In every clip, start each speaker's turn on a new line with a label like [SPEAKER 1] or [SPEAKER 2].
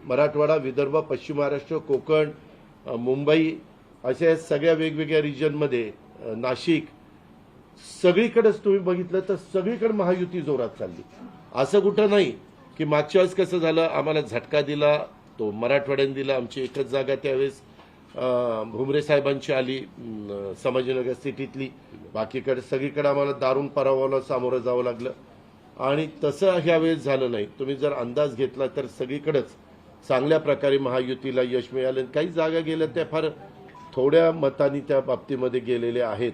[SPEAKER 1] मराठवाडा, विदर्भ, पश्चिम महाराष्ट्र, कोकण, मुंबई अशा सगळ्या वेगवेगळ्या रिजनमध्ये, नाशिक, सगळीकडेच तुम्ही बघितलं तर सगळीकडे महायुती जोरात चालली. असं कुठं नाही की मागच्या वेळेस कसं झालं, आम्हाला झटका दिला तो मराठवाड्याने दिला. आमची एकच जागा त्यावेळेस भुमरे साहेबांची आली संभाजीनगर सिटीतली. बाकीकडे सगळीकडे आम्हाला दारुण पराभवाला सामोरं जावं लागलं. आणि तसं ह्यावेळेस झालं नाही. तुम्ही जर अंदाज घेतला तर सगळीकडेच चांगल्या प्रकारे महायुतीला यश मिळालं. काही जागा गेल्या त्या फार थोड्या मतांनी त्या बाबतीमध्ये गेलेल्या आहेत,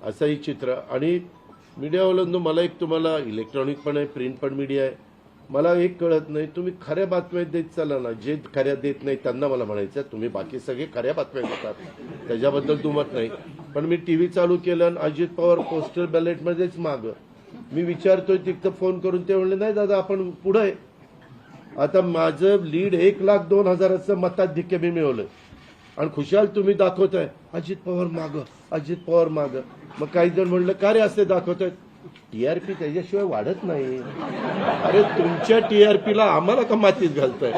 [SPEAKER 1] असंही चित्र. आणि मीडियावाल्यांनो, मला एक, तुम्हाला इलेक्ट्रॉनिक पण आहे, प्रिंट पण मीडिया आहे, मला एक कळत नाही, तुम्ही खऱ्या बातम्या देत चाला ना. जे खऱ्या देत नाही त्यांना मला म्हणायचं, तुम्ही बाकी सगळे खऱ्या बातम्या देतात, त्याच्याबद्दल दुमत नाही. पण मी टीव्ही चालू केलं आणि अजित पवार पोस्टल बॅलेटमध्येच मागं. मी विचारतोय तिथं फोन करून, ते म्हणले नाही दादा आपण पुढे आहे. आता माझं लीड 1,02,000 मताधिक्य मी मिळवलंय आणि खुशाल तुम्ही दाखवताय अजित पवार मागं, अजित पवार मागं. मग काही जण म्हणलं का रे असे दाखवतायत, टीआरपी त्याच्याशिवाय वाढत नाही. अरे तुमच्या टीआरपीला आम्हाला का मातीत घालताय,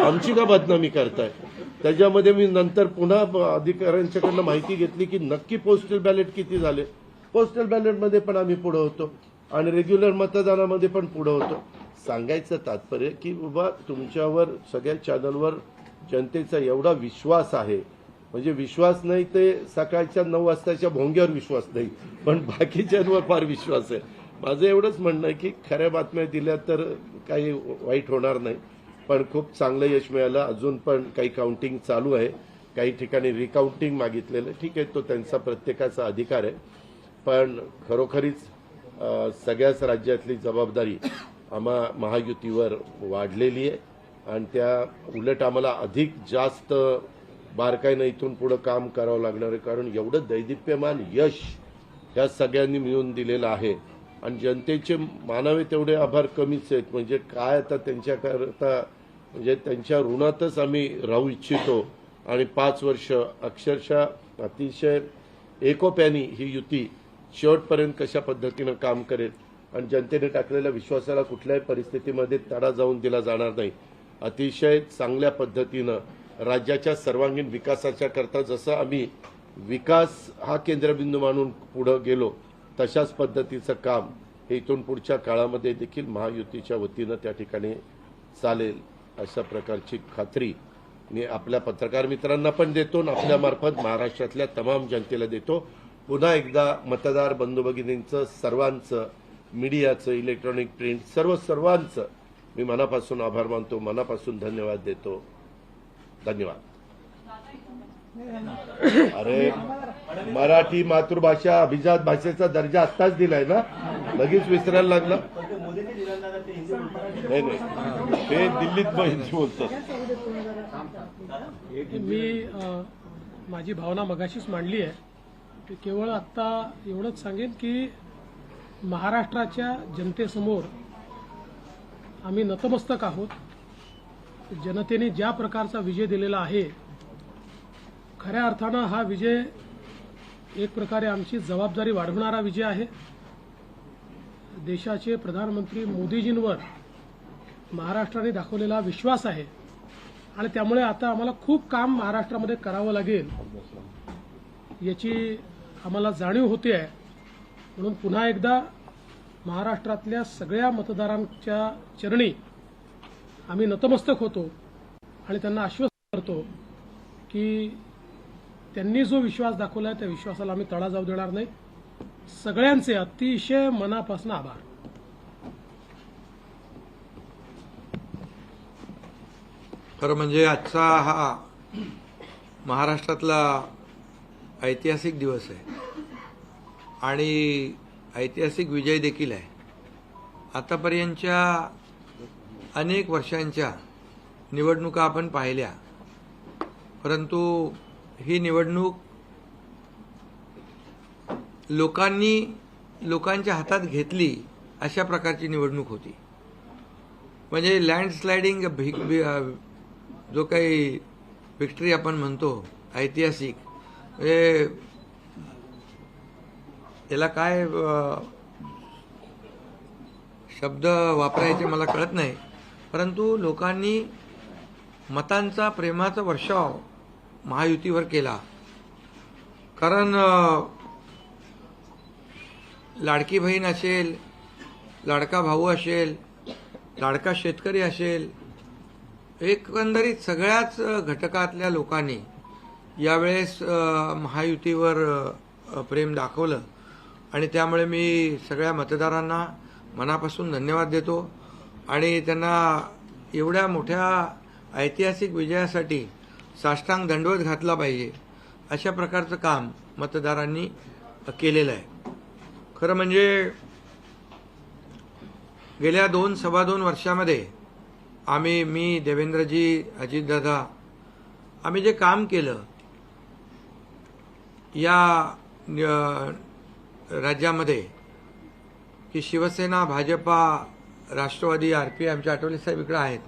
[SPEAKER 1] आमची का बदनामी करताय. त्याच्यामध्ये मी नंतर पुन्हा अधिकाऱ्यांच्याकडनं माहिती घेतली की नक्की पोस्टल बॅलेट किती झाले. पोस्टल बॅलेटमध्ये पण आम्ही पुढे होतो आणि रेग्युलर मतदानामध्ये पण पुढे होतो. सांगायचं तात्पर्य की बाबा तुमच्यावर सगळ्या चॅनलवर जनतेचा एवढा विश्वास आहे, म्हणजे विश्वास नाही ते सकाळच्या 9 वाजताच्या भोंग्यावर विश्वास नाही, पण बाकीच्यांवर फार विश्वास आहे. माझं एवढंच म्हणणं आहे की खऱ्या बातम्या दिल्या तर काही वाईट होणार नाही. पण खूप चांगलं यश मिळालं. अजून पण काही काउंटिंग चालू आहे, काही ठिकाणी रिकाउंटिंग मागितलेलं. ठीक आहे, तो त्यांचा प्रत्येकाचा अधिकार आहे. पण खरोखरीच सगळ्याच राज्यातली जबाबदारी आम्हा महायुतीवर वाढलेली आहे आणि त्या उलट आम्हाला अधिक जास्त बारकाईनं इथून पुढे काम करावं लागणार आहे. कारण एवढं दैदिप्यमान यश ह्या सगळ्यांनी मिळून दिलेलं आहे आणि जनतेचे मानावे तेवढे आभार कमीच आहेत. म्हणजे काय आता त्यांच्याकरता, म्हणजे त्यांच्या ऋणातच आम्ही राहू इच्छितो. आणि 5 वर्ष अक्षरशः अतिशय एकोप्याने ही युती शेवटपर्यंत कशा पद्धतीनं काम करेल आणि जनतेने टाकलेल्या विश्वासाला कुठल्याही परिस्थितीमध्ये तडा जाऊन दिला जाणार नाही. अतिशय चांगल्या पद्धतीनं राज्याच्या सर्वांगीण विकासाच्या करता जसं आम्ही विकास हा केंद्रबिंदू मानून पुढे गेलो, तशाच पद्धतीचं काम हे इथून पुढच्या काळामध्ये देखील महायुतीच्या वतीनं त्या ठिकाणी चालेल, अशा प्रकारची खात्री मी आपल्या पत्रकार मित्रांना पण देतो आणि आपल्यामार्फत महाराष्ट्रातल्या तमाम जनतेला देतो. पुन्हा एकदा मतदार बंधू भगिनींचं, सर्वांचं, मीडियाचं, इलेक्ट्रॉनिक, प्रिंट, सर्वांचं मी मनापासून आभार मानतो, मनापासून धन्यवाद देतो. धन्यवाद. अरे मराठी मातृभाषा अभिजात भाषेचा दर्जा आत्ताच दिलाय ना, लगेच विसरायला लागला. नाही नाही, ते दिल्लीत हिंदी बोलतात.
[SPEAKER 2] मी माझी भावना मगाशीच मांडली आहे. केवळ आत्ता एवढंच सांगेन की महाराष्ट्राच्या जनतेसमोर आम्ही नतमस्तक आहोत. जनतेने ज्या प्रकारचा विजय दिलेला आहे, खऱ्या अर्थानं हा विजय एक प्रकारे आमची जबाबदारी वाढवणारा विजय आहे. देशाचे प्रधानमंत्री मोदीजींवर महाराष्ट्राने दाखवलेला विश्वास आहे आणि त्यामुळे आता आम्हाला खूप काम महाराष्ट्रामध्ये करावं लागेल याची आम्हाला जाणीव होते आहे. म्हणून पुन्हा एकदा महाराष्ट्रातल्या सगळ्या मतदारांच्या चरणी आम्ही नतमस्तक होतो आणि त्यांना आश्वस्त करतो की त्यांनी जो विश्वास दाखवला आहे त्या विश्वासाला आम्ही तडा जाऊ देणार नाही. सगळ्यांचे अतिशय मनापासून आभार.
[SPEAKER 3] खरं म्हणजे आजचा हा महाराष्ट्रातला ऐतिहासिक दिवस आहे आणि ऐतिहासिक विजय देखील आहे. आतापर्यंतच्या अनेक वर्षांच्या निवडणुका आपण पाहिल्या, परंतु ही निवडणूक लोकांच्या हातात घेतली अशा प्रकारची निवडणूक होती. म्हणजे लँडस्लायडिंग जो काही विक्ट्री आपण म्हणतो ऐतिहासिक, म्हणजे याला काय शब्द वापरायचे मला कळत नाही, परंतु लोकांनी मतांचा प्रेमाचा वर्षाव महायुतीवर केला. कारण लाडकी बहीण असेल, लाडका भाऊ असेल, लाडका शेतकरी असेल, एकंदरीत सगळ्याच घटकातल्या लोकांनी यावेळेस महायुतीवर प्रेम दाखवलं आणि त्यामुळे मी सगळ्या मतदारांना मनापासून धन्यवाद देतो आणि त्यांना एवढ्या मोठ्या ऐतिहासिक विजयासाठी साष्टांग दंडवत घातला पाहिजे अशा प्रकारचं काम मतदारांनी केलेलं आहे. खरं म्हणजे गेल्या 2-2.25 वर्षामध्ये मी, देवेंद्रजी, अजितदादा आम्ही जे काम केलं या राज्यामध्ये की शिवसेना, भाजपा, राष्ट्रवादी, RP आमचे आठवले साहेब इकडे आहेत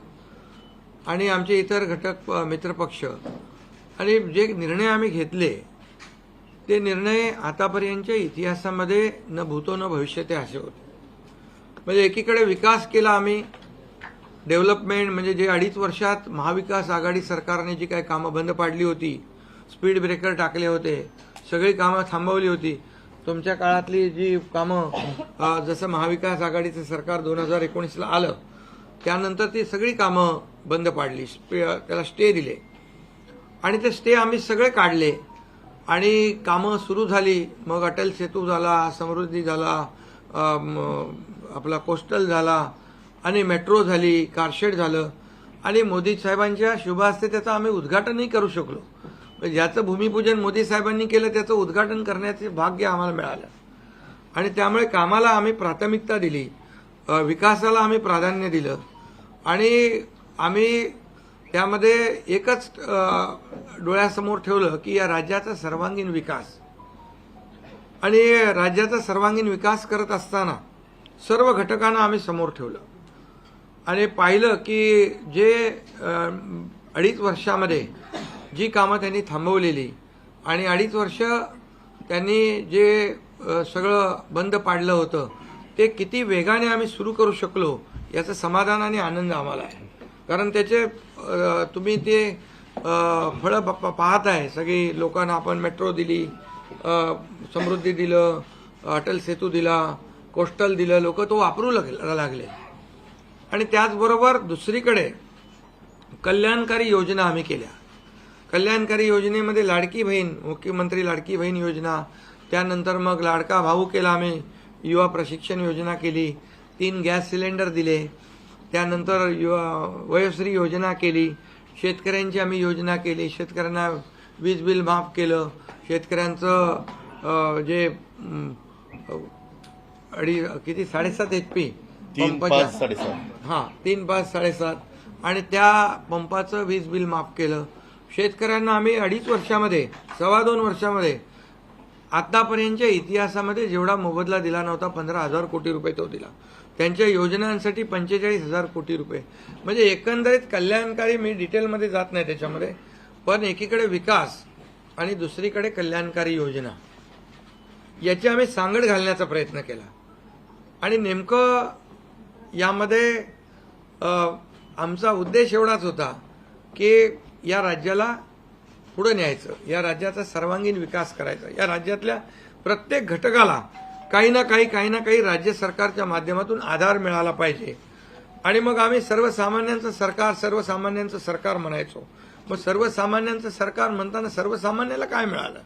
[SPEAKER 3] आणि आमचे इतर घटक मित्रपक्ष आणि जे निर्णय आम्ही घेतले ते निर्णय आतापर्यंतच्या इतिहासामध्ये न भूतो न भविष्यते असे होते. म्हणजे एकीकडे विकास केला आम्ही, डेव्हलपमेंट म्हणजे जे 2.5 वर्षात महाविकास आघाडी सरकारने जी काही कामं बंद पाडली होती, स्पीड ब्रेकर टाकले होते, सगळी कामं थांबवली होती. तुमच्या काळातली जी कामं जसं महाविकास आघाडीचं सरकार 2019ला आलं त्यानंतर ती सगळी कामं बंद पाडली, त्याला स्टे दिले आणि ते स्टे आम्ही सगळे काढले आणि कामं सुरू झाली. मग अटल सेतू झाला, समृद्धी झाला, आपला कोस्टल झाला आणि मेट्रो झाली, कारशेड झालं आणि मोदी साहेबांच्या शुभ हस्ते त्याचं आम्ही उद्घाटनही करू शकलो. ज्याचं भूमिपूजन मोदी साहेबांनी केलं त्याचं उद्घाटन करण्याचे भाग्य आम्हाला मिळालं आणि त्यामुळे कामाला आम्ही प्राथमिकता दिली, विकासाला आम्ही प्राधान्य दिलं आणि आम्ही त्यामध्ये एकच डोळ्यासमोर ठेवलं की या राज्याचा सर्वांगीण विकास आणि राज्याचा सर्वांगीण विकास करत असताना सर्व घटकांना आम्ही समोर ठेवलं आणि पाहिलं की जे 2.5 वर्षामध्ये जी कामं त्यांनी थांबवलेली आणि 2.5 वर्ष त्यांनी जे सगळं बंद पाडलं होतं ते किती वेगाने आम्ही सुरू करू शकलो याचं समाधान आणि आनंद आम्हाला आहे. कारण त्याचे तुम्ही ते फळं पाहत आहे. सगळी लोकांना आपण मेट्रो दिली, समृद्धी दिलं, अटल सेतू दिला, कोस्टल दिलं, लोक तो वापरू लागले आणि त्याचबरोबर दुसरीकडे कल्याणकारी योजना आम्ही केल्या. कल्याणकारी योजनेमध्ये लाडकी बहीण, मुख्यमंत्री लाडकी बहीण योजना, त्यानंतर मग लाडका भाऊ केला आम्ही, युवा प्रशिक्षण योजना केली, 3 गॅस सिलेंडर दिले, त्यानंतर वयोश्री योजना केली, शेतकऱ्यांची आम्ही योजना केली, शेतकऱ्यांना वीज बिल माफ केलं, शेतकऱ्यांचं जे 7.5 HP
[SPEAKER 1] 3-5-7.5
[SPEAKER 3] हां 3-5-7.5 आणि त्या पंपाचं वीज बिल माफ केलं. शेतकऱ्यांना आम्ही 2.5 वर्षामध्ये 2.25 वर्षामध्ये आतापर्यंतच्या इतिहासामध्ये जेवढा मोबदला दिला नव्हता 15,000 कोटी रुपये तो दिला. त्यांच्या योजनांसाठी 45,000 कोटी रुपये. म्हणजे एकंदरीत कल्याणकारी, मी डिटेलमध्ये जात नाही त्याच्यामध्ये, पण एकीकडे विकास आणि दुसरीकडे कल्याणकारी योजना याची आम्ही सांगड घालण्याचा प्रयत्न केला आणि नेमकं यामध्ये आमचा उद्देश एवढाच होता की या राज्याला पुढे न्यायचं, या राज्याचा सर्वांगीण विकास करायचा, या राज्यातल्या प्रत्येक घटकाला काही ना काही राज्य सरकारच्या माध्यमातून आधार मिळाला पाहिजे. आणि मग आम्ही सर्वसामान्यांचं सरकार म्हणायचो. मग सर्वसामान्यांचं सरकार म्हणताना सर्वसामान्याला काय मिळालं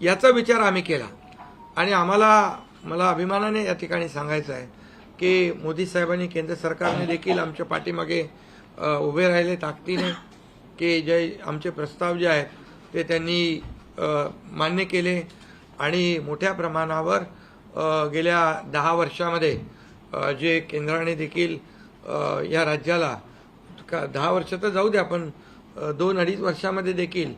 [SPEAKER 3] याचा विचार आम्ही केला आणि मला अभिमानाने या ठिकाणी सांगायचं आहे की मोदी साहेबांनी, केंद्र सरकारने देखील आमच्या पाठीमागे उभे राहिले ताकदीने की जे आमचे प्रस्ताव जे आहेत ते त्यांनी मान्य केले आणि मोठ्या प्रमाणावर गेल्या 10 वर्षामध्ये जे केंद्राने देखील या राज्याला 10 वर्ष तर जाऊ द्या, पण 2-2.5 वर्षामध्ये देखील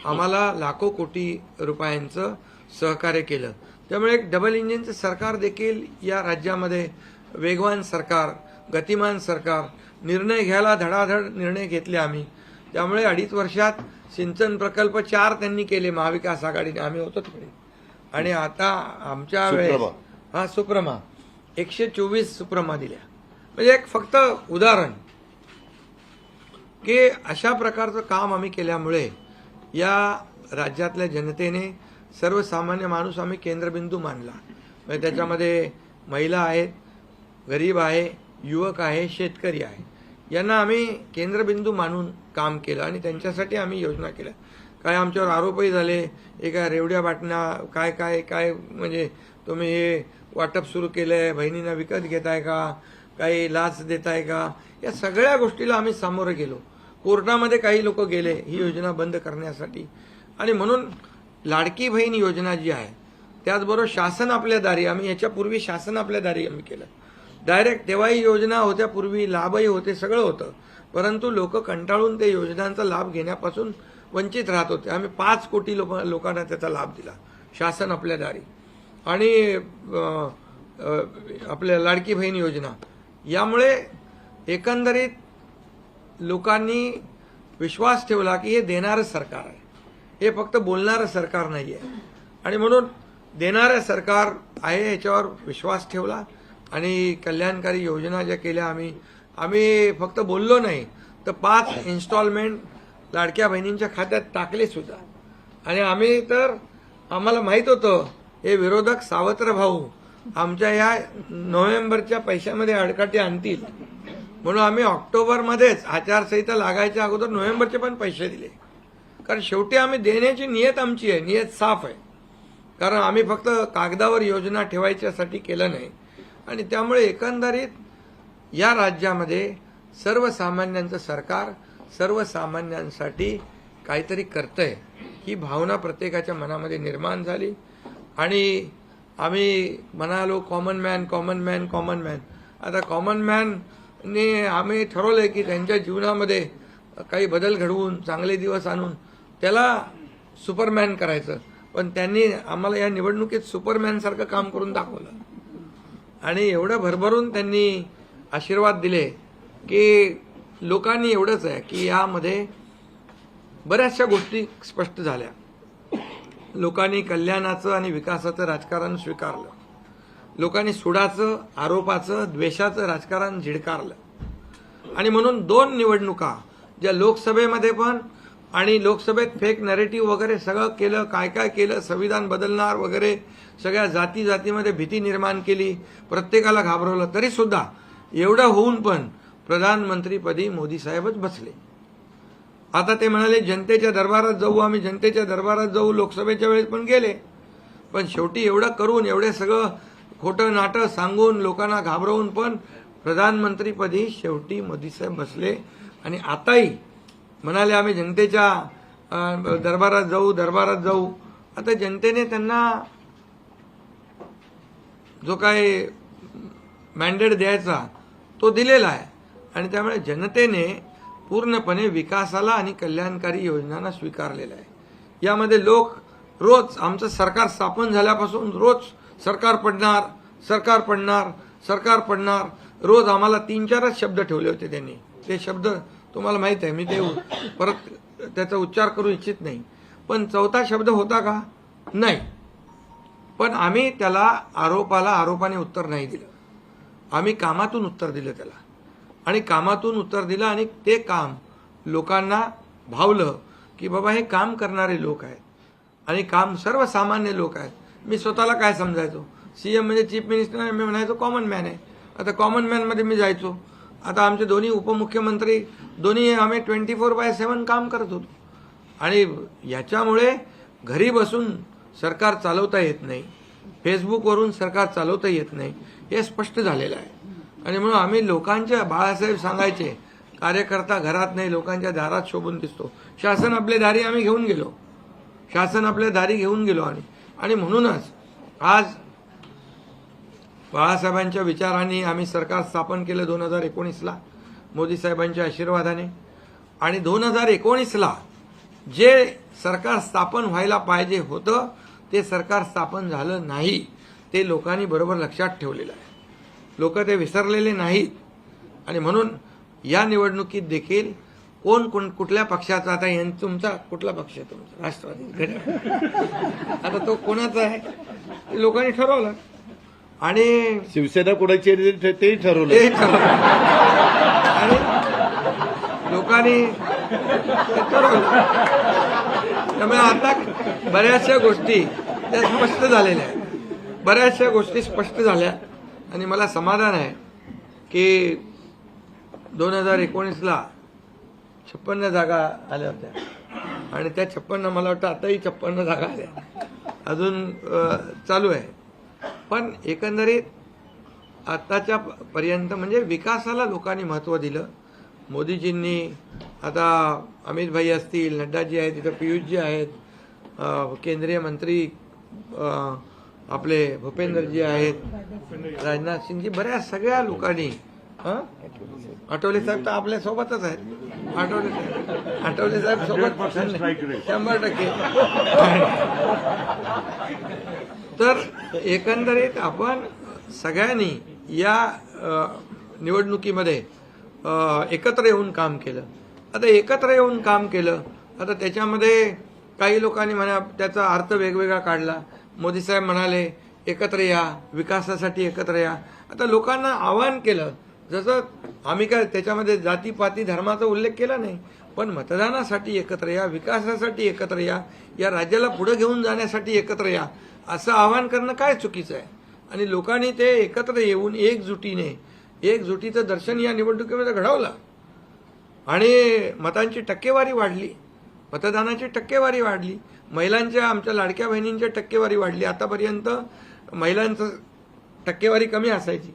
[SPEAKER 3] आम्हाला लाखो कोटी रुपयांचं सहकार्य केलं. त्यामुळे एक डबल इंजिनचं सरकार देखील या राज्यामध्ये, वेगवान सरकार, गतिमान सरकार, निर्णय घ्यायला धडाधड निर्णय घेतले आम्ही. त्यामुळे 2.5 वर्षात सिंचन प्रकल्प 4 त्यांनी केले महाविकास आघाडीने, आम्ही होतो तिकडे. आणि आता आमच्या वेळेस सुप्रमा 124 सुप्रमा दिल्या. म्हणजे एक फक्त उदाहरण. की अशा प्रकारचं काम आम्ही केल्यामुळे या राज्यातल्या जनतेने सर्वसामान्य माणूस आम्ही केंद्रबिंदू मानला. म्हणजे त्याच्यामध्ये महिला आहेत, गरीब आहे, युवक आहे, शेतकरी आहे, यांना आम्ही केंद्रबिंदू मानून काम केलं आणि त्यांच्यासाठी आम्ही योजना केल्या. काय आमच्यावर आरोपही झाले, एका रेवड्या बाटण्या काय काय काय म्हणजे तुम्ही हे वाटप सुरू केलं आहे, बहिणींना विकत घेताय का, काही लाच देताय का, या सगळ्या गोष्टीला आम्ही सामोरं गेलो. कोर्टामध्ये काही लोक गेले ही योजना बंद करण्यासाठी. आणि म्हणून लाडकी बहीण योजना जी आहे त्याचबरोबर शासन आपल्या दारी, आम्ही याच्यापूर्वी शासन आपल्या दारी आम्ही केलं. डायरेक्ट तेव्हाही योजना होत्या, पूर्वी लाभही होते, सगळं होतं, परंतु लोक कंटाळून ते योजनांचा लाभ घेण्यापासून वंचित राहत होते. आम्ही 5 कोटी लोकांना त्याचा लाभ दिला, शासन आपल्या दारी. आणि आपल्या लाडकी बहीण योजना, यामुळे एकंदरीत लोकांनी विश्वास ठेवला की हे देणारं सरकार आहे, हे फक्त बोलणारं सरकार नाही आहे. आणि म्हणून देणारं सरकार आहे याच्यावर विश्वास ठेवला आणि कल्याणकारी योजना ज्या केल्या आम्ही फक्त बोललो नाही तर 5 इन्स्टॉलमेंट लाडक्या बहिणींच्या खात्यात टाकले सुद्धा. आणि आम्ही तर आम्हाला माहीत होतं हे विरोधक सावत्र भाऊ आमच्या या नोव्हेंबरच्या पैशामध्ये अडकाटी आणतील, म्हणून आम्ही ऑक्टोबरमध्येच आचारसंहिता लागायच्या अगोदर नोव्हेंबरचे पण पैसे दिले. कारण शेवटी आम्ही देण्याची नियत आमची आहे, नियत साफ आहे. कारण आम्ही फक्त कागदावर योजना ठेवायच्यासाठी केलं नाही. आणि त्यामुळे एकंदरीत या राज्यामध्ये सर्वसामान्यांचं सरकार सर्वसामान्यांसाठी काहीतरी करतंय ही भावना प्रत्येकाच्या मनामध्ये निर्माण झाली. आणि आम्ही म्हणालो common man common man common man. आता कॉमन मॅनने आम्ही ठरवलंय की त्यांच्या जीवनामध्ये काही बदल घडवून चांगले दिवस आणून त्याला सुपरमॅन करायचं. पण त्यांनी आम्हाला या निवडणुकीत सुपरमॅनसारखं काम करून दाखवलं आणि एवढं भरभरून त्यांनी आशीर्वाद दिले की लोकांनी एवढंच आहे की यामध्ये बऱ्याचशा गोष्टी स्पष्ट झाल्या. लोकांनी कल्याणाचं आणि विकासाचं राजकारण स्वीकारलं. लोकांनी सुडाचं, आरोपाचं, द्वेषाचं राजकारण झिडकारलं. आणि म्हणून 2 निवडणुका ज्या लोकसभेमध्ये पण आणि लोकसभेत फेक नॅरेटिव्ह वगैरे सगळं केलं, काय काय केलं, संविधान बदलणार वगैरे, सगळ्या जातीमध्ये भीती निर्माण केली, प्रत्येकाला घाबरवलं, तरी सुद्धा एवढं होऊन पण प्रधानमंत्रीपदी मोदी साहेबच बसले. आता ते म्हणाले जनतेच्या दरबारात जाऊ, आम्ही जनतेच्या दरबारात जाऊ, लोकसभेच्या वेळेस पण गेले. पण शेवटी एवढं करून, एवढे सगळं खोटं नाटं सांगून, लोकांना घाबरवून पण प्रधानमंत्रीपदी शेवटी मोदी साहेब बसले. आणि आताही म्हणाले आम्ही जनतेच्या दरबारात जाऊ. आता जनतेने त्यांना जो काय मॅन्डेट द्यायचा तो दिलेला आहे. आणि त्यामुळे जनतेने पूर्णपणे विकासाला आणि कल्याणकारी योजनांना स्वीकारलेला आहे. यामध्ये लोक रोज आमचं सरकार स्थापन झाल्यापासून रोज सरकार पडणार रोज आम्हाला 3-4च शब्द ठेवले होते त्यांनी. ते शब्द तुम्हाला माहित आहे, मी ते परत त्याचा उच्चार करू इच्छित नाही. पण 4था शब्द होता का? नाही. पण आम्ही त्याला आरोपाने उत्तर नाही दिलं. आम्ही कामातून उत्तर दिलं त्याला. आणि कामातून उत्तर दिलं आणि ते काम लोकांना भावलं की बाबा हे काम करणारे लोक आहेत आणि काम सर्वसामान्य लोक आहेत. मी स्वतःला काय समजायचो, सीएम म्हणजे चीफ मिनिस्टर, मी म्हणायचो कॉमन मॅन आहे. आता कॉमन मॅनमध्ये मी जायचो. आता आमचे दोन्ही उपमुख्यमंत्री दोन्ही आम्ही 24/7 काम करत होतो. आणि याच्यामुळे घरी बसून सरकार चालवता येत नाही, फेसबुकवरून सरकार चालवता येत नाही, हे स्पष्ट झालेलं आहे. आणि म्हणून आम्ही लोकांच्या, बाळासाहेब सांगायचे, कार्यकर्ता घरात नाही लोकांच्या दारात शोभून दिसतो. शासन आपल्या दारी आम्ही घेऊन गेलो. आणि म्हणूनच आज बाळासाहेबांच्या विचारांनी आम्ही सरकार स्थापन केलं 2019ला मोदी साहेबांच्या आशीर्वादाने. आणि 2019ला जे सरकार स्थापन व्हायला पाहिजे होतं ते सरकार स्थापन झालं नाही. ते लोकांनी बरोबर लक्षात ठेवलेलं आहे. लोक ते विसरलेले नाहीत. आणि म्हणून या निवडणुकीत देखील कोण कुठल्या पक्षाचा, आता तुमचा कुठला पक्ष आहे? तुमचा राष्ट्रवादी. आता तो कोणाचा आहे ते लोकांनी ठरवलं. आणि
[SPEAKER 1] शिवसेना कोणाची तेही ठरवलं.
[SPEAKER 3] आणि लोक लोकांनी ते ठरवलं. त्यामुळे आता बऱ्याचशा गोष्टी त्या स्पष्ट झालेल्या आहेत. बऱ्याचशा गोष्टी स्पष्ट झाल्या आणि मला समाधान आहे की 2019ला 56 जागा आल्या होत्या आणि त्या 56 मला वाटतं आताही 56 जागा आल्या, अजून चालू आहे. पण एकंदरीत आताच्या पर्यंत म्हणजे विकासाला लोकांनी महत्त्व दिलं. मोदीजींनी आता अमित भाई असतील, नड्डाजी आहेत, तिथं पियुषजी आहेत, केंद्रीय मंत्री आपले भूपेंद्रजी आहेत, राजनाथ सिंगजी, बऱ्याच सगळ्या लोकांनी आठवले साहेब तर आपल्या सोबतच आहेत. आठवले साहेब सोबत 100%. तर एकंदरीत आपण सगळ्यांनी या निवडणुकीमध्ये एकत्र येऊन काम केलं. आता एकत्र येऊन काम केलं, आता त्याच्यामध्ये काही लोकांनी म्हणा त्याचा अर्थ वेगवेगळा काढला. मोदी साहेब म्हणाले एकत्र या, विकासासाठी एकत्र या. आता लोकांना आवाहन केलं, जसं आम्ही काय त्याच्यामध्ये जातीपाती धर्माचा उल्लेख केला नाही, पण मतदानासाठी एकत्र या, विकासासाठी एकत्र या, या राज्याला पुढे घेऊन जाण्यासाठी एकत्र या, असं आवाहन करणं काय चुकीचं आहे. आणि लोकांनी ते एकत्र येऊन एकजुटीचं दर्शन या निवडणुकीमध्ये घडवलं आणि मतांची टक्केवारी वाढली, मतदानाची टक्केवारी वाढली, महिलांच्या आमच्या लाडक्या बहिणींच्या टक्केवारी वाढली. आतापर्यंत महिलांचं टक्केवारी कमी असायची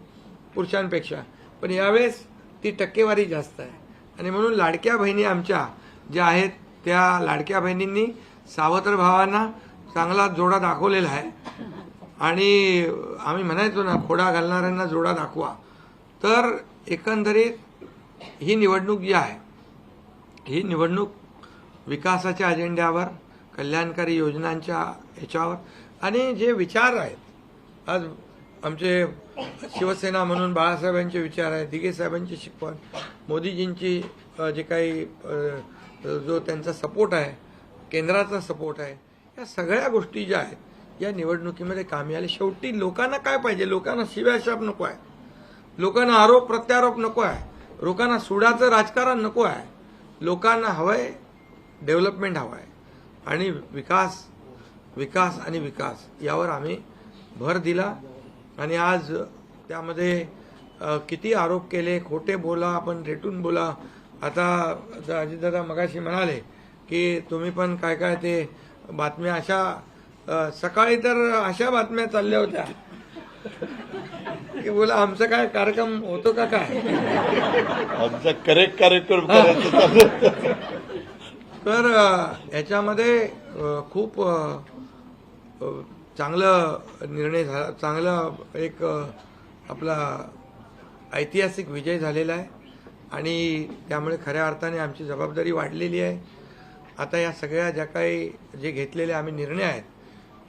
[SPEAKER 3] पुरुषांपेक्षा, पण यावेळेस ती टक्केवारी जास्त आहे. आणि म्हणून लाडक्या बहिणी आमच्या ज्या आहेत त्या लाडक्या बहिणींनी सावत्र भावांना चांगला जोडा दाखवलेला आहे. आणि आम्ही म्हणायचो ना, खोडा घालणाऱ्यांना जोडा दाखवा. तर एकंदरीत ही निवडणूक जी आहे, ही निवडणूक विकासाच्या अजेंड्यावर, कल्याणकारी योजनांच्या ह्याच्यावर आणि जे विचार आहेत, आज आमचे शिवसेना म्हणून बाळासाहेबांचे विचार आहेत, दिघे साहेबांची शिकवण, मोदीजींची जे काही जो त्यांचा सपोर्ट आहे, केंद्राचा सपोर्ट आहे, या सगळ्या गोष्टी ज्या आहेत या निवडणुकीमध्ये कामी आले. शेवटी लोकांना काय पाहिजे? लोकांना शिव्याशाप नको आहे, लोकांना आरोप प्रत्यारोप नको आहे, लोकांना सुडाचं राजकारण नको आहे. लोकांना हवंय डेव्हलपमेंट हवं आहे आणि विकास आणि विकास यावर आम्ही भर दिला. आणि आज त्यामध्ये किती आरोप केले, खोटे बोला, आपण रेटून बोला. आता अजितदादा मगाशी म्हणाले की तुम्ही पण काय काय ते बातम्या अशा सकाळी तर अशा बातम्या चालल्या होत्या की बोला आमचा काय कार्यक्रम होतो का काय,
[SPEAKER 1] आमचा करेक्ट कार्यक्रम करायचा.
[SPEAKER 3] तर याच्यामध्ये खूप चांगलं निर्णय झाला, चांगला एक आपला ऐतिहासिक विजय झालेला आहे आणि त्यामुळे खऱ्या अर्थाने आमची जबाबदारी वाढलेली आहे. आता या सगळ्या ज्या काही जे घेतलेले आम्ही निर्णय आहेत,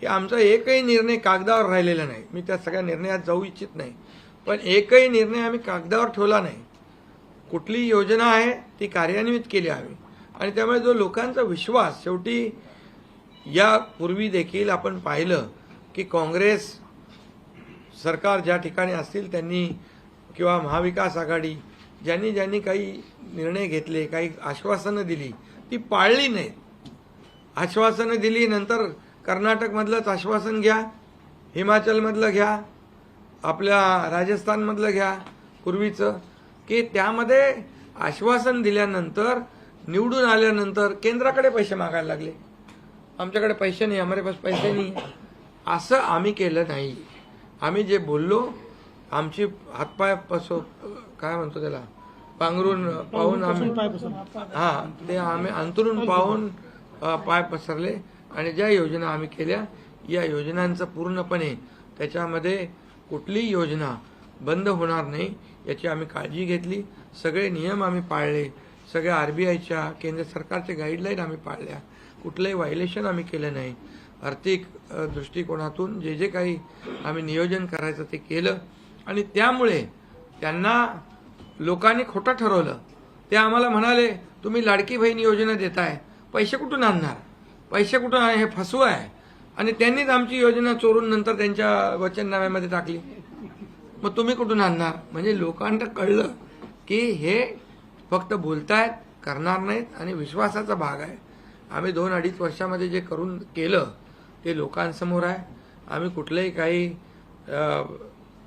[SPEAKER 3] की आमचा एकही निर्णय कागदावर राहिलेला नाही. मी त्या सगळ्या निर्णयात जाऊ इच्छित नाही, पण एकही निर्णय आम्ही कागदावर ठेवला नाही. कुठली योजना आहे ती कार्यान्वित केली आम्ही. आणि त्यामुळे जो लोकांचा विश्वास, शेवटी यापूर्वी देखील आपण पाहिलं की काँग्रेस सरकार ज्या ठिकाणी असतील त्यांनी किंवा महाविकास आघाडी ज्यांनी काही निर्णय घेतले, काही आश्वासनं दिली, ती पाळली नाहीत. आश्वासनं दिली, नंतर कर्नाटकमधलंच आश्वासन घ्या, हिमाचलमधलं घ्या, आपल्या राजस्थानमधलं घ्या पूर्वीचं, की त्यामध्ये आश्वासन दिल्यानंतर निवडून आल्यानंतर केंद्राकडे पैसे मागायला लागले. आमच्याकडे पैसे नाही, हमारे पास पैसे नाही. असं आम्ही केलं नाही. आम्ही जे बोललो, आमची हातपाय काय म्हणतो त्याला, पांघरून पाहून आम्ही ते आम्ही अंतरून पाहून पाय पसरले आणि ज्या योजना आम्ही केल्या, या योजनांचं पूर्णपणे त्याच्यामध्ये कुठलीही योजना बंद होणार नाही याची आम्ही काळजी घेतली. सगळे नियम आम्ही पाळले, सगळ्या RBIच्या केंद्र सरकारचे गाईडलाईन आम्ही पाळल्या, कुठलंही व्हायलेशन आम्ही केलं नाही. आर्थिक दृष्टिकोनातून जे काही आम्ही नियोजन करायचं ते केलं आणि त्यामुळे त्यांना लोकांनी खोटं ठरवलं. ते आम्हाला म्हणाले तुम्ही लाडकी बहीण योजना देताय, पैसे कुठून आणणार, पैसे कुठून आहे, हे फसवं आहे. आणि त्यांनीच आमची योजना चोरून नंतर त्यांच्या वचननाम्यामध्ये टाकली. मग तुम्ही कुठून आणणार? म्हणजे लोकांना कळलं की हे फक्त बोलतायत करणार नाहीत आणि विश्वासाचा भाग आहे. आम्ही 2-2.5 वर्षामध्ये जे करून केलं ते लोकांसमोर आहे. आम्ही कुठलंही काही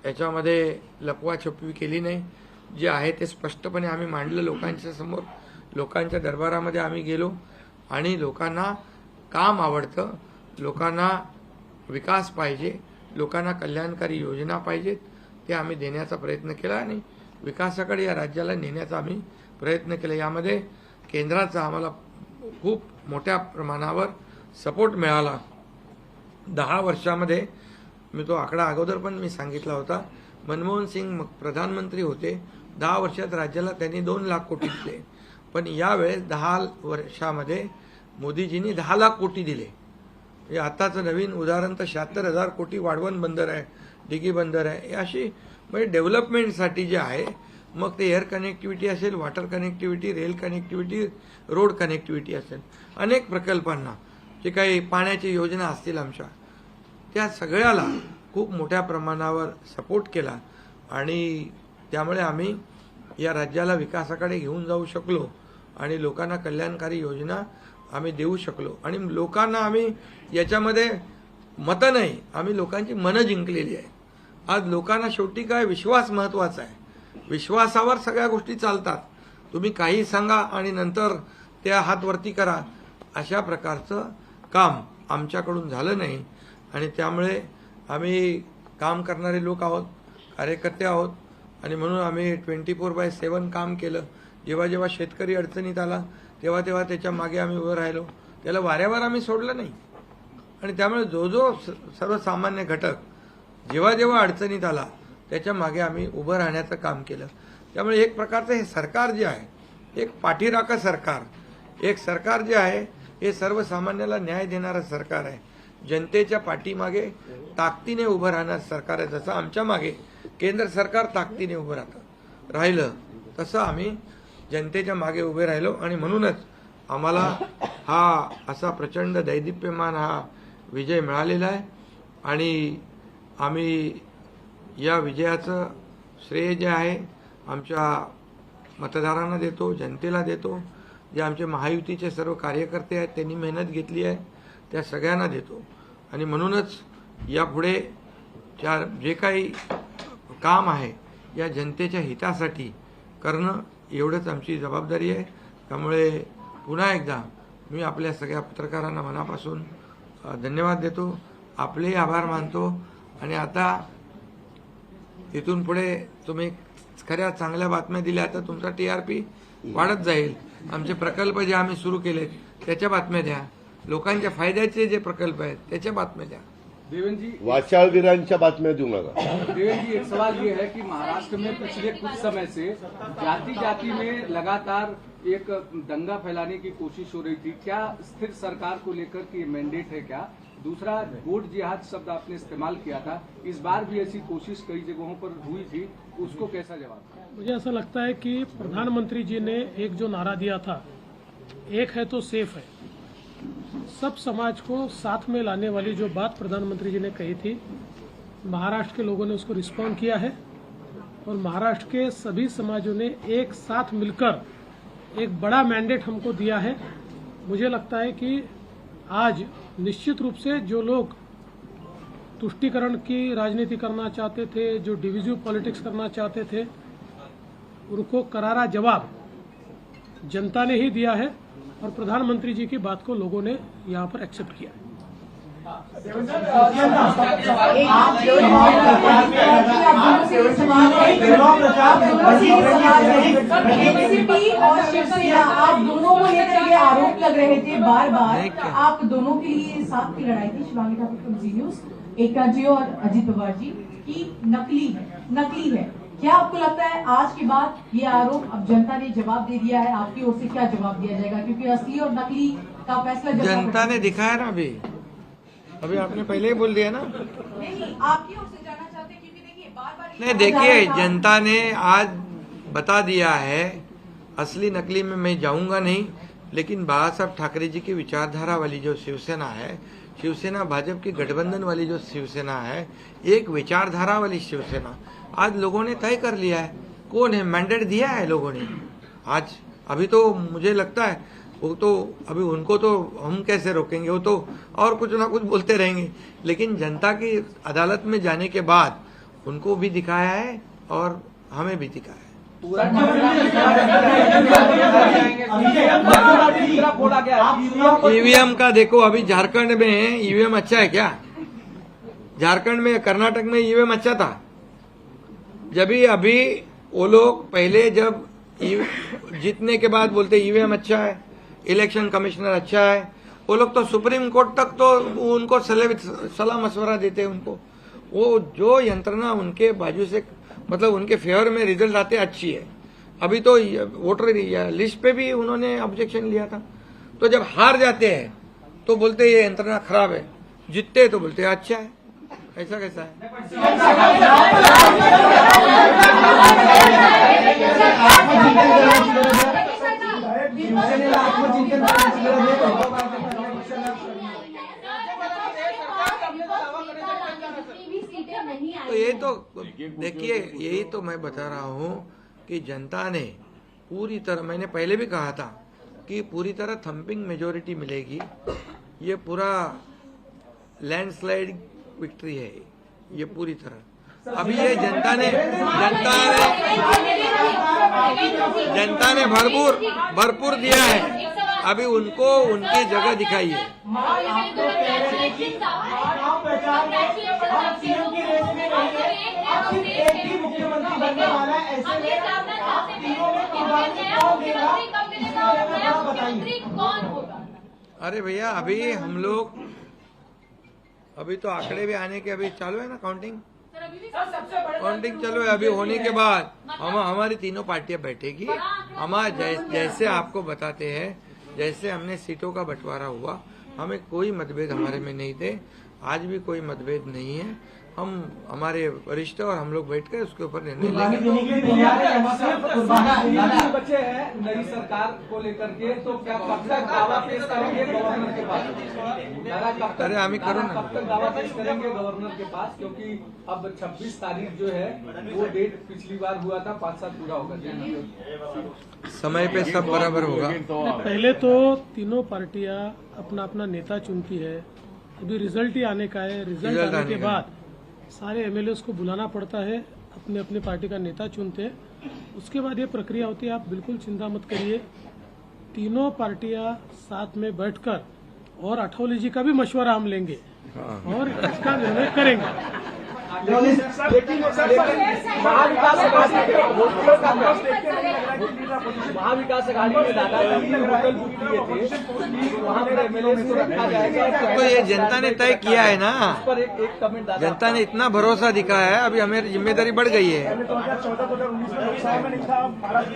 [SPEAKER 3] याच्यामध्ये लपवाछपवी केली नाही. जे आहे ते स्पष्टपणे आम्ही मांडलं लोकांच्या समोर. लोकांच्या दरबारामध्ये आम्ही गेलो आणि लोकांना काम आवडतं, लोकांना विकास पाहिजे, लोकांना कल्याणकारी योजना पाहिजेत, ते आम्ही देण्याचा प्रयत्न केला आणि विकासाकडे या राज्याला नेण्याचा आम्ही प्रयत्न केला. यामध्ये केंद्राचा आम्हाला खूप मोठ्या प्रमाणावर सपोर्ट मिळाला. 10 वर्षामध्ये मी तो आकडा अगोदर पण मी सांगितला होता. मनमोहन सिंग प्रधानमंत्री होते, 10 वर्षात राज्याला त्यांनी 2 लाख कोटी दिले. पण यावेळेस 10 वर्षामध्ये मोदीजींनी 10 लाख कोटी दिले. हे आताचं नवीन उदाहरण तर 76,000 कोटी वाढवण बंदर आहे, डिगी बंदर आहे. हे अशी म्हणजे डेव्हलपमेंटसाठी जे आहे, मग ते एअर कनेक्टिव्हिटी असेल, water connectivity, rail connectivity, road connectivity असेल, अनेक प्रकल्पांना जे काही पाण्याची योजना असतील आमच्या, त्या सगळ्याला खूप मोठ्या प्रमाणावर सपोर्ट केला आणि त्यामुळे आम्ही या राज्याला विकासाकडे घेऊन जाऊ शकलो आणि लोकांना कल्याणकारी योजना आम्ही देऊ शकलो. आणि लोकांना आम्ही याच्यामध्ये मतं नाही, आम्ही लोकांची मनं जिंकलेली आहे. आज लोकांना शेवटी काय विश्वास महत्त्वाचा आहे. विश्वासावर सगळ्या गोष्टी चालतात. तुम्ही काही सांगा आणि नंतर त्या हात वरती करा, अशा प्रकारचं काम आमच्याकडून झालं नाही. आणि त्यामुळे आम्ही काम करणारे लोक आहोत, कार्यकर्ते आहोत आणि म्हणून आम्ही 24/7 काम केलं. जेव्हा जेव्हा शेतकरी अडचणीत आला तेव्हा तेव्हा त्याच्या मागे आम्ही उभं राहिलो. त्याला वाऱ्यावर आम्ही सोडलं नाही. आणि त्यामुळे जो जो सर्वसामान्य घटक जेव्हा जेव्हा अडचणीत आला त्याच्या मागे आम्ही उभं राहण्याचं काम केलं. त्यामुळे एक प्रकारचं हे सरकार जे आहे, एक पाठीराखा सरकार, एक सरकार जे आहे हे सर्वसामान्याला न्याय देणारं सरकार आहे. जनतेच्या पाठीमागे ताकदीने उभं राहणारं सरकार आहे. जसं आमच्या मागे केंद्र सरकार ताकदीने उभं राहिलं तसं आम्ही जनतेच्या मागे उभे राहिलो. आणि म्हणूनच आम्हाला हा असा प्रचंड दैदिप्यमान हा विजय मिळालेला आहे. आणि आम्ही या विजयाचं श्रेय जे आहे आमच्या मतदारांना देतो, जनतेला देतो. जे आमचे महायुतीचे सर्व कार्यकर्ते आहेत त्यांनी मेहनत घेतली आहे त्या सगळ्यांना देतो. आणि म्हणूनच यापुढे जे काही काम आहे या जनतेच्या हितासाठी करणं एवढंच आमची जबाबदारी आहे. त्यामुळे पुन्हा एकदा मी आपल्या सगळ्या पत्रकारांना मनापासून धन्यवाद देतो, आपलेही आभार मानतो. आणि आता इथून पुढे तुम्ही खऱ्या चांगल्या बातम्या दिल्या तर तुमचा TRP वाढत जाईल. आमचे प्रकल्प जे आम्ही सुरू केलेत त्याच्या बातम्या द्या, लोकांच्या फायद्याचे जे प्रकल्प आहेत त्याच्या बातम्या द्या.
[SPEAKER 4] देवेंद्र जी,
[SPEAKER 1] वाचाळवीरांच्या बातम्या देऊ नका.
[SPEAKER 4] देवेंद्र जी, एक सवाल ये है कि महाराष्ट्र में पिछले कुछ समय से जाति जाति में लगातार एक दंगा फैलाने की कोशिश हो रही थी. क्या स्थिर सरकार को लेकर के मैंडेट है क्या? दूसरा, वोट जिहाद शब्द आपने इस्तेमाल किया था, इस बार भी ऐसी कोशिश कई जगहों पर हुई थी, उसको कैसा जवाब?
[SPEAKER 2] मुझे ऐसा लगता है कि प्रधानमंत्री जी ने एक जो नारा दिया था, एक है तो सेफ है, सब समाज को साथ में लाने वाली जो बात प्रधानमंत्री जी ने कही थी, महाराष्ट्र के लोगों ने उसको रिस्पॉन्ड किया है. और महाराष्ट्र के सभी समाजों ने एक साथ मिलकर एक बड़ा मैंडेट हमको दिया है. मुझे लगता है कि आज निश्चित रूप से जो लोग तुष्टीकरण की राजनीति करना चाहते थे, जो डिविजिव पॉलिटिक्स करना चाहते थे, उनको करारा जवाब जनता ने ही दिया है. और प्रधानमंत्री जी की बात को लोगों ने यहाँ पर एक्सेप्ट किया है.
[SPEAKER 5] और शिवसेना, आप दोनों को लेकर ये आरोप लग रहे थे बार बार, आप दोनों के लिए साथ की लड़ाई थी, शिवांगी ठाकुर फ्रॉम जी न्यूज, एका जी और अजित पवार जी, की नकली है. क्या आपको लगता है आज के बाद ये आरोप अब जनता ने जवाब दे दिया है, आपकी ओर से क्या जवाब दिया जाएगा? क्योंकि असली और नकली का फैसला
[SPEAKER 3] जनता ने दिखाया ना. अभी आपने पहले ही बोल दिया ना.
[SPEAKER 5] नहीं, आपकी ओर से जाना चाहते हैं, क्योंकि देखिए बार-बार
[SPEAKER 3] नहीं, देखिए जनता ने आज बता दिया है. असली नकली में मैं जाऊंगा नहीं, लेकिन बाला साहब ठाकरे जी की विचारधारा वाली जो शिवसेना है, शिवसेना भाजपा की गठबंधन वाली जो शिवसेना है, एक विचारधारा वाली शिवसेना आज लोगों ने तय कर लिया है. कौन है? मैंडेट दिया है लोगों ने. आज अभी तो मुझे लगता है वो तो अभी उनको तो हम कैसे रोकेंगे, वो तो और कुछ ना कुछ बोलते रहेंगे, लेकिन जनता की अदालत में जाने के बाद उनको भी दिखाया है और हमें भी दिखाया है। ईवीएम का देखो, अभी झारखंड में ईवीएम अच्छा है क्या? झारखंड में, कर्नाटक में ईवीएम अच्छा था। जब भी अभी वो लोग पहले जब जीतने के बाद बोलते ईवीएम अच्छा है, इलेक्शन कमिश्नर अच्छा है, वो लोग तो सुप्रीम कोर्ट तक तो उनको सलाह मशवरा देते हैं उनको। वो जो यंत्रणा उनके बाजू से मतलब उनके फेवर में रिजल्ट आते अच्छी है। अभी तो वोटर लिस्ट पे भी उन्होंने ऑब्जेक्शन लिया था। तो जब हार जाते हैं तो बोलते ये यंत्रणा खराब है, जीतते तो बोलते अच्छा है। ऐसा कैसा है? तो ये तो देखिए, यही तो मैं बता रहा हूँ कि जनता ने पूरी तरह, मैंने पहले भी कहा था कि पूरी तरह थंपिंग मेजोरिटी मिलेगी। ये पूरा लैंडस्लाइड विक्ट्री है ये पूरी तरह। अभी ये जनता ने भरपूर दिया है। अभी उनको उनकी जगह दिखाइए। अरे भैया, अभी हम लोग अभी तो आंकड़े भी आने के अभी चालू है ना, काउंटिंग चालू है। अभी होने के बाद हमारी तीनों पार्टियां बैठेगी। हमारे जैसे आपको बताते हैं, जैसे हमने सीटों का बंटवारा हुआ, हमें कोई मतभेद हमारे में नहीं थे, आज भी कोई मतभेद नहीं है। हम हमारे वरिष्ठ और हम लोग बैठ कर उसके ऊपर निर्णय लेंगे।
[SPEAKER 4] बच्चे हैं नई सरकार को लेकर के, तो क्या कब तक दावा पेश करेंगे गवर्नर के पास?
[SPEAKER 3] अरे हम ही करो ना,
[SPEAKER 4] कब तक दावा पेश करेंगे गवर्नर के पास? क्योंकि अब 26 तारीख जो है वो डेट पिछली बार हुआ था, 5 साल पूरा होगा।
[SPEAKER 3] समय पे सब बराबर होगा।
[SPEAKER 2] पहले तो तीनों पार्टियां अपना अपना नेता चुनती है। अभी रिजल्ट ही आने का है। रिजल्ट आने के बाद सारे एमएलए को बुलाना पड़ता है, अपने अपने पार्टी का नेता चुनते हैं। उसके बाद ये प्रक्रिया होती है। आप बिल्कुल चिंता मत करिए, तीनों पार्टियां साथ में बैठकर और अठौली जी का भी मशवरा हम लेंगे और इसका निर्णय करेंगे।
[SPEAKER 4] महाविकास अघाड़ी में दादागिरी होटल बुक किए थे कि वहाँ पर एमएलए को रखा जाएगा।
[SPEAKER 3] तो ये जनता ने तय किया है ना,
[SPEAKER 4] पर एक कमेंट
[SPEAKER 3] जनता ने इतना भरोसा दिखाया है, अभी हमें जिम्मेदारी बढ़ गई है।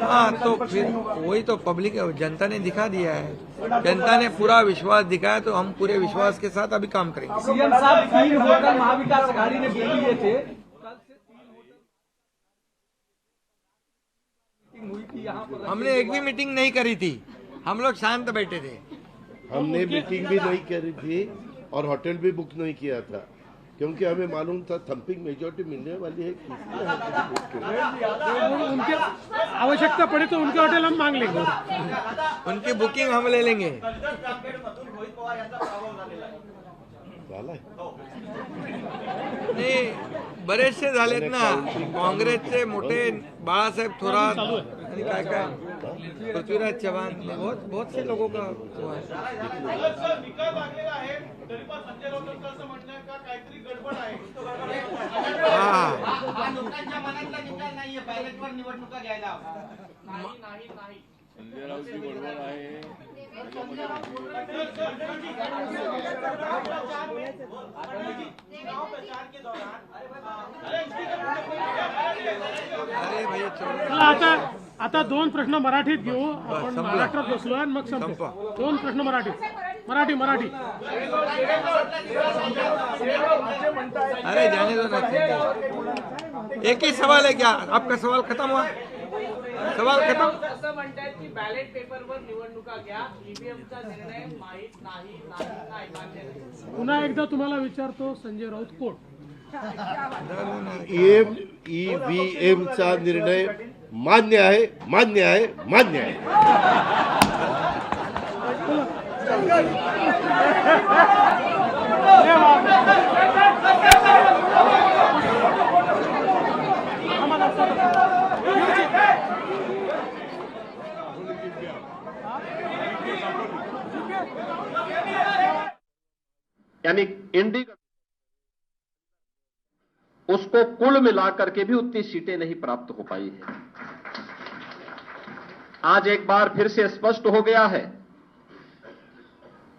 [SPEAKER 3] हाँ, तो फिर वही तो पब्लिक जनता ने दिखा दिया है। जनता ने पूरा विश्वास दिखाया, तो हम पूरे विश्वास के साथ अभी काम करेंगे।
[SPEAKER 4] सीएम साहब 3 होटल महाविकास अघाड़ी ने बुक किए थे, कल से 3 होटल हुई थी यहाँ पर।
[SPEAKER 3] हमने एक भी मीटिंग नहीं करी थी, हम लोग शांत बैठे थे।
[SPEAKER 1] हमने मीटिंग भी नहीं करी थी और होटल भी बुक नहीं किया था, क्योंकि हमें मालूम था थंपिंग मेजोरिटी मिलने वाली है।
[SPEAKER 2] उनके आवश्यकता पड़े तो उनके होटल हम मांग लेंगे,
[SPEAKER 3] उनकी बुकिंग हम ले लेंगे। नाही, बरेचसे झालेत ना, काँग्रेसचे मोठे बाळासाहेब थोरात आणि काय काय पृथ्वीराज चव्हाण, बहुत से लोगों का हुआ है। अरे भैया
[SPEAKER 2] चला आता 2 प्रश्न मराठीत घेऊ आपण. महाराष्ट्रात बसलोय आणि मग संपवा. 2 प्रश्न मराठी.
[SPEAKER 3] अरे जाने दो ना, एक ही सवाल है क्या? आपका सवाल खत्म हुआ? सवाल खत्म.
[SPEAKER 6] असं म्हणतात की बॅलेट पेपरवर निवडणुका घ्या, ईव्हीएमचा निर्णय माहीत नाही मान्य नाही.
[SPEAKER 2] पुन्हा एकदा तुम्हाला विचारतो, संजय राऊत कोण?
[SPEAKER 1] ईव्हीएमचा निर्णय मान्य आहे, मान्य आहे, मान्य आहे.
[SPEAKER 7] यानी इंडी उसको कुल मिलाकर के भी उतनी सीटें नहीं प्राप्त हो पाई है. आज एक बार फिर से स्पष्ट हो गया है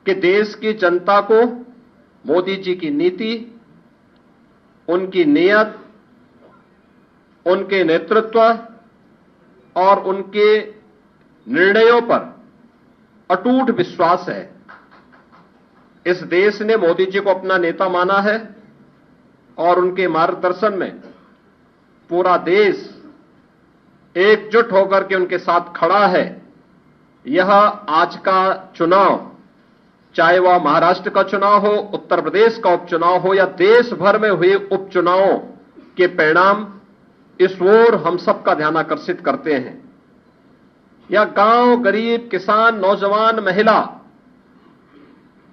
[SPEAKER 7] कि देश की जनता को मोदी जी की नीति, उनकी नीयत, उनके नेतृत्व और उनके निर्णयों पर अटूट विश्वास है. इस देश ने मोदी जी को अपना नेता माना है और उनके मार्गदर्शन में पूरा देश एकजुट होकर के उनके साथ खड़ा है. यह आज का चुनाव, चाहे वह महाराष्ट्र का चुनाव हो, उत्तर प्रदेश का उपचुनाव हो या देश भर में हुए उपचुनावों के परिणाम, इस ओर हम सबका ध्यान आकर्षित करते हैं. यह गांव, गरीब, किसान, नौजवान, महिला,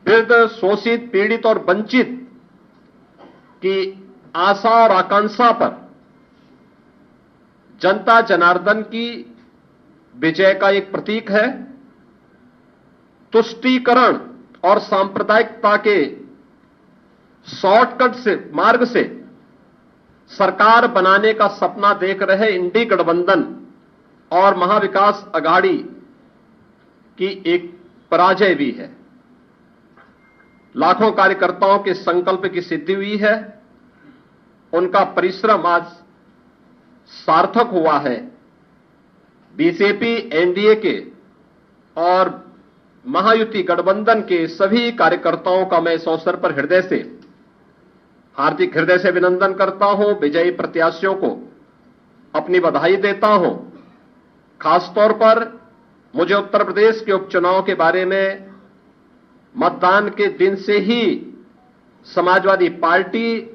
[SPEAKER 7] वृद्ध, शोषित, पीड़ित और वंचित की आशा और आकांक्षा पर जनता जनार्दन की विजय का एक प्रतीक है. तुष्टीकरण और सांप्रदायिकता के शॉर्टकट से मार्ग से सरकार बनाने का सपना देख रहे इंडी गठबंधन और महाविकास अघाड़ी की एक पराजय भी है. लाखों कार्यकर्ताओं के संकल्प की सिद्धि हुई है. उनका परिश्रम आज सार्थक हुआ है. बीजेपी, एनडीए के और महायुति गठबंधन के सभी कार्यकर्ताओं का मैं इस अवसर पर हार्दिक हृदय से अभिनंदन करता हूं. विजयी प्रत्याशियों को अपनी बधाई देता हूं. खासतौर पर मुझे उत्तर प्रदेश के उपचुनाव के बारे में मतदान के दिन से ही समाजवादी पार्टी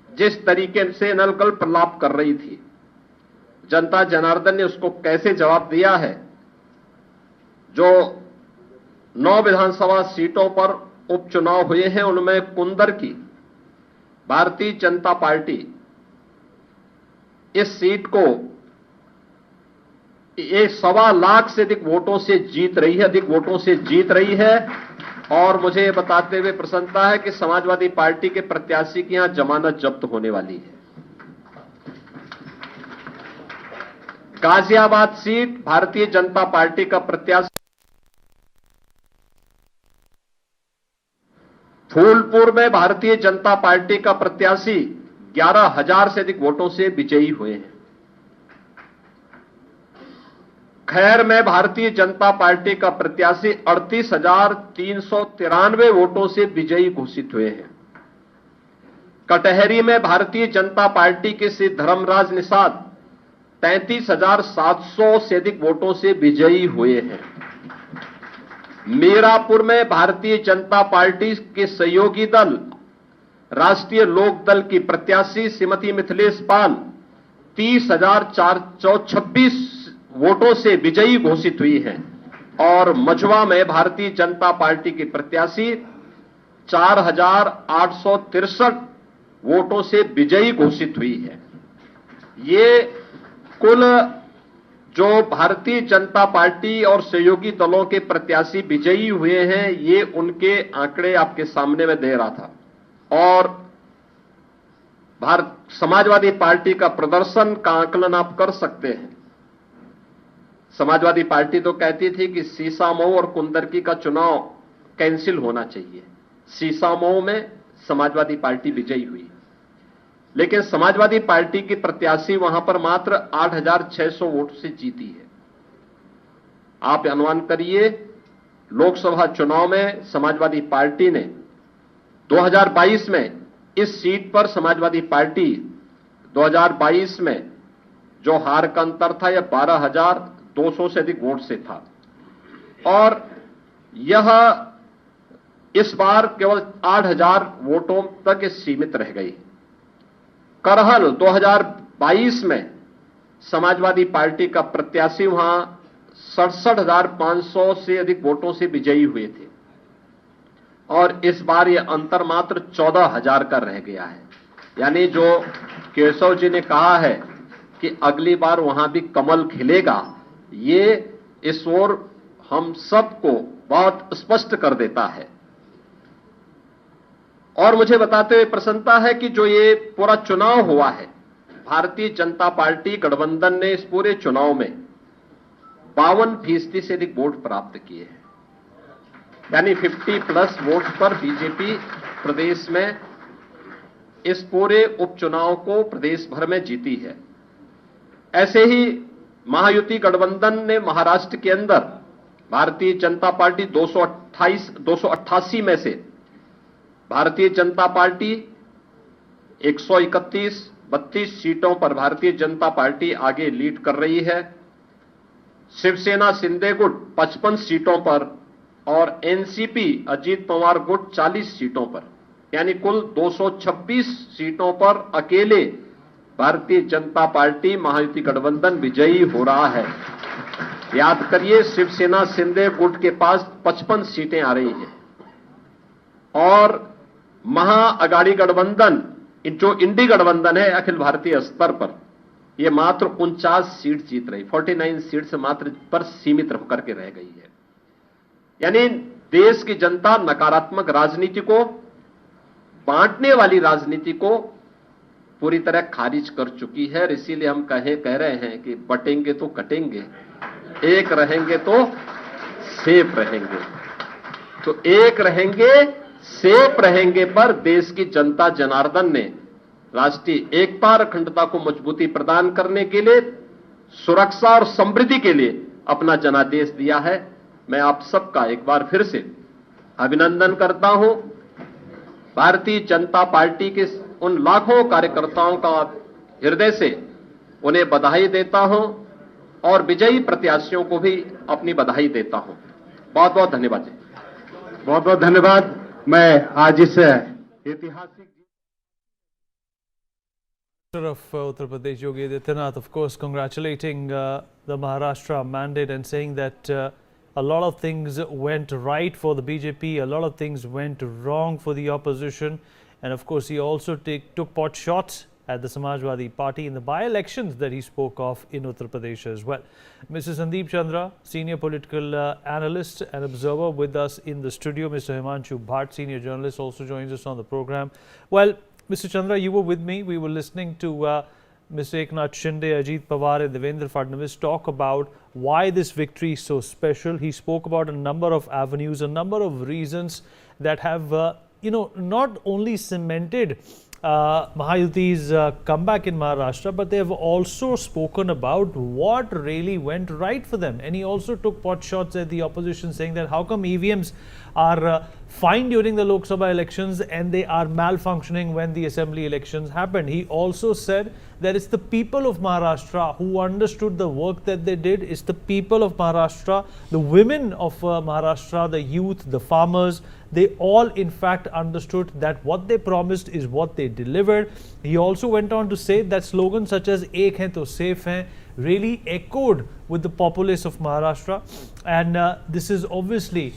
[SPEAKER 7] जिस तरीके से नलकल प्रलाप कर रही थी, जनता जनार्दन ने उसको कैसे जवाब दिया है. जो 9 विधानसभा सीटों पर उपचुनाव हुए हैं उनमें कुंदर की भारतीय जनता पार्टी इस सीट को 1.25 लाख से अधिक वोटों से जीत रही है. और मुझे ये बताते हुए प्रसन्नता है कि समाजवादी पार्टी के प्रत्याशी की यहां जमानत जब्त होने वाली है. गाजियाबाद सीट भारतीय जनता पार्टी का प्रत्याशी, फूलपुर में भारतीय जनता पार्टी का प्रत्याशी 11,000 से अधिक वोटों से विजयी हुए हैं. खैर में भारतीय जनता पार्टी का प्रत्याशी 38,393 वोटों से विजयी घोषित हुए हैं. कटहरी में भारतीय जनता पार्टी के श्री धर्मराज निषाद 33,700 से अधिक वोटों से विजयी हुए हैं. मीरापुर में भारतीय जनता पार्टी के सहयोगी दल राष्ट्रीय लोक दल की प्रत्याशी श्रीमती मिथिलेश पाल 30,426 वोटों से विजयी घोषित हुई है. और मझवा में भारतीय जनता पार्टी की प्रत्याशी 4,863 वोटों से विजयी घोषित हुई है. ये कुल जो भारतीय जनता पार्टी और सहयोगी दलों के प्रत्याशी विजयी हुए हैं, ये उनके आंकड़े आपके सामने में दे रहा था. और समाजवादी पार्टी का प्रदर्शन का आकलन आप कर सकते हैं. समाजवादी पार्टी तो कहती थी कि सीसामऊ और कुंदरकी का चुनाव कैंसिल होना चाहिए. सीसामऊ में समाजवादी पार्टी विजयी हुई, लेकिन समाजवादी पार्टी की प्रत्याशी वहां पर मात्र 8,600 वोट से जीती है. आप अनुमान करिए, लोकसभा चुनाव में समाजवादी पार्टी ने 2022 में इस सीट पर समाजवादी पार्टी 2022 में जो हार का अंतर था यह 12,200 से अधिक वोट से था. और यह इस बार केवल 8,000 वोटों तक सीमित रह गई. करहल 2022 में समाजवादी पार्टी का प्रत्याशी वहां 67,500 से अधिक वोटों से विजयी हुए थे और इस बार यह अंतर मात्र 14,000 का रह गया है। यानी जो केशव जी ने कहा है कि अगली बार वहां भी कमल खिलेगा, ये इस ओर हम सबको बहुत स्पष्ट कर देता है। और मुझे बताते हुए प्रसन्नता है कि जो ये पूरा चुनाव हुआ है, भारतीय जनता पार्टी गठबंधन ने इस पूरे चुनाव में 52% से अधिक वोट प्राप्त किए हैं। यानी 50+ वोट पर बीजेपी प्रदेश में इस पूरे उपचुनाव को प्रदेश भर में जीती है। ऐसे ही महायुति गठबंधन ने महाराष्ट्र के अंदर भारतीय जनता पार्टी 288 में से भारतीय जनता पार्टी 131-32 सीटों पर भारतीय जनता पार्टी आगे लीड कर रही है। शिवसेना शिंदे गुट 55 सीटों पर और एनसीपी अजीत पवार गुट 40 सीटों पर, यानी कुल 226 सीटों पर अकेले भारतीय जनता पार्टी महायुति गठबंधन विजयी हो रहा है। याद करिए, शिवसेना शिंदे गुट के पास 55 सीटें आ रही हैं और महाअगाड़ी गठबंधन जो इंडी गठबंधन है अखिल भारतीय स्तर पर, यह मात्र 49 सीट जीत रही, 49 सीट से मात्र पर सीमित होकर के रह गई है। यानी देश की जनता नकारात्मक राजनीति को, बांटने वाली राजनीति को पूरी तरह खारिज कर चुकी है। और इसीलिए हम कह रहे हैं कि बटेंगे तो कटेंगे, एक रहेंगे तो सेफ रहेंगे। तो एक रहेंगे, सेफ रहेंगे पर देश की जनता जनार्दन ने राष्ट्रीय एकता और अखंडता को मजबूती प्रदान करने के लिए, सुरक्षा और समृद्धि के लिए अपना जनादेश दिया है। मैं आप सबका एक बार फिर से अभिनंदन करता हूं। भारतीय जनता पार्टी के उन लाखों कार्यकर्ताओं का हृदय से उन्हें बधाई देता हूं और विजयी प्रत्याशियों को भी अपनी बधाई देता हूं। बहुत बहुत धन्यवाद जी।
[SPEAKER 8] बहुत बहुत धन्यवाद। मैं आज इस ऐतिहासिक
[SPEAKER 9] of Uttar Pradesh, Yogi Adityanath, of course, congratulating the Maharashtra mandate and saying that a lot of things went right for the BJP, a lot of things went wrong for the opposition, and of course, he also took pot shots at the Samajwadi Party in the by-elections that he spoke of in Uttar Pradesh as well. Mr. Sandeep Chandra, senior political analyst and observer with us in the studio. Mr. Himanshu Bhatt, senior journalist, also joins us on the program. Well, Mr. Chandra, you were with me. We were listening to Mr. Eknath Shinde, Ajit Pawar and Devendra Fadnavis talk about why this victory is so special. He spoke about a number of avenues, a number of reasons that have, not only cemented Mahayuti's comeback in Maharashtra, but they have also spoken about what really went right for them. And he also took pot shots at the opposition, saying that how come EVMs are fine during the Lok Sabha elections and they are malfunctioning when the assembly elections happened. He also said that it's the people of Maharashtra who understood the work that they did. It's the people of Maharashtra, the women of Maharashtra, the youth, the farmers, they all in fact understood that what they promised is what they delivered. He also went on to say that slogans such as "Ek hai to safe hai" really echoed with the populace of Maharashtra, and this is obviously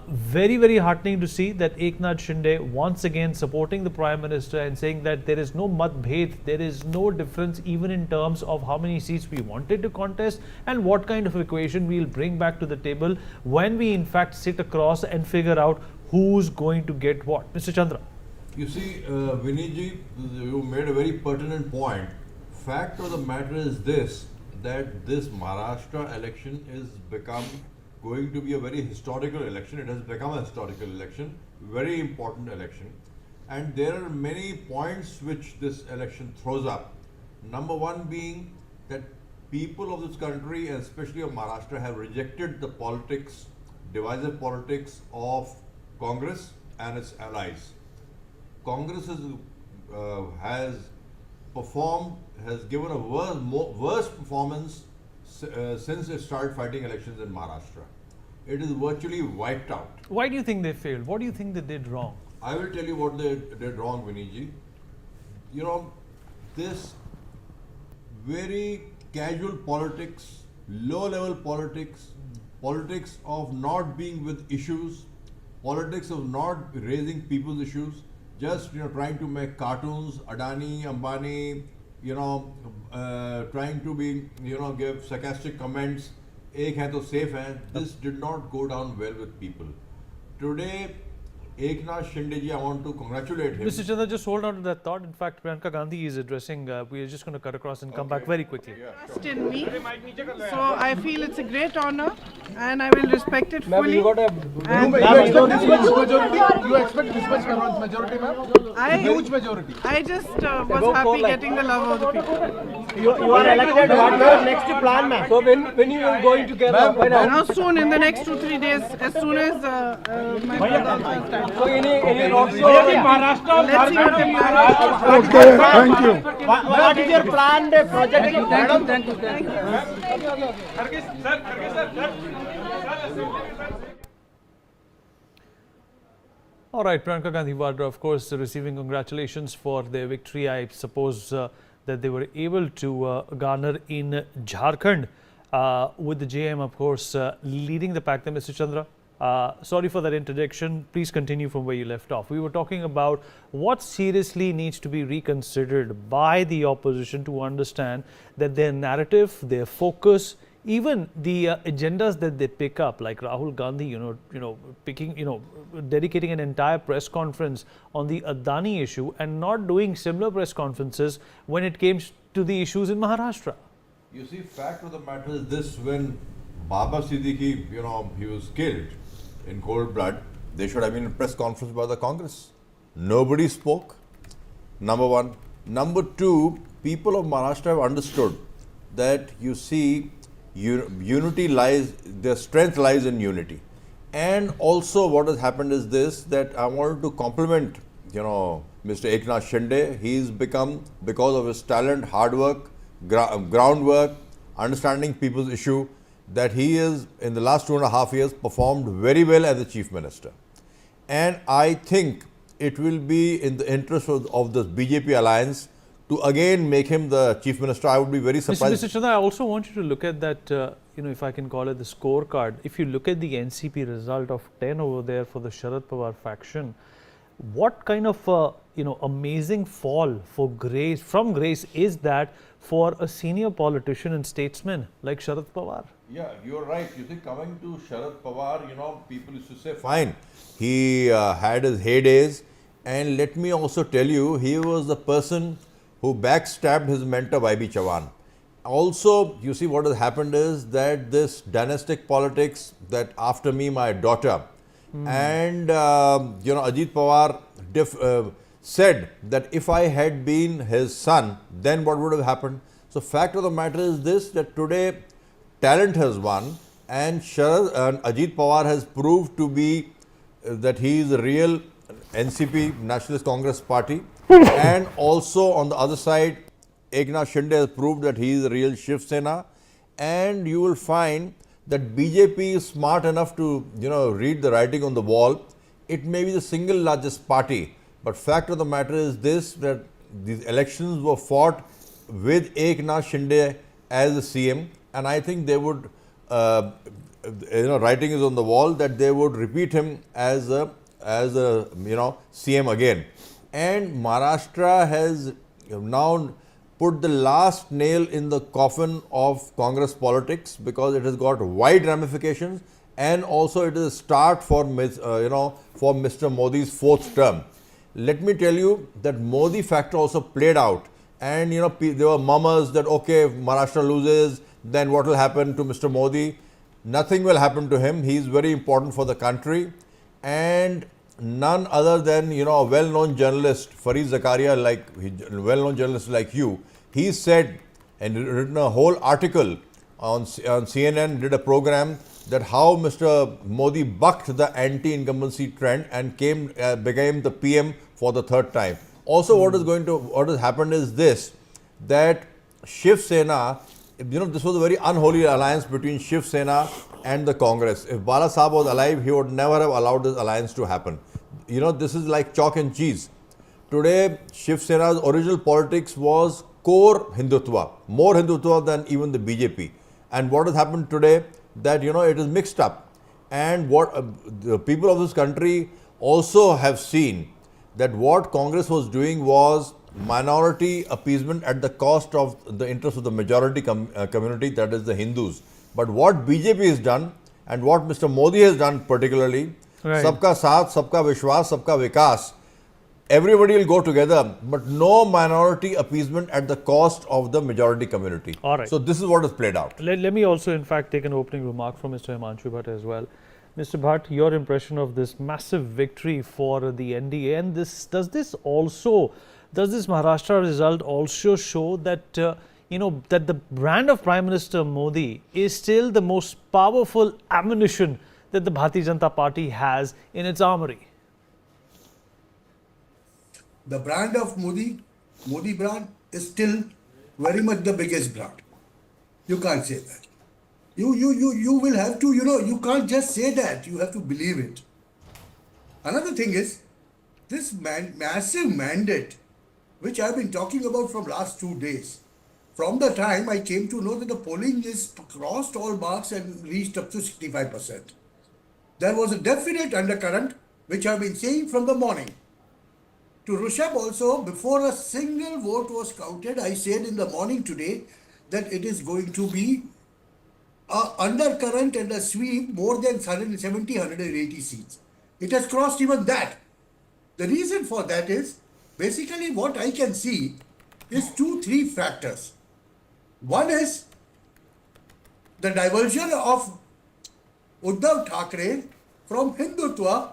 [SPEAKER 9] very, very heartening to see that Eknath Shinde once again supporting the Prime Minister and saying that there is no matbhed, there is no difference even in terms of how many seats we wanted to contest and what kind of equation we'll bring back to the table when we in fact sit across and figure out who's going to get what. Mr. Chandra.
[SPEAKER 10] You see, Viniji, you made a very pertinent point. Fact of the matter is this, that this Maharashtra election is going to be a very historical election. It has become a historical election, very important election. And there are many points which this election throws up. Number one being that people of this country, and especially of Maharashtra, have rejected the politics, divisive politics of Congress and its allies. Congress has given a worse performance since it started fighting elections in Maharashtra. It is virtually wiped out.
[SPEAKER 9] Why do you think they failed? What do you think they did wrong?
[SPEAKER 10] I will tell you what they did wrong, Viniji. You know, this very casual politics, low-level politics, politics of not being with issues, politics of not raising people's issues, just trying to make cartoons, Adani, Ambani, trying to be give sarcastic comments. Ek hai to safe hai. This did not go down well with people. Today, Eknath Shinde ji, I want to congratulate him.
[SPEAKER 9] Mr. Chandra, just hold on to that thought. In fact, Priyanka Gandhi is addressing. We are just going to cut across and come back very quickly.
[SPEAKER 6] Trust in me. So I feel it's a great honor and I will respect it fully.
[SPEAKER 11] You expect this much majority, ma'am? Huge majority.
[SPEAKER 6] I just was happy getting the love of the people.
[SPEAKER 11] You are elected. What is your next plan, ma'am? So when you are going to get
[SPEAKER 6] Now soon, in the next 2-3 days, as soon as my brother has time.
[SPEAKER 11] So any road show in Maharashtra?
[SPEAKER 6] Let's see what the
[SPEAKER 11] Okay, thank you. What is your planned project? Thank you.
[SPEAKER 9] All right, Priyanka Gandhi Vadra, of course, receiving congratulations for their victory. I suppose that they were able to garner in Jharkhand with the JM, of course, leading the pack there. Mr. Chandra, sorry for that interjection. Please continue from where you left off. We were talking about what seriously needs to be reconsidered by the opposition to understand that their narrative, their focus, even the agendas that they pick up, like Rahul Gandhi, dedicating an entire press conference on the Adani issue and not doing similar press conferences when it came to the issues in Maharashtra.
[SPEAKER 10] You see, fact of the matter is this: when Baba Siddiqui, he was killed in cold blood, they should have been in a press conference by the Congress. Nobody spoke. Number one. Number two, people of Maharashtra have understood that, you see, unity lies, their strength lies in unity. And also what has happened is this, that I wanted to compliment, Mr. Eknath Shinde. He's become, because of his talent, hard work, groundwork, understanding people's issue, that he is, in the last 2.5 years, performed very well as the Chief Minister. And I think it will be in the interest of the BJP alliance to again make him the Chief Minister. I would be very surprised.
[SPEAKER 9] Mr. Chandra, I also want you to look at that, if I can call it the scorecard. If you look at the NCP result of 10 over there for the Sharad Pawar faction, what kind of amazing fall from grace is that for a senior politician and statesman like Sharad Pawar?
[SPEAKER 10] Yeah, you're right. You see, coming to Sharad Pawar, people used to say, fine, he had his heydays. And let me also tell you, he was the person who backstabbed his mentor YB Chavan. Also, you see, what has happened is that this dynastic politics, that after me, my daughter, and Ajit Pawar said that if I had been his son, then what would have happened? So fact of the matter is this, that today talent has won, and Ajit Pawar has proved to be that he is a real NCP, Nationalist Congress Party. And also on the other side, Eknath Shinde has proved that he is a real Shiv Sena. And you will find that BJP is smart enough to, read the writing on the wall. It may be the single largest party, but fact of the matter is this, that these elections were fought with Eknath Shinde as the CM, and I think they would, writing is on the wall, that they would repeat him as a CM again. And Maharashtra has now put the last nail in the coffin of Congress politics, because it has got wide ramifications, and also it is a start for Mr. Modi's 4th term. Let me tell you that Modi factor also played out, and there were murmurs that okay, if Maharashtra loses, then what will happen to Mr. Modi? Nothing will happen to him. He is very important for the country, and none other than a well-known journalist, Fareed Zakaria, well-known journalist like you, he said and written a whole article on CNN, did a program that how Mr. Modi bucked the anti-incumbency trend and became the PM for the 3rd time. Also, what has happened is this, that Shiv Sena, this was a very unholy alliance between Shiv Sena and the Congress. If Bala Sahab was alive, he would never have allowed this alliance to happen. This is like chalk and cheese. today Shiv Sena's original politics was core Hindutva, more Hindutva than even the BJP. And what has happened today, that it is mixed up. And what the people of this country also have seen, that what Congress was doing was minority appeasement at the cost of the interest of the majority community, that is the Hindus. But what BJP has done and what Mr. Modi has done particularly,
[SPEAKER 9] Right.
[SPEAKER 10] Sabka Saath, Sabka Vishwas, Sabka Vikas, everybody will go together, but no minority appeasement at the cost of the majority community.
[SPEAKER 9] All right.
[SPEAKER 10] So this is what has played out.
[SPEAKER 9] Let me also, in fact, take an opening remark from Mr. Himanshu Bhatt as well. Mr. Bhatt, your impression of this massive victory for the NDA, and does this Maharashtra result also show that that the brand of Prime Minister Modi is still the most powerful ammunition that the Bharatiya Janata Party has in its armory?
[SPEAKER 12] The brand of Modi brand is still very much the biggest brand. You can't say that. You will have to, you can't just say that. You have to believe it. Another thing is, this massive mandate, which I've been talking about from last 2 days, from the time I came to know that the polling is crossed all marks and reached up to 65%. There was a definite undercurrent, which I've been saying from the morning. To Rishabh also, before a single vote was counted, I said in the morning today that it is going to be an undercurrent and a sweep more than 170, 180 seats. It has crossed even that. The reason for that is, basically what I can see is 2-3 factors. One is the diversion of Uddhav Thackeray from Hindutva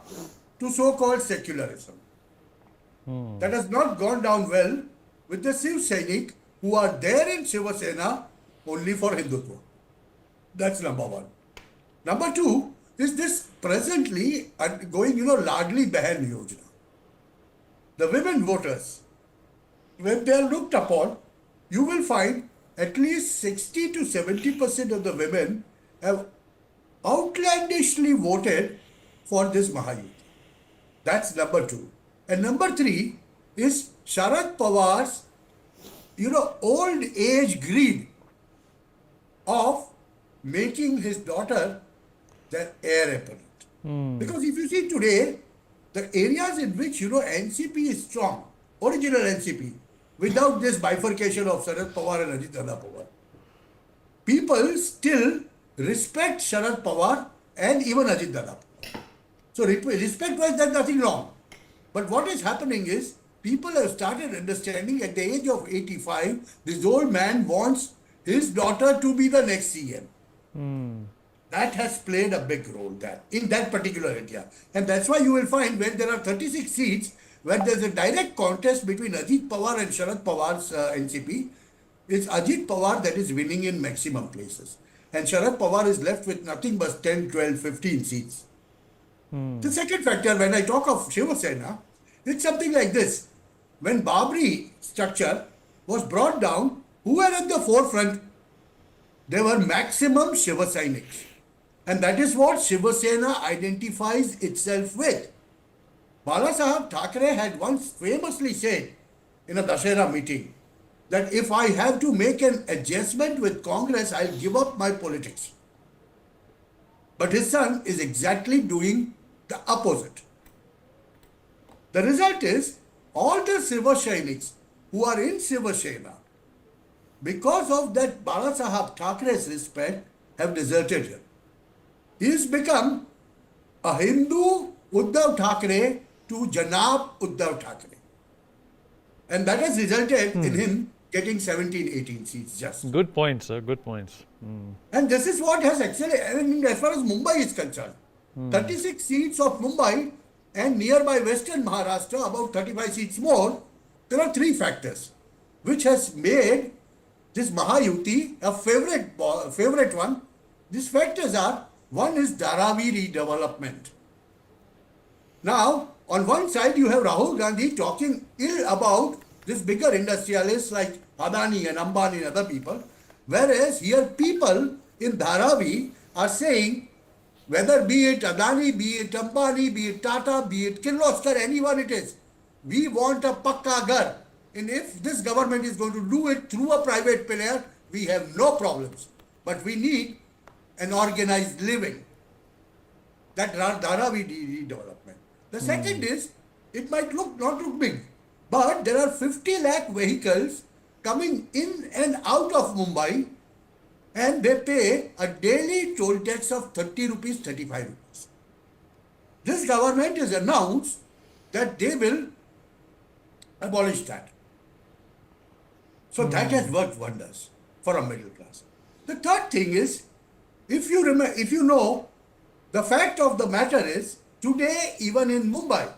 [SPEAKER 12] to so-called secularism. That has not gone down well with the Shiv Sainik who are there in Shiva Sena only for Hindutva. That's number one. Number two is this presently going, Ladli Behan Yojana. The women voters, when they are looked upon, you will find at least 60 to 70% of the women have outlandishly voted for this Mahayuti. That's number two. And number three is Sharad Pawar's, old age greed of making his daughter the heir apparent. Because if you see today, the areas in which, NCP is strong, original NCP, without this bifurcation of Sharad Pawar and Ajit Pawar, people still respect Sharad Pawar and even Ajit Pawar. So respect-wise, there's nothing wrong. But what is happening is, people have started understanding at the age of 85, this old man wants his daughter to be the next CM. That has played a big role there, in that particular area. And that's why you will find when there are 36 seats, where there's a direct contest between Ajit Pawar and Sharad Pawar's NCP, it's Ajit Pawar that is winning in maximum places. And Sharad Pawar is left with nothing but 10, 12, 15 seats. The second factor, when I talk of Shiva Sena, it's something like this. When Babri structure was brought down, who were at the forefront? They were maximum Shiva Sainiks. And that is what Shiva Sena identifies itself with. Balasaheb Thackeray had once famously said in a Dashera meeting that if I have to make an adjustment with Congress, I'll give up my politics. But his son is exactly doing the opposite. The result is, all the Shiva Sainiks who are in Shiva Sena, because of that Balasaheb Thackeray's respect, have deserted him. He has become a Hindu Uddhav Thackeray to Janab Uddhav Thackeray. And that has resulted in him getting 17, 18 seats just.
[SPEAKER 9] Good points, sir. Good points.
[SPEAKER 12] And this is what has actually, as far as Mumbai is concerned, 36 seats of Mumbai and nearby Western Maharashtra, about 35 seats more, there are 3 factors which has made this Mahayuti a favorite one. These factors are, one is Dharavi redevelopment. Now, on one side you have Rahul Gandhi talking ill about this bigger industrialists like Adani and Ambani and other people, whereas here people in Dharavi are saying, whether be it Adani, be it Ambani, be it Tata, be it Kirloskar, anyone it is, we want a pakka ghar. And if this government is going to do it through a private player, we have no problems. But we need an organized living. That Dharavi redevelopment. The second is, it might not look big, but there are 50 lakh vehicles coming in and out of Mumbai, and they pay a daily toll tax of 30 rupees, 35 rupees. This government has announced that they will abolish that. So that has worked wonders for a middle class. The third thing is, if you know, the fact of the matter is, today even in Mumbai,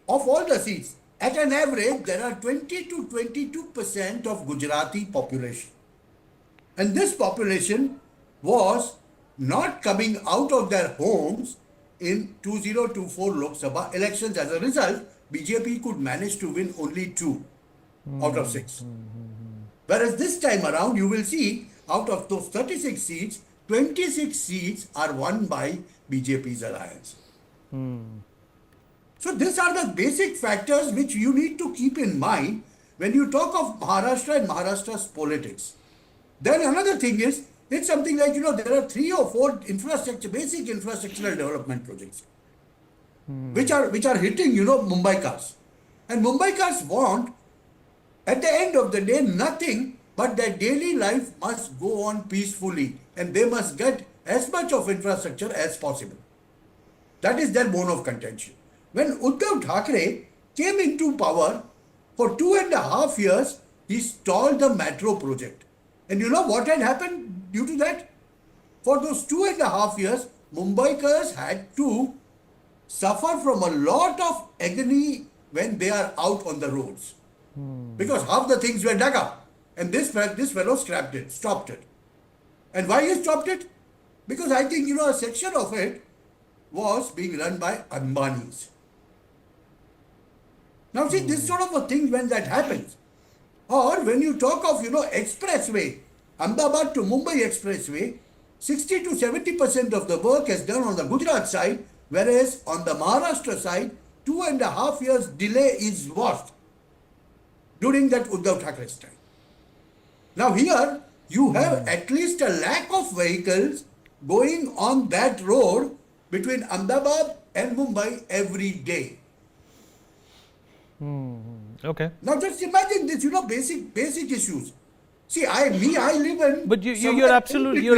[SPEAKER 12] of all the seats, at an average, there are 20 to 22% of Gujarati population. And this population was not coming out of their homes in 2024 Lok Sabha elections. As a result, BJP could manage to win only 2 out of 6. Whereas this time around, you will see out of those 36 seats, 26 seats are won by BJP's alliance. So these are the basic factors which you need to keep in mind when you talk of Maharashtra and Maharashtra's politics. Then another thing is, it's something like, there are 3 or 4 basic infrastructural development projects, which are hitting, Mumbaikars. And Mumbaikars want, at the end of the day, nothing but their daily life must go on peacefully, and they must get as much of infrastructure as possible. That is their bone of contention. When Uddhav Thackeray came into power, for 2.5 years, he stalled the metro project. And you know what had happened due to that? For those 2.5 years, Mumbaikars had to suffer from a lot of agony when they are out on the roads. Because half the things were dug up. And this fellow stopped it. And why he stopped it? Because I think, a section of it was being run by Ambanis. Now see, this sort of a thing when that happens, or when you talk of, expressway, Ahmedabad to Mumbai expressway, 60 to 70% of the work is done on the Gujarat side, whereas on the Maharashtra side, 2.5 years delay is worst during that Uddhav Thackeray's time. Now here, you have at least a lakh of vehicles going on that road between Ahmedabad and Mumbai every day.
[SPEAKER 9] Okay.
[SPEAKER 12] Now just imagine this, basic issues. See, I live in.
[SPEAKER 9] But you're absolutely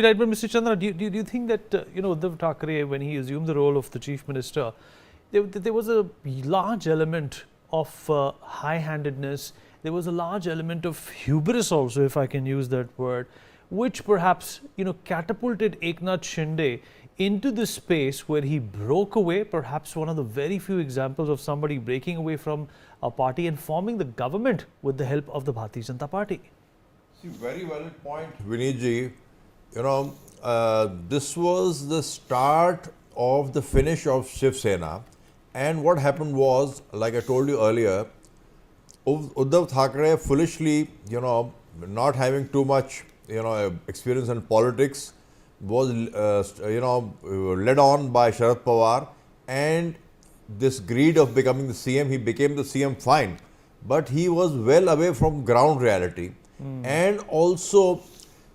[SPEAKER 9] right. But Mr. Chandra, do you think that Uddhav Thackeray, when he assumed the role of the chief minister, there was a large element of high-handedness. There was a large element of hubris also, if I can use that word, which perhaps catapulted Eknath Shinde into the space where he broke away, perhaps one of the very few examples of somebody breaking away from a party and forming the government with the help of the Bharatiya Janata Party.
[SPEAKER 10] See, very valid point, Vinayji. This was the start of the finish of Shiv Sena, and what happened was, like I told you earlier, Uddhav Thackeray foolishly, not having too much, experience in politics, was, led on by Sharad Pawar, and this greed of becoming the CM, he became the CM fine, but he was well away from ground reality. And also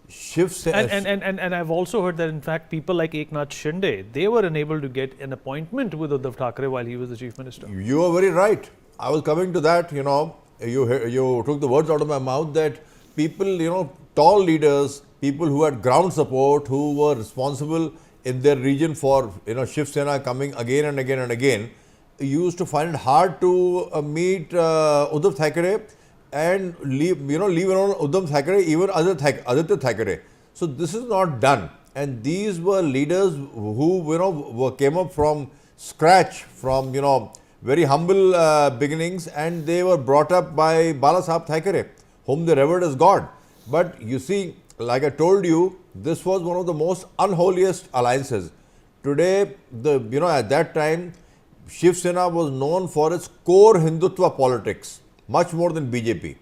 [SPEAKER 10] Shiv Sena.
[SPEAKER 9] And I've also heard that in fact people like Eknath Shinde, they were unable to get an appointment with Uddhav Thackeray while he was the chief minister.
[SPEAKER 10] You are very right. I was coming to that, you took the words out of my mouth that people, tall leaders, people who had ground support, who were responsible in their region for, Shiv Sena coming again and again and again, used to find it hard to meet Uddhav Thackeray and leave alone Uddhav Thackeray, even Aditya Thackeray. So this is not done. And these were leaders who, came up from scratch, from, very humble beginnings, and they were brought up by Balasaheb Thackeray, whom they revered as God. But you see, like I told you, this was one of the most unholiest alliances. Today, at that time, Shiv Sena was known for its core Hindutva politics, much more than BJP.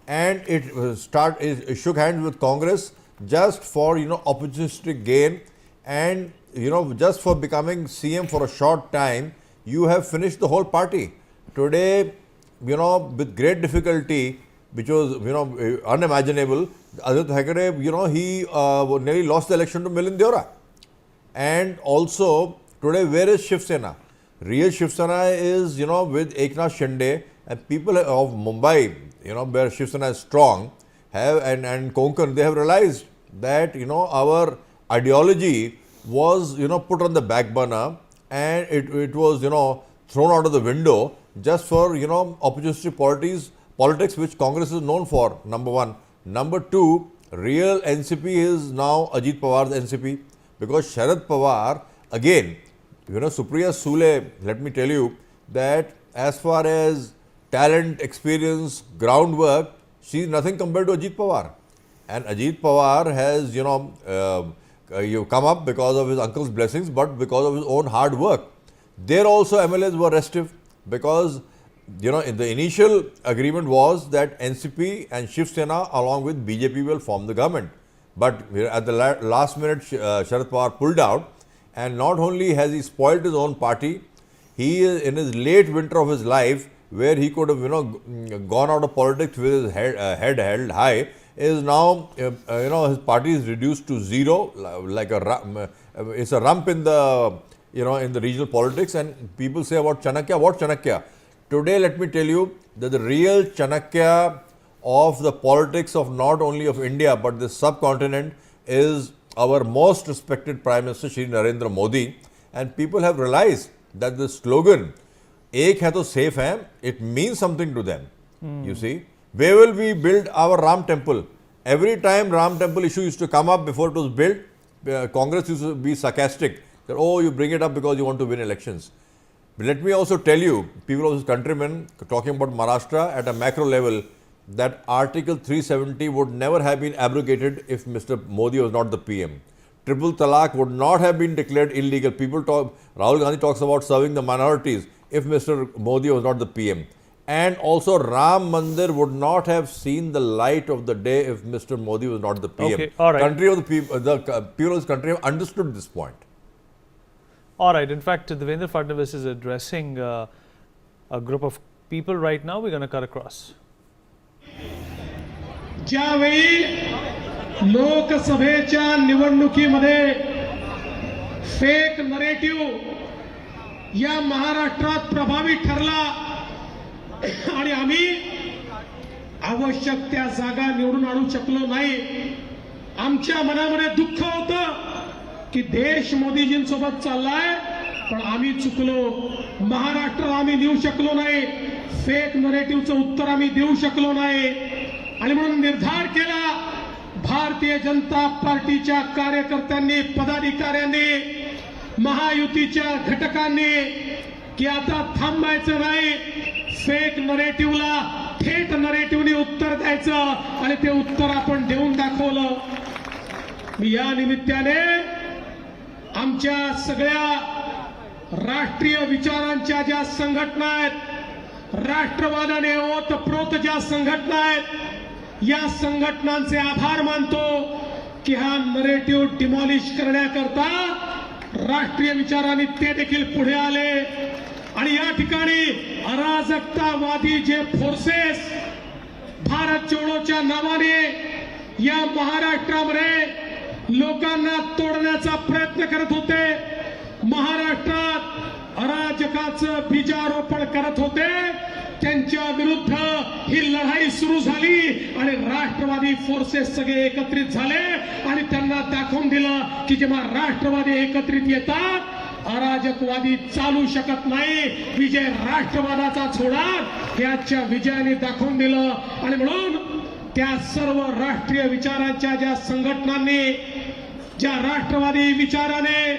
[SPEAKER 10] And it shook hands with Congress just for, opportunistic gain, and, just for becoming CM for a short time, you have finished the whole party. today, with great difficulty, which was, unimaginable, Uddhav Thackeray, he nearly lost the election to Milind Deora. And also, today, where is Shiv Sena? Real Shiv Sena is, with Eknath Shinde, and people of Mumbai, where Shiv Sena is strong, and Konkan, they have realized that, our ideology was, put on the back burner, and it was, thrown out of the window just for, opportunistic politics which Congress is known for, number one. Number two, real NCP is now Ajit Pawar's NCP, because Sharad Pawar, again, Supriya Sule, let me tell you that as far as talent, experience, groundwork, she is nothing compared to Ajit Pawar. And Ajit Pawar has, come up because of his uncle's blessings, but because of his own hard work. There also MLAs were restive because, in the initial agreement was that NCP and Shiv Sena along with BJP will form the government. But at the last minute, Sharad Pawar pulled out, and not only has he spoiled his own party, he is in his late winter of his life, where he could have, gone out of politics with his head held high, is now, his party is reduced to zero, like it's a rump in the, in the regional politics. And people say about Chanakya, what Chanakya? Today, let me tell you that the real Chanakya of the politics of not only of India, but the subcontinent is our most respected Prime Minister, Shri Narendra Modi. And people have realized that the slogan, Ek hai to safe hai, it means something to them. You see, where will we build our Ram temple? Every time Ram temple issue used to come up before it was built, Congress used to be sarcastic that, oh, you bring it up because you want to win elections. But let me also tell you, people of this countrymen, talking about Maharashtra at a macro level, that Article 370 would never have been abrogated if Mr. Modi was not the PM. Triple Talaq would not have been declared illegal. Rahul Gandhi talks about serving the minorities if Mr. Modi was not the PM. And also Ram Mandir would not have seen the light of the day if Mr. Modi was not the PM.
[SPEAKER 9] Okay, all right.
[SPEAKER 10] The people of this country have understood this point.
[SPEAKER 9] All right. In fact, Devendra Fadnavis is addressing a group of people right now. We're going to cut across.
[SPEAKER 2] ज्यावेळी लोकसभेच्या निवडणुकीमध्ये fake narrative या महाराष्ट्रात प्रभावी ठरला आणि आम्ही आवश्यक त्या जागा निवडून आणू शकलो नाही. आमच्या मनामध्ये दुःख होतं की देश मोदीजींसोबत चाललाय, पण आम्ही चुकलो. महाराष्ट्र आम्ही देऊ शकलो नाही. फेक नरेटिव्हचं उत्तर आम्ही देऊ शकलो नाही. आणि म्हणून निर्धार केला भारतीय जनता पार्टीच्या कार्यकर्त्यांनी, पदाधिकाऱ्यांनी, महायुतीच्या घटकांनी की आता थांबायचं नाही. फेक नरेटिव्हला थेट नरेटिव्हनी उत्तर द्यायचं आणि ते उत्तर आपण देऊन दाखवलं. मी या निमित्ताने आमच्या सगळ्या राष्ट्रीय विचारांच्या ज्या संघटना आहेत, राष्ट्रवादाने ओतप्रोत ज्या संघटना आहेत, या संघटनांचे आभार मानतो की हा नरेटिव्ह डिमॉलिश करण्याकरता राष्ट्रीय विचारांनी ते देखील पुढे आले. आणि या ठिकाणी अराजकतावादी जे फोर्सेस भारत जोडोच्या नावाने या महाराष्ट्रामध्ये लोकांना तोडण्याचा प्रयत्न करत होते, महाराष्ट्रात अराजकाचं बीजारोपण करत होते, त्यांच्या विरुद्ध ही लढाई सुरू झाली आणि राष्ट्रवादी फोर्सेस सगळे एकत्रित झाले आणि त्यांना दाखवून दिलं की जेव्हा राष्ट्रवादी एकत्रित येतात अराजकवादी चालू शकत नाही. विजय राष्ट्रवादाचाच होणार हे आजच्या विजयाने दाखवून दिलं. आणि म्हणून त्या सर्व राष्ट्रीय विचारांच्या ज्या संघटनांनी, ज्या राष्ट्रवादी विचाराने,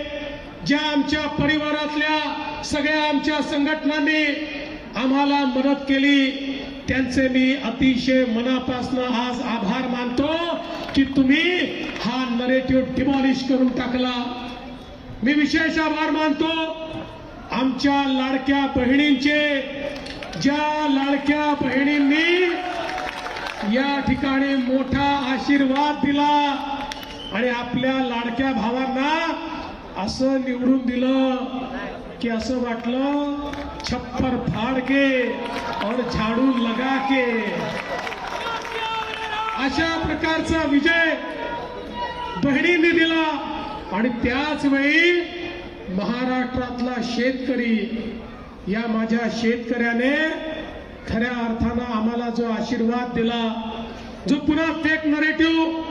[SPEAKER 2] ज्या आमच्या परिवारातल्या सगळ्या आमच्या संघटनांनी आम्हाला मदत केली, त्यांचे मी अतिशय मनापासून आज आभार मानतो की तुम्ही हा नरेटिव्ह डिमॉलिश करून टाकला. मी विशेष आभार मानतो आमच्या लाडक्या बहिणींचे, ज्या लाडक्या बहिणींनी या ठिकाणी मोठा आशीर्वाद दिला आणि आपल्या लाडक्या भावांना असं निवडून दिलं की असं वाटलं छप्पर फाड़ के और झाडू लगा के अशा प्रकारचा विजय बहिणींनी दिला. आणि त्याच वेळी महाराष्ट्रातला शेतकरी, या माझ्या शेतकऱ्याने खऱ्या अर्थानं आम्हाला जो आशीर्वाद दिला, जो पुन्हा फेक नरेटिव्ह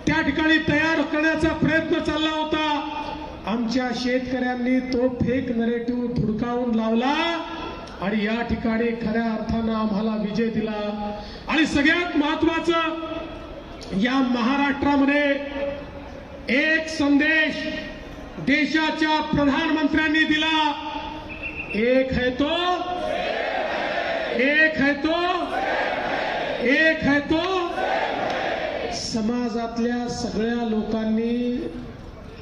[SPEAKER 2] त्या ठिकाणी तयार करण्याचा प्रयत्न चालला होता, आमच्या शेतकऱ्यांनी तो फेक नरेटिव्ह धुडकावून लावला आणि या ठिकाणी खऱ्या अर्थानं आम्हाला विजय दिला. आणि सगळ्यात महत्वाचं, या महाराष्ट्रामध्ये एक संदेश देशाच्या प्रधानमंत्र्यांनी दिला. एक है तो, एक है तो, एक है तो. समाजातल्या सगळ्या लोकांनी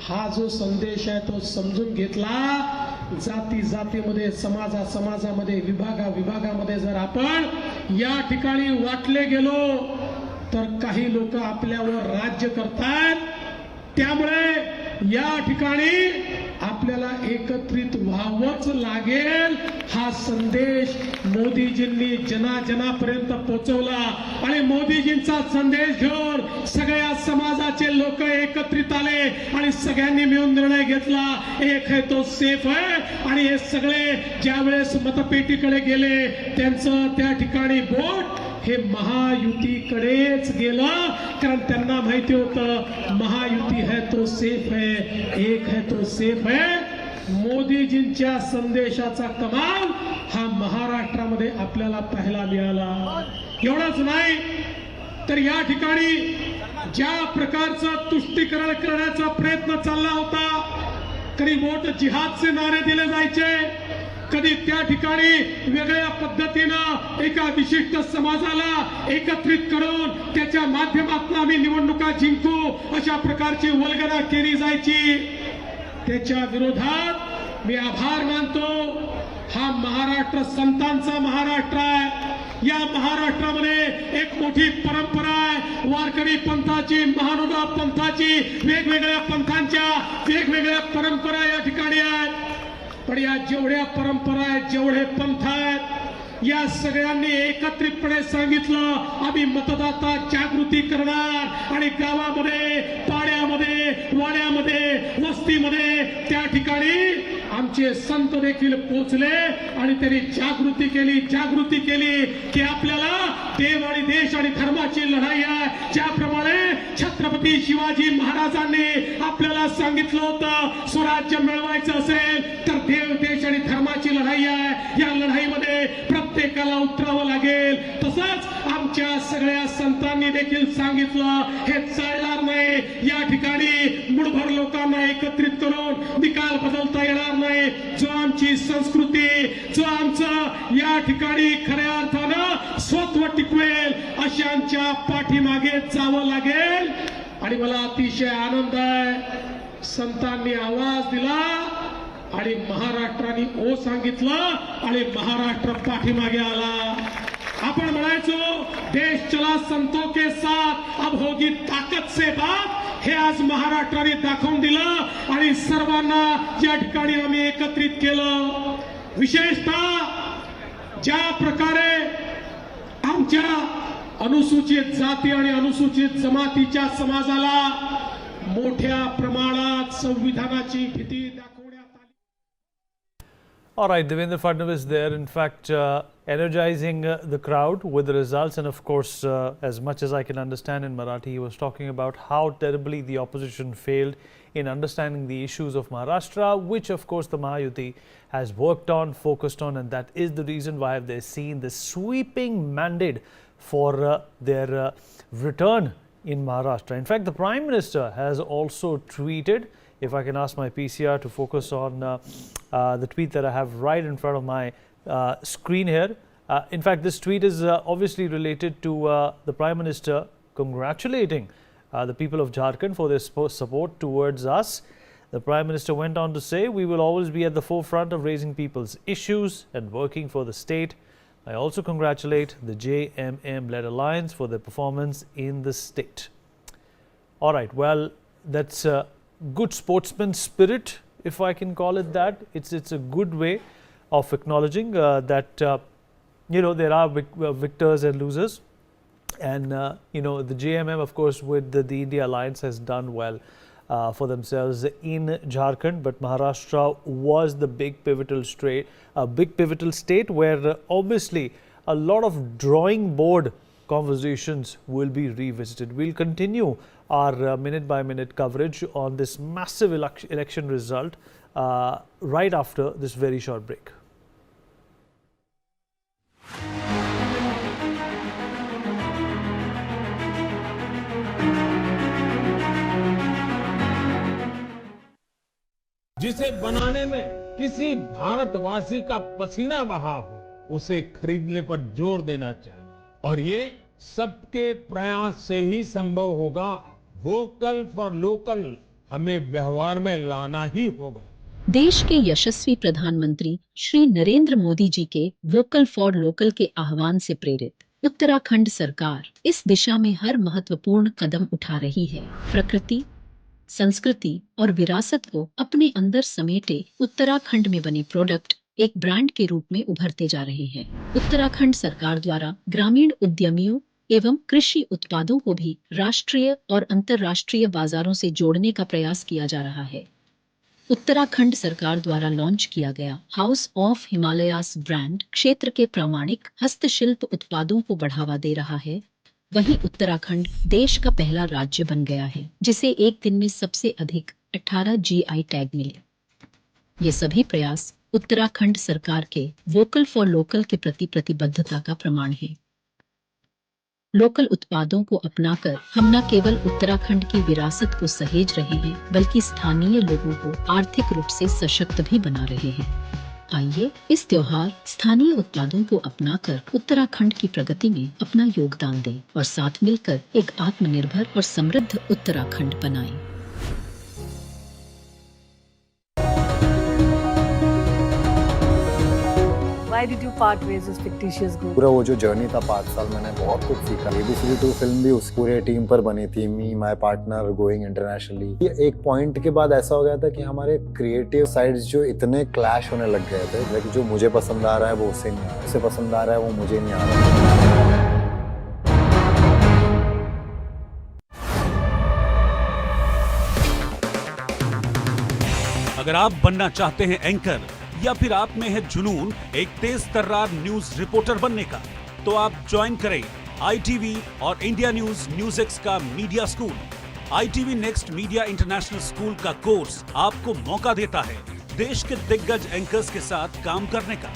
[SPEAKER 2] हा जो संदेश आहे तो समजून घेतला. जाती जातीमध्ये, समाजामध्ये, विभागामध्ये जर आपण या ठिकाणी वाटले गेलो तर काही लोक आपल्यावर राज्य करतात. त्यामुळे या ठिकाणी आपल्याला एकत्रित व्हावंच लागेल. हा संदेश मोदीजींनी जनापर्यंत पोहोचवला आणि मोदीजींचा संदेश घेऊन सगळ्या समाजाचे लोक एकत्रित आले आणि सगळ्यांनी मिळून निर्णय घेतला, एक है तो सेफ है. आणि हे सगळे ज्यावेळेस मतपेटीकडे गेले त्यांचं त्या ठिकाणी बोट हे महायुतीकडेच गेलं, कारण त्यांना माहिती होतं महायुती है तो सेफ है, एक है तो सेफ है. मोदीजींच्या संदेशाचा कमाल हा महाराष्ट्रामध्ये आपल्याला पाहायला मिळाला. एवढंच नाही तर या ठिकाणी ज्या प्रकारचं तुष्टीकरण करण्याचा प्रयत्न चालला होता, कधी वोट जिहादचे नारे दिले जायचे, कधी त्या ठिकाणी वेगळ्या पद्धतीनं एका विशिष्ट समाजाला एकत्रित करून त्याच्या माध्यमातून आम्ही निवडणुका जिंकू अशा प्रकारची वल्गना केली जायची. त्याच्या विरोधात मी आभार मानतो. हा महाराष्ट्र संतांचा महाराष्ट्र आहे. या महाराष्ट्रामध्ये एक मोठी परंपरा आहे, वारकरी पंथाची, महानुभाव पंथाची, वेगवेगळ्या पंथांच्या वेगवेगळ्या परंपरा या ठिकाणी आहेत. पण या जेवढ्या परंपरा आहेत, जेवढे पंथ आहेत, या सगळ्यांनी एकत्रितपणे सांगितलं आम्ही मतदाता जागृती करणार आणि गावामध्ये, पाड्यामध्ये, वाड्यामध्ये, वस्तीमध्ये त्या ठिकाणी आमचे संत देखील पोहोचले आणि त्यांनी जागृती केली की आपल्याला देव आणि देश आणि धर्माची लढाई आहे. ज्याप्रमाणे छत्रपती शिवाजी महाराजांनी आपल्याला सांगितलं होतं स्वराज्य मिळवायचं असेल तर देव, देश आणि धर्माची लढाई आहे. या लढाईमध्ये प्रत्येकाला उतरावं लागेल. तसंच आमच्या सगळ्या संतांनी देखील सांगितलं हे चालणार नाही. या ठिकाणी मुठभर लोकांना एकत्रित करून निकाल बदलता येणार नाही. जो आमची संस्कृती, जो आमचं या ठिकाणी खऱ्या अर्थानं स्वत्व टिकवेल अशांच्या पाठीमागे जावं लागेल. आणि मला अतिशय आनंद आहे, संतांनी आवाज दिला आणि महाराष्ट्राने ओ सांगितलं आणि महाराष्ट्र पाठीमागे आला. आपण म्हणायचो देश चला संतों के साथ, अब होगी ताकत से बात. हे आज महाराष्ट्राने दाखवून दिलं आणि सर्वांना या ठिकाणी आम्ही एकत्रित केलं. विशेषतः ज्या प्रकारे आमच्या अनुसूचित जाती आणि अनुसूचित जमातीच्या समाजाला मोठ्या प्रमाणात संविधानाची भीती दाखवण्यात आली.
[SPEAKER 9] All right, Devendra Fadnavis there, in fact, energizing the crowd with the results. And of course, as much as I can understand in Marathi, he was talking about how terribly the opposition failed in understanding the issues of Maharashtra, which of course the Mahayuti has worked on, focused on, and that is the reason why they've seen this sweeping mandate for their return in Maharashtra. In fact, the Prime Minister has also tweeted, if I can ask my PCR to focus on the tweet that I have right in front of my screen here. In fact, this tweet is obviously related to the Prime Minister congratulating the people of Jharkhand for their support towards us. The Prime Minister went on to say, "We will always be at the forefront of raising people's issues and working for the state. I also congratulate the JMM-led alliance for their performance in the state." All right, well, that's good sportsman spirit, if I can call it that. It's a good way of acknowledging that there are victors and losers, and the JMM, of course, with the India Alliance, has done well for themselves in Jharkhand, but Maharashtra was the big pivotal state where obviously a lot of drawing board conversations will be revisited. We'll continue our minute-by-minute coverage on this massive election result right after this very short break.
[SPEAKER 13] जिसे बनाने में किसी भारतवासी का पसीना बहा हो, उसे खरीदने पर जोर देना चाहिए, और ये सबके प्रयास से ही संभव होगा। वोकल फॉर लोकल हमें व्यवहार में लाना ही होगा।
[SPEAKER 14] देश के यशस्वी प्रधानमंत्री श्री नरेंद्र मोदी जी के वोकल फॉर लोकल के आह्वान से प्रेरित उत्तराखंड सरकार इस दिशा में हर महत्वपूर्ण कदम उठा रही है। प्रकृति, संस्कृति और विरासत को अपने अंदर समेटे उत्तराखंड में बने प्रोडक्ट एक ब्रांड के रूप में उभरते जा रहे हैं। उत्तराखंड सरकार द्वारा ग्रामीण उद्यमियों एवं कृषि उत्पादों को भी राष्ट्रीय और अंतर्राष्ट्रीय बाजारों से जोड़ने का प्रयास किया जा रहा है। उत्तराखंड सरकार द्वारा लॉन्च किया गया हाउस ऑफ हिमालयास ब्रांड क्षेत्र के प्रामाणिक हस्तशिल्प उत्पादों को बढ़ावा दे रहा है। वहीं उत्तराखंड देश का पहला राज्य बन गया है जिसे एक दिन में सबसे अधिक 18 GI टैग मिले। ये सभी प्रयास उत्तराखंड सरकार के वोकल फॉर लोकल के प्रति प्रतिबद्धता का प्रमाण है। लोकल उत्पादों को अपनाकर हम न केवल उत्तराखंड की विरासत को सहेज रहे हैं, बल्कि स्थानीय लोगों को आर्थिक रूप से सशक्त भी बना रहे हैं। आइए इस त्योहार स्थानीय उत्पादों को अपनाकर उत्तराखंड की प्रगति में अपना योगदान दें और साथ मिलकर एक आत्मनिर्भर और समृद्ध उत्तराखंड बनाएं।
[SPEAKER 15] Why did you part ways with fictitious group?
[SPEAKER 16] पूरा वो जो जर्नी था 5 साल, मैंने बहुत कुछ सीखा। ABCD2 फिल्म भी उस पूरे टीम पर बनी थी, मी माय पार्टनर गोइंग इंटरनेशनली। ये एक पॉइंट के बाद ऐसा हो गया था कि हमारे क्रिएटिव साइड्स जो इतने क्लैश होने लग गए थे, लाइक जो मुझे पसंद आ रहा है वो उसे नहीं आ रहा, उसे पसंद आ रहा है वो मुझे नहीं आ रहा।
[SPEAKER 17] अगर आप बनना चाहते हैं एंकर या फिर आप में है जुनून एक तेज तर्रार न्यूज रिपोर्टर बनने का, तो आप ज्वाइन करें ITV और इंडिया न्यूज NewsX का media school. ITV next media international school का कोर्स आपको मौका देता है देश के दिग्गज एंकर्स के साथ काम करने का।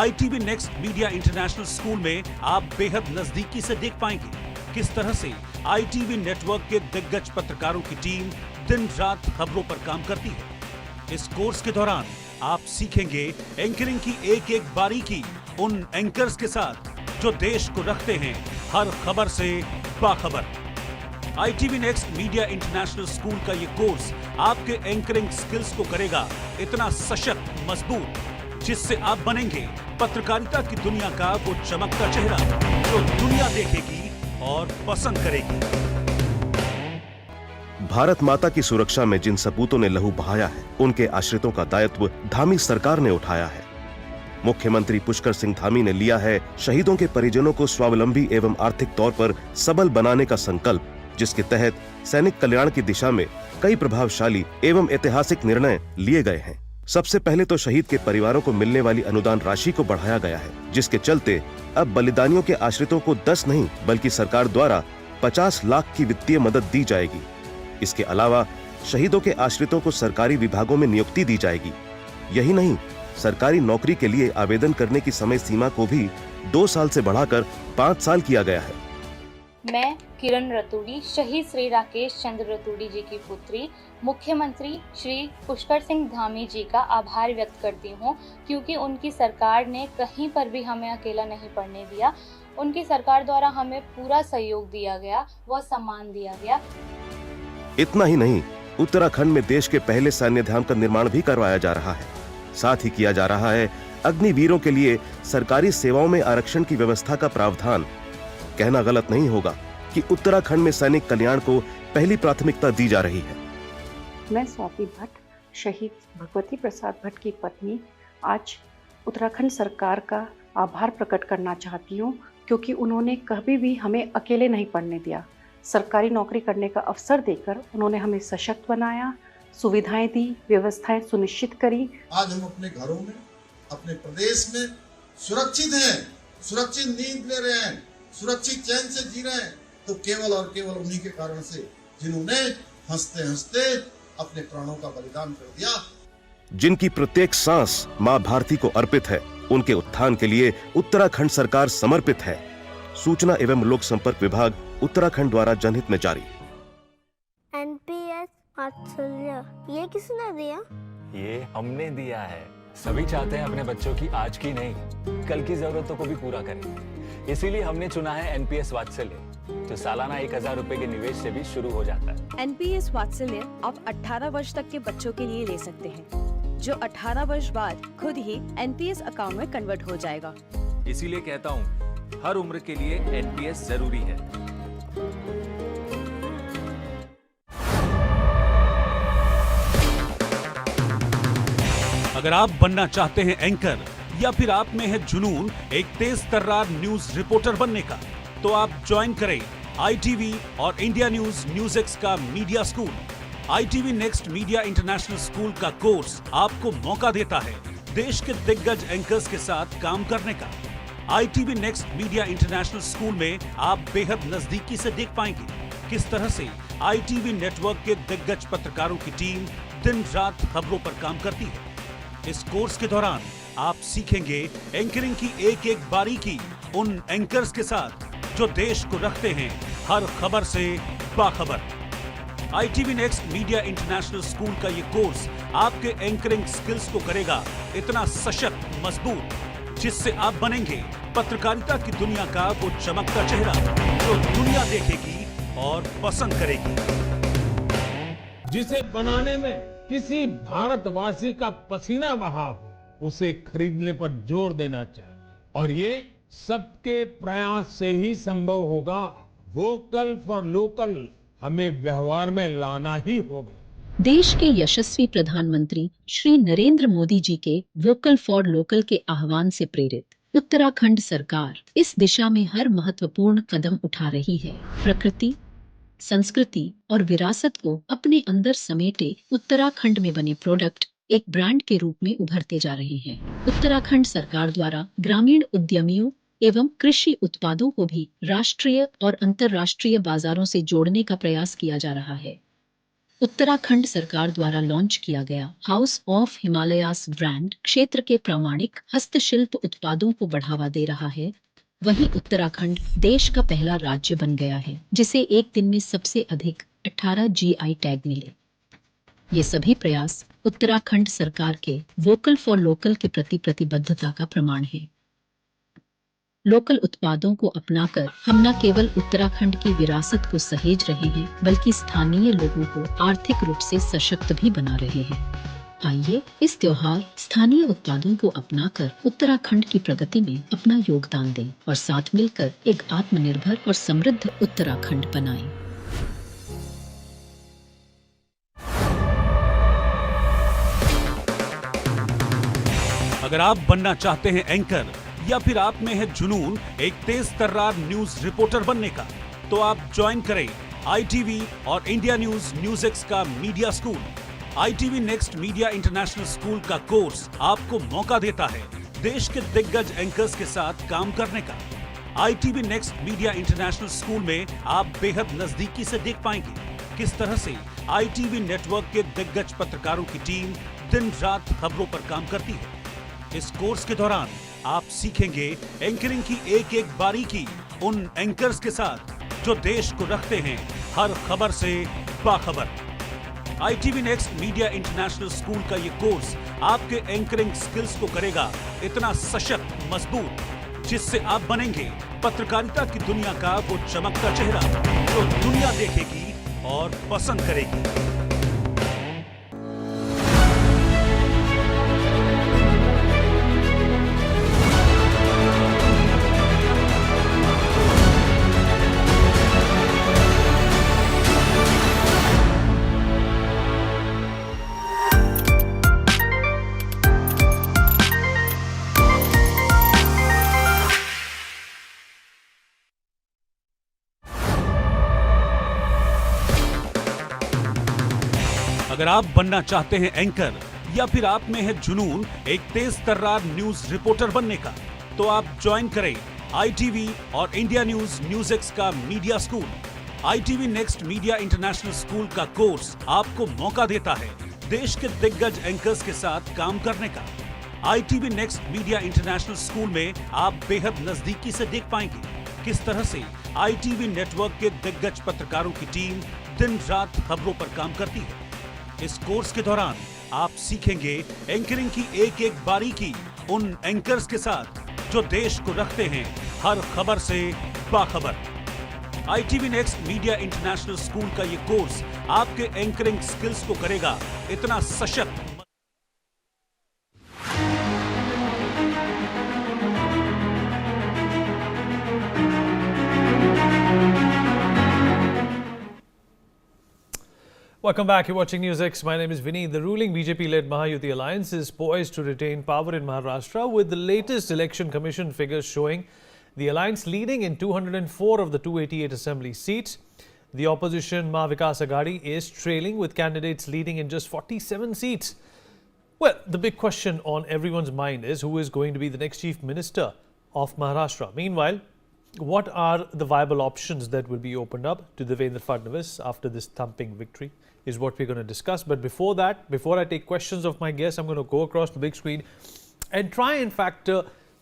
[SPEAKER 17] ITV next media international school में आप बेहद नजदीकी से देख पाएंगे किस तरह से ITV नेटवर्क के दिग्गज पत्रकारों की टीम दिन रात खबरों पर काम करती है। इस कोर्स के दौरान आप सीखेंगे एंकरिंग की एक एक बारीकी उन एंकर्स के साथ जो देश को रखते हैं हर खबर से बाखबर। ITV next media international school का ये कोर्स आपके एंकरिंग स्किल्स को करेगा इतना सशक्त, मजबूत, जिससे आप बनेंगे पत्रकारिता की दुनिया का वो चमकता चेहरा जो दुनिया देखेगी और पसंद करेगी।
[SPEAKER 18] भारत माता की सुरक्षा में जिन सपूतों ने लहू बहाया है, उनके आश्रितों का दायित्व धामी सरकार ने उठाया है। मुख्यमंत्री पुष्कर सिंह धामी ने लिया है शहीदों के परिजनों को स्वावलंबी एवं आर्थिक तौर पर सबल बनाने का संकल्प, जिसके तहत सैनिक कल्याण की दिशा में कई प्रभावशाली एवं ऐतिहासिक निर्णय लिए गए हैं। सबसे पहले तो शहीद के परिवारों को मिलने वाली अनुदान राशि को बढ़ाया गया है, जिसके चलते अब बलिदानियों के आश्रितों को 10 नहीं बल्कि सरकार द्वारा 50 लाख की वित्तीय मदद दी जाएगी। इसके अलावा शहीदों के आश्रितों को सरकारी विभागों में नियुक्ति दी जाएगी। यही नहीं, सरकारी नौकरी के लिए आवेदन करने की समय सीमा को भी 2 साल से बढ़ाकर 5 साल किया गया है।
[SPEAKER 19] मैं किरण रतूड़ी, शहीद श्री राकेश चंद्र रतूड़ी जी की पुत्री, मुख्यमंत्री श्री पुष्कर सिंह धामी जी का आभार व्यक्त करती हूँ, क्योंकि उनकी सरकार ने कहीं पर भी हमें अकेला नहीं पड़ने दिया। उनकी सरकार द्वारा हमें पूरा सहयोग दिया गया, वो सम्मान दिया गया।
[SPEAKER 18] इतना ही नहीं, उत्तराखंड में देश के पहले सैन्य धाम का निर्माण भी करवाया जा रहा है। साथ ही किया जा रहा है अग्निवीरों के लिए सरकारी सेवाओं में आरक्षण की व्यवस्था का प्रावधान। कहना गलत नहीं होगा कि उत्तराखंड में सैनिक कल्याण को पहली प्राथमिकता दी जा रही है।
[SPEAKER 20] मैं स्वाति भट्ट शहीद भगवती प्रसाद भट्ट की पत्नी आज उत्तराखंड सरकार का आभार प्रकट करना चाहती हूँ, क्योंकि उन्होंने कभी भी हमें अकेले नहीं पढ़ने दिया। सरकारी नौकरी करने का अवसर देकर उन्होंने हमें सशक्त बनाया, सुविधाएं दी, व्यवस्थाएं सुनिश्चित करी।
[SPEAKER 21] आज हम अपने घरों में, अपने प्रदेश में सुरक्षित हैं, सुरक्षित नींद ले रहे हैं, सुरक्षित चैन से जी रहे हैं, तो केवल और केवल उन्हीं के कारण से जिन्होंने हंसते हंसते अपने प्राणों का बलिदान कर दिया।
[SPEAKER 18] जिनकी प्रत्येक सांस मां भारती को अर्पित है, उनके उत्थान के लिए उत्तराखंड सरकार समर्पित है। सूचना एवं लोक संपर्क विभाग उत्तराखंड द्वारा जनहित में जारी।
[SPEAKER 22] NPS वात्सल्य ये किसने दिया?
[SPEAKER 23] ये हमने दिया है। सभी चाहते हैं अपने बच्चों की आज की नहीं, कल की जरूरतों को भी पूरा करें। इसीलिए हमने चुना है NPS वात्सल्य, जो सालाना 1000 रुपए के निवेश से भी शुरू हो जाता है।
[SPEAKER 15] NPS वात्सल्य आप 18 वर्ष तक के बच्चों के लिए ले सकते हैं, जो 18 वर्ष बाद खुद ही NPS अकाउंट में कन्वर्ट हो जाएगा।
[SPEAKER 23] इसीलिए कहता हूँ, हर उम्र के लिए NPS जरूरी है।
[SPEAKER 17] अगर आप बनना चाहते हैं एंकर या फिर आप में है जुनून एक तेज तर्रार न्यूज रिपोर्टर बनने का, तो आप ज्वाइन करें ITV और इंडिया NewsX का media school. ITV next media international school का कोर्स आपको मौका देता है देश के दिग्गज एंकर्स के साथ काम करने का। ITV next media international school में आप बेहद नजदीकी से देख पाएंगे किस तरह से ITV नेटवर्क के दिग्गज पत्रकारों की टीम दिन रात खबरों पर काम करती है। इस कोर्स के दौरान आप सीखेंगे एंकरिंग की एक एक बारीकी उन एंकर्स के साथ जो देश को रखते हैं हर खबर से बाखबर। ITV next media international school का ये कोर्स आपके एंकरिंग स्किल्स को करेगा इतना सशक्त, मजबूत, जिससे आप बनेंगे पत्रकारिता की दुनिया का वो चमकता चेहरा जो दुनिया देखेगी और पसंद करेगी,
[SPEAKER 13] जिसे बनाने में किसी भारतवासी का पसीना बहा हो, उसे खरीदने पर जोर देना चाहिए। और ये सबके प्रयास से ही संभव होगा। वोकल फॉर लोकल हमें व्यवहार में लाना ही होगा।
[SPEAKER 14] देश के यशस्वी प्रधानमंत्री श्री नरेंद्र मोदी जी के वोकल फॉर लोकल के आह्वान से प्रेरित उत्तराखंड सरकार इस दिशा में हर महत्वपूर्ण कदम उठा रही है। प्रकृति, संस्कृति और विरासत को अपने अंदर समेटे उत्तराखंड में बने प्रोडक्ट एक ब्रांड के रूप में उभरते जा रहे हैं। उत्तराखंड सरकार द्वारा ग्रामीण उद्यमियों एवं कृषि उत्पादों को भी राष्ट्रीय और अंतर्राष्ट्रीय बाजारों से जोड़ने का प्रयास किया जा रहा है। उत्तराखंड सरकार द्वारा लॉन्च किया गया हाउस ऑफ हिमालयास ब्रांड क्षेत्र के प्रामाणिक हस्तशिल्प उत्पादों को बढ़ावा दे रहा है। वहीं उत्तराखंड देश का पहला राज्य बन गया है जिसे एक दिन में सबसे अधिक 18 GI टैग मिले। ये सभी प्रयास उत्तराखंड सरकार के वोकल फॉर लोकल के प्रति प्रतिबद्धता का प्रमाण है। लोकल उत्पादों को अपनाकर हम न केवल उत्तराखंड की विरासत को सहेज रहे हैं, बल्कि स्थानीय लोगों को आर्थिक रूप से सशक्त भी बना रहे हैं। आइए इस त्योहार स्थानीय उत्पादों को अपनाकर उत्तराखंड की प्रगति में अपना योगदान दें और साथ मिलकर एक आत्मनिर्भर और समृद्ध उत्तराखंड बनाएं।
[SPEAKER 17] अगर आप बनना चाहते हैं एंकर या फिर आप में है जुनून एक तेज तर्रार न्यूज रिपोर्टर बनने का, तो आप ज्वाइन करें ITV और इंडिया NewsX का media school. ITV next media international school का कोर्स आपको मौका देता है देश के दिग्गज एंकर्स के साथ काम करने का। ITV next media international school में आप बेहद नजदीकी से देख पाएंगे किस तरह से ITV नेटवर्क के दिग्गज पत्रकारों की टीम दिन रात खबरों पर काम करती है। इस कोर्स के दौरान आप सीखेंगे एंकरिंग की एक एक बारीकी उन एंकर्स के साथ जो देश को रखते हैं हर खबर से बाखबर। ITV next media international school का ये कोर्स आपके एंकरिंग स्किल्स को करेगा इतना सशक्त, मजबूत, जिससे आप बनेंगे पत्रकारिता की दुनिया का वो चमकता चेहरा जो दुनिया देखेगी और पसंद करेगी। अगर आप बनना चाहते हैं एंकर या फिर आप में है जुनून एक तेज तर्रार न्यूज रिपोर्टर बनने का, तो आप ज्वाइन करें ITV और इंडिया NewsX का media school. ITV next media international school का कोर्स आपको मौका देता है देश के दिग्गज एंकर्स के साथ काम करने का। ITV next media international school में आप बेहद नजदीकी से देख पाएंगे किस तरह से ITV नेटवर्क के दिग्गज पत्रकारों की टीम दिन रात खबरों पर काम करती है। इस कोर्स के दौरान आप सीखेंगे एंकरिंग की एक एक बारीकी उन एंकर्स के साथ जो देश को रखते हैं हर खबर से बाखबर। ITV next media international school का ये कोर्स आपके एंकरिंग स्किल्स को करेगा इतना सशक्त।
[SPEAKER 9] Welcome back. You're watching NewsX. My name is Vinny. The ruling BJP-led Mahayuti alliance is poised to retain power in Maharashtra, with the latest election commission figures showing the alliance leading in 204 of the 288 assembly seats. The opposition Vikas is trailing, with candidates leading in just 47 seats. Well, the big question on everyone's mind is who is going to be the next chief minister of Maharashtra. Meanwhile, what are the viable options that will be opened up to Devendra Fadnavis after this thumping victory is what we're going to discuss. But before that, before I take questions of my guests, I'm going to go across the big screen and try, in fact,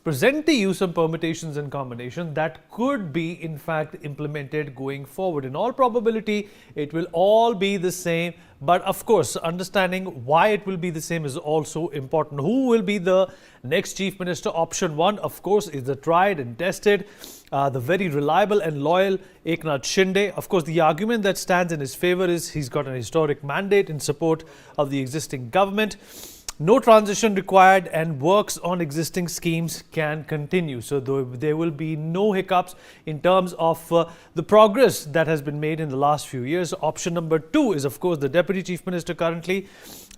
[SPEAKER 9] present to you some permutations and combinations that could be, in fact, implemented going forward. In all probability, it will all be the same. But of course, understanding why it will be the same is also important. Who will be the next chief minister? Option one, of course, is the tried and tested, the very reliable and loyal Eknath Shinde. Of course, the argument that stands in his favor is he's got an historic mandate in support of the existing government. No transition required and works on existing schemes can continue. So there will be no hiccups in terms of the progress that has been made in the last few years. Option number two is, of course, the Deputy Chief Minister currently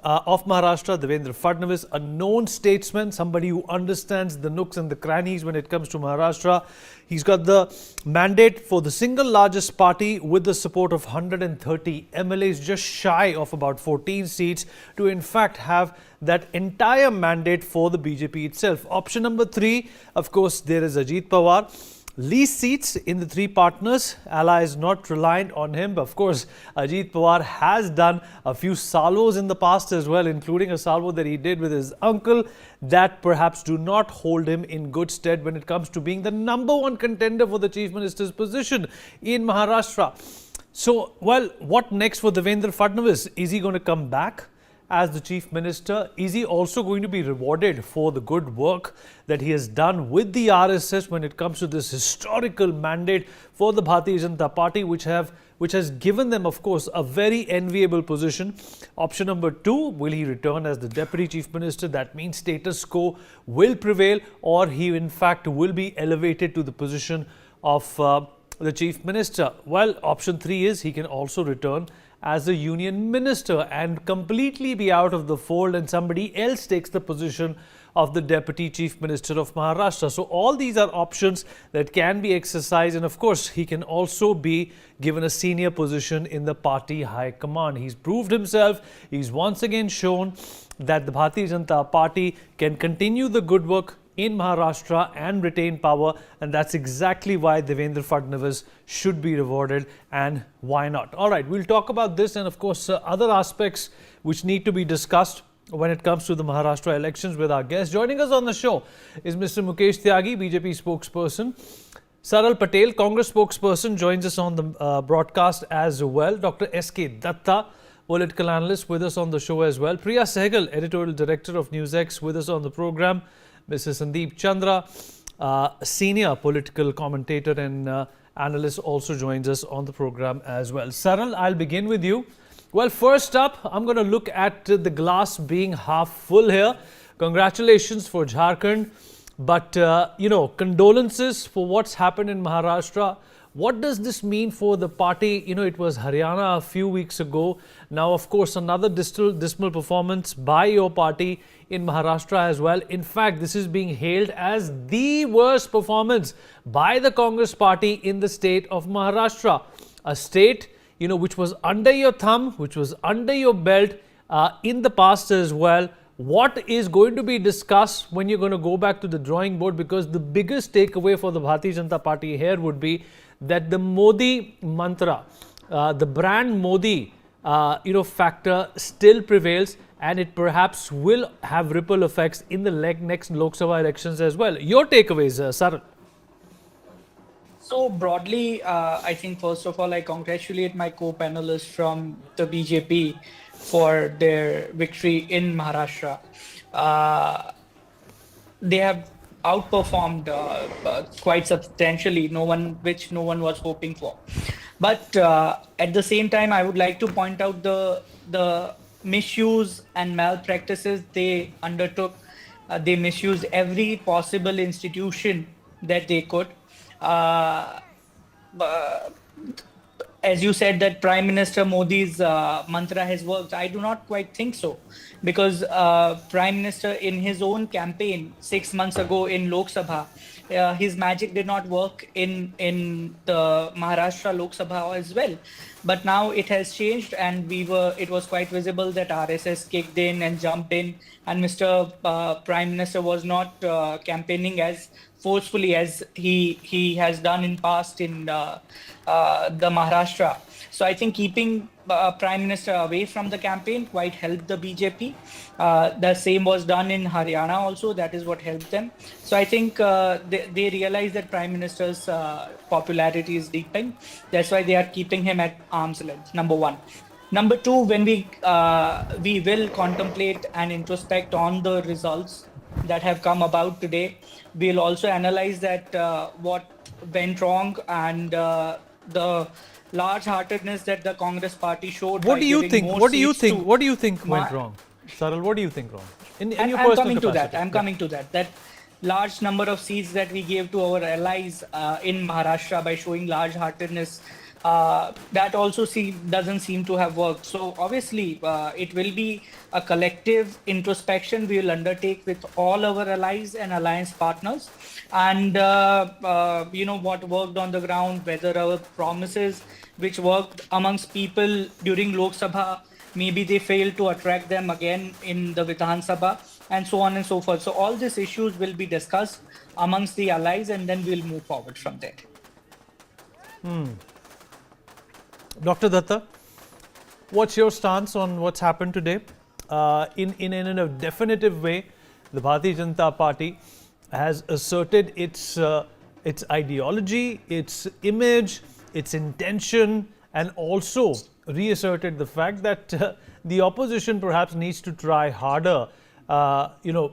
[SPEAKER 9] of Maharashtra, Devendra Fadnavis, a known statesman, somebody who understands the nooks and the crannies when it comes to Maharashtra. He's got the mandate for the single largest party with the support of 130 MLAs, just shy of about 14 seats, to in fact have that entire mandate for the BJP itself. Option number three, of course, there is Ajit Pawar. Least seats in the three partners, allies not reliant on him. Of course, Ajit Pawar has done a few salvos in the past as well, including a salvo that he did with his uncle, that perhaps do not hold him in good stead when it comes to being the number one contender for the chief minister's position in Maharashtra. So, well, what next for Devendra Fadnavis? Is he going to come back as the chief minister? Is he also going to be rewarded for the good work that he has done with the RSS when it comes to this historical mandate for the Bharatiya Janata Party, which has given them, of course, a very enviable position? Option number two, will he return as the deputy chief minister? That means status quo will prevail, or he in fact will be elevated to the position of the chief minister. Well, option three is he can also return as a union minister and completely be out of the fold, and somebody else takes the position of the deputy chief minister of Maharashtra. So all these are options that can be exercised, and of course he can also be given a senior position in the party high command. He's proved himself. He's once again shown that the Bharatiya Janata Party can continue the good work in Maharashtra and retain power, and that's exactly why Devendra Fadnavis should be rewarded, and why not? All right, we'll talk about this and of course other aspects which need to be discussed when it comes to the Maharashtra elections with our guests. Joining us on the show is Mr. Mukesh Tyagi, BJP spokesperson. Saral Patel, Congress spokesperson, joins us on the broadcast as well. Dr. S.K. Datta, political analyst, with us on the show as well. Priya Sehgal, editorial director of NewsX, with us on the program. Mr. Sandeep Chandra, senior political commentator and analyst, also joins us on the program as well. Saral, I'll begin with you. Well, first up, I'm going to look at the glass being half full here. Congratulations for Jharkhand. But, condolences for what's happened in Maharashtra. What does this mean for the party? It was Haryana a few weeks ago. Now, of course, another dismal performance by your party in Maharashtra as well. In fact, this is being hailed as the worst performance by the Congress party in the state of Maharashtra. A state, which was under your thumb, which was under your belt, in the past as well. What is going to be discussed when you're going to go back to the drawing board? Because the biggest takeaway for the Bharatiya Janata Party here would be that the Modi mantra, the brand Modi, factor still prevails, and it perhaps will have ripple effects in the next Lok Sabha elections as well. Your takeaways, Saral?
[SPEAKER 3] So broadly, I think first of all, I congratulate my co-panelists from the BJP for their victory in Maharashtra. They have outperformed quite substantially, which no one was hoping for. But at the same time, I would like to point out the misuse and malpractices they undertook. They misused every possible institution that they could. As you said that Prime Minister Modi's mantra has worked, I do not quite think so, because Prime Minister in his own campaign 6 months ago in Lok Sabha, his magic did not work in the Maharashtra Lok Sabha as well. But now it has changed, and it was quite visible that RSS kicked in and jumped in, and Mr. Prime Minister was not campaigning as forcefully as he has done in past in the Maharashtra. So I think keeping Prime Minister away from the campaign quite helped the BJP. The same was done in Haryana also. That is what helped them. So I think they realize that Prime Minister's popularity is deepening. That's why they are keeping him at arm's length, number one. Number two, when we will contemplate and introspect on the results that have come about today, we'll also analyze that what went wrong and the large-heartedness that the Congress party showed.
[SPEAKER 9] What do you think? What do you think went wrong, Saral? What do you think wrong? In your personal capacity?
[SPEAKER 3] I'm coming to that. That large number of seats that we gave to our allies in Maharashtra by showing large-heartedness, that also doesn't seem to have worked. So obviously, it will be a collective introspection we will undertake with all our allies and alliance partners, and what worked on the ground, whether our promises which worked amongst people during Lok Sabha, maybe they failed to attract them again in the Vidhan Sabha, and so on and so forth. So all these issues will be discussed amongst the allies, and then we'll move forward from there.
[SPEAKER 9] Dr. Datta, what's your stance on what's happened today? In a definitive way, the Bharatiya Janata Party has asserted its ideology, its image, its intention, and also reasserted the fact that the opposition perhaps needs to try harder,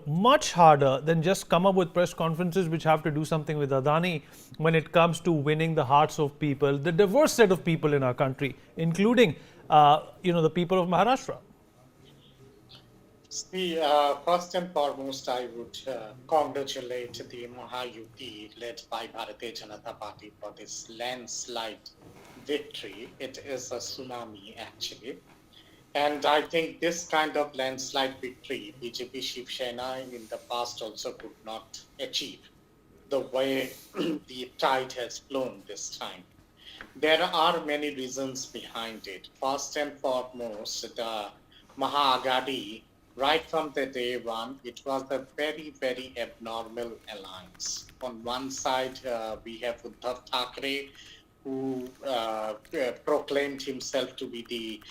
[SPEAKER 9] much harder than just come up with press conferences which have to do something with Adani when it comes to winning the hearts of people, the diverse set of people in our country, including, the people of Maharashtra.
[SPEAKER 4] See, first and foremost, I would congratulate the Mahayuti led by Bharatiya Janata Party for this landslide victory. It is a tsunami, actually. And I think this kind of landslide victory, BJP Shiv Sena in the past also could not achieve the way the tide has flown this time. There are many reasons behind it. First and foremost, the Maha-Agadi, right from the day one, it was a very, very abnormal alliance. On one side, we have Uddhav Thackeray, who proclaimed himself to be the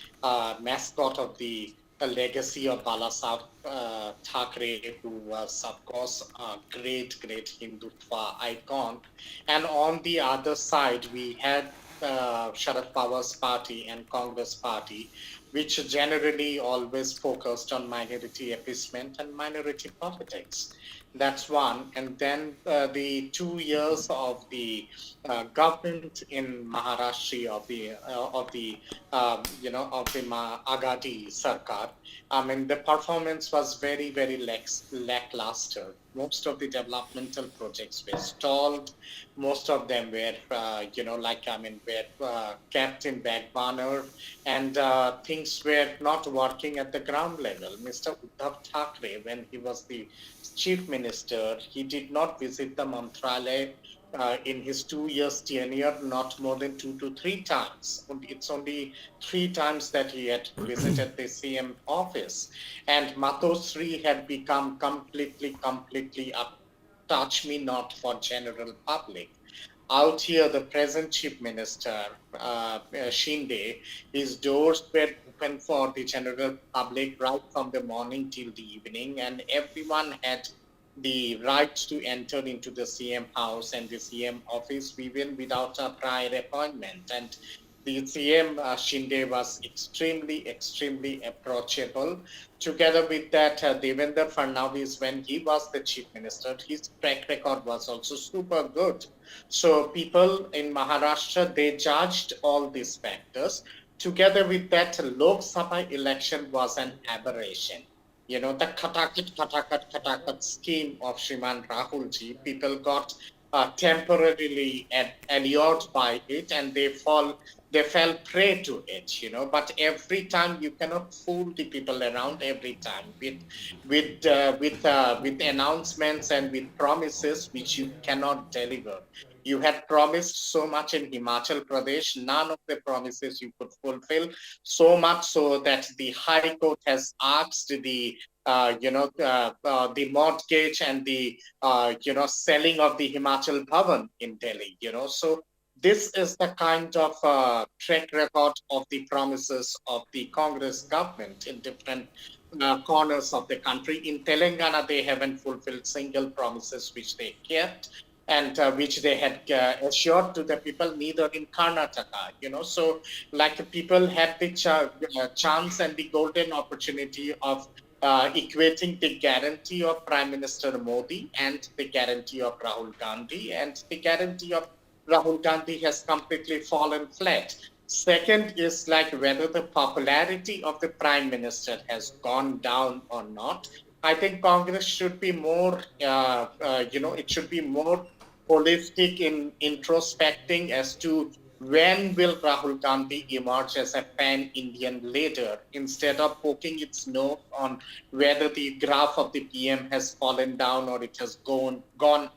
[SPEAKER 4] mascot of the legacy of Balasaheb Thackeray, who was, of course, a great Hindutva icon. And on the other side, we had Sharad Pawar's party and Congress party, which generally always focused on minority appeasement and minority politics. That's one. And then the 2 years of the government in Maharashtra of the Agadi Sarkar. I mean, the performance was very, very lackluster. Most of the developmental projects were stalled. Most of them were, kept in back burner, and things were not working at the ground level. Mr. Uddhav Thackeray, when he was the chief minister, he did not visit the Mantralaya in his 2 years tenure, not more than 2 to 3 times. It's only 3 times that he had visited the CM office. And Matosri had become completely a touch me not for general public. Out here, the present Chief Minister, Shinde, his doors were open for the general public right from the morning till the evening, and everyone had the right to enter into the CM house and the CM office even without a prior appointment. And the CM Shinde was extremely approachable. Together with that, Devendra Fadnavis, when he was the chief minister, his track record was also super good. So people in Maharashtra, they judged all these factors. Together with that, Lok Sabha election was an aberration. You know, the khatakat scheme of Shriman Rahulji, people got temporarily allured by it, and they fell prey to it, you know. But every time you cannot fool the people around. Every time with announcements and with promises which you cannot deliver. You had promised so much in Himachal Pradesh, none of the promises you could fulfill. So much so that the High Court has asked the the mortgage and the selling of the Himachal Bhavan in Delhi. You know, so this is the kind of track record of the promises of the Congress government in different corners of the country. In Telangana, they haven't fulfilled single promises which they kept and which they had assured to the people, neither in Karnataka, you know. So like people had the chance and the golden opportunity of equating the guarantee of Prime Minister Modi and the guarantee of Rahul Gandhi, and the guarantee of Rahul Gandhi has completely fallen flat. Second is like whether the popularity of the Prime Minister has gone down or not. I think Congress should be more, it should be more holistic in introspecting as to when will Rahul Gandhi emerge as a pan-Indian leader, instead of poking its nose on whether the graph of the PM has fallen down or it has gone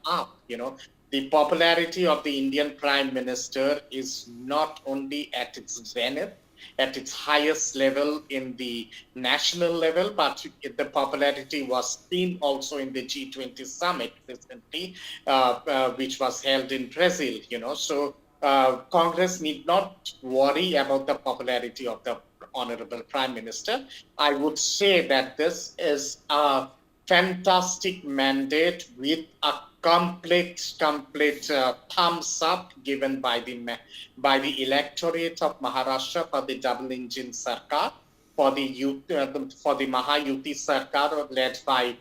[SPEAKER 4] up. You know, the popularity of the Indian Prime Minister is not only at its zenith, at its highest level in the national level, but the popularity was seen also in the G20 summit recently, which was held in Brazil, you know. So Congress need not worry about the popularity of the Honorable Prime Minister. I would say that this is a fantastic mandate with a complete thumbs up given by the electorate of Maharashtra for the double engine Sarkar, for the Mahayuti Sarkar led by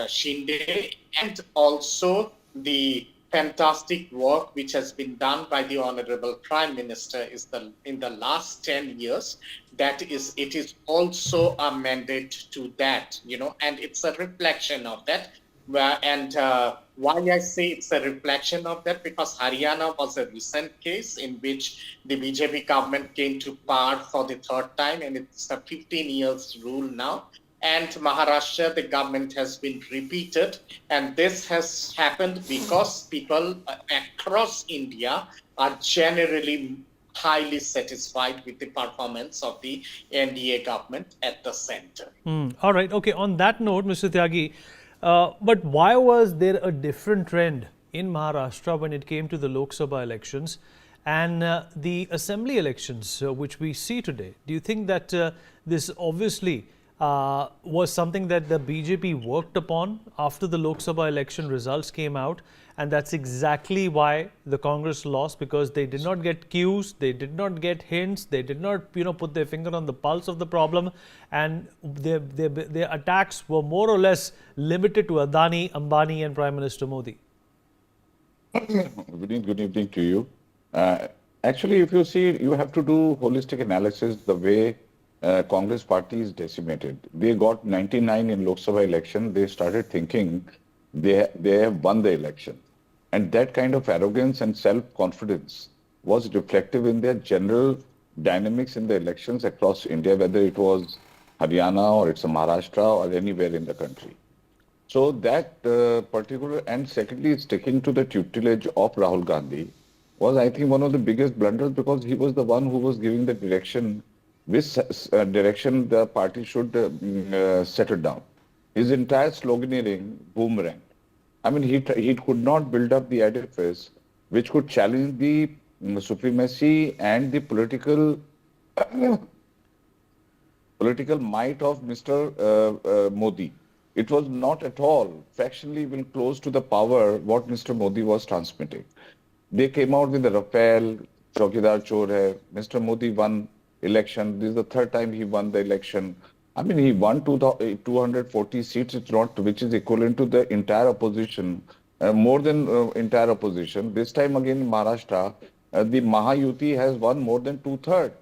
[SPEAKER 4] Shinde, and also the fantastic work which has been done by the Honorable Prime Minister in the last 10 years. It is also a mandate to that, you know, and it's a reflection of that. And why I say it's a reflection of that, because Haryana was a recent case in which the BJP government came to power for the third time, and it's a 15 years rule now. And Maharashtra, the government has been repeated, and this has happened because people across India are generally highly satisfied with the performance of the NDA government at the center.
[SPEAKER 9] All right. Okay. On that note, Mr. Tyagi, but why was there a different trend in Maharashtra when it came to the Lok Sabha elections and the assembly elections which we see today? Do you think that this obviously was something that the BJP worked upon after the Lok Sabha election results came out, and that's exactly why the Congress lost, because they did not get cues, they did not get hints, they did not put their finger on the pulse of the problem, and their attacks were more or less limited to Adani, Ambani and Prime Minister Modi?
[SPEAKER 1] Good evening to you. Actually, if you see, you have to do holistic analysis the way Congress party is decimated. They got 99 in Lok Sabha election. They started thinking they have won the election. And that kind of arrogance and self-confidence was reflective in their general dynamics in the elections across India, whether it was Haryana or it's a Maharashtra or anywhere in the country. So that particular, and secondly, sticking to the tutelage of Rahul Gandhi was, I think, one of the biggest blunders, because he was the one who was giving the direction, which direction the party should settle down. His entire sloganeering boomerang. I mean, he could not build up the edifice which could challenge the supremacy and the political might of Mr. Modi. It was not at all factually even close to the power what Mr. Modi was transmitting. They came out with the Rafale, Chaukidar Chor hai. Mr. Modi won election. This is the third time he won the election. I mean, he won 240 seats, it's not, which is equivalent to the entire opposition, more than entire opposition. This time again in Maharashtra, the Mahayuti has won more than 2/3.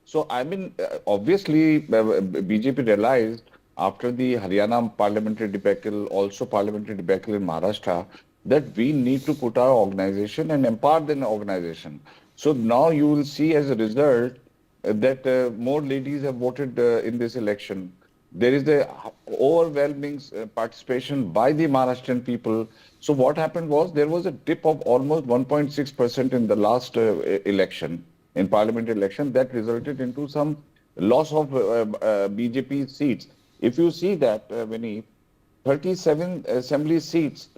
[SPEAKER 1] So, I mean, obviously, BJP realized after the Haryana parliamentary debacle, also parliamentary debacle in Maharashtra, that we need to put our organization and empower the organization. So now you will see as a result that more ladies have voted in this election. There is the overwhelming participation by the Maharashtrian people. So what happened was there was a dip of almost 1.6% in the last election, in parliamentary election, that resulted into some loss of BJP seats. If you see that, Vinny, 37 assembly seats,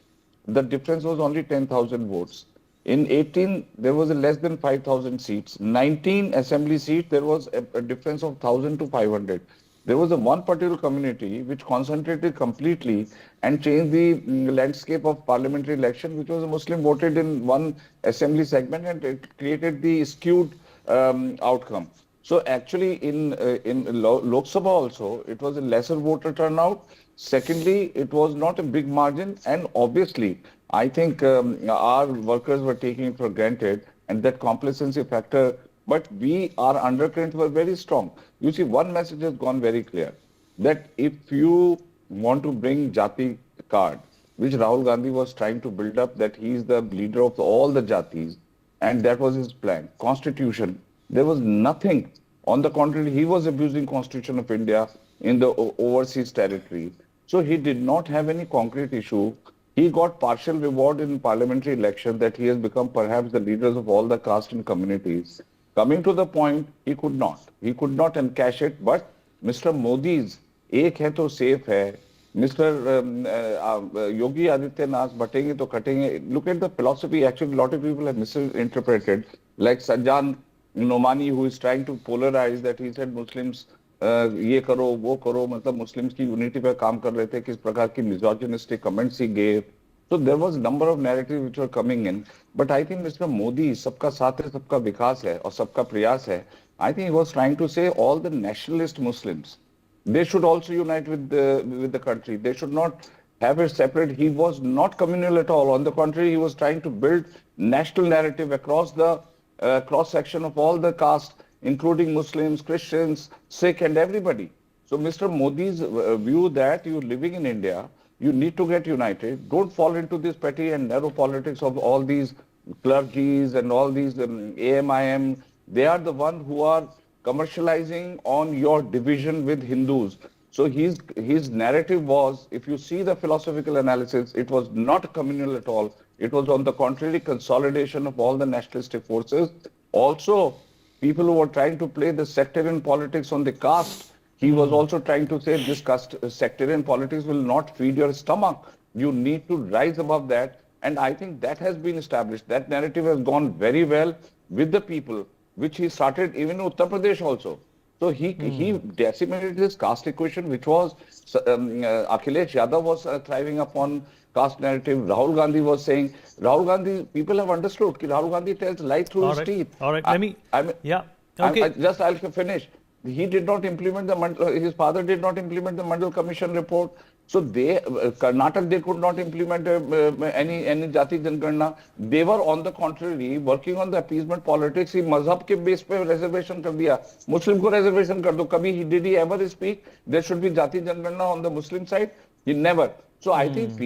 [SPEAKER 1] the difference was only 10,000 votes. In 18, there was a less than 5,000 seats. 19 assembly seats, there was a difference of 1,000 to 500. There was a one particular community which concentrated completely and changed the landscape of parliamentary election, which was a Muslim voted in one assembly segment, and it created the skewed outcome. So actually in Lok Sabha also, it was a lesser voter turnout. Secondly, it was not a big margin, and obviously, I think our workers were taking it for granted, and that complacency factor, but our undercurrents were very strong. You see, one message has gone very clear, that if you want to bring Jati card, which Rahul Gandhi was trying to build up, that he is the leader of all the Jatis, and that was his plan. Constitution, there was nothing. On the contrary, he was abusing Constitution of India in the overseas territory. So he did not have any concrete issue. He got partial reward in parliamentary election, that he has become perhaps the leaders of all the caste and communities. Coming to the point, he could not encash it. But Mr. Modi's "ek hai to safe hai," Mr. Yogi Adityanath, "batenge to katenge." Look at the philosophy. Actually, a lot of people have misinterpreted. Like Sajjan Nomani, who is trying to polarize, that he said Muslims ये करो वो करो, मतलब Muslims की unity पे काम कर रहे थे, किस प्रकार की misogynistic comments he gave. So there was number of narratives which were coming in. But I think Mr. Modi, सबका साथ है, सबका विकास है और सबका प्रयास है. I think he was trying to say all the nationalist Muslims, they should also unite with the country. They should not have it separate. He was not communal at all. On the contrary, he was trying to build national narrative across the cross section of all the caste, including Muslims, Christians, Sikh, and everybody. So Mr. Modi's view that you're living in India, you need to get united. Don't fall into this petty and narrow politics of all these clergies and all these AMIM. They are the ones who are commercializing on your division with Hindus. So his narrative was, if you see the philosophical analysis, it was not communal at all. It was on the contrary consolidation of all the nationalistic forces. Also, people who were trying to play the sectarian politics on the caste, he was also trying to say this sectarian politics will not feed your stomach. You need to rise above that. And I think that has been established. That narrative has gone very well with the people, which he started even in Uttar Pradesh also. So he decimated this caste equation, which was Akhilesh Yadav was thriving upon caste narrative. Rahul Gandhi was saying, Rahul Gandhi, people have understood that Rahul Gandhi tells lies through his teeth.
[SPEAKER 9] All right, I'll
[SPEAKER 1] finish. He did not implement his father did not implement the Mandal Commission report. So Karnataka, they could not implement any Jati Janganna. They were on the contrary working on the appeasement politics. He mazhab ke base pe reservation kar diya. Muslim ko reservation kar do. Did he ever speak there should be Jati Janganna on the Muslim side? He never. So I think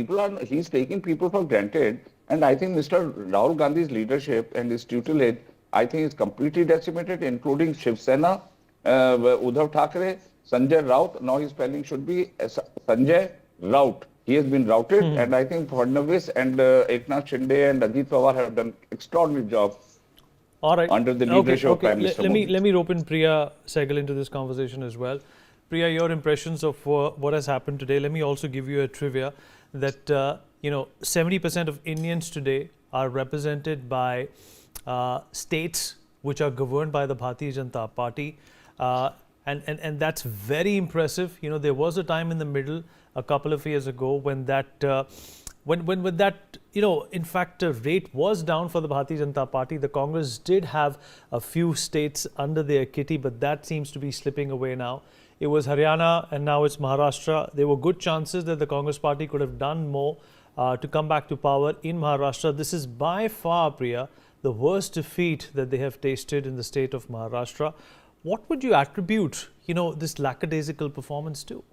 [SPEAKER 1] he's taking people for granted. And I think Mr. Rahul Gandhi's leadership and his tutelage, I think is completely decimated, including Shiv Sena, Uddhav Thackeray, Sanjay Raut. Now his spelling should be Sanjay Raut. He has been routed, and I think Fadnavis and Eknath Shinde and Ajit Pawar have done extraordinary job
[SPEAKER 9] All right.
[SPEAKER 1] under the leadership of Prime Minister Modi.
[SPEAKER 9] Let me rope in Priya Sehgal into this conversation as well. Priya, your impressions of what has happened today. Let me also give you a trivia that 70% of Indians today are represented by states which are governed by the Bharatiya Janata Party, and that's very impressive. There was a time in the middle a couple of years ago when that in fact, rate was down for the Bharatiya Janata Party. The Congress did have a few states under their kitty, but that seems to be slipping away now. It was Haryana and now it's Maharashtra. There were good chances that the Congress Party could have done more to come back to power in Maharashtra. This is by far, Priya, the worst defeat that they have tasted in the state of Maharashtra. What would you attribute, this lackadaisical performance to?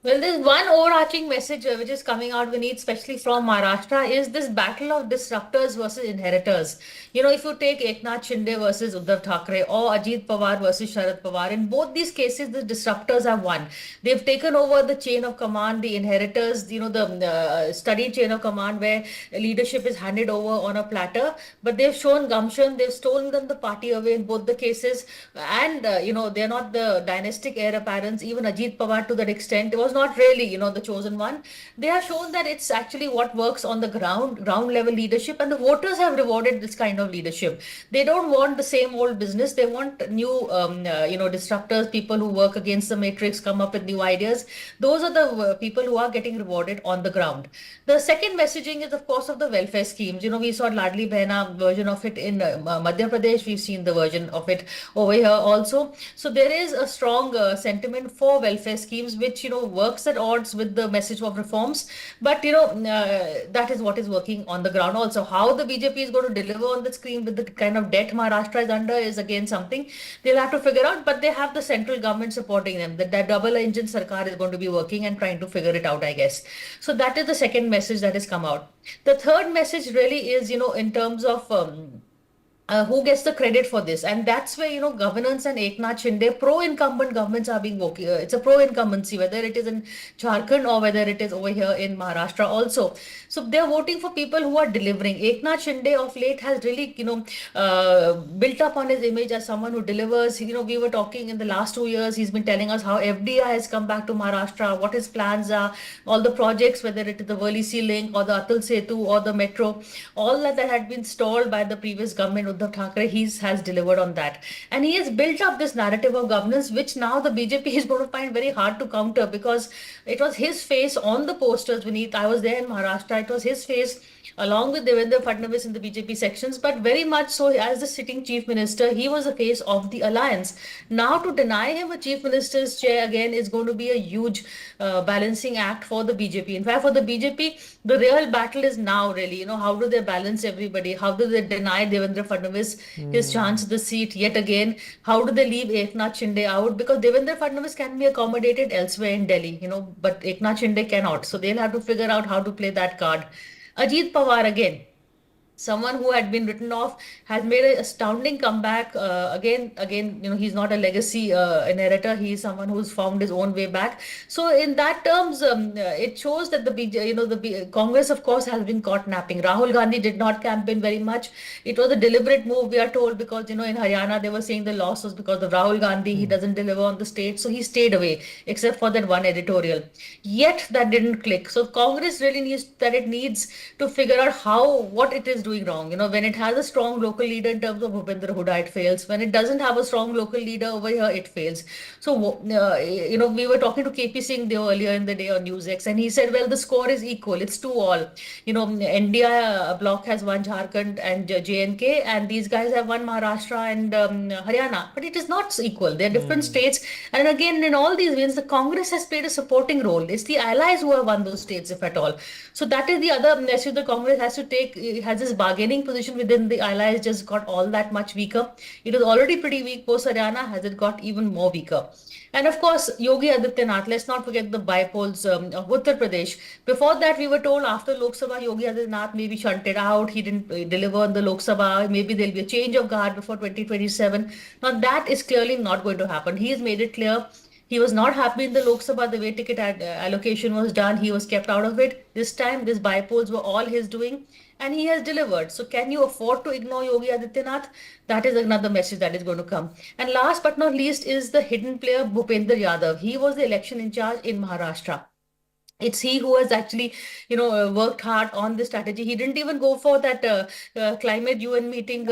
[SPEAKER 5] Well, there's one overarching message which is coming out, Vineet, especially from Maharashtra, is this battle of disruptors versus inheritors. If you take Eknath Shinde versus Uddhav Thackeray or Ajit Pawar versus Sharad Pawar, in both these cases, the disruptors have won. They've taken over the chain of command, the inheritors, the studied chain of command where leadership is handed over on a platter. But they've shown gumption, they've stolen the party away in both the cases. And, they're not the dynastic heir apparents, even Ajit Pawar to that extent. It was not really, the chosen one. They have shown that it's actually what works on the ground level leadership, and the voters have rewarded this kind of leadership. They don't want the same old business. They want new, disruptors, people who work against the matrix, come up with new ideas. Those are the people who are getting rewarded on the ground. The second messaging is, of course, of the welfare schemes. We saw Ladli Behna version of it in Madhya Pradesh. We've seen the version of it over here also. So there is a strong sentiment for welfare schemes, which, works at odds with the message of reforms. But, that is what is working on the ground also. How the BJP is going to deliver on the screen with the kind of debt Maharashtra is under is again something they'll have to figure out. But they have the central government supporting them. That double engine Sarkar is going to be working and trying to figure it out, I guess. So that is the second message that has come out. The third message really is, in terms of who gets the credit for this, and that's where governance and Eknath Shinde pro-incumbent governments are being voted. It's a pro-incumbency, whether it is in Jharkhand or whether it is over here in Maharashtra also. So they're voting for people who are delivering. Eknath Shinde of late has really built up on his image as someone who delivers. We were talking in the last 2 years, he's been telling us how FDI has come back to Maharashtra, what his plans are, all the projects, whether it is the Worli link or the Atal Setu or the metro, all that had been stalled by the previous government. Uddhav Thackeray, has delivered on that. And he has built up this narrative of governance, which now the BJP is going to find very hard to counter, because it was his face on the posters, Vineet. I was there in Maharashtra. It was his face along with Devendra Fadnavis in the BJP sections, but very much so as the sitting chief minister, he was the face of the alliance. Now to deny him a chief minister's chair again is going to be a huge balancing act for the BJP. In fact, for the BJP, the real battle is now really, how do they balance everybody? How do they deny Devendra Fadnavis his chance at the seat yet again? How do they leave Eknath Shinde out? Because Devendra Fadnavis can be accommodated elsewhere in Delhi, but Eknath Shinde cannot. So they'll have to figure out how to play that card. Ajit Pawar again, someone who had been written off, has made an astounding comeback. Again, he's not a legacy inheritor. He's someone who's found his own way back. So in that terms, it shows that the Congress, of course, has been caught napping. Rahul Gandhi did not campaign very much. It was a deliberate move, we are told, because, in Haryana, they were saying the loss was because of Rahul Gandhi. He doesn't deliver on the state. So he stayed away, except for that one editorial. Yet that didn't click. So Congress really needs to figure out what it is doing wrong. When it has a strong local leader in terms of Bhupendra Hooda, it fails. When it doesn't have a strong local leader over here, it fails. So, we were talking to KP Singh earlier in the day on NewsX, and he said, well, the score is equal. It's 2-all. India bloc has won Jharkhand and JNK, and these guys have won Maharashtra and Haryana. But it is not equal. They're different states. And again, in all these wins, the Congress has played a supporting role. It's the allies who have won those states, if at all. So that is the other message the Congress has to take. It has this bargaining position within the allies just got all that much weaker. It was already pretty weak post Haryana. Has it got even more weaker? And of course, Yogi Adityanath, let's not forget the Bypolls of Uttar Pradesh. Before that, we were told after Lok Sabha, Yogi Adityanath may be shunted out. He didn't deliver on the Lok Sabha. Maybe there'll be a change of guard before 2027. Now, that is clearly not going to happen. He has made it clear He was not happy in the Lok Sabha the way ticket allocation was done. He was kept out of it. This time, these bypolls were all his doing, and he has delivered. So, can you afford to ignore Yogi Adityanath? That is another message that is going to come. And last but not least is the hidden player Bhupender Yadav. He was the election in charge in Maharashtra. It's he who has actually, worked hard on this strategy. He didn't even go for that climate UN meeting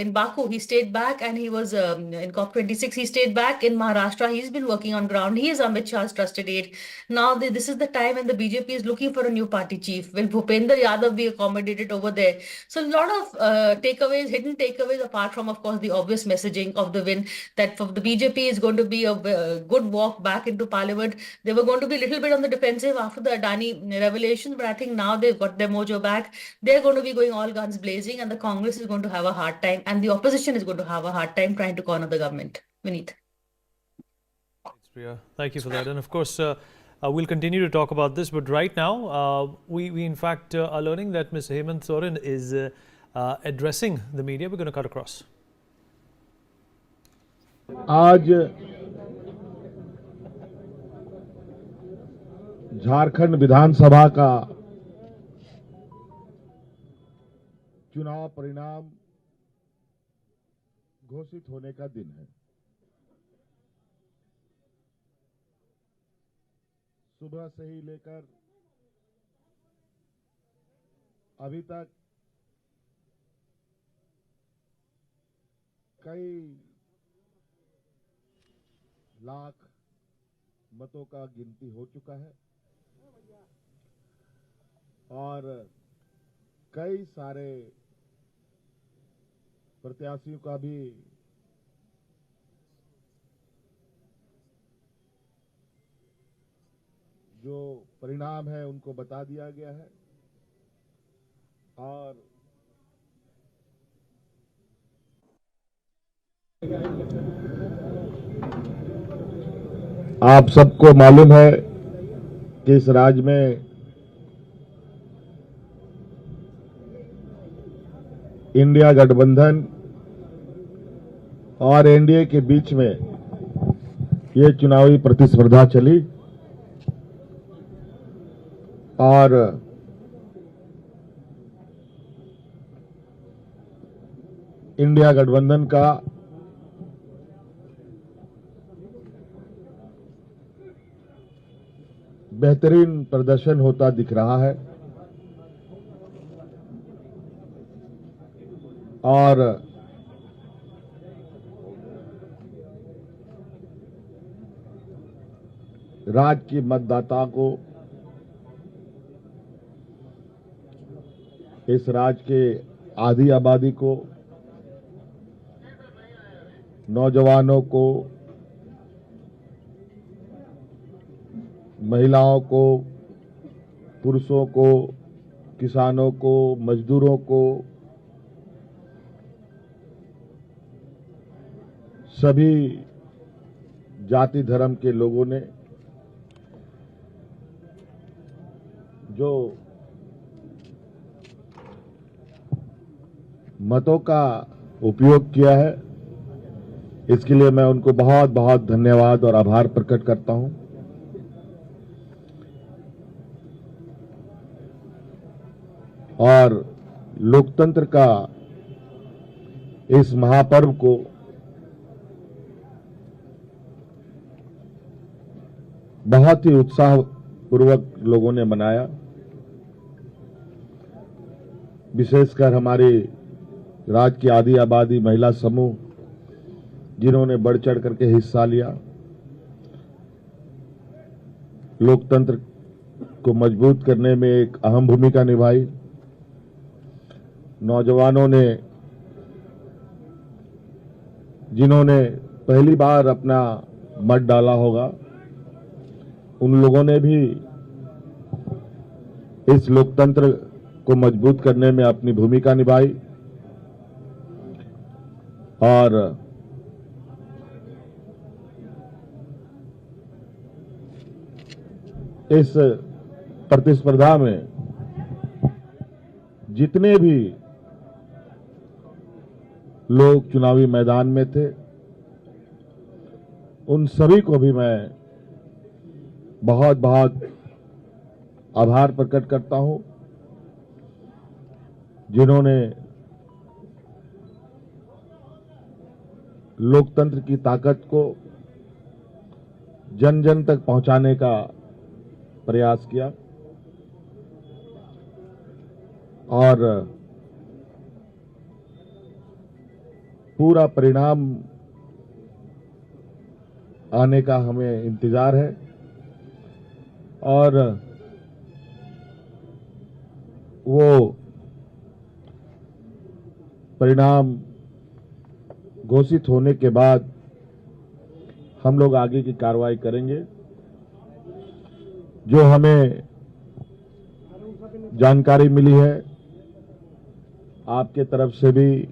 [SPEAKER 5] in Baku. He stayed back, and he was in COP26. He stayed back in Maharashtra. He's been working on ground. He is Amit Shah's trusted aide. Now this is the time when the BJP is looking for a new party chief. Will Bhupender Yadav be accommodated over there? So a lot of takeaways, hidden takeaways, apart from, of course, the obvious messaging of the win, that for the BJP is going to be a good walk back into parliament. They were going to be a little bit on the defensive after the Adani revelations, but I think now they've got their mojo back. They're going to be going all guns blazing, and the Congress is going to have a hard time, and the opposition is going to have a hard time trying to corner the government. Vineet.
[SPEAKER 9] Thanks, Priya. Thank you for that. And of course, we'll continue to talk about this, but right now, we in fact are learning that Ms. Hemant Soren is addressing the media. We're going to cut across.
[SPEAKER 6] आज झारखंड विधानसभा का चुनाव परिणाम घोषित होने का दिन है। सुबह से ही लेकर अभी तक कई लाख मतों का गिनती हो चुका है और कई सारे प्रत्याशियों का भी जो परिणाम है उनको बता दिया गया है और आप सबको मालूम है कि इस राज्य में इंडिया गठबंधन और एनडीए के बीच में ये चुनावी प्रतिस्पर्धा चली और इंडिया गठबंधन का बेहतरीन प्रदर्शन होता दिख रहा है और राज्य की मतदाता को इस राज्य के आधी आबादी को नौजवानों को महिलाओं को पुरुषों को किसानों को मजदूरों को सभी जाति धर्म के लोगों ने जो मतों का उपयोग किया है इसके लिए मैं उनको बहुत बहुत धन्यवाद और आभार प्रकट करता हूं और लोकतंत्र का इस महापर्व को बहुत ही उत्साहपूर्वक लोगों ने मनाया। विशेषकर हमारे राज्य की आधी आबादी महिला समूह जिन्होंने बढ़ चढ़ करके हिस्सा लिया, लोकतंत्र को मजबूत करने में एक अहम भूमिका निभाई। नौजवानों ने जिन्होंने पहली बार अपना मत डाला होगा उन लोगों ने भी इस लोकतंत्र को मजबूत करने में अपनी भूमिका निभाई और इस प्रतिस्पर्धा में जितने भी लोग चुनावी मैदान में थे उन सभी को भी मैं बहुत बहुत आभार प्रकट करता हूं, जिन्होंने लोकतंत्र की ताकत को जन जन तक पहुंचाने का प्रयास किया और पूरा परिणाम आने का हमें इंतजार है और वो परिणाम घोषित होने के बाद हम लोग आगे की कार्रवाई करेंगे। जो हमें जानकारी मिली है आपके तरफ से भी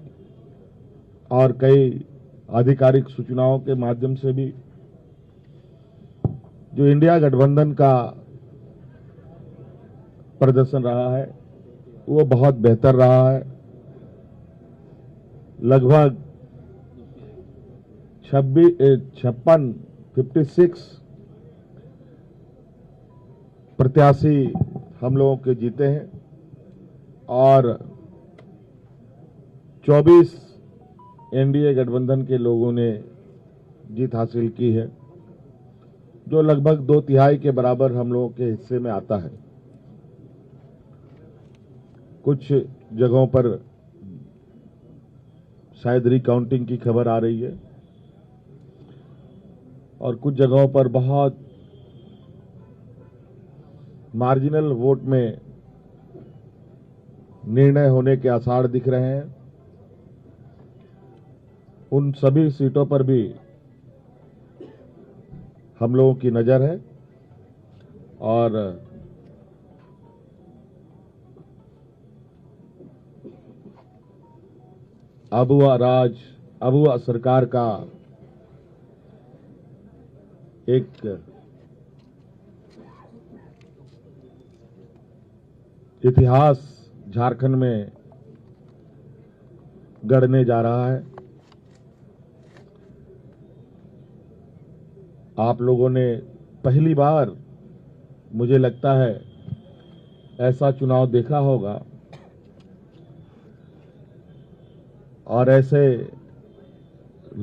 [SPEAKER 6] और कई आधिकारिक सूचनाओं के माध्यम से भी, जो इंडिया गठबंधन का प्रदर्शन रहा है वो बहुत बेहतर रहा है। लगभग 56 प्रत्याशी हम लोगों के जीते हैं और 24 एनडीए गठबंधन के लोगों ने जीत हासिल की है, जो लगभग 2/3 के बराबर हम लोगों के हिस्से में आता है। कुछ जगहों पर शायद रिकाउंटिंग की खबर आ रही है और कुछ जगहों पर बहुत मार्जिनल वोट में निर्णय होने के आसार दिख रहे हैं। उन सभी सीटों पर भी हम लोगों की नजर है और अबुआ सरकार का एक इतिहास झारखंड में गढ़ने जा रहा है। आप लोगों ने पहली बार मुझे लगता है ऐसा चुनाव देखा होगा और ऐसे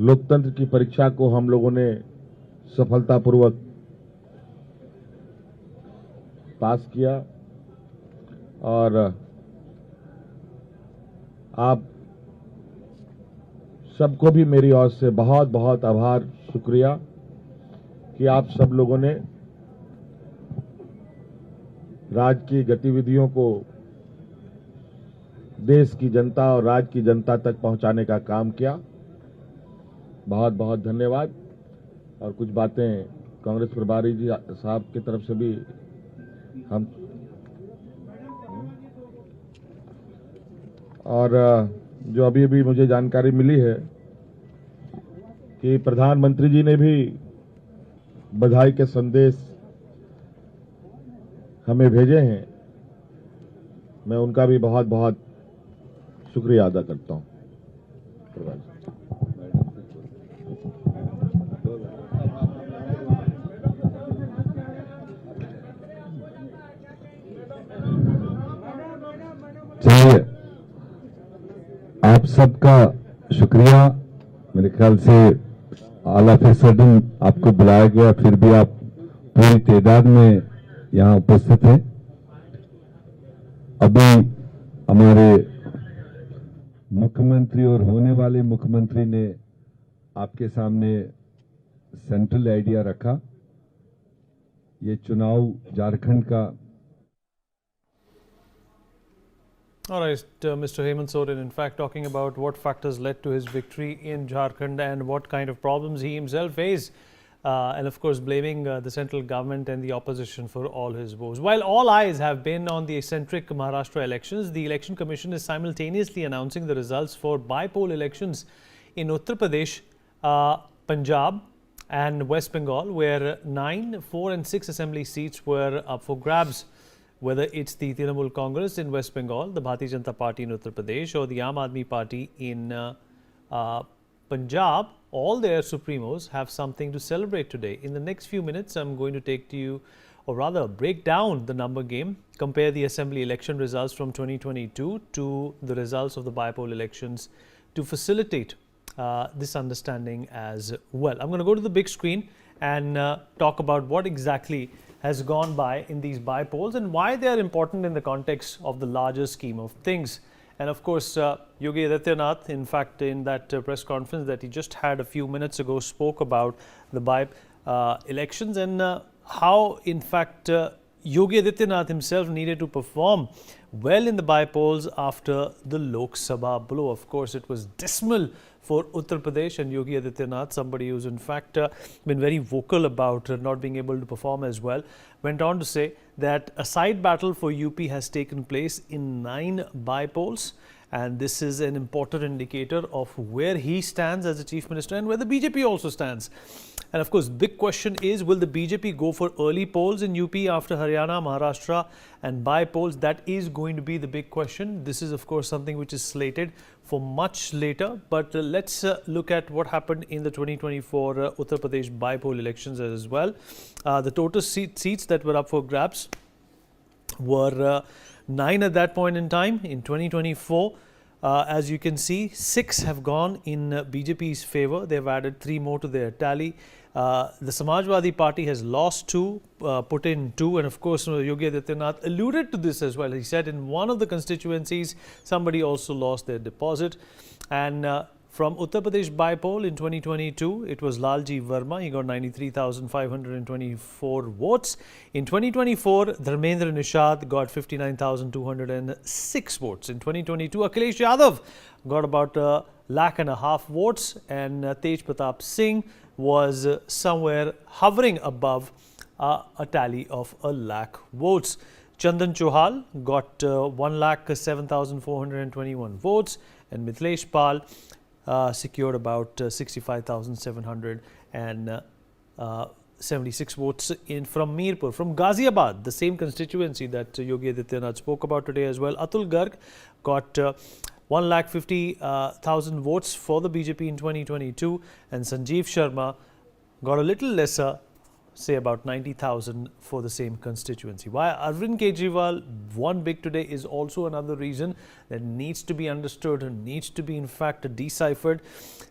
[SPEAKER 6] लोकतंत्र की परीक्षा को हम लोगों ने सफलतापूर्वक पास किया और आप सबको भी मेरी ओर से बहुत बहुत आभार, शुक्रिया कि आप सब लोगों ने राज्य की गतिविधियों को देश की जनता और राज्य की जनता तक पहुंचाने का काम किया। बहुत बहुत धन्यवाद। और कुछ बातें कांग्रेस प्रभारी जी साहब की तरफ से भी हम और जो अभी अभी मुझे जानकारी मिली है कि प्रधानमंत्री जी ने भी बधाई के संदेश हमें भेजे हैं। मैं उनका भी बहुत बहुत शुक्रिया अदा करता हूं।
[SPEAKER 7] चलिए, आप सबका शुक्रिया। मेरे ख्याल से ऑल ऑफ ए सडन आपको बुलाया गया, फिर भी आप पूरी तादाद में यहाँ उपस्थित हैं। अभी हमारे मुख्यमंत्री और होने वाले मुख्यमंत्री ने आपके सामने सेंट्रल आइडिया रखा। ये चुनाव झारखंड का।
[SPEAKER 9] All right, Mr. Hemant Soren, in fact, talking about what factors led to his victory in Jharkhand and what kind of problems he himself faced, and of course blaming the central government and the opposition for all his woes. While all eyes have been on the eccentric Maharashtra elections, the Election Commission is simultaneously announcing the results for Bypoll elections in Uttar Pradesh, Punjab and West Bengal, where 9, 4 and 6 assembly seats were up for grabs. Whether it's the Trinamool Congress in West Bengal, the Bharatiya Janata Party in Uttar Pradesh or the Aam Aadmi Party in Punjab, all their supremos have something to celebrate today. In the next few minutes, I'm going to take to you, or rather break down the number game, compare the assembly election results from 2022 to the results of the Bypoll elections to facilitate this understanding as well. I'm going to go to the big screen and talk about what exactly has gone by in these Bypolls and why they are important in the context of the larger scheme of things. And of course, Yogi Adityanath, in fact, in that press conference that he just had a few minutes ago, spoke about the elections and how, in fact, Yogi Adityanath himself needed to perform well in the Bypolls after the Lok Sabha blow. Of course, it was dismal for Uttar Pradesh, and Yogi Adityanath, somebody who's in fact been very vocal about not being able to perform as well, went on to say that a side battle for UP has taken place in 9 Bypolls, and this is an important indicator of where he stands as a chief minister and where the BJP also stands. And of course, big question is, will the BJP go for early polls in UP after Haryana, Maharashtra and Bypolls? That is going to be the big question. This is of course something which is slated for much later, but let's look at what happened in the 2024 Uttar Pradesh Bypoll elections as well. The total seats that were up for grabs were 9 at that point in time. In 2024, as you can see, 6 have gone in BJP's favor. They have added 3 more to their tally. The Samajwadi Party has lost 2, put in 2, and of course Yogi Adityanath alluded to this as well. He said in one of the constituencies somebody also lost their deposit. And from Uttar Pradesh Bypoll in 2022, it was Lalji Verma. He got 93,524 votes. In 2024, Dharmendra Nishad got 59,206 votes. In 2022, Akhilesh Yadav got about 1.5 lakh votes, and Tej Pratap Singh was somewhere hovering above a tally of 1 lakh votes. Chandan Chauhal got 1,07,421 votes, and Mithilesh Pal secured about 65,776 votes from Mirpur. From Ghaziabad, the same constituency that Yogi Adityanath spoke about today as well, Atul Garg got 1,50,000 votes for the BJP in 2022, and Sanjeev Sharma got a little lesser, say about 90,000 for the same constituency. Why Arvind Kejriwal won big today is also another reason that needs to be understood and needs to be in fact deciphered.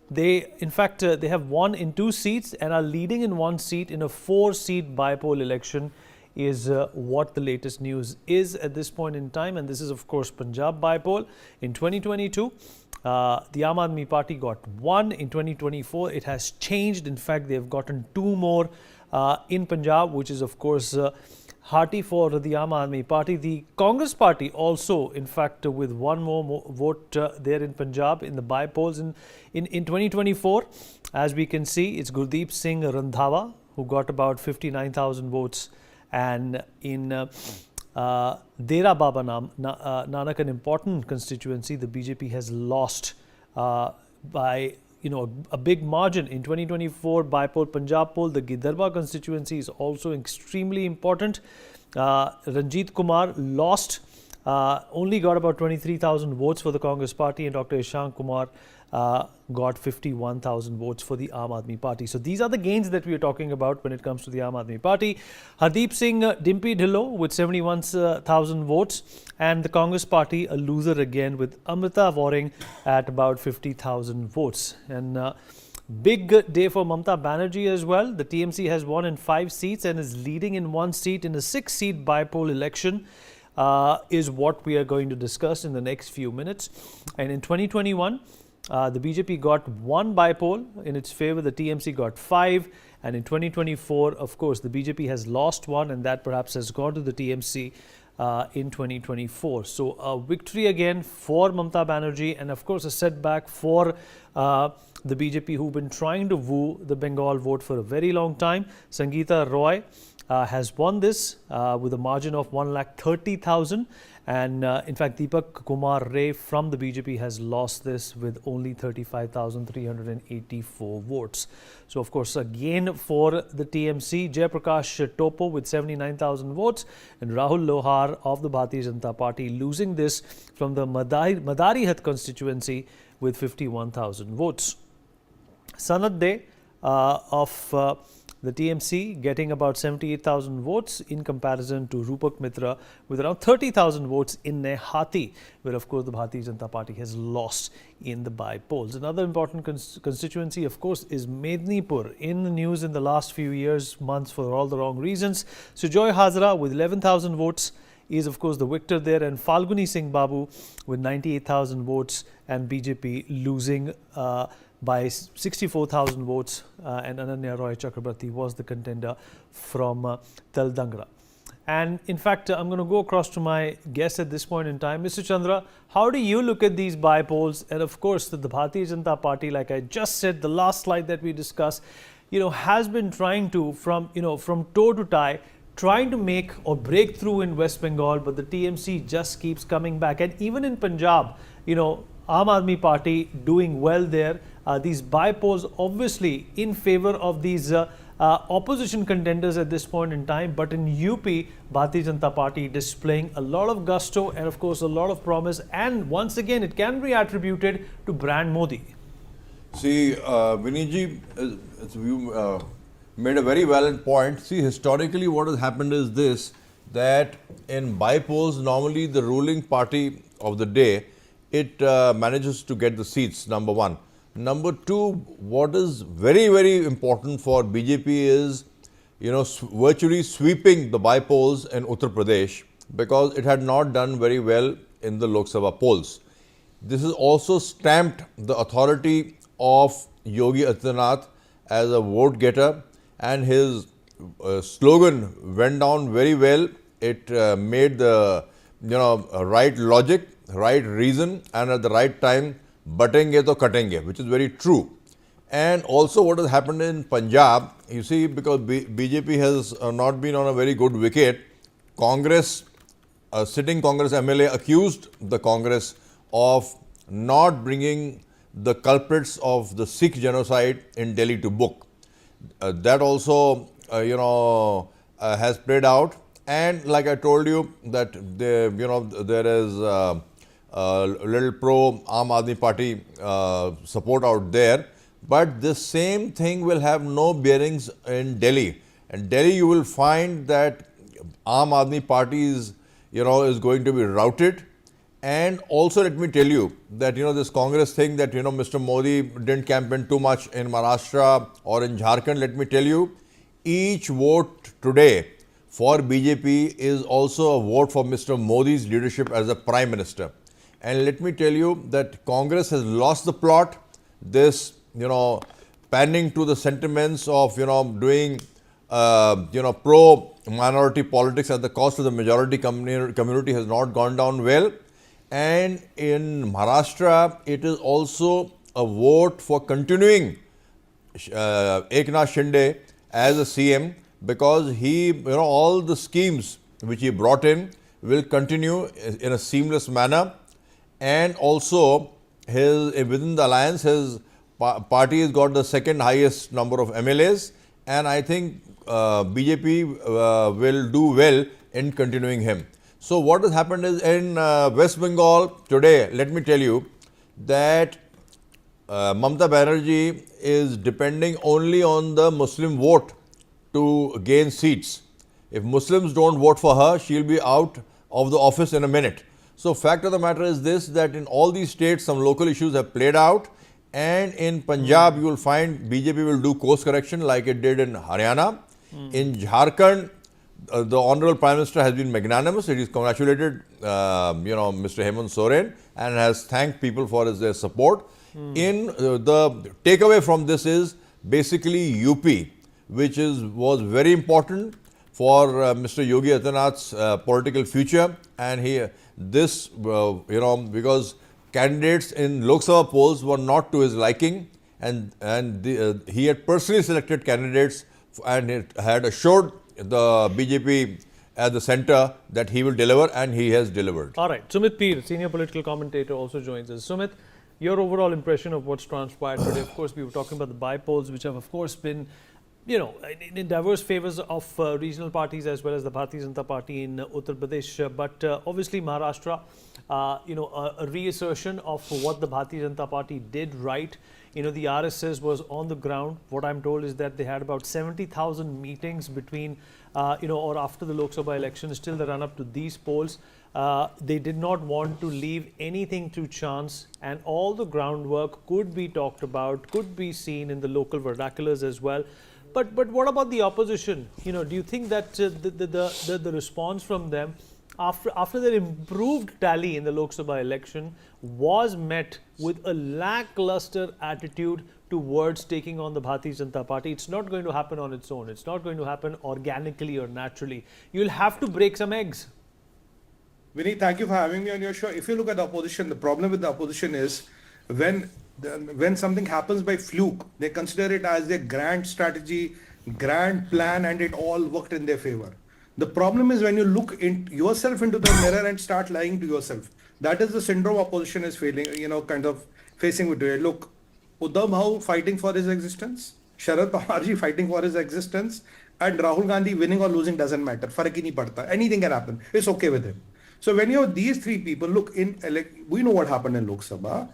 [SPEAKER 9] They have won in 2 seats and are leading in 1 seat in a 4-seat Bypoll election is what the latest news is at this point in time. And this is of course Punjab Bypoll. In 2022, the Aam Aadmi Party got 1. In 2024, it has changed. In fact, they have gotten 2 more in Punjab, which is of course hearty for the Aam Aadmi Party. The Congress Party also, in fact, with 1 more vote there in Punjab in the Bypolls. In 2024, as we can see, it's Gurdeep Singh Randhawa who got about 59,000 votes. And in Dera Baba Nanak, an important constituency, the BJP has lost by a big margin. In 2024 Bypoll Punjab poll, the Gidarba constituency is also extremely important. Ranjit Kumar lost, only got about 23,000 votes for the Congress Party, and Dr. Ishank Kumar got 51,000 votes for the Aam Aadmi Party. So these are the gains that we are talking about when it comes to the Aam Aadmi Party. Hardeep Singh Dimpy Dhillon with 71,000 votes, and the Congress Party a loser again with Amrita Waring at about 50,000 votes. And big day for Mamata Banerjee as well. The TMC has won in 5 seats and is leading in 1 seat in a 6-seat Bypoll election. Is what we are going to discuss in the next few minutes. And in 2021, the BJP got 1 Bypoll in its favor, the TMC got 5, and in 2024, of course, the BJP has lost 1, and that perhaps has gone to the TMC in 2024. So a victory again for Mamata Banerjee, and of course a setback for the BJP, who've been trying to woo the Bengal vote for a very long time. Sangeeta Roy has won this with a margin of 1,30,000, and in fact Deepak Kumar Ray from the BJP has lost this with only 35,384 votes. So of course a gain for the TMC. Jayaprakash Topo with 79,000 votes, and Rahul Lohar of the Bharatiya Janata Party losing this from the Madarihat constituency with 51,000 votes. Sanat Dey of the TMC getting about 78,000 votes in comparison to Rupak Mitra with around 30,000 votes in Nehati, where of course the Bharatiya Janata Party has lost in the Bypolls. Another important constituency of course is Mednipur, in the news in the last few years, months, for all the wrong reasons. Sujoy Hazra with 11,000 votes is of course the victor there, and Falguni Singh Babu with 98,000 votes, and BJP losing by 64,000 votes, and Ananya Roy Chakrabarti was the contender from Taldangra. And in fact, I'm going to go across to my guest at this point in time. Mr. Chandra, how do you look at these bypolls? And of course, the Bharatiya Janata Party, like I just said, the last slide that we discussed, has been trying to, from toe to tie, trying to make or break through in West Bengal, but the TMC just keeps coming back. And even in Punjab, Aam Aadmi Party doing well there. These bypolls obviously in favor of these opposition contenders at this point in time, but in UP, Bharatiya Janata Party displaying a lot of gusto and of course a lot of promise, and once again it can be attributed to brand Modi.
[SPEAKER 10] See, Viniji, you made a very valid point. See, historically what has happened is this, that in bypolls normally the ruling party of the day, it manages to get the seats, number one. Number two, what is very, very important for BJP is, virtually sweeping the bypolls in Uttar Pradesh, because it had not done very well in the Lok Sabha polls. This has also stamped the authority of Yogi Adityanath as a vote getter, and his slogan went down very well. It made the right logic, right reason, and at the right time, batenge to katenge, which is very true. And also what has happened in Punjab, you see, because BJP has not been on a very good wicket, Congress, sitting Congress MLA accused the Congress of not bringing the culprits of the Sikh genocide in Delhi to book. That also, has played out. And like I told you, that there is a little pro Aam Aadmi Party support out there, but the same thing will have no bearings in Delhi. And Delhi, you will find that Aam Aadmi Party is going to be routed. And also, let me tell you that this Congress thing that Mr. Modi didn't campaign too much in Maharashtra or in Jharkhand. Let me tell you, each vote today for BJP is also a vote for Mr. Modi's leadership as a Prime Minister. And let me tell you that Congress has lost the plot. This, panning to the sentiments of, doing, pro-minority politics at the cost of the majority community has not gone down well. And in Maharashtra, it is also a vote for continuing Eknath Shinde as a CM, because he, all the schemes which he brought in will continue in a seamless manner. And also, within the alliance, his party has got the second highest number of MLAs, and I think BJP will do well in continuing him. So what has happened is in West Bengal today, let me tell you that Mamata Banerjee is depending only on the Muslim vote to gain seats. If Muslims don't vote for her, she'll be out of the office in a minute. So fact of the matter is this, that in all these states, some local issues have played out, and in Punjab, you will find BJP will do course correction like it did in Haryana. In Jharkhand, the Honorable Prime Minister has been magnanimous. It is congratulated, Mr. Hemant Soren, and has thanked people for their support. In the takeaway from this is basically UP, which was very important for Mr. Yogi Adityanath's political future, and because candidates in Lok Sabha polls were not to his liking, and he had personally selected candidates and it had assured the BJP at the center that he will deliver, and he has delivered.
[SPEAKER 9] All right, Sumit Peer, senior political commentator, also joins us. Sumit, your overall impression of what's transpired today. Of course, we were talking about the bypolls, which have of course been you know, in diverse favors of regional parties as well as the Bharatiya Janata Party in Uttar Pradesh. But obviously Maharashtra, you know, a reassertion of what the Bharatiya Janata Party did right. You know, the RSS was on the ground. What I'm told is that they had about 70,000 meetings between, you know, or after the Lok Sabha election, still the run up to these polls. They did not want to leave anything to chance, and all the groundwork could be talked about, could be seen in the local vernaculars as well. But what about the opposition? You know, do you think that the response from them after their improved tally in the Lok Sabha election was met with a lackluster attitude towards taking on the Bharatiya Janata Party? It's not going to happen on its own. It's not going to happen organically or naturally. You'll have to break some eggs.
[SPEAKER 8] Vinny, thank you for having me on your show. If you look at the opposition, the problem with the opposition is when something happens by fluke, they consider it as a grand strategy, grand plan, and it all worked in their favor. The problem is when you look yourself into the mirror and start lying to yourself. That is the syndrome opposition is failing, you know, kind of facing with it. Look, Uddhav Bhau fighting for his existence, Sharad Pawar ji fighting for his existence, and Rahul Gandhi winning or losing doesn't matter. Fark hi nahi padta. Anything can happen. It's okay with him. So when you have these three people, look, we know what happened in Lok Sabha.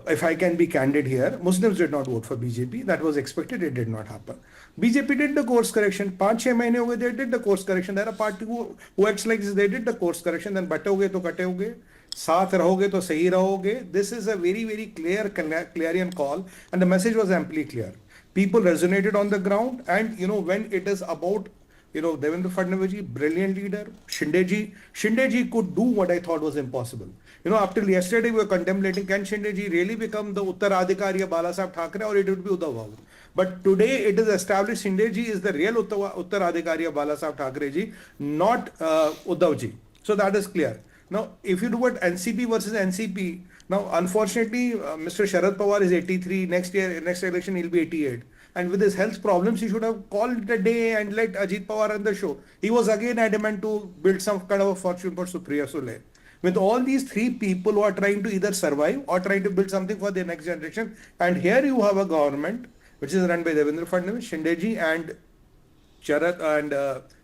[SPEAKER 8] If I can be candid here, Muslims did not vote for BJP. That was expected. It did not happen. BJP did the course correction. 5-6 mahine ho gaye, they did the course correction. There are party who acts like this. They did the course correction. Then batte hoge to kate hoge. Saath rahoge to sahi rahoge. This is a very, very clear clarion call. And the message was amply clear. People resonated on the ground. And, you know, when it is about, you know, Devendra Fadnavis ji, brilliant leader. Shinde ji could do what I thought was impossible. You know, after yesterday we were contemplating, can Shinde ji really become the Uttaradhikari of Balasaheb Thackeray, or it would be Uddhav Bhau? But today it is established Shinde ji is the real Uttaradhikari of Balasaheb Thackeray ji, not Uddhav ji. So that is clear. Now, if you do what NCP versus NCP, now unfortunately Mr. Sharad Pawar is 83, next election he'll be 88. And with his health problems, he should have called it a day and let Ajit Pawar on the show. He was again adamant to build some kind of a fortune for Supriya Sule. With all these three people who are trying to either survive or trying to build something for their next generation, and here you have a government which is run by Devendra Fadnavis, Shinde ji and Sharad and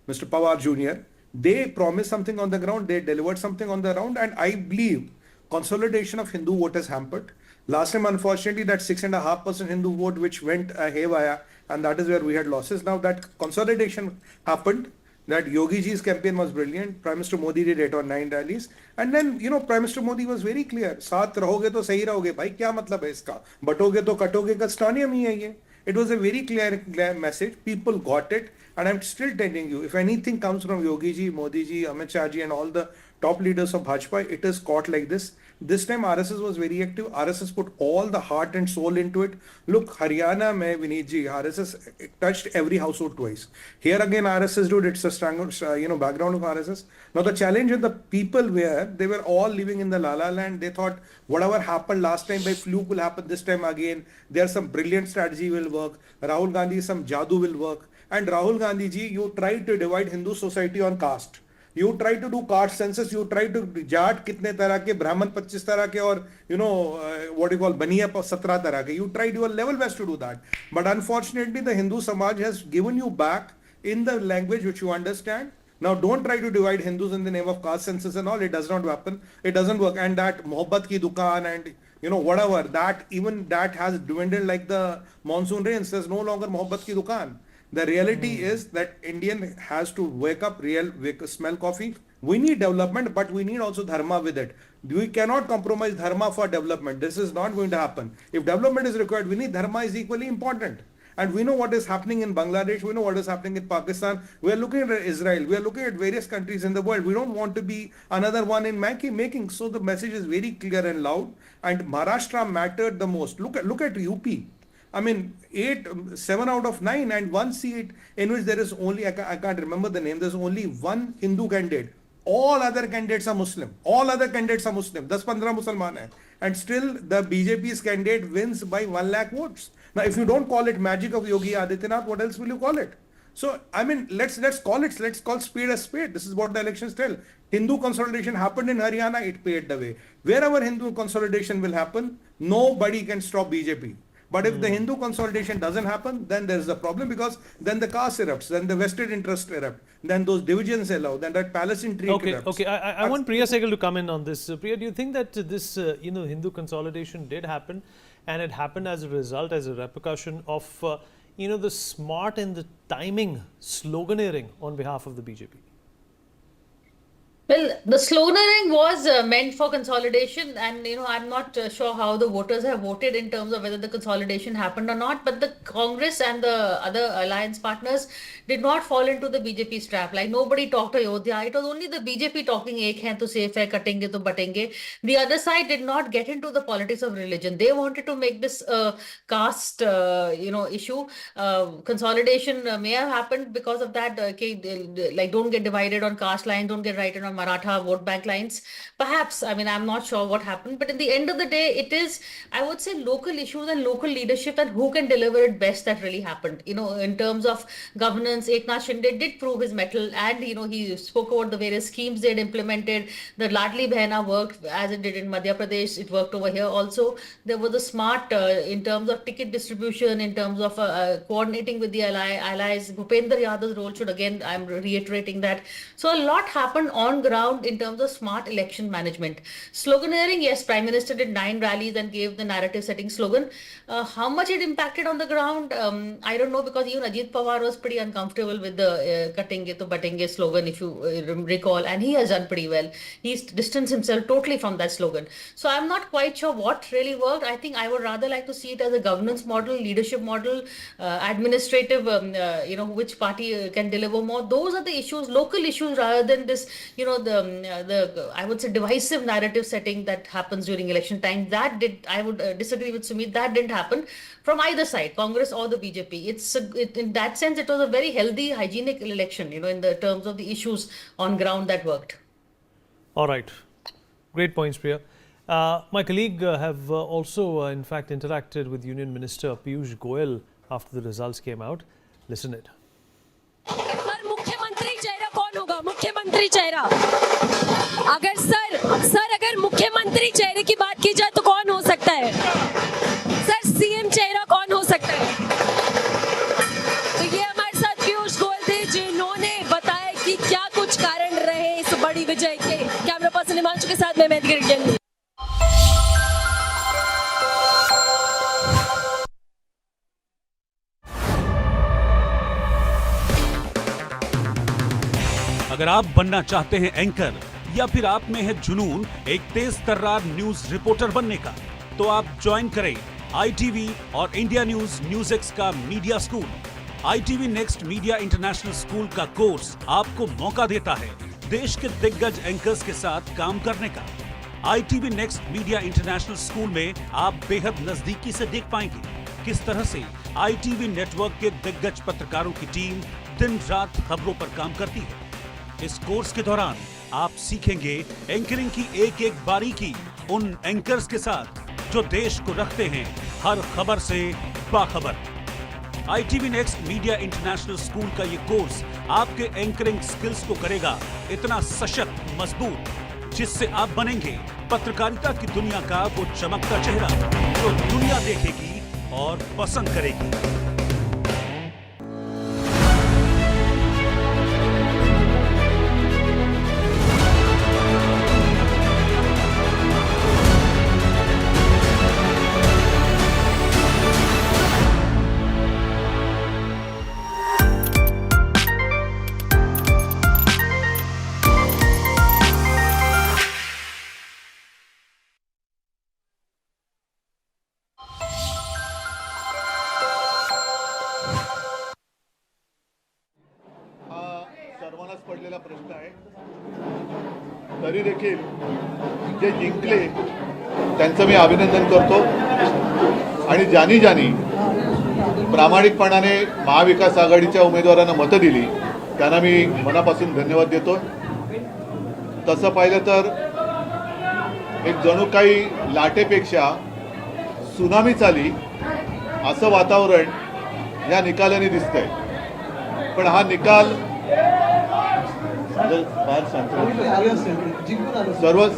[SPEAKER 8] Mr. Pawar Jr. They promised something on the ground, they delivered something on the ground, and I believe consolidation of Hindu vote is hampered. Last time, unfortunately, that 6.5% Hindu vote which went haywire, and that is where we had losses. Now that consolidation happened, that Yogi ji's campaign was brilliant. Prime Minister Modi did 8 or 9 rallies. And then, you know, Prime Minister Modi was very clear. Saath rahoge to sahi rahoge. Bhai, kya matlab hai iska? Batoge to katoge ka stadium hi hai ye. It was a very clear message. People got it. And I'm still telling you, if anything comes from Yogi ji, Modi ji, Amit Shah ji and all the top leaders of Bhajpa, it is caught like this. This time RSS was very active. RSS put all the heart and soul into it. Look, Haryana mein Vineet ji, RSS touched every household twice. Here again RSS did, it's a strong, you know, background of RSS. Now the challenge with the people were, they were all living in the La-La land. They thought whatever happened last time by fluke will happen this time again. There's some brilliant strategy will work. Rahul Gandhi, some jadoo will work. And Rahul Gandhi ji, you tried to divide Hindu society on caste. You try to do caste census, you try to Jat kitne tarah ke, Brahman 25 tarah ke, or you know, what you call Baniya 17 tarah ke. You tried your level best to do that. But unfortunately, the Hindu Samaj has given you back in the language which you understand. Now don't try to divide Hindus in the name of caste census and all. It does not happen. It doesn't work. And that Mohabbat ki dukaan and you know, whatever, that even that has dwindled like the monsoon rains. There's no longer Mohabbat ki dukaan. The reality is that Indian has to wake up, smell coffee. We need development, but we need also dharma with it. We cannot compromise dharma for development. This is not going to happen. If development is required, we need dharma is equally important. And we know what is happening in Bangladesh. We know what is happening in Pakistan. We are looking at Israel. We are looking at various countries in the world. We don't want to be another one in making. So the message is very clear and loud. And Maharashtra mattered the most. Look at UP. I mean, 7 out of 9 and 1 seat in which there is only, I can't remember the name, there's only one Hindu candidate. All other candidates are Muslim. 10-15 Musliman hai. And still the BJP's candidate wins by 1 lakh votes. Now, if you don't call it magic of Yogi Adityanath, what else will you call it? So, I mean, let's call spade a spade. This is what the elections tell. Hindu consolidation happened in Haryana, it paved the way. Wherever Hindu consolidation will happen, nobody can stop BJP. But if the Hindu consolidation doesn't happen, then there is a problem, because then the caste erupts, then the vested interest erupt, then those divisions allow, then that palace intrigue erupts.
[SPEAKER 9] Okay. I want Priya Sehgal to come in on this. Priya, do you think that this Hindu consolidation did happen, and it happened as a result, as a repercussion of the smart and the timing sloganeering on behalf of the BJP?
[SPEAKER 5] Well, the sloganeering was meant for consolidation, and I'm not sure how the voters have voted in terms of whether the consolidation happened or not. But the Congress and the other alliance partners did not fall into the BJP's trap. Like, nobody talked to Ayodhya. It was only the BJP talking "ek hai to safe hai, katenge to batenge." The other side did not get into the politics of religion. They wanted to make this caste, issue. Consolidation may have happened because of that. Like, don't get divided on caste lines, don't get divided on Maratha vote bank lines. Perhaps, I'm not sure what happened, but at the end of the day, it is, I would say, local issues and local leadership and who can deliver it best that really happened. In terms of governance, Eknath Shinde did prove his mettle, and he spoke about the various schemes they had implemented. The Ladli Behna worked as it did in Madhya Pradesh. It worked over here also. There was a smart in terms of ticket distribution, in terms of coordinating with the allies. Bhupendra Yadav's role should, again, I'm reiterating that. So a lot happened on ground in terms of smart election management. Sloganeering, yes, Prime Minister did 9 rallies and gave the narrative setting slogan. How much it impacted on the ground, I don't know, because even Ajit Pawar was pretty uncomfortable with the katenge to batenge slogan, if you recall, and he has done pretty well. He's distanced himself totally from that slogan. So I'm not quite sure what really worked. I think I would rather like to see it as a governance model, leadership model, administrative, which party can deliver more. Those are the issues, local issues, rather than this, the I would say divisive narrative setting that happens during election time. I would disagree with Sumit. That didn't happen from either side, Congress or the BJP. In that sense, it was a very healthy, hygienic election, in the terms of the issues on ground that worked.
[SPEAKER 9] All right. Great points, Priya. My colleague have also, in fact, interacted with Union Minister Piyush Goyal after the results came out. Listen it.
[SPEAKER 2] मुख्यमंत्री चेहरा अगर मुख्यमंत्री चेहरे की बात की जाए तो कौन हो सकता है सर? सीएम चेहरा कौन हो सकता है? तो ये हमारे साथ पीयूष गोयल थे, जिन्होंने बताया कि क्या कुछ कारण रहे इस बड़ी विजय के। कैमरा पर्सन हिमांशु के साथ मैं मेहदी गिरगिल।
[SPEAKER 17] अगर आप बनना चाहते हैं एंकर, या फिर आप में है जुनून एक तेज तर्रार न्यूज रिपोर्टर बनने का, तो आप ज्वाइन करें ITV और इंडिया NewsX का media school. ITV next media international school का कोर्स आपको मौका देता है देश के दिग्गज एंकर्स के साथ काम करने का। ITV next media international school में आप बेहद नजदीकी से देख पाएंगे किस तरह से ITV नेटवर्क के दिग्गज पत्रकारों की टीम दिन रात खबरों पर काम करती है। इस कोर्स के दौरान आप सीखेंगे एंकरिंग की एक एक बारीकी उन एंकर्स के साथ जो देश को रखते हैं हर खबर से बाखबर। ITV next media international school का ये कोर्स आपके एंकरिंग स्किल्स को करेगा इतना सशक्त, मजबूत, जिससे आप बनेंगे पत्रकारिता की दुनिया का वो चमकता चेहरा जो दुनिया देखेगी और पसंद करेगी।
[SPEAKER 11] पडलेला प्रश्न आहे, तरी देखील जे जिंकले त्यांचं मी अभिनंदन करतो आणि ज्यांनी प्रामाणिकपणाने महाविकास आघाडीच्या उमेदवारांना मतं दिली त्यांना मी मनापासून धन्यवाद देतो। तसं पाहिलं तर एक जणू काही लाटेपेक्षा सुनामीच आली असं वातावरण या निकालाने दिसतंय। पण हा निकाल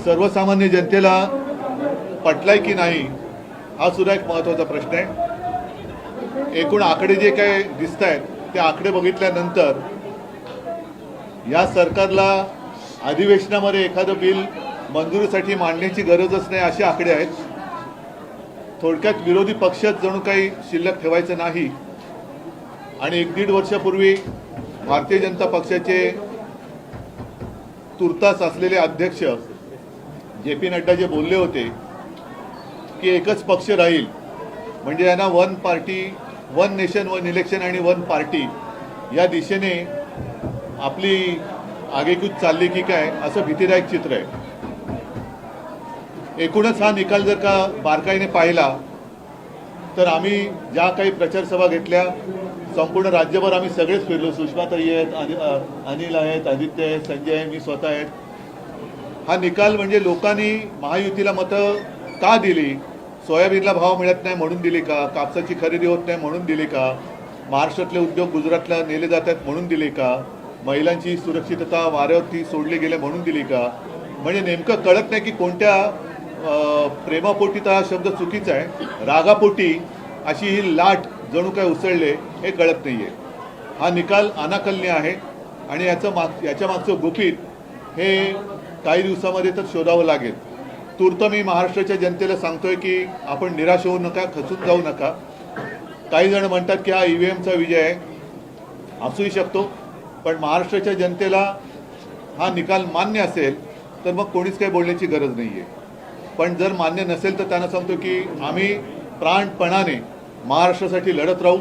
[SPEAKER 11] सर्वसामान्य जनतेला पटलाय की नाही हा सुद्धा एक महत्त्वाचा प्रश्न आहे। एकूण आकडे जे काही दिसत आहेत ते आकडे बघितल्यानंतर या सरकारला अधिवेशनामध्ये एखादं बिल मंजुरीसाठी मांडण्याची गरजच नाही असे आकडे आहेत. थोडक्यात विरोधी पक्षात जणू काही शिल्लक ठेवायचं नाही. आणि 1-1.5 वर्षापूर्वी भारतीय जनता पक्षाचे तुर्तास असलेले अध्यक्ष JP नड्डा जे बोलले होते की एकच पक्ष राहील, म्हणजे यांना one party, one nation, one election आणि वन पार्टी या दिशेने आपली आगेकूच चालली की काय असं भीतीदायक चित्र आहे. एकूणच हा निकाल जर का बारकाईने पाहिला तर आम्ही ज्या काही प्रचारसभा घेतल्या संपूर्ण राज्यभर आम्ही सगळेच फिरलो. सुषमाताई आहेत, अनिल आहेत, आदित्य आहेत, संजय आहे, मी स्वतः आहेत. हा निकाल म्हणजे लोकांनी महायुतीला मतं का दिली? सोयाबीनला भाव मिळत नाही म्हणून दिली का? कापसाची खरेदी होत नाही म्हणून दिली का? महाराष्ट्रातले उद्योग गुजरातला नेले जातात म्हणून दिले का? महिलांची सुरक्षितता वाऱ्यावरती सोडली गेले म्हणून दिली का? म्हणजे नेमकं कळत नाही की कोणत्या प्रेमापोटी तर हा शब्द चुकीचा आहे, रागापोटी अशी ही लाट जणू काय उसळले हे कळत नाही आहे. हा निकाल अनाकलनीय आहे आणि याच्या मागचं गुपित हे काही दिवसामध्ये तर शोधावं लागेल. तूर्त मी महाराष्ट्राच्या जनतेला सांगतोय की आपण निराश होऊ नका, खचून जाऊ नका. काही जण म्हणतात की हा EVMचा विजय आहे, असूही शकतो, पण महाराष्ट्राच्या जनतेला हा निकाल मान्य असेल तर मग कोणीच काही बोलण्याची गरज नाही आहे. पण जर मान्य नसेल तर त्यांना सांगतो की आम्ही प्राणपणाने महाराष्ट्रासाठी लढत राहू,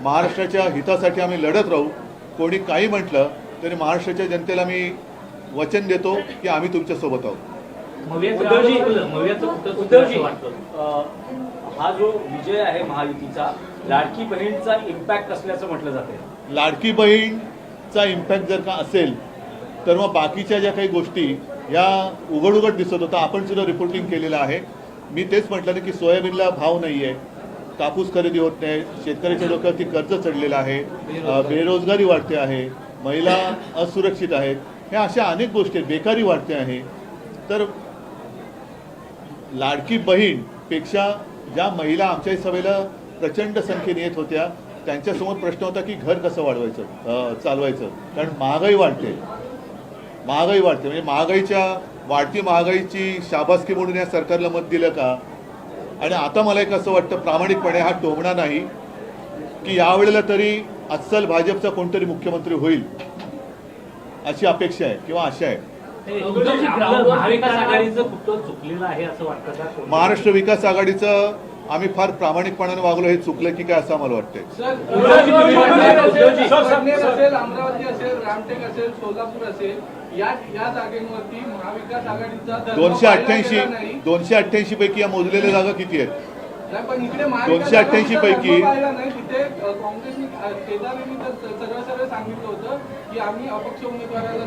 [SPEAKER 11] महाराष्ट्राच्या हितासाठी आम्ही लढत राहू. कोणी काही म्हटलं तरी महाराष्ट्राच्या जनतेला मी वचन देतो की आम्ही तुमच्यासोबत आहोत.
[SPEAKER 12] उद्धवजी, हा जो विजय आहे महायुतीचा, लाडकी बहीणचा इम्पॅक्ट असल्याचं म्हटलं जाते.
[SPEAKER 11] लाडकी बहीणचा इम्पॅक्ट जर का असेल तर मग बाकीच्या ज्या काही गोष्टी या उघड दिसत होता, आपण सुद्धा रिपोर्टिंग केलेलं आहे. मी तेच म्हटलं ना की सोयाबीनला भाव नाही आहे, कापूस खरेदी होत नाही, शेतकऱ्याच्या डोक्यावरती कर्ज चढलेलं आहे, बेरोजगारी वाढते आहे, महिला असुरक्षित आहेत, ह्या अशा अनेक गोष्टी आहेत, बेकारी वाढते आहे. तर लाडकी बहीणपेक्षा ज्या महिला आमच्या सभेला प्रचंड संख्येने येत होत्या त्यांच्यासमोर प्रश्न होता की घर कसं चालवायचं. कारण महागाई वाढते म्हणजे वाढती महागाईची शाबासकी म्हणून या सरकारला मत दिलं का? आणि आता मला एक असं वाटतं प्रामाणिकपणे, हा टोमणा नाही, की यावेळेला तरी अस्सल भाजपचा कोणतरी मुख्यमंत्री होईल अशी अपेक्षा आहे किंवा आशा आहे.
[SPEAKER 12] महाविकास आघाडीचं कुठं चुकलेलं आहे असं वाटतं का?
[SPEAKER 11] महाराष्ट्र विकास आघाडीचं आम्ही फार प्रामाणिकपणाने वागलो हे चुकलं की काय असं आम्हाला वाटतंय.
[SPEAKER 16] अमरावती असेल, रामटेक असेल, सोलापूर असेल, या जागेवरती महाविकास आघाडीचा
[SPEAKER 11] 288 पैकी या मोजलेल्या जागा किती आहेत? 288 पैकी
[SPEAKER 16] काँग्रेसने सरळ सांगितलं होतं की आम्ही अपक्ष उमेदवाराला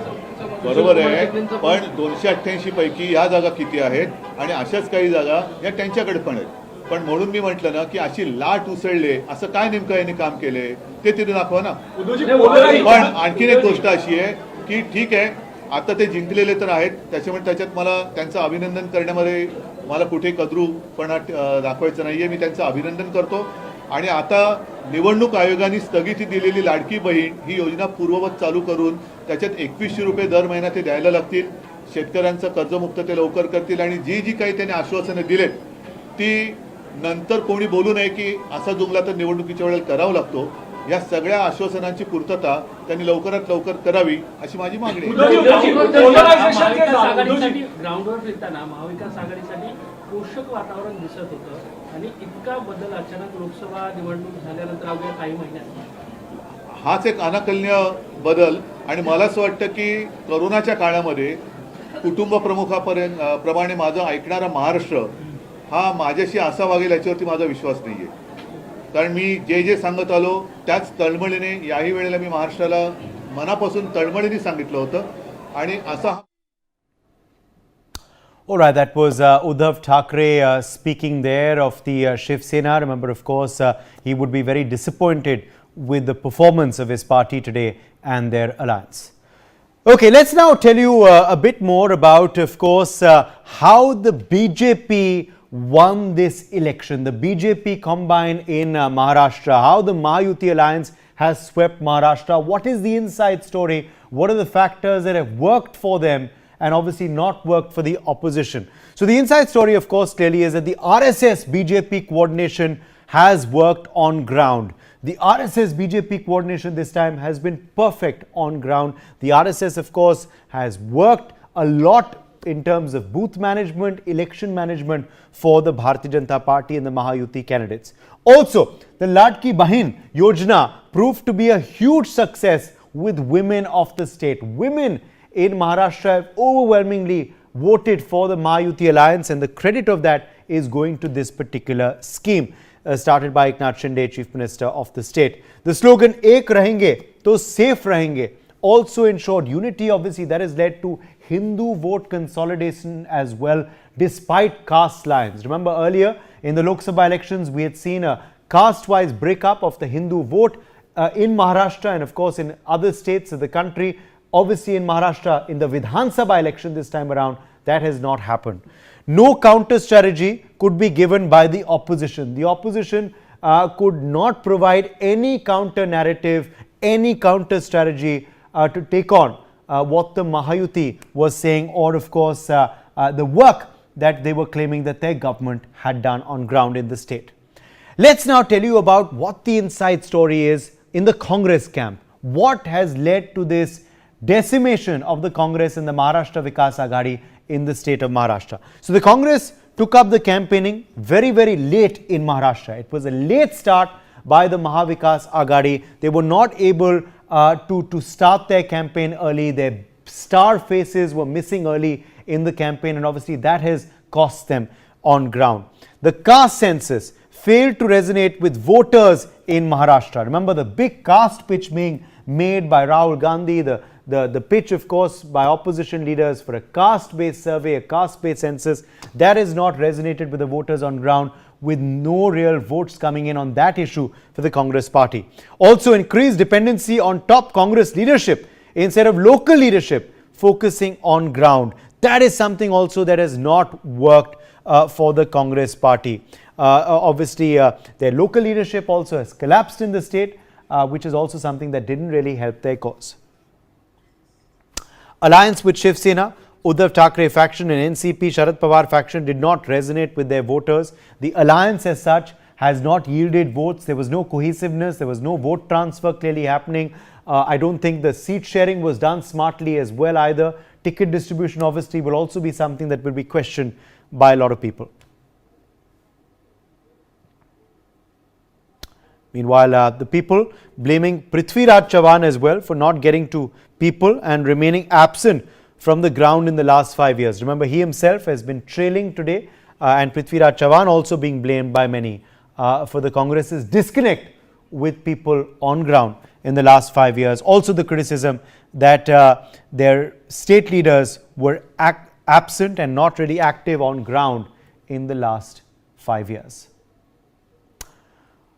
[SPEAKER 11] बरोबर आहे, पण 288 पैकी या जागा किती आहेत आणि अशाच काही जागा या त्यांच्याकडे पण आहेत. पण म्हणून मी म्हटलं ना की अशी लाट उसळले असं काय नेमकं यांनी काम केले ते तिथे दाखवा ना. पण आणखीन एक गोष्ट अशी आहे की ठीक आहे, आता ते जिंकलेले तर आहेत, त्याच्यामुळे त्याच्यात मला त्यांचं अभिनंदन करण्यामध्ये मला कुठे कद्रूपणा दाखवायचं नाहीये. मी त्यांचं अभिनंदन करतो. आणि आता निवडणूक आयोगाने स्थगिती दिलेली लाडकी बहीण ही योजना पूर्ववत चालू करून त्याच्यात 2100 रुपये दर महिना ते द्यायला लागतील. शेतकऱ्यांचं कर्जमुक्त ते लवकर करतील आणि जी काही त्यांनी आश्वासनं दिलेत ती नंतर कोणी बोलू नये की असा जुमला तर निवडणुकीच्या वेळेला करावा लागतो. या सगळ्या आश्वासनांची पूर्तता त्यांनी लवकरात लवकर करावी अशी माझी मागणी आहे.
[SPEAKER 12] ग्राउंडवर फिरताना महाविकास आघाडीसाठी पोषक वातावरण दिसत होतं आणि इतका बदल अचानक लोकसभा निवडणूक झाल्यानंतर अवघ्या काही महिन्यात
[SPEAKER 11] हाच एक अनाकलनीय बदल. आणि मला असं वाटतं की करोनाच्या काळामध्ये कुटुंब प्रमुखाप्रमाणे माझं ऐकणारा महाराष्ट्र हा माझ्याशी असा वागेल याच्यावरती माझा विश्वास नाही आहे. कारण मी जे सांगत आलो त्याच तळमळीने याही वेळेला मी महाराष्ट्राला मनापासून तळमळीने सांगितलं होतं. आणि असा
[SPEAKER 19] All right, that was Uddhav Thackeray speaking there of the Shiv Sena. Remember, of course, he would be very disappointed with the performance of his party today and their alliance. Okay, let's now tell you a bit more about, of course, how the BJP won this election. The BJP combine in Maharashtra, how the Mahayuti alliance has swept Maharashtra. What is the inside story? What are the factors that have worked for them and obviously not worked for the opposition? So the inside story, of course, clearly is that the RSS BJP coordination has worked on ground. The RSS BJP coordination this time has been perfect on ground. The RSS, of course, has worked a lot in terms of booth management, election management for the Bharatiya Janata Party and the Mahayuti candidates. Also, the Ladki Bahin Yojana proved to be a huge success with women of the state. Women in Maharashtra have overwhelmingly voted for the Mahayuti alliance, and the credit of that is going to this particular scheme. Started by Eknath Shinde, Chief Minister of the state. The slogan "Ek rahenge to safe rahenge" also ensured unity. Obviously, that has led to Hindu vote consolidation as well, despite caste lines. Remember earlier in the Lok Sabha elections, we had seen a caste-wise breakup of the Hindu vote in Maharashtra and of course in other states of the country. Obviously in Maharashtra, in the Vidhan Sabha election this time around, that has not happened. No counter strategy could be given by the opposition. The opposition could not provide any counter narrative, any counter strategy to take on what the Mahayuti was saying, or of course the work that they were claiming that their government had done on ground in the state. Let's now tell you about what the inside story is in the Congress camp. What has led to this decimation of the Congress and the Maharashtra Vikas Aghadi in the state of Maharashtra. So the Congress took up the campaigning very, very late in Maharashtra. It was a late start by the Mahavikas Aghadi. They were not able to start their campaign early. Their star faces were missing early in the campaign, and obviously that has cost them on ground. The caste census failed to resonate with voters in Maharashtra. Remember the big caste pitch being made by Rahul Gandhi, the pitch, of course, by opposition leaders for a caste-based survey, a caste-based census, that has not resonated with the voters on ground, with no real votes coming in on that issue for the Congress party. Also, increased dependency on top Congress leadership instead of local leadership focusing on ground. That is something also that has not worked for the Congress party. Obviously, their local leadership also has collapsed in the state, which is also something that didn't really help their cause. Alliance with Shiv Sena, Uddhav Thackeray faction and NCP Sharad Pawar faction did not resonate with their voters. The alliance as such has not yielded votes. There was no cohesiveness. There was no vote transfer clearly happening. I don't think the seat sharing was done smartly as well either. Ticket distribution obviously will also be something that will be questioned by a lot of people. Meanwhile, the people blaming Prithviraj Chavan as well for not getting to people and remaining absent from the ground in the last 5 years. Remember, he himself has been trailing today and Prithviraj Chavan also being blamed by many for the Congress's disconnect with people on ground in the last 5 years. Also the criticism that their state leaders were absent and not really active on ground in the last 5 years.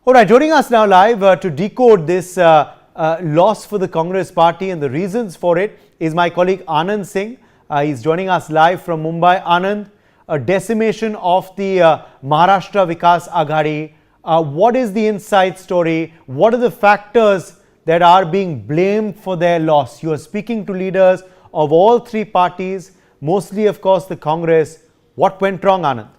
[SPEAKER 19] All right, joining us now live to decode this loss for the Congress party and the reasons for it is my colleague Anand Singh. He's joining us live from Mumbai. Anand, a decimation of the Maharashtra Vikas Aghadi. What is the inside story? What are the factors that are being blamed for their loss? You are speaking to leaders of all three parties, mostly of course the Congress. What went wrong, Anand?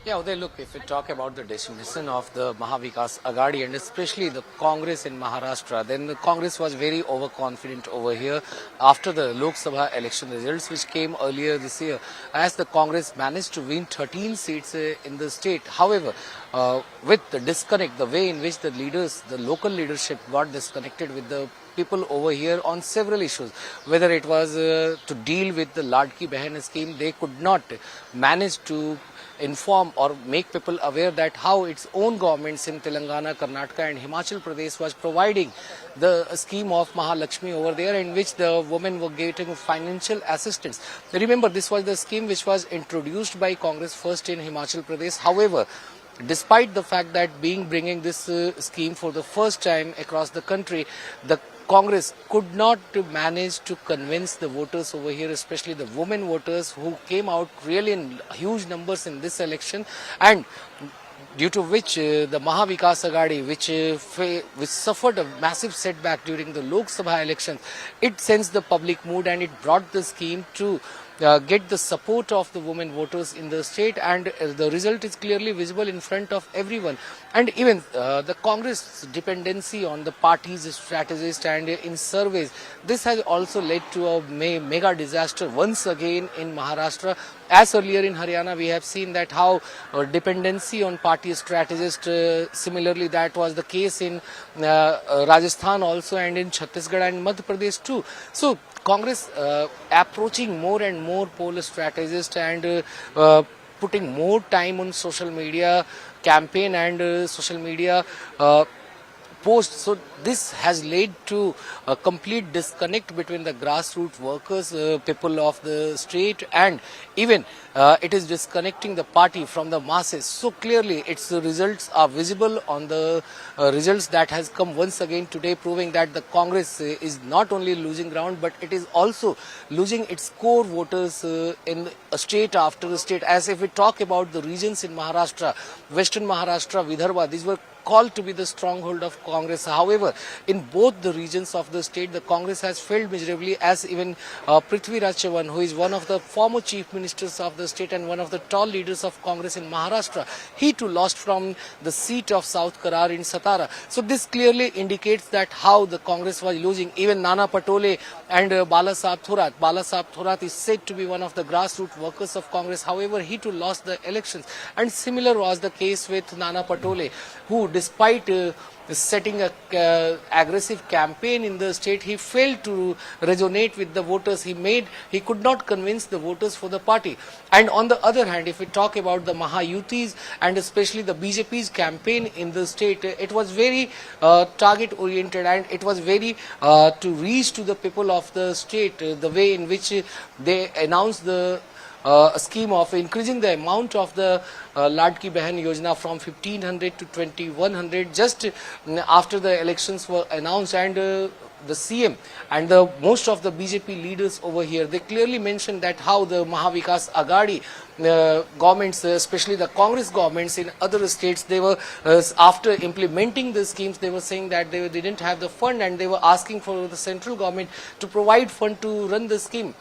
[SPEAKER 18] Yeah, Uday, look, if we talk about the decimation of the Mahavikas Aghadi and especially the Congress in Maharashtra, then the Congress was very overconfident over here after the Lok Sabha election results which came earlier this year, as the Congress managed to win 13 seats in the state. However, with the disconnect, the way in which the leaders, the local leadership got disconnected with the people over here on several issues, whether it was to deal with the Ladki Bahin scheme, they could not manage to inform or make people aware that how its own governments in Telangana, Karnataka and Himachal Pradesh was providing the scheme of Mahalakshmi over there, in which the women were getting financial assistance. Remember, this was the scheme which was introduced by Congress first in Himachal Pradesh. However, despite the fact that bringing this scheme for the first time across the country, the Congress could not manage to convince the voters over here, especially the women voters who came out really in huge numbers in this election, and due to which the Mahavikas Aghadi, which suffered a massive setback during the Lok Sabha elections, it sensed the public mood and it brought the scheme to get the support of the women voters in the state, and the result is clearly visible in front of everyone. And even the Congress dependency on the party's strategist and in surveys, this has also led to a mega disaster once again in Maharashtra. As earlier in Haryana, we have seen that how dependency on party strategist, similarly that was the case in Rajasthan also, and in Chhattisgarh and Madhya Pradesh too. So Congress approaching more and more poll strategists and putting more time on social media campaign and social media posts. So this has led to a complete disconnect between the grassroots workers, people of the state, and even it is disconnecting the party from the masses. So clearly its results are visible on the results that has come once again today, proving that the Congress is not only losing ground, but it is also losing its core voters in a state after a state. As if we talk about the regions in Maharashtra, Western Maharashtra, Vidarbha, these were called to be the stronghold of Congress. However, in both the regions of the state, the Congress has failed miserably, as even Prithviraj Chavan, who is one of the former chief ministers of the state and one of the tall leaders of Congress in Maharashtra, he too lost from the seat of South Karar in Satara. So this clearly indicates that how the Congress was losing. Even Nana Patole and Balasaheb Thorat. Balasaheb Thorat is said to be one of the grassroots workers of Congress. However, he too lost the elections. And similar was the case with Nana Patole, who despite setting a aggressive campaign in the state, he failed to resonate with the voters. He could not convince the voters for the party. And on the other hand, if we talk about the Mahayutis and especially the BJP's campaign in the state, it was very target oriented, and it was very to reach to the people of the state, the way in which they announced the a scheme of increasing the amount of the Ladki Behan Yojana from 1500 to 2100 just after the elections were announced. And the CM and most of the BJP leaders over here, they clearly mentioned that how the Mahavikas Aghadi governments, especially the Congress governments in other states, they were after implementing the schemes, they were saying that they didn't have the fund, and they were asking for the central government to provide fund to run the scheme.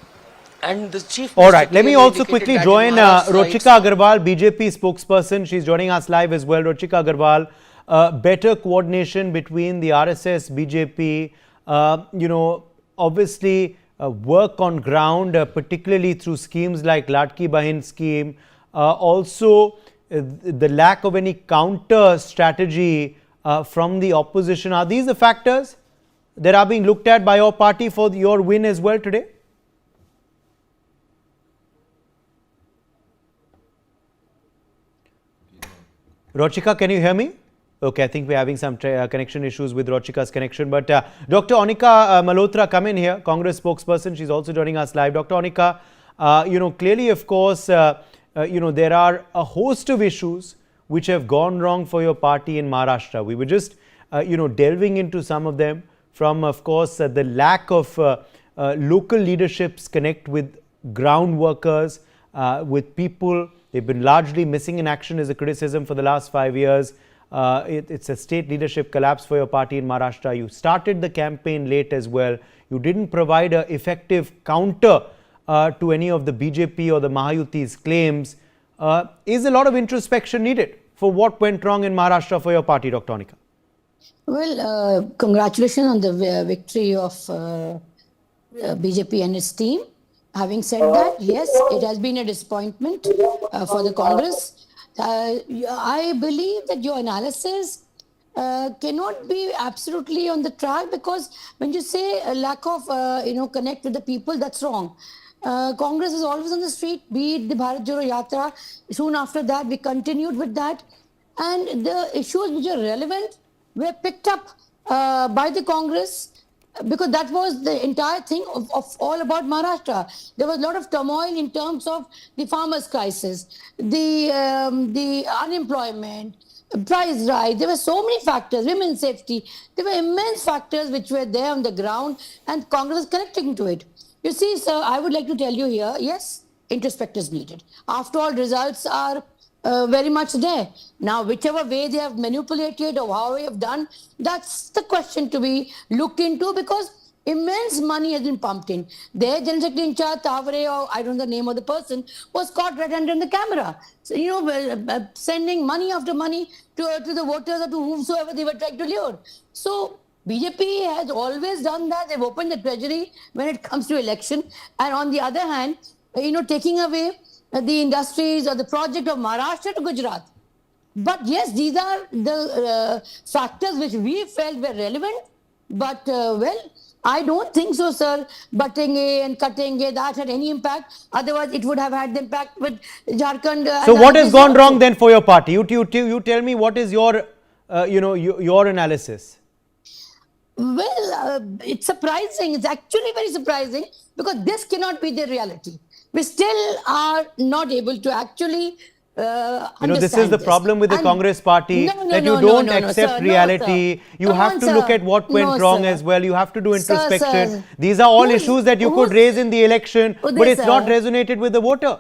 [SPEAKER 18] And the chief.
[SPEAKER 19] All right, let me also quickly join Rochika Agarwal, BJP spokesperson. She's joining us live as well. Rochika Agarwal, better coordination between the RSS, BJP, obviously work on ground, particularly through schemes like Ladki Bahin scheme. Also, the lack of any counter strategy from the opposition. Are these the factors that are being looked at by your party for your win as well today? Rochika, can you hear me? Okay, I think we're having some connection issues with Rochika's connection. But Dr. Onika Malhotra, come in here, Congress spokesperson. She's also joining us live. Dr. Onika, clearly, of course, there are a host of issues which have gone wrong for your party in Maharashtra. We were just, delving into some of them, from, of course, the lack of local leaderships connect with ground workers, with people. They've been largely missing in action as a criticism for the last 5 years. It's a state leadership collapse for your party in Maharashtra. You started the campaign late as well. You didn't provide an effective counter to any of the BJP or the Mahayuti's claims. Is a lot of introspection needed for what went wrong in Maharashtra for your party, Dr. Onika?
[SPEAKER 20] Well, congratulations on the victory of BJP and its team. Having said that, yes, it has been a disappointment for the Congress. I believe that your analysis cannot be absolutely on the track, because when you say a lack of connect with the people, that's wrong. Congress is always on the street, be it the Bharat Jodo Yatra. Soon after that, we continued with that, and the issues which are relevant were picked up by the Congress because that was the entire thing of all about Maharashtra. There was a lot of turmoil in terms of the farmers' crisis, the unemployment, price rise. There were so many factors, women's safety. There were immense factors which were there on the ground, and Congress is connecting to it. You see, sir, I would like to tell you here, yes, introspect is needed. After all, results are very much there. Now, whichever way they have manipulated or how they have done, that's the question to be looked into, because immense money has been pumped in. Their General Secretary in charge, Thackeray, or I don't know the name of the person, was caught red-handed on the camera. So, sending money after money to the voters or to whomsoever they were trying to lure. So, BJP has always done that. They've opened the treasury when it comes to election. And on the other hand, taking away the industries or the project of Maharashtra to Gujarat. But yes, these are the factors which we felt were relevant. But I don't think so, sir. Butting and cutting that had any impact. Otherwise, it would have had the impact with Jharkhand.
[SPEAKER 19] So what has gone wrong then for your party? You tell me, what is your your analysis?
[SPEAKER 20] Well, it's surprising. It's actually very surprising, because this cannot be the reality. We still are not able to actually
[SPEAKER 19] this is the problem with the Congress party, that you don't accept reality. You have to look at what went wrong as well. You have to do introspection. These are all issues that you could raise in the election, but it's not resonated with the voter.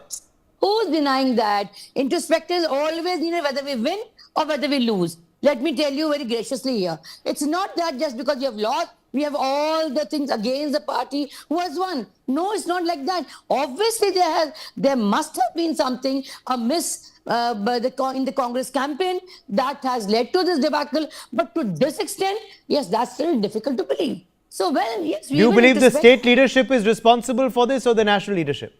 [SPEAKER 20] Who's denying that? Introspection is always needed, whether we win or whether we lose. Let me tell you very graciously here. It's not that just because you have lost, we have all the things against the party who has won. No, it's not like that. Obviously, there must have been something amiss in the Congress campaign that has led to this debacle. But to this extent, yes, that's still difficult to believe. So, well, yes.
[SPEAKER 19] Do you believe the state leadership is responsible for this, or the national leadership?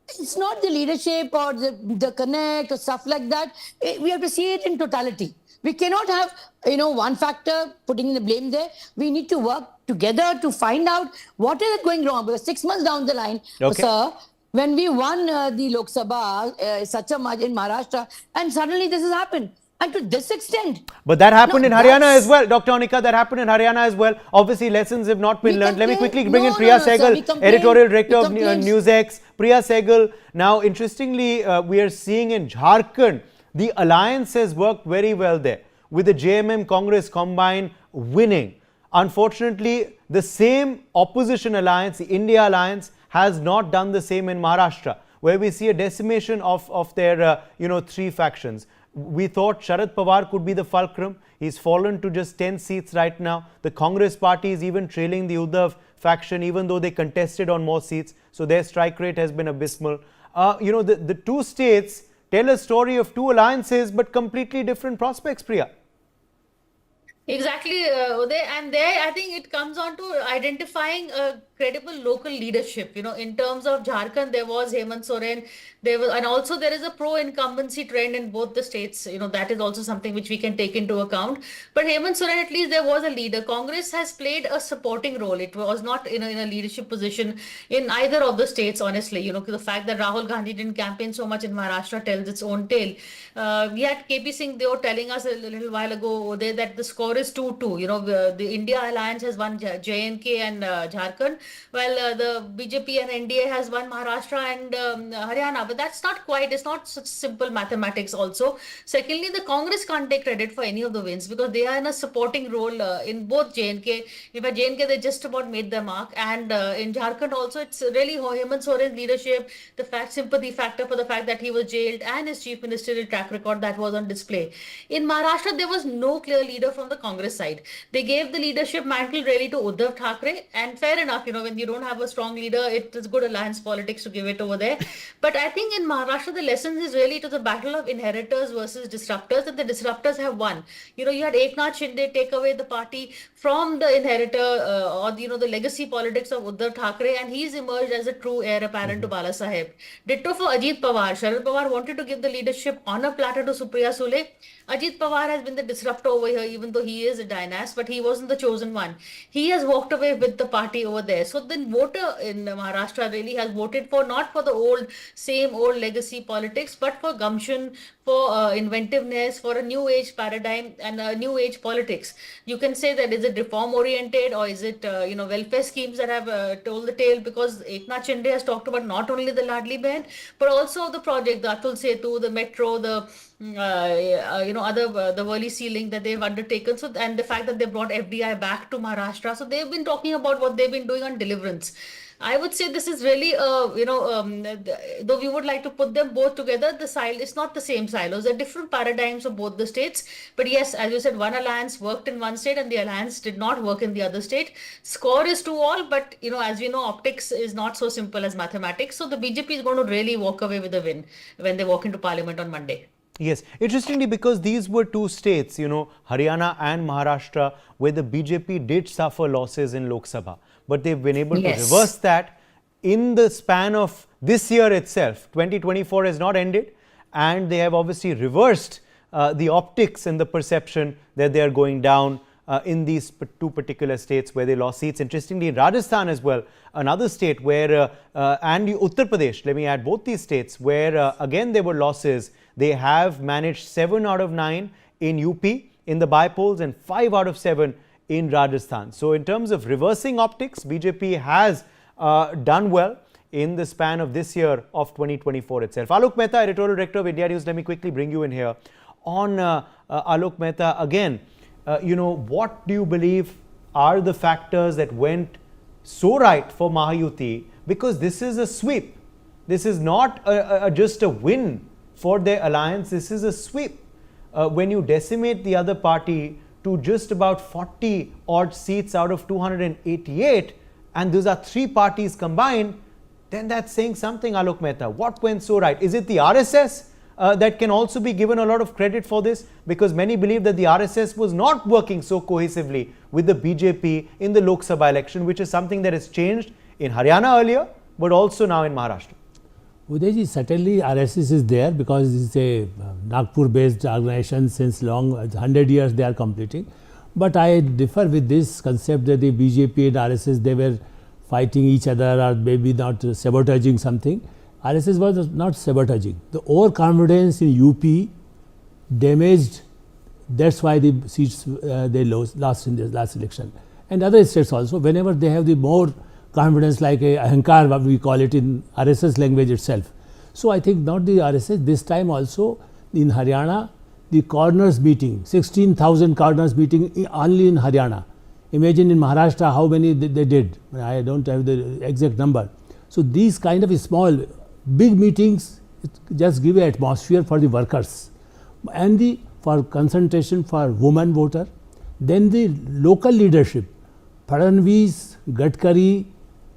[SPEAKER 20] It's not the leadership or the connect or stuff like that. We have to see it in totality. We cannot have, one factor putting the blame there. We need to work together to find out what is going wrong. Because 6 months down the line, sir, when we won the Lok Sabha, such a margin in Maharashtra, and suddenly this has happened. And to this extent.
[SPEAKER 19] But that happened in Haryana as well, Dr. Anika, that happened in Haryana as well. Obviously, lessons have not been learned. Let me quickly bring in Priya Sehgal, editorial director of NewsX. Priya Sehgal, now interestingly, we are seeing in Jharkhand, the alliance has worked very well there, with the JMM Congress combine winning. Unfortunately, the same opposition alliance, the India alliance, has not done the same in Maharashtra, where we see a decimation of their, three factions. We thought Sharad Pawar could be the fulcrum. He's fallen to just 10 seats right now. The Congress party is even trailing the Uddhav faction, even though they contested on more seats. So their strike rate has been abysmal. The two states tell a story of two alliances, but completely different prospects, Priya.
[SPEAKER 5] Exactly, Uday, and there I think it comes on to identifying a credible local leadership. In terms of Jharkhand, there was Hemant Soren, and also there is a pro-incumbency trend in both the states. That is also something which we can take into account. But Hemant Soren, at least there was a leader. Congress has played a supporting role. It was not in a leadership position in either of the states, honestly. The fact that Rahul Gandhi didn't campaign so much in Maharashtra tells its own tale. We had KP Singh Deo telling us a little while ago, Uday, that the score is 2-2. The India alliance has won J&K and Jharkhand, while the BJP and NDA has won Maharashtra and Haryana. But that's not quite, it's not such simple mathematics also. Secondly, the Congress can't take credit for any of the wins, because they are in a supporting role in both J&K. In fact, J&K, they just about made their mark. And in Jharkhand also, it's really Hemant Soren's leadership, the sympathy factor for the fact that he was jailed, and his chief ministerial track record that was on display. In Maharashtra, there was no clear leader from the Congress side. They gave the leadership mantle really to Uddhav Thackeray, and fair enough, when you don't have a strong leader, it is good alliance politics to give it over there. But I think in Maharashtra, the lesson is really to the battle of inheritors versus disruptors, and the disruptors have won. You had Eknath Shinde take away the party from the inheritor or the legacy politics of Uddhav Thackeray, and he's emerged as a true heir apparent to Bala Saheb. Ditto for Ajit Pawar. Sharad Pawar wanted to give the leadership on a platter to Supriya Sule. Ajit Pawar has been the disruptor over here, even though he is a dynast, but he wasn't the chosen one. He has walked away with the party over there. there. So the voter in Maharashtra really has voted for not for the same old legacy politics, but for gumption, for inventiveness, for a new age paradigm and a new age politics. You can say that is it reform oriented or is it welfare schemes that have told the tale, because Eknath Shinde has talked about not only the Ladli Behan but also the project, the Atul Setu, the metro, the other the Worli Sea Link that they've undertaken. So, and the fact that they brought FDI back to Maharashtra. So they've been talking about what they've been doing on deliverance. I would say this is really, though we would like to put them both together, it's not the same silos. There are different paradigms of both the states. But yes, as you said, one alliance worked in one state and the alliance did not work in the other state. Score is 2-all, but as we know, optics is not so simple as mathematics. So the BJP is going to really walk away with a win when they walk into parliament on Monday.
[SPEAKER 19] Yes, interestingly, because these were two states, Haryana and Maharashtra, where the BJP did suffer losses in Lok Sabha. But they've been able to reverse that in the span of this year itself. 2024 has not ended, and they have obviously reversed the optics and the perception that they are going down in these two particular states where they lost seats. Interestingly, in Rajasthan as well, another state where, and Uttar Pradesh, let me add both these states, where again there were losses. They have managed 7 out of 9 in UP in the bypolls and 5 out of 7 in Rajasthan. So in terms of reversing optics, BJP has done well in the span of this year of 2024 itself. Alok Mehta, editorial director of India News, let me quickly bring you in here. On Alok Mehta, again, what do you believe are the factors that went so right for Mahayuti? Because this is a sweep. This is not just a win for their alliance. This is a sweep. When you decimate the other party to just about 40 odd seats out of 288, and those are 3 parties combined, then that's saying something, Alok Mehta. What went so right? Is it the RSS that can also be given a lot of credit for this? Because many believe that the RSS was not working so cohesively with the BJP in the Lok Sabha election, which is something that has changed in Haryana earlier, but also now in Maharashtra.
[SPEAKER 15] Udayji, certainly RSS is there because it's a Nagpur-based organization since long, 100 years they are completing. But I differ with this concept that the BJP and RSS, they were fighting each other or maybe not sabotaging something. RSS was not sabotaging. The overconfidence in UP damaged, that's why the seats they lost in the last election. And other states also, whenever they have the more confidence, like a ahankar, what we call it in RSS language itself. So I think not the RSS, this time also in Haryana, the corners meeting, 16,000 corners meeting only in Haryana. Imagine in Maharashtra how many they did. I don't have the exact number. So these kind of small, big meetings just give an atmosphere for the workers and for concentration for women voter. Then the local leadership, Fadnavis, Gadkari,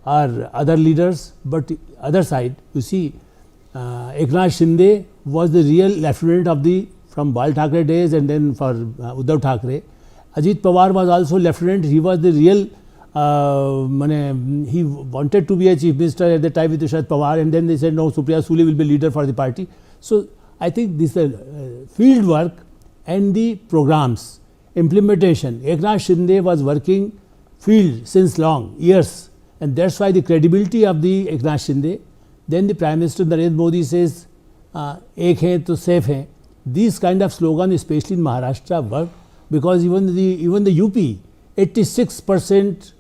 [SPEAKER 15] or other leaders, but other side, you see, Eknath Shinde was the real lieutenant of from Bal Thackeray days, and then for Uddhav Thackeray. Ajit Pawar was also lieutenant. He was the real, he wanted to be a chief minister at the time with Sharad Pawar, and then they said no, Supriya Sule will be leader for the party. So I think this field work and the programs, implementation. Eknath Shinde was working field since long, years. And that's why the credibility of the Eknath Shinde. Then the Prime Minister Narendra Modi says, "Ek hai to safe hai." These kind of slogan, especially in Maharashtra, work because even the UP, 86%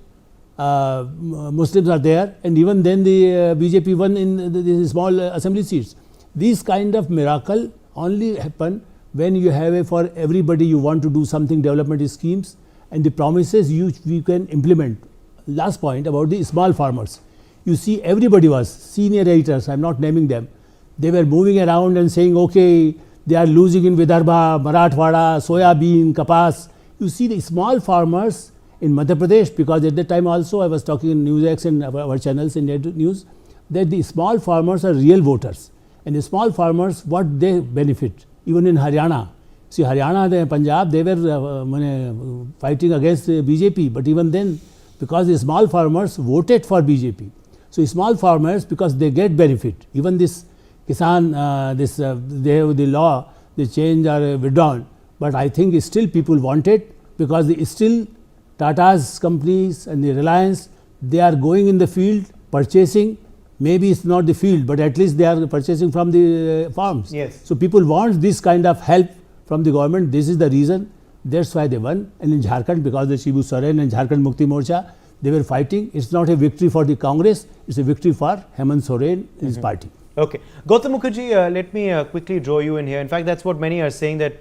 [SPEAKER 15] Muslims are there, and even then the BJP won in the small assembly seats. These kind of miracle only happen when you have for everybody you want to do something, development schemes, and the promises you can implement. Last point about the small farmers. You see, everybody was, senior editors, I'm not naming them, they were moving around and saying, okay, they are losing in Vidarbha, Marathwada, soya bean, kapas. You see the small farmers in Madhya Pradesh, because at that time also I was talking in NewsX and our channels in news, that the small farmers are real voters. And the small farmers, what they benefit, even in Haryana. See, Haryana, Punjab, they were fighting against BJP, but even then, because the small farmers voted for BJP. So small farmers, because they get benefit, even this Kisan, they have the law, they change or withdrawn, but I think still people want it because still Tata's companies and the Reliance, they are going in the field purchasing. Maybe it's not the field, but at least they are purchasing from the farms.
[SPEAKER 19] Yes.
[SPEAKER 15] So people want this kind of help from the government. This is the reason. That's why they won. And in Jharkhand, because the Shibu Soren and Jharkhand Mukti Morcha, they were fighting. It's not a victory for the Congress. It's a victory for Hemant Soren and his party.
[SPEAKER 19] Okay. Gautam Mukherjee, let me quickly draw you in here. In fact, that's what many are saying, that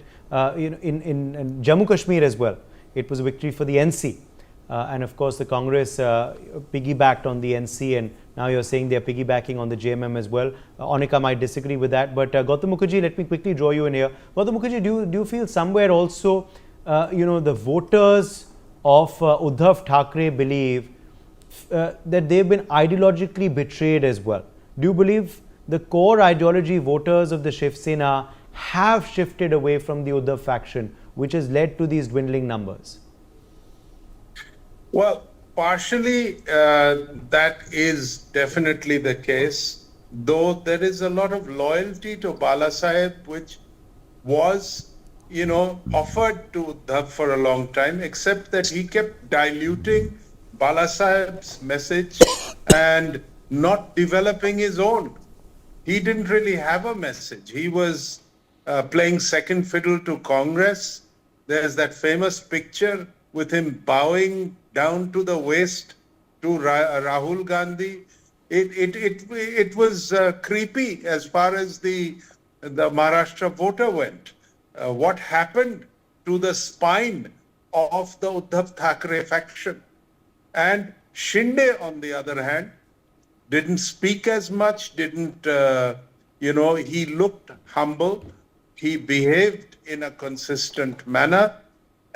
[SPEAKER 19] in Jammu Kashmir as well, it was a victory for the NC. And of course, the Congress piggybacked on the NC, and now you're saying they're piggybacking on the JMM as well. Onika might disagree with that. But Gautam Mukherjee, let me quickly draw you in here. Gautam Mukherjee, do you feel somewhere also, the voters of Uddhav Thackeray believe that they've been ideologically betrayed as well? Do you believe the core ideology voters of the Shiv Sena have shifted away from the Uddhav faction, which has led to these dwindling numbers?
[SPEAKER 2] Well, partially that is definitely the case, though there is a lot of loyalty to Bala Saheb, which was, offered to Uddhav for a long time, except that he kept diluting Bala Saheb's message and not developing his own. He didn't really have a message. He was playing second fiddle to Congress. There's that famous picture with him bowing down to the waist to Rahul Gandhi. It was creepy as far as the Maharashtra voter went. What happened to the spine of the Uddhav Thackeray faction? And Shinde, on the other hand, didn't speak as much, he looked humble, he behaved in a consistent manner,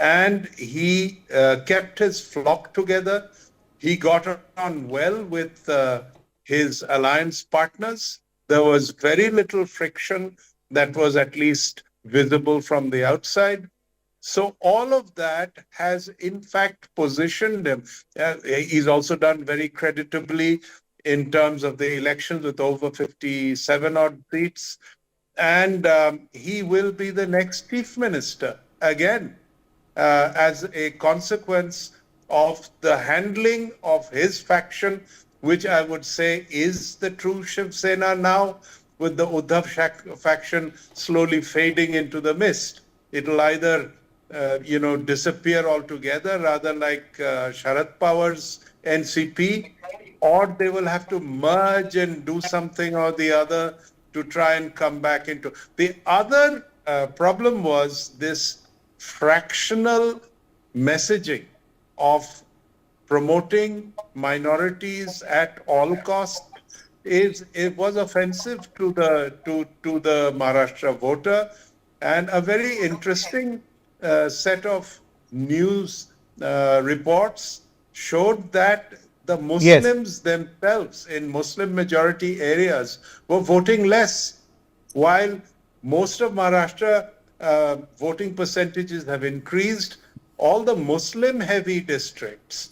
[SPEAKER 2] and he kept his flock together. He got on well with his alliance partners. There was very little friction that was at least visible from the outside. So all of that has in fact positioned him. He's also done very creditably in terms of the elections with over 57 odd seats. And he will be the next chief minister again as a consequence of the handling of his faction, which I would say is the true Shiv Sena now, with the Uddhav faction slowly fading into the mist. It'll either disappear altogether, rather like Sharad Pawar's NCP, or they will have to merge and do something or the other to try and come back into. The other problem was this fractional messaging of promoting minorities at all costs. It was offensive to the Maharashtra voter, and a very interesting set of news reports showed that the Muslims themselves in Muslim majority areas were voting less, while most of Maharashtra voting percentages have increased. All the Muslim heavy districts,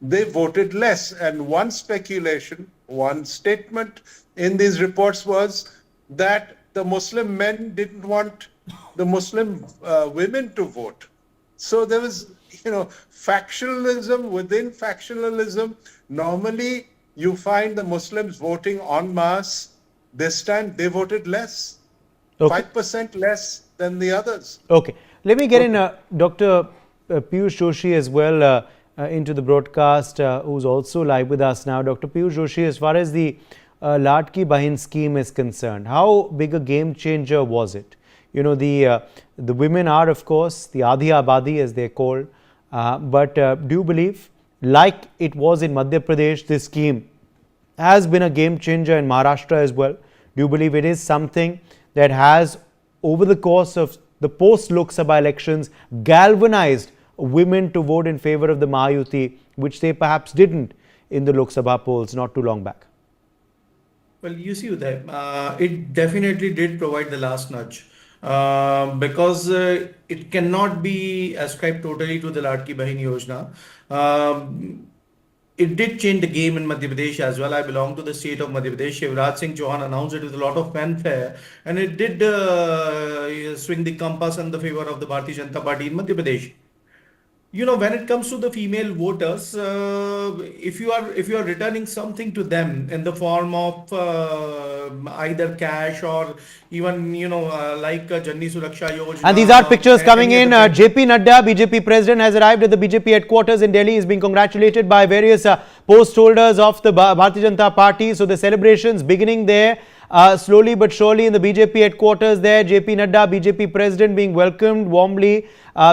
[SPEAKER 2] they voted less. And one speculation, one statement in these reports was that the Muslim men didn't want the Muslim women to vote. So there was, factionalism within factionalism. Normally, you find the Muslims voting en masse. This time, they voted less, 5% less than the others.
[SPEAKER 19] Okay. Let me get in Dr. Piyush Joshi as well into the broadcast, who's also live with us now. Dr. Piyush Joshi, as far as the Ladki Bahin scheme is concerned, how big a game changer was it? The women are, of course, the Adhi Abadi as they're called. But do you believe, like it was in Madhya Pradesh, this scheme has been a game changer in Maharashtra as well? Do you believe it is something that has, over the course of the post-Lok Sabha elections, galvanized women to vote in favor of the Mahayuti, which they perhaps didn't in the Lok Sabha polls not too long back?
[SPEAKER 21] Well, you see, Uday, it definitely did provide the last nudge. Because it cannot be ascribed totally to the Ladki Bahin Yojana. It did change the game in Madhya Pradesh as well. I belong to the state of Madhya Pradesh. Shivraj Singh Chauhan announced it with a lot of fanfare, and it did swing the compass in the favor of the Bharatiya Janata Party in Madhya Pradesh. when it comes to the female voters, if you are returning something to them in the form of either cash or even like Janni Suraksha Yojana.
[SPEAKER 19] And these are pictures coming
[SPEAKER 21] any
[SPEAKER 19] in.
[SPEAKER 21] other
[SPEAKER 19] JP Nadda, BJP president, has arrived at the BJP headquarters in Delhi. He is being congratulated by various post holders of the Bharatiya Janata Party. So the celebrations beginning there. Slowly but surely in the BJP headquarters there, JP Nadda, BJP president, being welcomed warmly,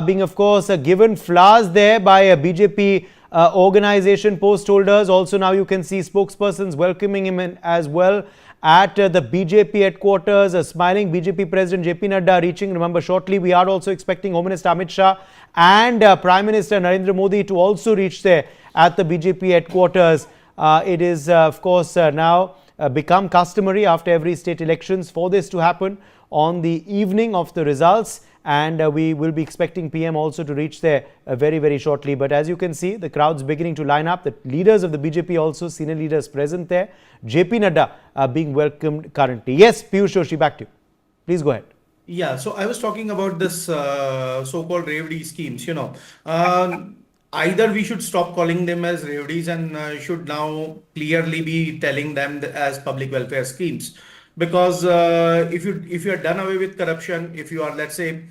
[SPEAKER 19] being of course given flowers there by a BJP organization post holders. Also now you can see spokespersons welcoming him in as well at the BJP headquarters. A smiling BJP president JP Nadda reaching. Remember, shortly we are also expecting Home Minister Amit Shah and Prime Minister Narendra Modi to also reach there at the BJP headquarters. It is of course now become customary after every state elections for this to happen on the evening of the results, and we will be expecting PM also to reach there very, very shortly. But as you can see, the crowds beginning to line up. The leaders of the BJP also, senior leaders present there. JP Nadda being welcomed currently. Yes, Piyush Joshi, back to you. Please go ahead.
[SPEAKER 21] Yeah, so I was talking about this so-called Revdi schemes, either we should stop calling them as Revdis and should now clearly be telling them as public welfare schemes. Because if you are done away with corruption, if you are, let's say,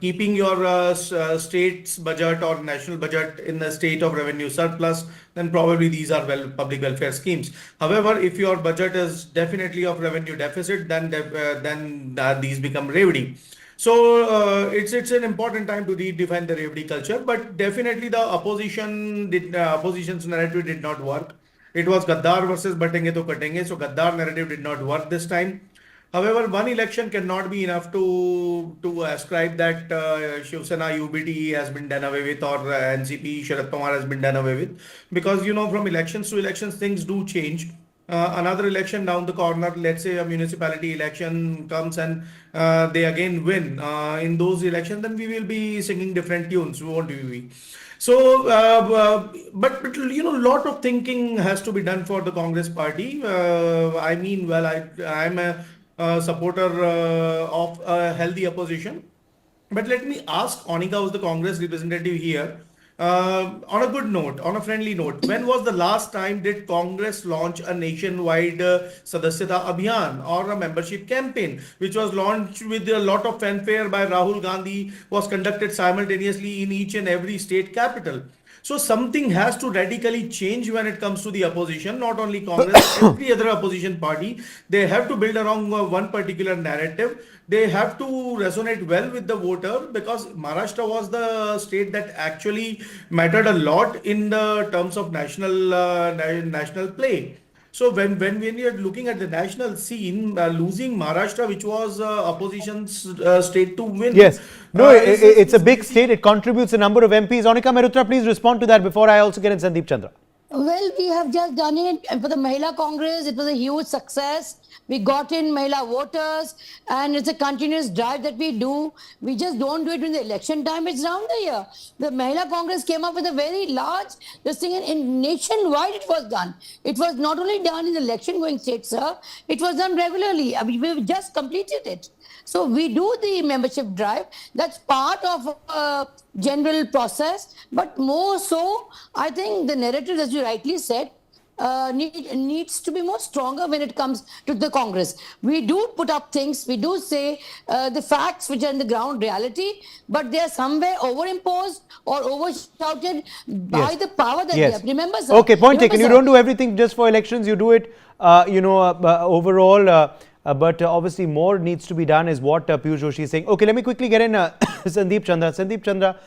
[SPEAKER 21] keeping your state's budget or national budget in the state of revenue surplus, then probably these are public welfare schemes. However, if your budget is definitely of revenue deficit, then these become Revdi. So it's an important time to redefine the Revdi culture, but definitely the opposition's narrative did not work. It was Gaddar versus Batenge to Katenge, so Gaddar narrative did not work this time. However, one election cannot be enough to ascribe that Shiv Sena UBT has been done away with or NCP Sharad Pawar has been done away with, because from elections to elections things do change. Another election down the corner, let's say a municipality election comes and they again win in those elections, then we will be singing different tunes, won't we? So, but lot of thinking has to be done for the Congress party. I mean, well, I'm a supporter of a healthy opposition. But let me ask Onika, who's the Congress representative here, on a good note, on a friendly note, when was the last time did Congress launch a nationwide Sadasyata Abhiyan or a membership campaign, which was launched with a lot of fanfare by Rahul Gandhi, was conducted simultaneously in each and every state capital? So something has to radically change when it comes to the opposition, not only Congress, every other opposition party. They have to build around one particular narrative. They have to resonate well with the voter, because Maharashtra was the state that actually mattered a lot in the terms of national play. So when we are looking at the national scene, losing Maharashtra, which was opposition's state to win.
[SPEAKER 19] Yes. No, it's a big state. It contributes a number of MPs. Onika Mehrotra, please respond to that before I also get in Sandeep Chandra.
[SPEAKER 20] Well, we have just done it. And for the Mahila Congress, it was a huge success. We got in Mahila voters, and it's a continuous drive that we do. We just don't do it in the election time. It's round the year. The Mahila Congress came up with a very large, this thing, in nationwide it was done. It was not only done in the election going states, sir. It was done regularly. I mean, we've just completed it. So we do the membership drive. That's part of a general process. But more so, I think the narrative, as you rightly said, needs to be more stronger when it comes to the Congress. We do put up things, we do say the facts which are in the ground reality, but they are somewhere overimposed or overshouted by the power that they have. Remember, sir?
[SPEAKER 19] Okay, point taken. You don't do everything just for elections. You do it, overall. But obviously more needs to be done is what Piyush Joshi is saying. Okay, let me quickly get in Sandeep Chandra. Sandeep Chandra,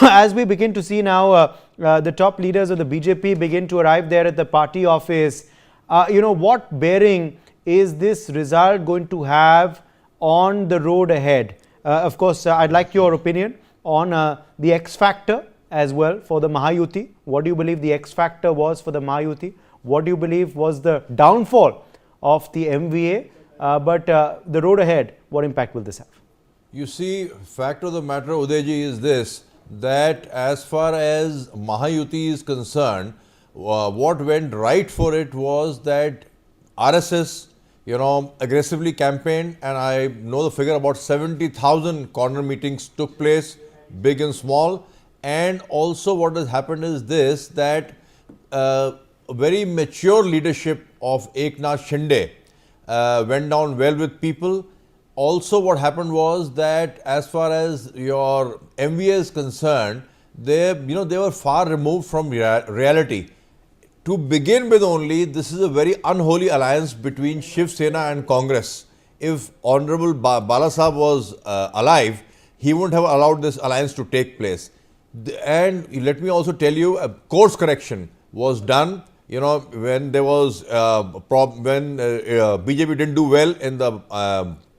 [SPEAKER 19] as we begin to see now the top leaders of the BJP begin to arrive there at the party office, what bearing is this result going to have on the road ahead? Of course, I'd like your opinion on the X factor as well for the Mahayuti. What do you believe the X factor was for the Mahayuti? What do you believe was the downfall of the MVA? But the road ahead, what impact will this have?
[SPEAKER 10] You see, fact of the matter, Udayji, is this, that as far as Mahayuti is concerned, what went right for it was that RSS, aggressively campaigned, and I know the figure, about 70,000 corner meetings took place big and small. And also what has happened is this, that a very mature leadership of Eknath Shinde went down well with people. Also what happened was that as far as your MVA is concerned, they were far removed from reality. To begin with only, this is a very unholy alliance between Shiv Sena and Congress. If Honorable Bala Sahab was alive, he wouldn't have allowed this alliance to take place. And let me also tell you, a course correction was done. When there was when BJP didn't do well in the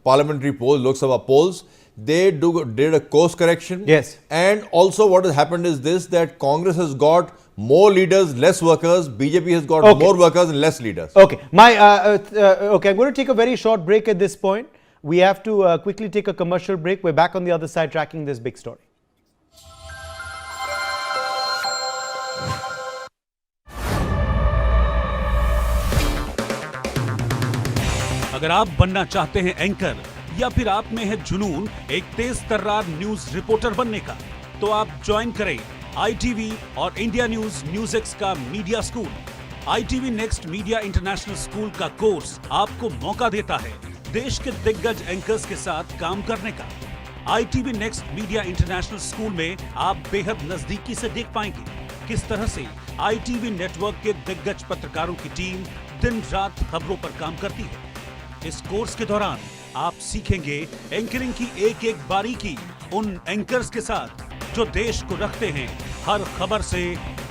[SPEAKER 10] parliamentary polls, Lok Sabha polls, they did a course correction.
[SPEAKER 19] Yes.
[SPEAKER 10] And also what has happened is this, that Congress has got more leaders, less workers. BJP has got more workers and less leaders.
[SPEAKER 19] Okay. Okay, I'm going to take a very short break at this point. We have to quickly take a commercial break. We're back on the other side tracking this big story.
[SPEAKER 17] अगर आप बनना चाहते हैं anchor या फिर आप में है जुनून एक तेज तर्रार न्यूज रिपोर्टर बनने का, तो आप ज्वाइन करें ITV और इंडिया NewsX का media school. ITV next media international school का कोर्स आपको मौका देता है देश के दिग्गज एंकर्स के साथ काम करने का। ITV next media international school में आप बेहद नजदीकी से देख पाएंगे किस तरह से ITV नेटवर्क के दिग्गज पत्रकारों की टीम दिन रात खबरों पर काम करती है। इस कोर्स के दौरान आप सीखेंगे एंकरिंग की एक एक बारीकी उन एंकर्स के साथ जो देश को रखते हैं हर खबर से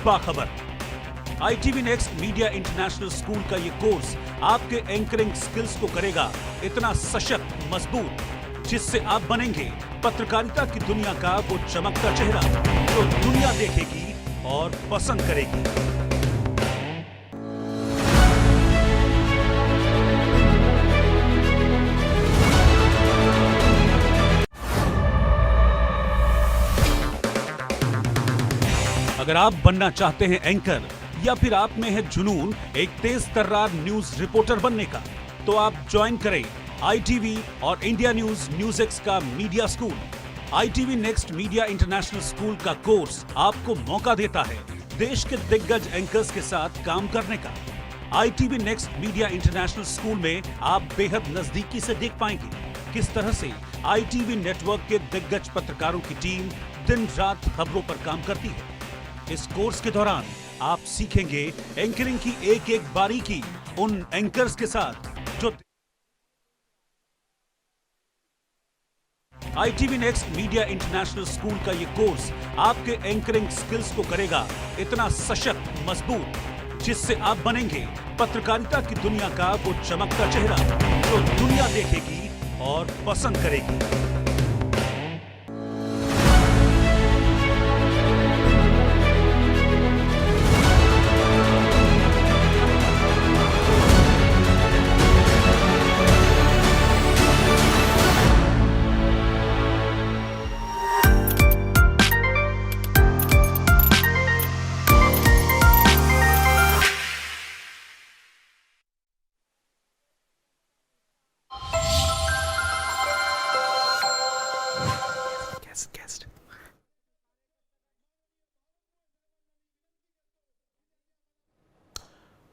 [SPEAKER 17] बाखबर। ITV next media international school का ये कोर्स आपके एंकरिंग स्किल्स को करेगा इतना सशक्त, मजबूत, जिससे आप बनेंगे पत्रकारिता की दुनिया का वो चमकता चेहरा जो दुनिया देखेगी और पसंद करेगी। अगर आप बनना चाहते हैं एंकर या फिर आप में है जुनून एक तेज तर्रार न्यूज रिपोर्टर बनने का, तो आप ज्वाइन करें ITV और इंडिया NewsX का media school. ITV next media international school का कोर्स आपको मौका देता है देश के दिग्गज एंकर्स के साथ काम करने का। ITV next media international school में आप बेहद नजदीकी से देख पाएंगे किस तरह से ITV नेटवर्क के दिग्गज पत्रकारों की टीम दिन रात खबरों पर काम करती है। इस कोर्स के दौरान आप सीखेंगे एंकरिंग की एक एक बारीकी उन एंकर्स के साथ जो ITV next media international school का ये कोर्स आपके एंकरिंग स्किल्स को करेगा इतना सशक्त, मजबूत, जिससे आप बनेंगे पत्रकारिता की दुनिया का वो चमकता चेहरा जो दुनिया देखेगी और पसंद करेगी।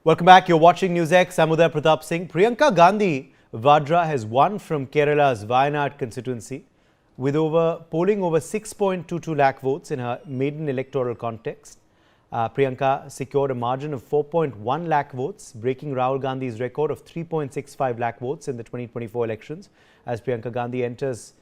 [SPEAKER 19] Welcome back. You're watching NewsX. I'm Uddhav Pratap Singh. Priyanka Gandhi Vadra has won from Kerala's Wayanad constituency with polling over 6.22 lakh votes in her maiden electoral contest. Priyanka secured a margin of 4.1 lakh votes, breaking Rahul Gandhi's record of 3.65 lakh votes in the 2024 elections as Priyanka Gandhi enters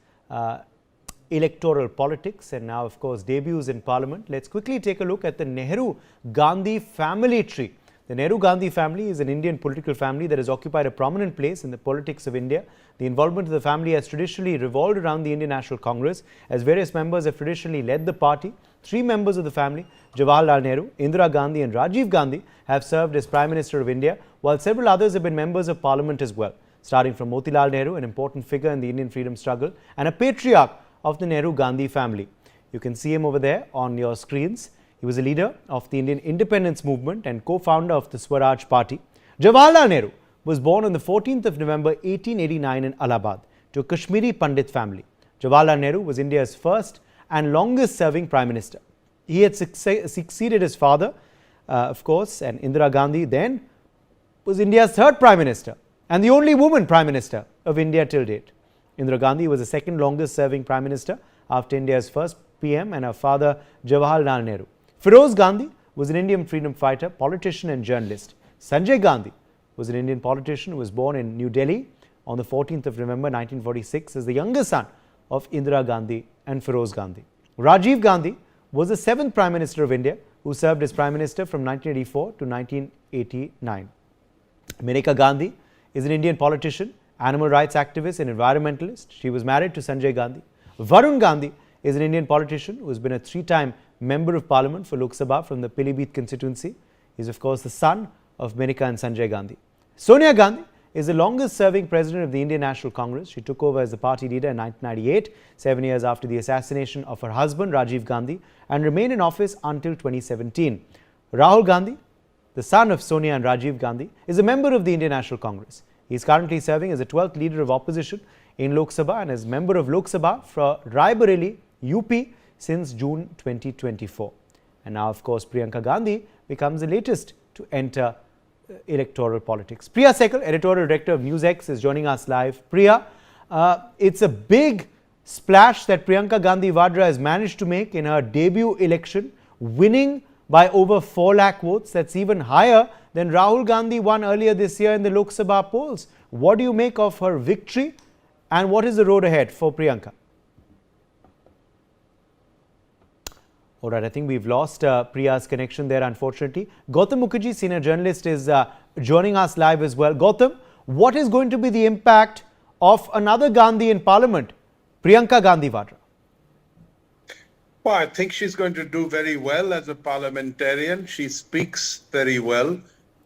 [SPEAKER 19] electoral politics and now, of course, debuts in parliament. Let's quickly take a look at the Nehru-Gandhi family tree. The Nehru-Gandhi family is an Indian political family that has occupied a prominent place in the politics of India. The involvement of the family has traditionally revolved around the Indian National Congress, as various members have traditionally led the party. 3 members of the family, Jawaharlal Nehru, Indira Gandhi and Rajiv Gandhi, have served as Prime Minister of India, while several others have been members of Parliament as well. Starting from Motilal Nehru, an important figure in the Indian freedom struggle and a patriarch of the Nehru-Gandhi family. You can see him over there on your screens. He was a leader of the Indian independence movement and co-founder of the Swaraj Party. Jawaharlal Nehru was born on the 14th of November 1889 in Allahabad to a Kashmiri Pandit family. Jawaharlal Nehru was India's first and longest serving Prime Minister. He had succeeded his father, of course, and Indira Gandhi then was India's third Prime Minister and the only woman Prime Minister of India till date. Indira Gandhi was the second longest serving Prime Minister after India's first PM and her father Jawaharlal Nehru. Feroz Gandhi was an Indian freedom fighter, politician and journalist. Sanjay Gandhi was an Indian politician who was born in New Delhi on the 14th of November 1946 as the younger son of Indira Gandhi and Feroz Gandhi. Rajiv Gandhi was the seventh Prime Minister of India who served as Prime Minister from 1984 to 1989. Priyanka Gandhi is an Indian politician, animal rights activist and environmentalist. She was married to Sanjay Gandhi. Varun Gandhi is an Indian politician who has been a three-time Member of Parliament for Lok Sabha from the Pilibhit constituency. He is of course the son of Priyanka and Sanjay Gandhi. Sonia Gandhi is the longest serving president of the Indian National Congress. She took over as the party leader in 1998, 7 years after the assassination of her husband Rajiv Gandhi, and remained in office until 2017. Rahul Gandhi, the son of Sonia and Rajiv Gandhi, is a member of the Indian National Congress. He is currently serving as the 12th leader of opposition in Lok Sabha and is member of Lok Sabha for Raebareli, UP since June 2024. And now, of course, Priyanka Gandhi becomes the latest to enter electoral politics. Priya Sekal, editorial director of NewsX, is joining us live. Priya, it's a big splash that Priyanka Gandhi Vadra has managed to make in her debut election, winning by over 4 lakh votes. That's even higher than Rahul Gandhi won earlier this year in the Lok Sabha polls. What do you make of her victory and what is the road ahead for Priyanka? All right, I think we've lost Priya's connection there, unfortunately. Gautam Mukherjee, senior journalist, is joining us live as well. Gautam, what is going to be the impact of another Gandhi in Parliament, Priyanka Gandhi Vadra?
[SPEAKER 13] Well, I think she's going to do very well as a parliamentarian. She speaks very well,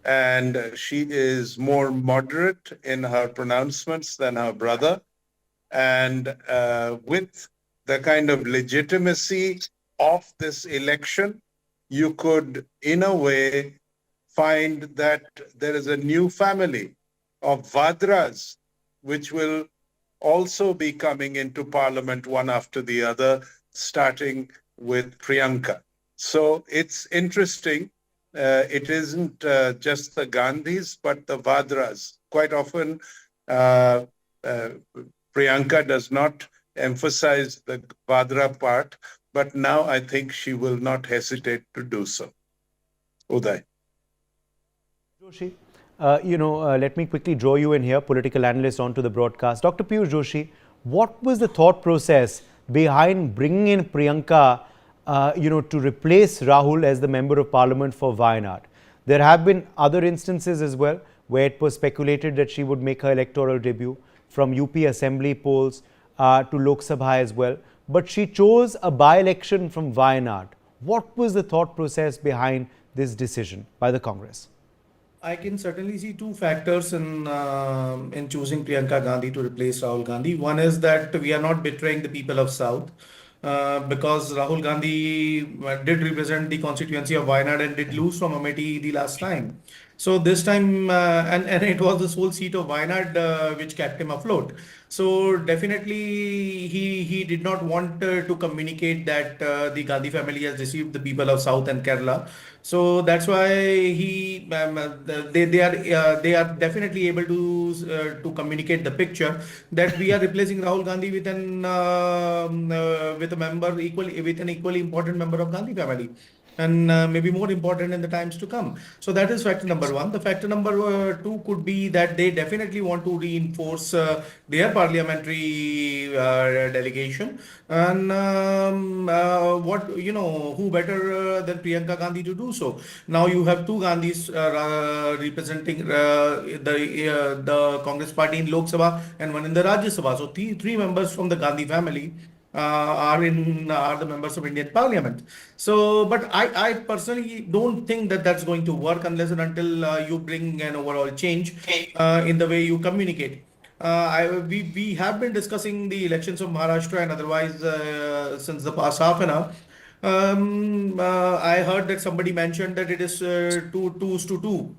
[SPEAKER 13] and she is more moderate in her pronouncements than her brother. And with the kind of legitimacy of this election, you could, in a way, find that there is a new family of Vadras, which will also be coming into parliament one after the other, starting with Priyanka. So it's interesting. It isn't just the Gandhis, but the Vadras. Quite often, Priyanka does not emphasize the Vadra part, but now I think she will not hesitate to do so. Uday.
[SPEAKER 19] Joshi, let me quickly draw you in here, political analyst, onto the broadcast. Dr. Piyush Joshi, what was the thought process behind bringing in Priyanka, to replace Rahul as the Member of Parliament for Wayanad? There have been other instances as well where it was speculated that she would make her electoral debut from UP Assembly polls to Lok Sabha as well. But she chose a by-election from Wayanad. What was the thought process behind this decision by the Congress?
[SPEAKER 21] I can certainly see two factors in choosing Priyanka Gandhi to replace Rahul Gandhi. One is that we are not betraying the people of South, because Rahul Gandhi did represent the constituency of Wayanad and did lose from Amethi the last time. So this time, and it was the sole seat of Wayanad which kept him afloat. So definitely he did not want to communicate that the Gandhi family has deceived the people of South and Kerala. So that's why they are definitely able to communicate the picture that we are replacing Rahul Gandhi with an equally important member of Gandhi family, and maybe more important in the times to come. So that is factor number one. The factor number two could be that they definitely want to reinforce their parliamentary delegation. And who better than Priyanka Gandhi to do so? Now you have two Gandhis representing the Congress party in Lok Sabha and one in the Rajya Sabha. So three members from the Gandhi family are the members of Indian Parliament. So, but I personally don't think that that's going to work unless and until you bring an overall change in the way you communicate. We have been discussing the elections of Maharashtra and otherwise since the past half an hour. I heard that somebody mentioned that it is 2-2.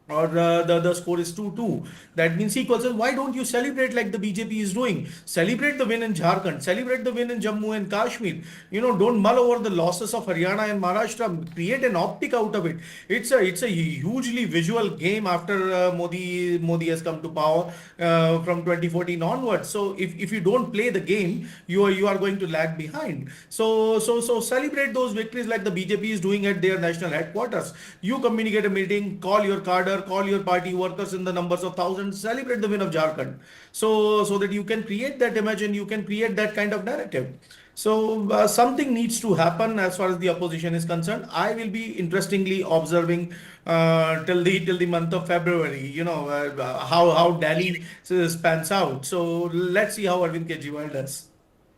[SPEAKER 21] or the score is 2-2. That means equal. So why don't you celebrate like the BJP is doing? Celebrate the win in Jharkhand, celebrate the win in Jammu and Kashmir. Don't mull over the losses of Haryana and Maharashtra. Create an optic out of it. It's a hugely visual game after Modi has come to power from 2014 onwards. So if you don't play the game, you are going to lag behind. So celebrate those victories like the BJP is doing at their national headquarters. You communicate a meeting, call your cadre, call your party workers in the numbers of thousands, celebrate the win of Jharkhand. So that you can create that image and you can create that kind of narrative. So something needs to happen as far as the opposition is concerned. I will be interestingly observing till the month of February. How Delhi spans out. So let's see how Arvind Kejriwal does.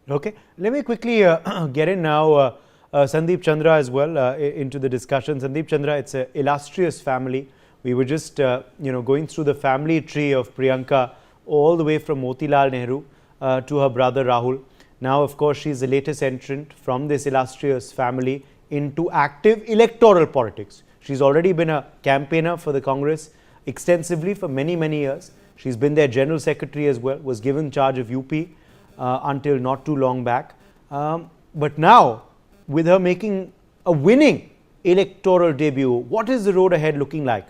[SPEAKER 19] Okay, let me quickly get in now Sandeep Chandra as well into the discussion. Sandeep Chandra, it's an illustrious family. We were just going through the family tree of Priyanka all the way from Motilal Nehru to her brother Rahul. Now, of course, she's the latest entrant from this illustrious family into active electoral politics. She's already been a campaigner for the Congress extensively for many, many years. She's been their general secretary as well, was given charge of UP until not too long back. But now, with her making a winning electoral debut, what is the road ahead looking like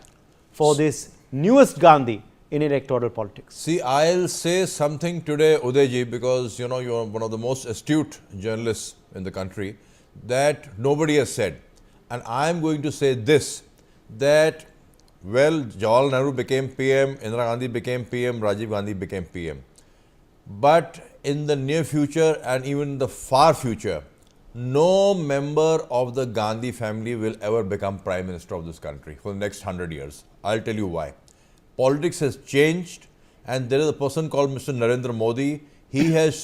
[SPEAKER 19] for this newest Gandhi in electoral politics?
[SPEAKER 10] See, I'll say something today, Udayji, because you are one of the most astute journalists in the country, that nobody has said. And I'm going to say this, that, well, Jawaharlal Nehru became PM, Indira Gandhi became PM, Rajiv Gandhi became PM. But in the near future and even the far future, no member of the Gandhi family will ever become Prime Minister of this country for the next 100 years. I'll tell you why. Politics has changed, and there is a person called Mr. Narendra Modi. He has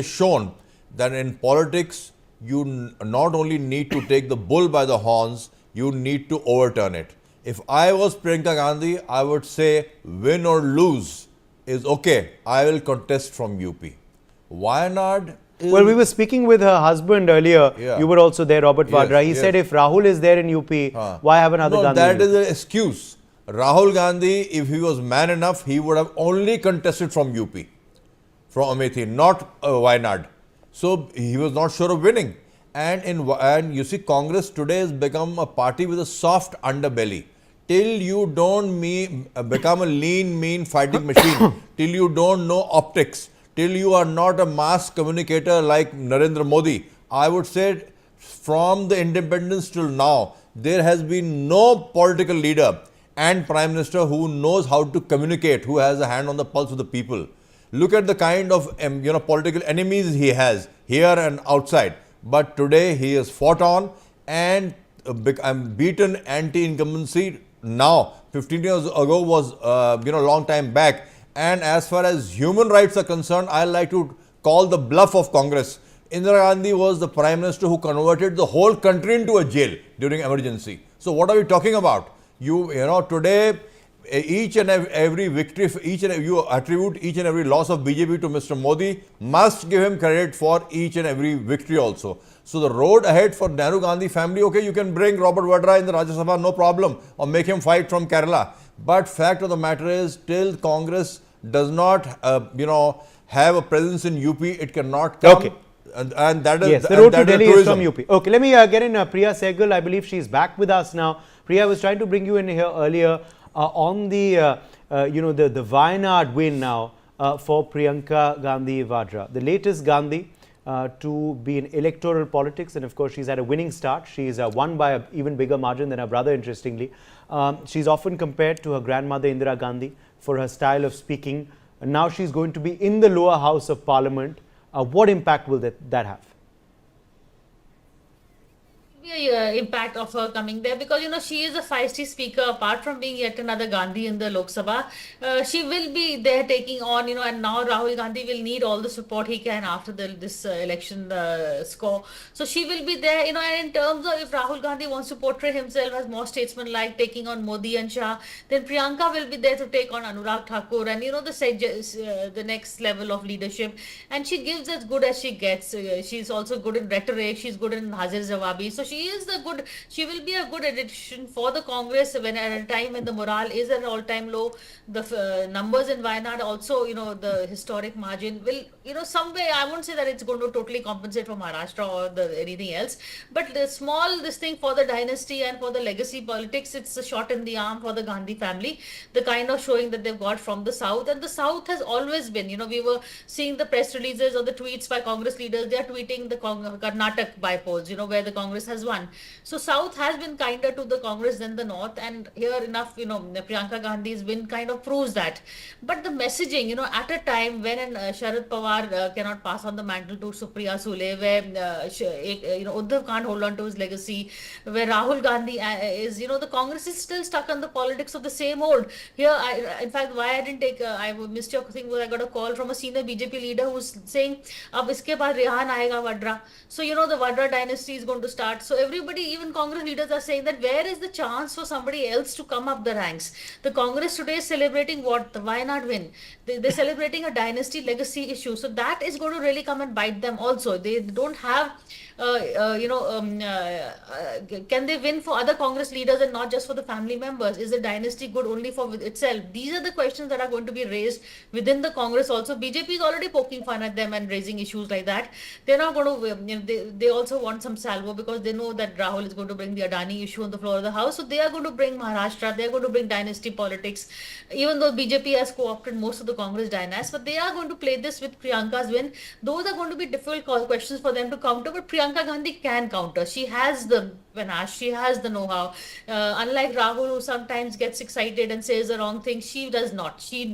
[SPEAKER 10] shown that in politics, you not only need to take the bull by the horns, you need to overturn it. If I was Priyanka Gandhi, I would say win or lose is okay. I will contest from UP. Wayanad.
[SPEAKER 19] Well, we were speaking with her husband earlier.
[SPEAKER 10] Yeah.
[SPEAKER 19] You were also there, Robert
[SPEAKER 10] Yes,
[SPEAKER 19] Vadra. He said if Rahul is there in UP, why have another Gandhi?
[SPEAKER 10] That is an excuse. Rahul Gandhi, if he was man enough, he would have only contested from UP, from Amethi, not Wayanad. So he was not sure of winning. And you see, Congress today has become a party with a soft underbelly. Till you don't become a lean, mean fighting machine, till you don't know optics, till you are not a mass communicator like Narendra Modi, I would say from the independence till now, there has been no political leader and Prime Minister who knows how to communicate, who has a hand on the pulse of the people. Look at the kind of political enemies he has here and outside. But today he is fought on and beaten anti-incumbency now. 15 years ago was a long time back. And as far as human rights are concerned, I like to call the bluff of Congress. Indira Gandhi was the Prime Minister who converted the whole country into a jail during emergency. So what are we talking about? Today, each and every victory, you attribute each and every loss of BJP to Mr. Modi, must give him credit for each and every victory also. So the road ahead for Nehru Gandhi family, okay, you can bring Robert Vadra in the Rajya Sabha, no problem, or make him fight from Kerala. But fact of the matter is, till Congress does not, have a presence in UP, it cannot come.
[SPEAKER 19] Okay.
[SPEAKER 10] And that is
[SPEAKER 19] yes, the road to Delhi is from UP. Okay, let me get in Priya Sehgal. I believe she's back with us now. Priya, I was trying to bring you in here earlier on the the Wayanad win now for Priyanka Gandhi Vadra, the latest Gandhi to be in electoral politics, and of course she's had a winning start. She's won by an even bigger margin than her brother, interestingly. She's often compared to her grandmother Indira Gandhi for her style of speaking. And now she's going to be in the lower house of parliament. What impact will that have?
[SPEAKER 5] Impact of her coming there, because she is a feisty speaker. Apart from being yet another Gandhi in the Lok Sabha, she will be there taking on and now Rahul Gandhi will need all the support he can after this election score. So she will be there, and in terms of if Rahul Gandhi wants to portray himself as more statesman-like, taking on Modi and Shah, then Priyanka will be there to take on Anurag Thakur and the next level of leadership. And she gives as good as she gets. She's also good in rhetoric. She's good in Hazir Jawabi. So she she will be a good addition for the Congress when at a time when the morale is at an all-time low. The numbers in Wayanad also, the historic margin will, some way, I won't say that it's going to totally compensate for Maharashtra or anything else, but this thing for the dynasty and for the legacy politics, it's a shot in the arm for the Gandhi family, the kind of showing that they've got from the South. And the South has always been, we were seeing the press releases or the tweets by Congress leaders, they are tweeting the Karnataka bypolls, where the Congress has won. So South has been kinder to the Congress than the North, and here enough, Priyanka Gandhi has been kind of proves that. But the messaging, at a time when Sharad Pawar cannot pass on the mantle to Supriya Sule, where Uddhav can't hold on to his legacy, where Rahul Gandhi is, the Congress is still stuck on the politics of the same old. Here, in fact, why I didn't take, I missed your thing, was I got a call from a senior BJP leader who's saying, "Ab iske baad Rehan aayega Vadra." So, the Vadra dynasty is going to start. So, everybody, even Congress leaders are saying that where is the chance for somebody else to come up the ranks? The Congress today is celebrating what? The Wayanad win. They're celebrating a dynasty legacy issue. So, that is going to really come and bite them also. They don't have, can they win for other Congress leaders and not just for the family members? Is the dynasty good only for itself? These are the questions that are going to be raised within the Congress also. BJP is already poking fun at them and raising issues like that. They're not going to, they also want some salvo because they know that Rahul is going to bring the Adani issue on the floor of the House. So they are going to bring Maharashtra, they are going to bring dynasty politics, even though BJP has co-opted most of the Congress dynasty, but they are going to play this with Priyanka's win. Those are going to be difficult questions for them to counter, but Priyanka Gandhi can counter. She has the panache, she has the know-how. Unlike Rahul, who sometimes gets excited and says the wrong thing, she does not. She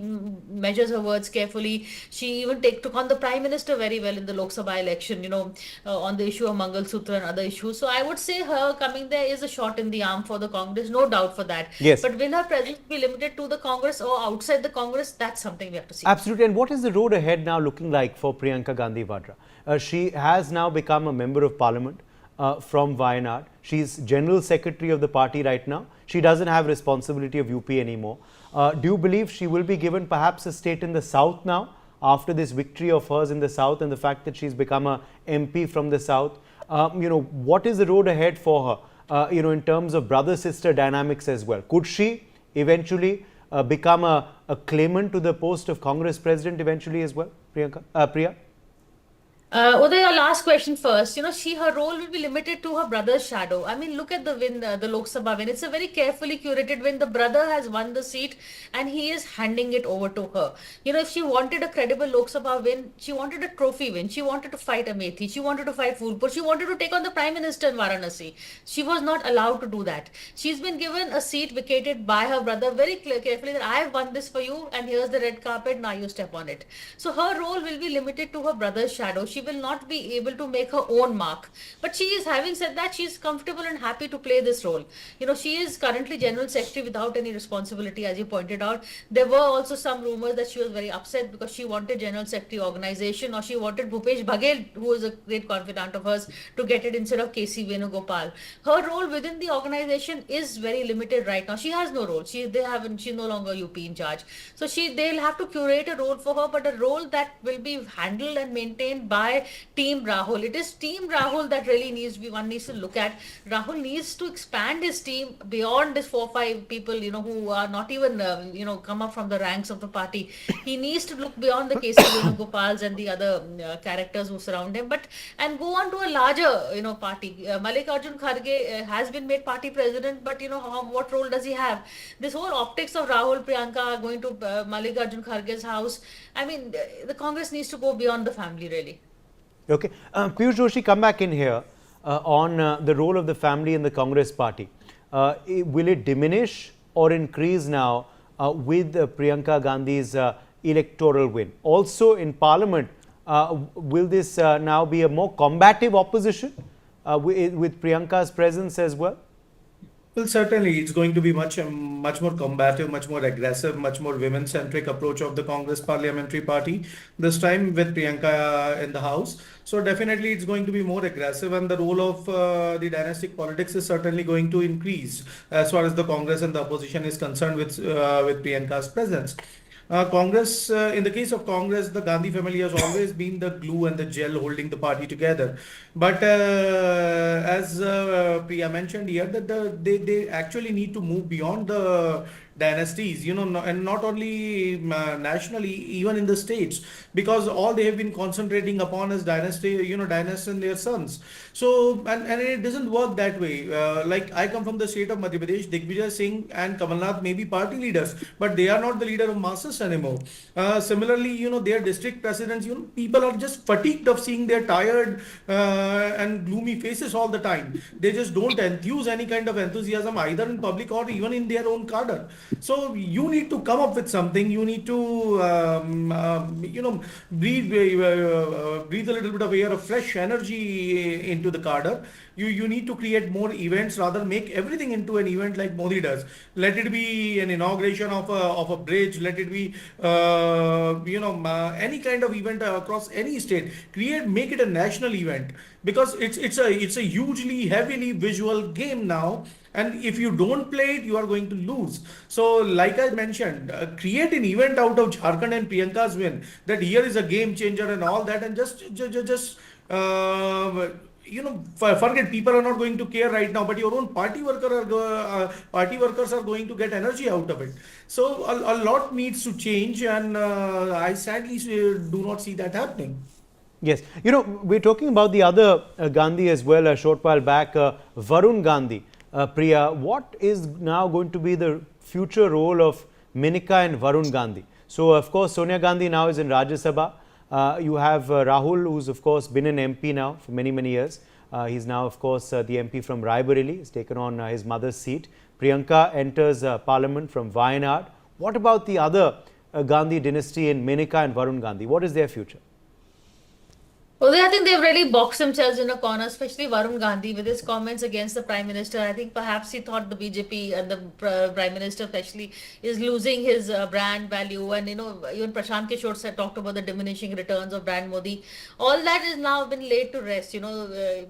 [SPEAKER 5] measures her words carefully. She even took on the Prime Minister very well in the Lok Sabha election, on the issue of Mangal Sutra and other issues. So I would say her coming there is a shot in the arm for the Congress, no doubt for that.
[SPEAKER 19] Yes.
[SPEAKER 5] But will her presence be limited to the Congress or outside the Congress? That's something we have to see.
[SPEAKER 19] Absolutely. And what is the road ahead now looking like for Priyanka Gandhi Vadra? She has now become a member of parliament from Wayanad. She's general secretary of the party right now. She doesn't have responsibility of UP anymore. Do you believe she will be given perhaps a state in the south now after this victory of hers in the south and the fact that she's become a MP from the south? What is the road ahead for her, in terms of brother-sister dynamics as well? Could she eventually become a claimant to the post of Congress president eventually as well, Priya?
[SPEAKER 5] Uday, your last question first. Her role will be limited to her brother's shadow. I mean, look at the win, the Lok Sabha win. It's a very carefully curated win. The brother has won the seat and he is handing it over to her. If she wanted a credible Lok Sabha win, she wanted a trophy win. She wanted to fight Amethi. She wanted to fight Phulpur. She wanted to take on the Prime Minister in Varanasi. She was not allowed to do that. She's been given a seat vacated by her brother very carefully that I have won this for you and here's the red carpet, now you step on it. So her role will be limited to her brother's shadow. She will not be able to make her own mark. But she is, having said that, she is comfortable and happy to play this role. She is currently General Secretary without any responsibility, as you pointed out. There were also some rumors that she was very upset because she wanted General Secretary organization, or she wanted Bhupesh Baghel, who is a great confidant of hers, to get it instead of KC Venugopal. Her role within the organization is very limited right now. She has no role. She's no longer UP in charge. So they'll have to curate a role for her, but a role that will be handled and maintained by Team Rahul. It is Team Rahul that really one needs to look at. Rahul needs to expand his team beyond this 4-5 people, who are not even, come up from the ranks of the party. He needs to look beyond the KC Venugopals and the other characters who surround him, and go on to a larger, party. Mallikarjun Kharge has been made party president, but what role does he have? This whole optics of Rahul, Priyanka going to Mallikarjun Kharge's house. I mean, the Congress needs to go beyond the family, really.
[SPEAKER 19] Okay. Piyush Joshi, come back in here on the role of the family in the Congress party. Will it diminish or increase now with Priyanka Gandhi's electoral win? Also in Parliament, will this now be a more combative opposition with Priyanka's presence as well?
[SPEAKER 21] Well, certainly it's going to be much more combative, much more aggressive, much more women-centric approach of the Congress Parliamentary Party, this time with Priyanka in the House. So definitely it's going to be more aggressive, and the role of the dynastic politics is certainly going to increase as far as the Congress and the opposition is concerned with Priyanka's presence. Congress, in the case of Congress, the Gandhi family has always been the glue and the gel holding the party together. But as Priya mentioned here, that they actually need to move beyond the dynasties, and not only nationally, even in the states, because all they have been concentrating upon is dynasty, dynasty and their sons. So, and it doesn't work that way. Like I come from the state of Madhya Pradesh, Digvijay Singh and Kamal Nath may be party leaders, but they are not the leader of masses anymore. Similarly, their district presidents, people are just fatigued of seeing their tired and gloomy faces all the time. They just don't enthuse any kind of enthusiasm either in public or even in their own cadre. So you need to come up with something. You need to, breathe a little bit of air of fresh energy into the cadre. You need to create more events, rather make everything into an event like Modi does. Let it be an inauguration of a bridge. Let it be, any kind of event across any state. Make it a national event, because it's a hugely heavily visual game now. And if you don't play it, you are going to lose. So, like I mentioned, create an event out of Jharkhand and Priyanka's win. That here is a game changer and all that, and just forget, people are not going to care right now, but your own party workers are going to get energy out of it. So a lot needs to change, and I sadly do not see that happening.
[SPEAKER 19] Yes, we're talking about the other Gandhi as well a short while back, Varun Gandhi. Priya, what is now going to be the future role of Menika and Varun Gandhi? So, of course, Sonia Gandhi now is in Rajya Sabha. You have Rahul, who's of course been an MP now for many, many years. He's now, of course, the MP from Raebareli. He's taken on his mother's seat. Priyanka enters Parliament from Wayanad. What about the other Gandhi dynasty in Menika and Varun Gandhi? What is their future?
[SPEAKER 5] Well, I think they've really boxed themselves in a corner, especially Varun Gandhi with his comments against the Prime Minister. I think perhaps he thought the BJP and the Prime Minister especially is losing his brand value. And, even Prashant Kishore talked about the diminishing returns of brand Modi. All that is now been laid to rest.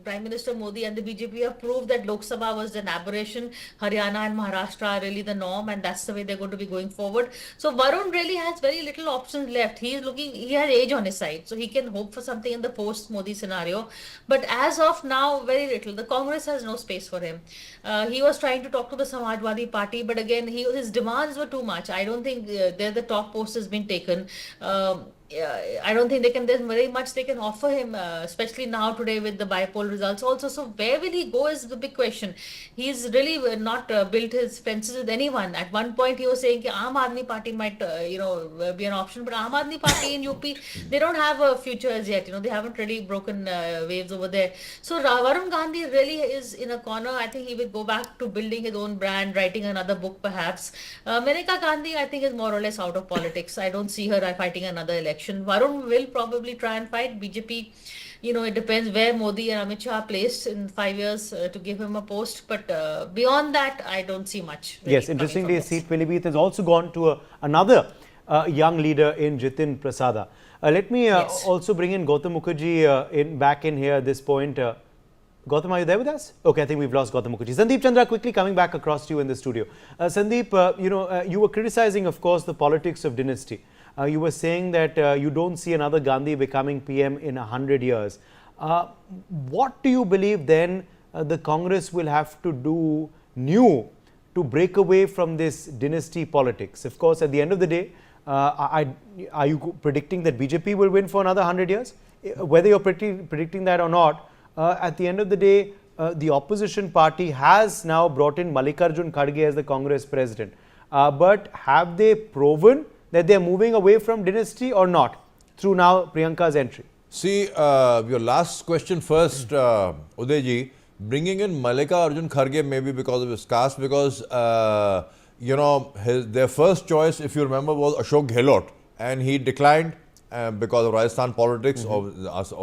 [SPEAKER 5] Prime Minister Modi and the BJP have proved that Lok Sabha was an aberration. Haryana and Maharashtra are really the norm, and that's the way they're going to be going forward. So Varun really has very little options left. He has age on his side, so he can hope for something in the post-Modi scenario. But as of now, very little. The Congress has no space for him. He was trying to talk to the Samajwadi Party, but again, his demands were too much. I don't think the top post has been taken. I don't think there's very much they can offer him, especially now today with the Bypoll results also. So where will he go is the big question. He's really not built his fences with anyone. At one point he was saying that Aam Aadmi Party might be an option, but Aam Aadmi Party in UP, they don't have a future as yet. They haven't really broken waves over there. So Varun Gandhi really is in a corner. I think he will go back to building his own brand, writing another book perhaps. Menika Gandhi, I think, is more or less out of politics. I don't see her fighting another election. Varun will probably try and fight BJP. It depends where Modi and Amit Shah are placed in 5 years to give him a post. But beyond that, I don't see much. Really.
[SPEAKER 19] Yes, interestingly, a seat Pilibhit has also gone to another young leader in Jitin Prasada. Let me also bring in Gautam Mukherjee back in here at this point. Gautam, are you there with us? Okay, I think we've lost Gautam Mukherjee. Sandeep Chandra, quickly coming back across to you in the studio. Sandeep, you were criticizing, of course, the politics of dynasty. You were saying that you don't see another Gandhi becoming PM in 100 years. What do you believe then the Congress will have to do new to break away from this dynasty politics? Of course, at the end of the day, are you predicting that BJP will win for another 100 years? Whether you're predicting that or not, at the end of the day, the opposition party has now brought in Mallikarjun Kharge as the Congress president. But have they proven that they are moving away from dynasty or not through now Priyanka's entry?
[SPEAKER 10] See, your last question first, Udayji. Bringing in Mallikarjun Kharge maybe because of his caste, because their first choice, if you remember, was Ashok Gehlot, and he declined because of Rajasthan politics or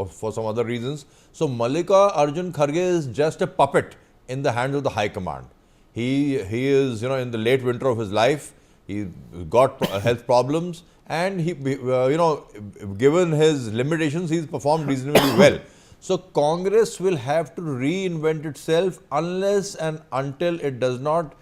[SPEAKER 10] for some other reasons. So Mallikarjun Kharge is just a puppet in the hands of the High Command. He is in the late winter of his life. He got health problems, and he given his limitations, he's performed reasonably well. So Congress will have to reinvent itself unless and until it does not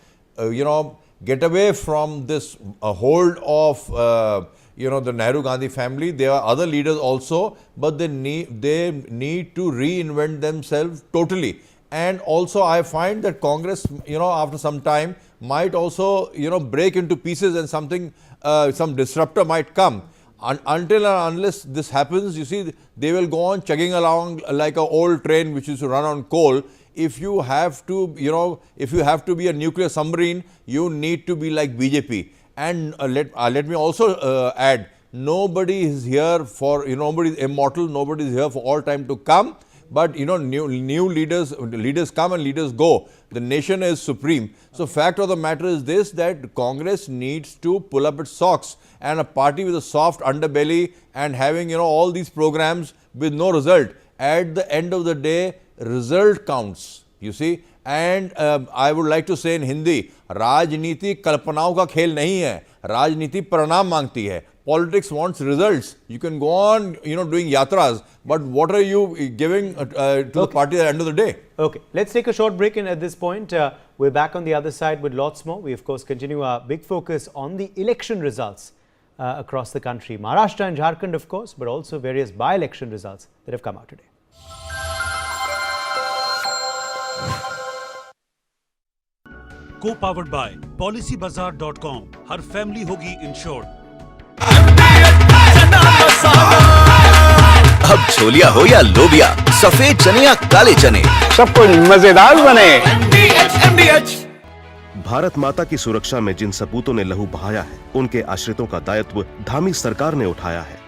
[SPEAKER 10] get away from this hold of the Nehru Gandhi family. There are other leaders also, but they need to reinvent themselves totally. And also I find that Congress, after some time might also, break into pieces, and some disruptor might come. Until and unless this happens, you see, they will go on chugging along like an old train which used to run on coal. If you have to be a nuclear submarine, you need to be like BJP. And let me also add, nobody is here for, nobody is immortal, nobody is here for all time to come. But new leaders come and leaders go. The nation is supreme. So fact of the matter is this, that Congress needs to pull up its socks, and a party with a soft underbelly and having all these programs with no result. At the end of the day, result counts, you see. And I would like to say in Hindi, राजनीति कल्पनाओं का खेल नहीं है, राजनीति परिणाम मांगती है. Politics wants results. You can go on, doing yatras, but what are you giving to the party at the end of the day?
[SPEAKER 19] Okay, let's take a short break, and at this point, we're back on the other side with lots more. We, of course, continue our big focus on the election results across the country. Maharashtra and Jharkhand, of course, but also various by-election results that have come out today.
[SPEAKER 17] Co-powered by PolicyBazaar.com. Her family होगी insured.
[SPEAKER 14] अब छोलिया हो या लोबिया, सफेद चने या काले चने,
[SPEAKER 22] सबको मजेदार बने.
[SPEAKER 23] भारत माता की सुरक्षा में जिन सपूतों ने लहू बहाया है, उनके आश्रितों का दायित्व धामी सरकार ने उठाया है.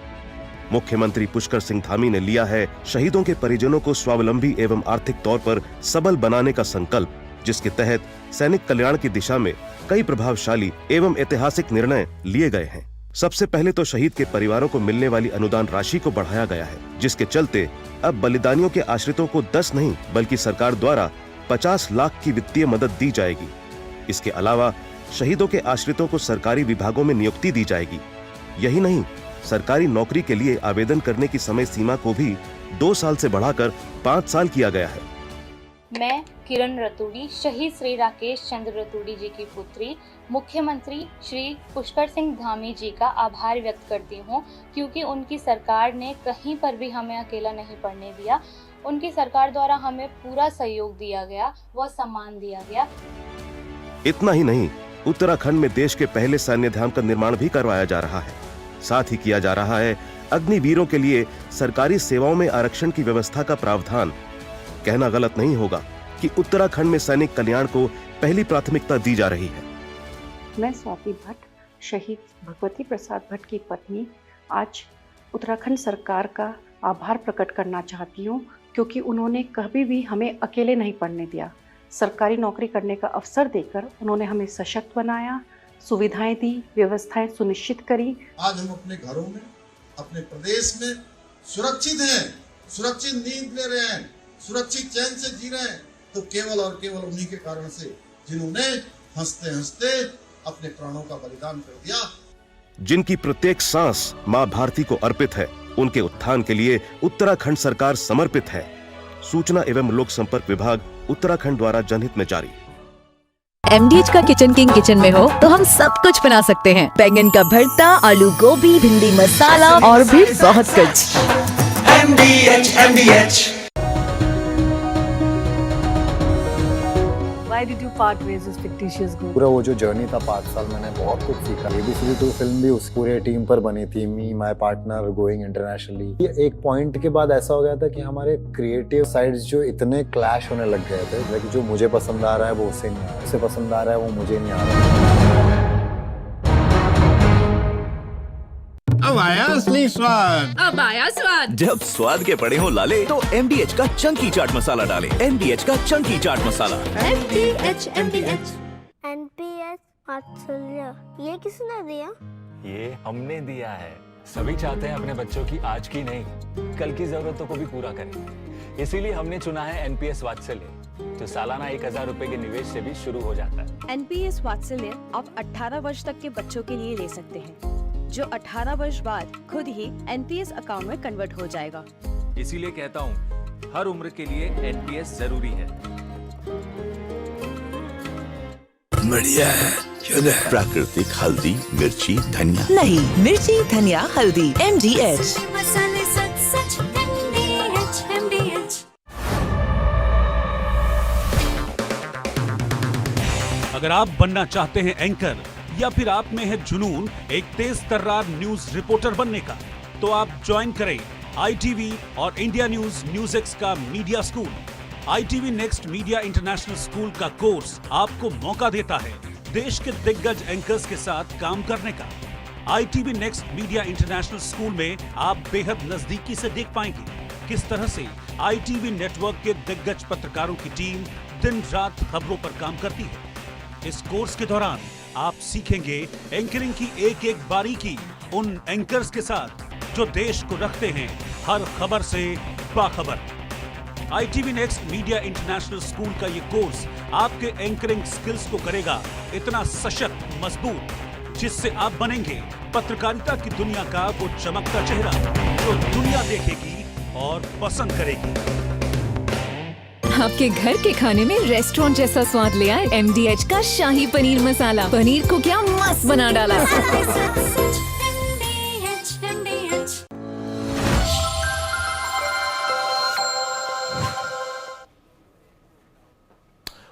[SPEAKER 23] मुख्यमंत्री पुष्कर सिंह धामी ने लिया है शहीदों के परिजनों को स्वावलंबी एवं आर्थिक तौर पर सबल बनाने का संकल्प, जिसके तहत सैनिक कल्याण की दिशा में कई प्रभावशाली एवं ऐतिहासिक निर्णय लिए गए हैं. सबसे पहले तो शहीद के परिवारों को मिलने वाली अनुदान राशि को बढ़ाया गया है, जिसके चलते अब बलिदानियों के आश्रितों को 10 नहीं बल्कि सरकार द्वारा 50 लाख की वित्तीय मदद दी जाएगी. इसके अलावा शहीदों के आश्रितों को सरकारी विभागों में नियुक्ति दी जाएगी. यही नहीं, सरकारी नौकरी के लिए आवेदन करने की समय सीमा को भी 2 साल से बढ़ाकर 5 साल किया गया है.
[SPEAKER 24] मैं किरण रतूड़ी, शहीद श्री राकेश चंद्र रतूड़ी जी की पुत्री, मुख्यमंत्री श्री पुष्कर सिंह धामी जी का आभार व्यक्त करती हूँ, क्योंकि उनकी सरकार ने कहीं पर भी हमें अकेला नहीं पड़ने दिया. उनकी सरकार द्वारा हमें पूरा सहयोग दिया गया, व सम्मान दिया गया.
[SPEAKER 23] इतना ही नहीं, उत्तराखंड में देश के पहले सैन्य धाम का निर्माण भी करवाया जा रहा है. साथ ही किया जा रहा है अग्निवीरों के लिए सरकारी सेवाओं में आरक्षण की व्यवस्था का प्रावधान. कहना गलत नहीं होगा कि उत्तराखंड में सैनिक कल्याण को पहली प्राथमिकता दी जा रही है.
[SPEAKER 25] मैं स्वाति भट्ट, शहीद भगवती प्रसाद भट्ट की पत्नी, आज उत्तराखंड सरकार का आभार प्रकट करना चाहती हूँ, क्योंकि उन्होंने कभी भी हमें अकेले नहीं पड़ने दिया. सरकारी नौकरी करने का अवसर देकर उन्होंने हमें सशक्त बनाया, सुविधाएं दी, व्यवस्थाएं सुनिश्चित करी.
[SPEAKER 26] आज हम अपने घरों में, अपने प्रदेश में सुरक्षित हैं, सुरक्षित नींद ले रहे हैं, सुरक्षित चैन से जी रहे हैं, तो केवल और केवल उन्हीं के कारण से, जिन्होंने हंसते हंसते अपने प्राणों का बलिदान कर दिया.
[SPEAKER 23] जिनकी प्रत्येक सांस मां भारती को अर्पित है, उनके उत्थान के लिए उत्तराखंड सरकार समर्पित है. सूचना एवं लोक संपर्क विभाग उत्तराखंड द्वारा जनहित में जारी.
[SPEAKER 27] MDH का किचन किंग किचन में हो तो हम सब कुछ बना सकते हैं. बैंगन का भरता, आलू गोभी, भिंडी मसाला और भी बहुत कुछ.
[SPEAKER 28] MDH.
[SPEAKER 29] Why did you part ways with fictitious group?
[SPEAKER 30] पूरा वो जो जर्नी था 5 साल, मैंने बहुत कुछ सीखा. ABCD 2 फिल्म भी उस पूरे टीम पर बनी थी. मी, माय पार्टनर, गोइंग इंटरनेशनली. एक पॉइंट के बाद ऐसा हो गया था कि हमारे क्रिएटिव साइड्स जो इतने क्लैश होने लग गए थे, लाइक जो मुझे पसंद आ रहा है वो उसे नहीं आ रहा, उसे पसंद आ रहा है वो मुझे नहीं आ रहा.
[SPEAKER 28] अब आया असली स्वाद.
[SPEAKER 27] अब आया स्वाद.
[SPEAKER 14] जब स्वाद के पड़े हो लाले, तो MDH का चंकी चाट मसाला डालें. MDH का चंकी चाट मसाला.
[SPEAKER 27] MDH.
[SPEAKER 31] NPS वात्सल्य, ये किसने दिया?
[SPEAKER 32] ये हमने दिया है. सभी चाहते हैं अपने बच्चों की आज की नहीं, कल की जरूरतों को भी पूरा करें. इसीलिए हमने चुना है NPS वात्सल्य, जो सालाना 1000 रुपए के निवेश से भी शुरू हो जाता है.
[SPEAKER 27] NPS वात्सल्य आप 18 वर्ष तक के बच्चों के लिए ले सकते हैं, जो 18 वर्ष बाद खुद ही NPS अकाउंट में कन्वर्ट हो जाएगा.
[SPEAKER 32] इसीलिए कहता हूँ, हर उम्र के लिए NPS जरूरी है.
[SPEAKER 1] बढ़िया है शुद्ध है।
[SPEAKER 14] प्राकृतिक हल्दी मिर्ची धनिया
[SPEAKER 27] नहीं, मिर्ची धनिया हल्दी MDH।
[SPEAKER 31] मसाले सच सच MDH।
[SPEAKER 17] अगर आप बनना चाहते हैं एंकर या फिर आप में है जुनून एक तेज तर्रार न्यूज रिपोर्टर बनने का, तो आप ज्वाइन करें ITV और इंडिया NewsX का media school. ITV next media international school का कोर्स आपको मौका देता है देश के दिग्गज एंकर्स के साथ काम करने का। ITV next media international school में आप बेहद नजदीकी से देख पाएंगे किस तरह से ITV नेटवर्क के दिग्गज पत्रकारों की टीम दिन रात खबरों पर काम करती है। इस कोर्स के दौरान आप सीखेंगे एंकरिंग की एक एक बारीकी उन एंकर्स के साथ जो देश को रखते हैं हर खबर से बाखबर। ITV next media international school का ये कोर्स आपके एंकरिंग स्किल्स को करेगा इतना सशक्त मजबूत, जिससे आप बनेंगे पत्रकारिता की दुनिया का वो चमकता चेहरा जो दुनिया देखेगी और पसंद करेगी।
[SPEAKER 27] आपके घर के खाने में रेस्टोरेंट जैसा स्वाद ले आए MDH का शाही पनीर मसाला। पनीर को क्या मस्त बना डाला।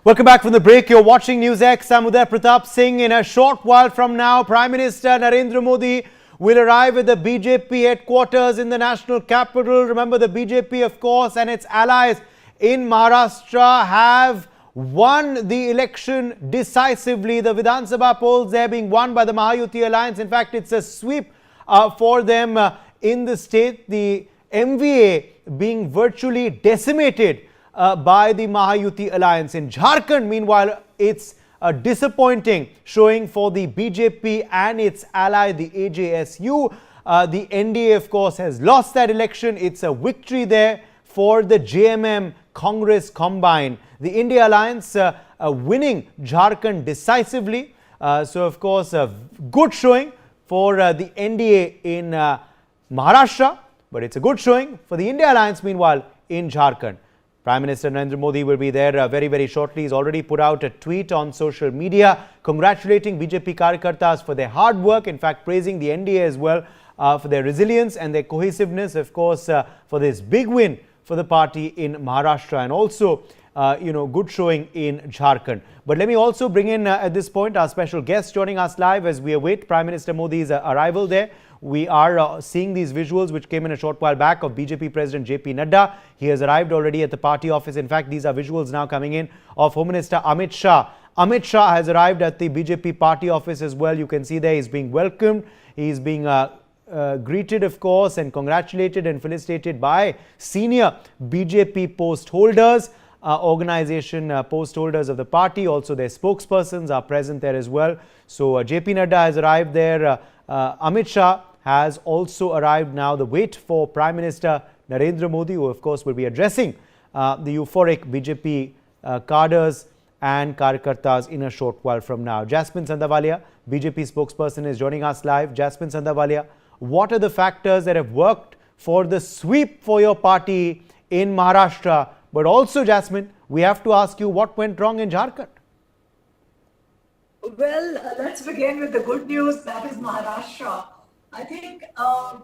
[SPEAKER 19] Welcome back from the break. You're watching NewsX. I'm Uddhav Pratap Singh. In a short while from now, Prime Minister Narendra Modi will arrive at the BJP headquarters in the national capital. Remember, the BJP, of course, and its allies in Maharashtra have won the election decisively. The Vidhan Sabha polls there being won by the Mahayuti alliance. In fact, it's a sweep for them in the state. The MVA being virtually decimated by the Mahayuti alliance. In Jharkhand, meanwhile, it's a disappointing showing for the BJP and its ally, the AJSU. The NDA, of course, has lost that election. It's a victory there for the JMM Congress combine. The India alliance winning Jharkhand decisively. So, of course, a good showing for the NDA in Maharashtra. But it's a good showing for the India alliance, meanwhile, in Jharkhand. Prime Minister Narendra Modi will be there very, very shortly. He's already put out a tweet on social media congratulating BJP Karyakartas for their hard work. In fact, praising the NDA as well for their resilience and their cohesiveness, of course, for this big win for the party in Maharashtra, and also, good showing in Jharkhand. But let me also bring in at this point our special guest joining us live as we await Prime Minister Modi's arrival there. We are seeing these visuals which came in a short while back of BJP President JP Nadda. He has arrived already at the party office. In fact, these are visuals now coming in of Home Minister Amit Shah. Amit Shah has arrived at the BJP party office as well. You can see there he's being welcomed. He's being greeted, of course, and congratulated and felicitated by senior BJP post holders, organization post holders of the party. Also, their spokespersons are present there as well. So, JP Nadda has arrived there. Amit Shah has also arrived now. The wait for Prime Minister Narendra Modi, who of course will be addressing the euphoric BJP cadres and Karyakartas in a short while from now. Jasmine Sandavalia, BJP spokesperson, is joining us live. Jasmine Sandavalia, what are the factors that have worked for the sweep for your party in Maharashtra? But also, Jasmine, we have to ask you what went wrong in Jharkhand.
[SPEAKER 29] Well, let's begin with the good news, that is Maharashtra. I think our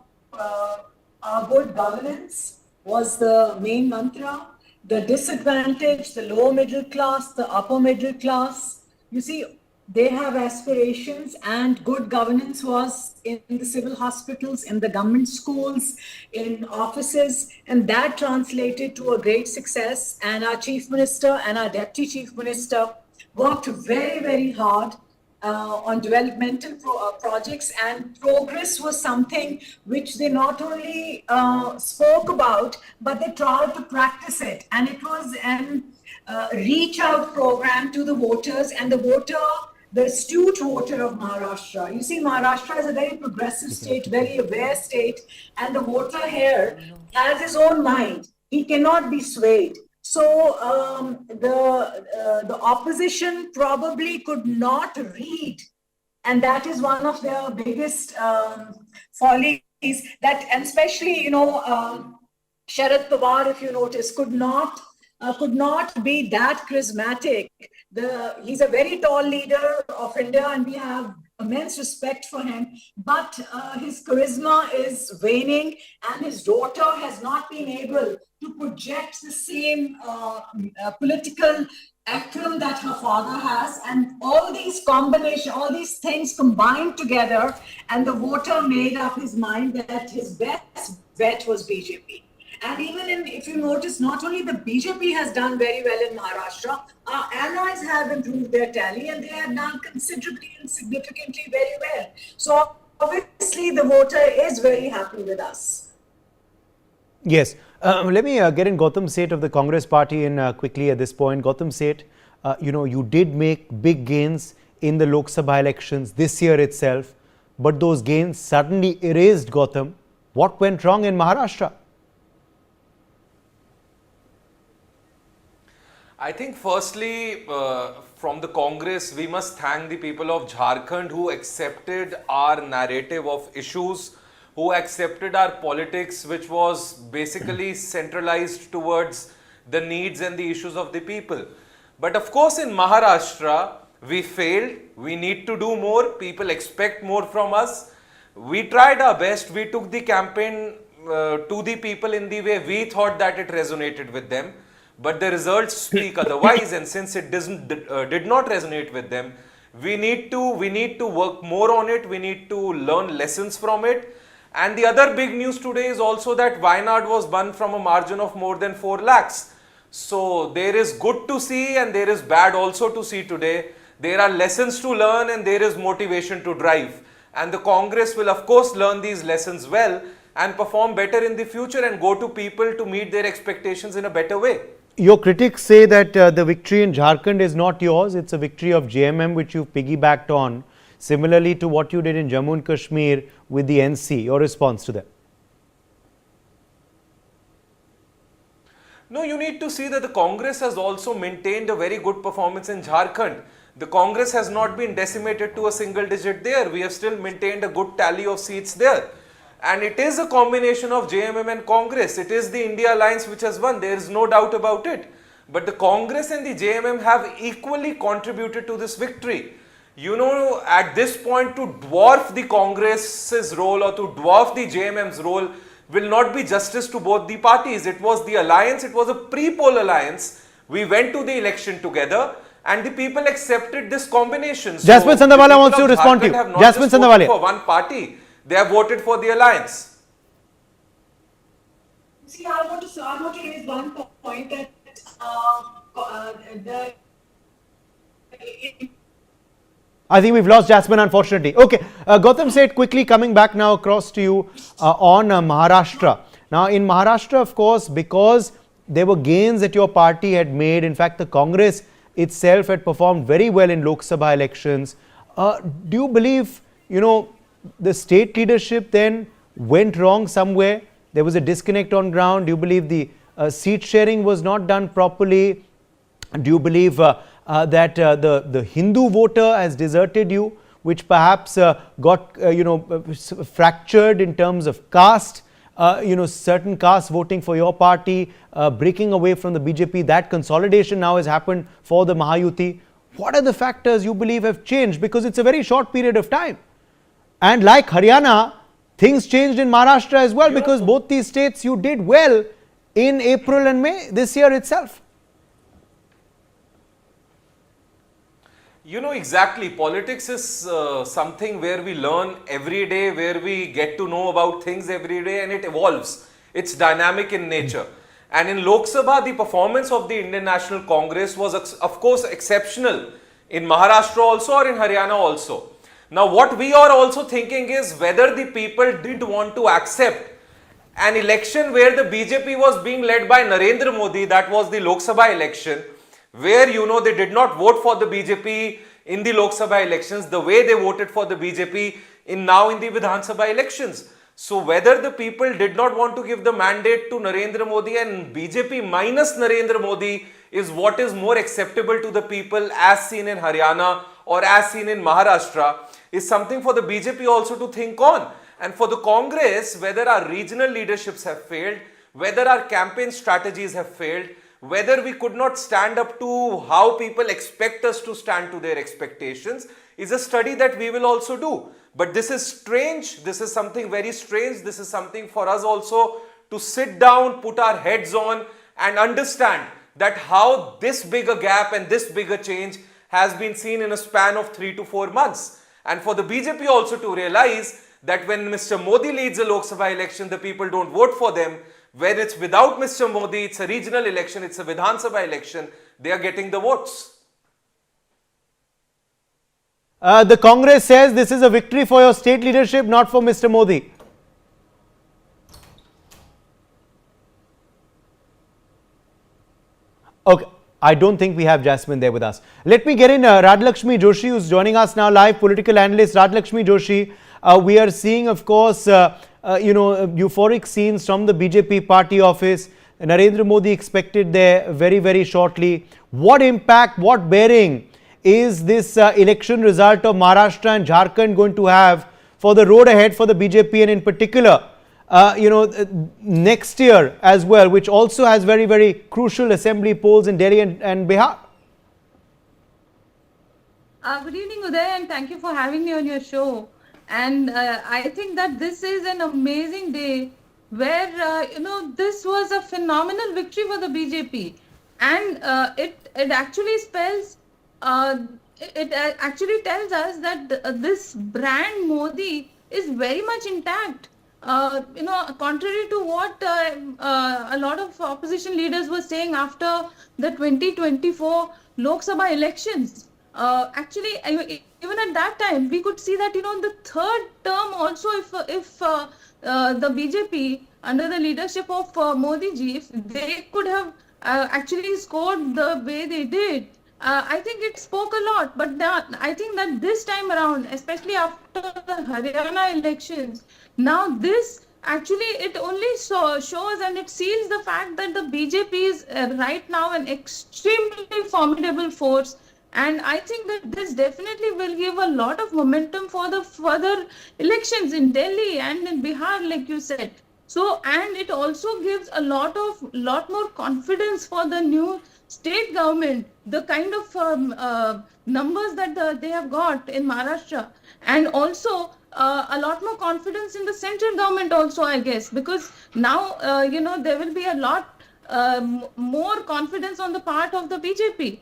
[SPEAKER 29] good governance was the main mantra. The disadvantaged, the lower middle class, the upper middle class, you see, they have aspirations, and good governance was in the civil hospitals, in the government schools, in offices, and that translated to a great success. And our Chief Minister and our Deputy Chief Minister worked very, very hard on developmental projects, and progress was something which they not only spoke about, but they tried to practice it. And it was an reach out program to the voters, and the astute voter of Maharashtra. You see, Maharashtra is a very progressive state, very aware state, and the voter here has his own mind. He cannot be swayed. So the opposition probably could not read, and that is one of their biggest follies. That, and especially, Sharad Pawar, if you notice, could not could not be that charismatic. He's a very tall leader of India, and we have immense respect for him. But his charisma is waning, and his daughter has not been able to project the same political acumen that her father has. And all these things combined together, and the voter made up his mind that his best bet was BJP. And even if you notice, not only the BJP has done very well in Maharashtra, our allies have improved their tally, and they have done considerably and significantly very well. So obviously the voter is very happy with us.
[SPEAKER 19] Yes. Let me get in Gautam Seth of the Congress party in quickly at this point. Gautam Seth, you did make big gains in the Lok Sabha elections this year itself, but those gains suddenly erased, Gautam. What went wrong in Maharashtra?
[SPEAKER 1] I think firstly, from the Congress, we must thank the people of Jharkhand who accepted our narrative of issues, who accepted our politics, which was basically centralized towards the needs and the issues of the people. But of course, in Maharashtra, we failed. We need to do more. People expect more from us. We tried our best. We took the campaign to the people in the way we thought that it resonated with them. But the results speak otherwise, and since it did not resonate with them, we need to work more on it. We need to learn lessons from it. And the other big news today is also that Wayanad was won from a margin of more than 4 lakhs. So there is good to see and there is bad also to see today. There are lessons to learn and there is motivation to drive. And the Congress will of course learn these lessons well and perform better in the future and go to people to meet their expectations in a better way.
[SPEAKER 19] Your critics say that the victory in Jharkhand is not yours, it's a victory of JMM which you've piggybacked on, similarly to what you did in Jammu and Kashmir with the NC. Your response to that?
[SPEAKER 1] No, you need to see that the Congress has also maintained a very good performance in Jharkhand. The Congress has not been decimated to a single digit there. We have still maintained a good tally of seats there. And it is a combination of JMM and Congress. It is the India Alliance which has won. There is no doubt about it. But the Congress and the JMM have equally contributed to this victory. You know, at this point, to dwarf the Congress's role or to dwarf the JMM's role will not be justice to both the parties. It was the alliance. It was a pre-poll alliance. We went to the election together and the people accepted this combination.
[SPEAKER 19] Jasmine Sandawala wants to respond to you. Jasmine Sandawala.
[SPEAKER 1] For one party. They have voted for the alliance.
[SPEAKER 29] See, I want to raise one point that
[SPEAKER 19] I think we've lost Jasmine, unfortunately. Okay, Gautam Seth, quickly coming back now across to you on Maharashtra. Now, in Maharashtra, of course, because there were gains that your party had made, in fact, the Congress itself had performed very well in Lok Sabha elections. Do you believe, the state leadership then went wrong somewhere? There was a disconnect on ground. Do you believe the seat sharing was not done properly? Do you believe that the Hindu voter has deserted you, which perhaps got fractured in terms of caste? Certain caste voting for your party, breaking away from the BJP. That consolidation now has happened for the Mahayuti. What are the factors you believe have changed? Because it's a very short period of time. And like Haryana, things changed in Maharashtra as well, because both these states you did well in April and May this year itself.
[SPEAKER 1] Exactly. Politics is something where we learn every day, where we get to know about things every day, and it evolves. It's dynamic in nature. And in Lok Sabha, the performance of the Indian National Congress was, of course, exceptional in Maharashtra also or in Haryana also. Now, what we are also thinking is whether the people did want to accept an election where the BJP was being led by Narendra Modi. That was the Lok Sabha election, where they did not vote for the BJP in the Lok Sabha elections the way they voted for the BJP now in the Vidhan Sabha elections. So whether the people did not want to give the mandate to Narendra Modi and BJP minus Narendra Modi is what is more acceptable to the people as seen in Haryana or as seen in Maharashtra is something for the BJP also to think on. And for the Congress, whether our regional leaderships have failed, whether our campaign strategies have failed, whether we could not stand up to how people expect us to stand to their expectations is a study that we will also do. But this is strange. This is something very strange. This is something for us also to sit down, put our heads on and understand that how this bigger gap and this bigger change has been seen in a span of 3 to 4 months. And for the BJP also to realize that when Mr. Modi leads a Lok Sabha election, the people don't vote for them. When it's without Mr. Modi, it's a regional election, it's a Vidhan Sabha election, they are getting the votes.
[SPEAKER 19] The Congress says this is a victory for your state leadership, not for Mr. Modi. Okay, I don't think we have Jasmine there with us. Let me get in Radlakshmi Joshi, who's joining us now live, political analyst. Radlakshmi Joshi, we are seeing, of course, euphoric scenes from the BJP party office. Narendra Modi expected there very, very shortly. What impact, what bearing is this election result of Maharashtra and Jharkhand going to have for the road ahead for the BJP, and in particular, next year as well, which also has very, very crucial assembly polls in Delhi and Bihar?
[SPEAKER 2] Good evening, Uday, and thank you for having me on your show. And I think that this is an amazing day where, this was a phenomenal victory for the BJP. And it actually spells, it actually tells us that this brand Modi is very much intact. Contrary to what a lot of opposition leaders were saying after the 2024 Lok Sabha elections. Actually, even at that time, we could see that, the third term also, if the BJP under the leadership of Modi ji, if they could have actually scored the way they did, I think it spoke a lot. But I think that this time around, especially after the Haryana elections, now this actually it only shows and it seals the fact that the BJP is right now an extremely formidable force. And I think that this definitely will give a lot of momentum for the further elections in Delhi and in Bihar, like you said. So, and it also gives a lot more confidence for the new state government, the kind of numbers that they have got in Maharashtra, and also a lot more confidence in the central government also, I guess, because now, there will be a lot more confidence on the part of the BJP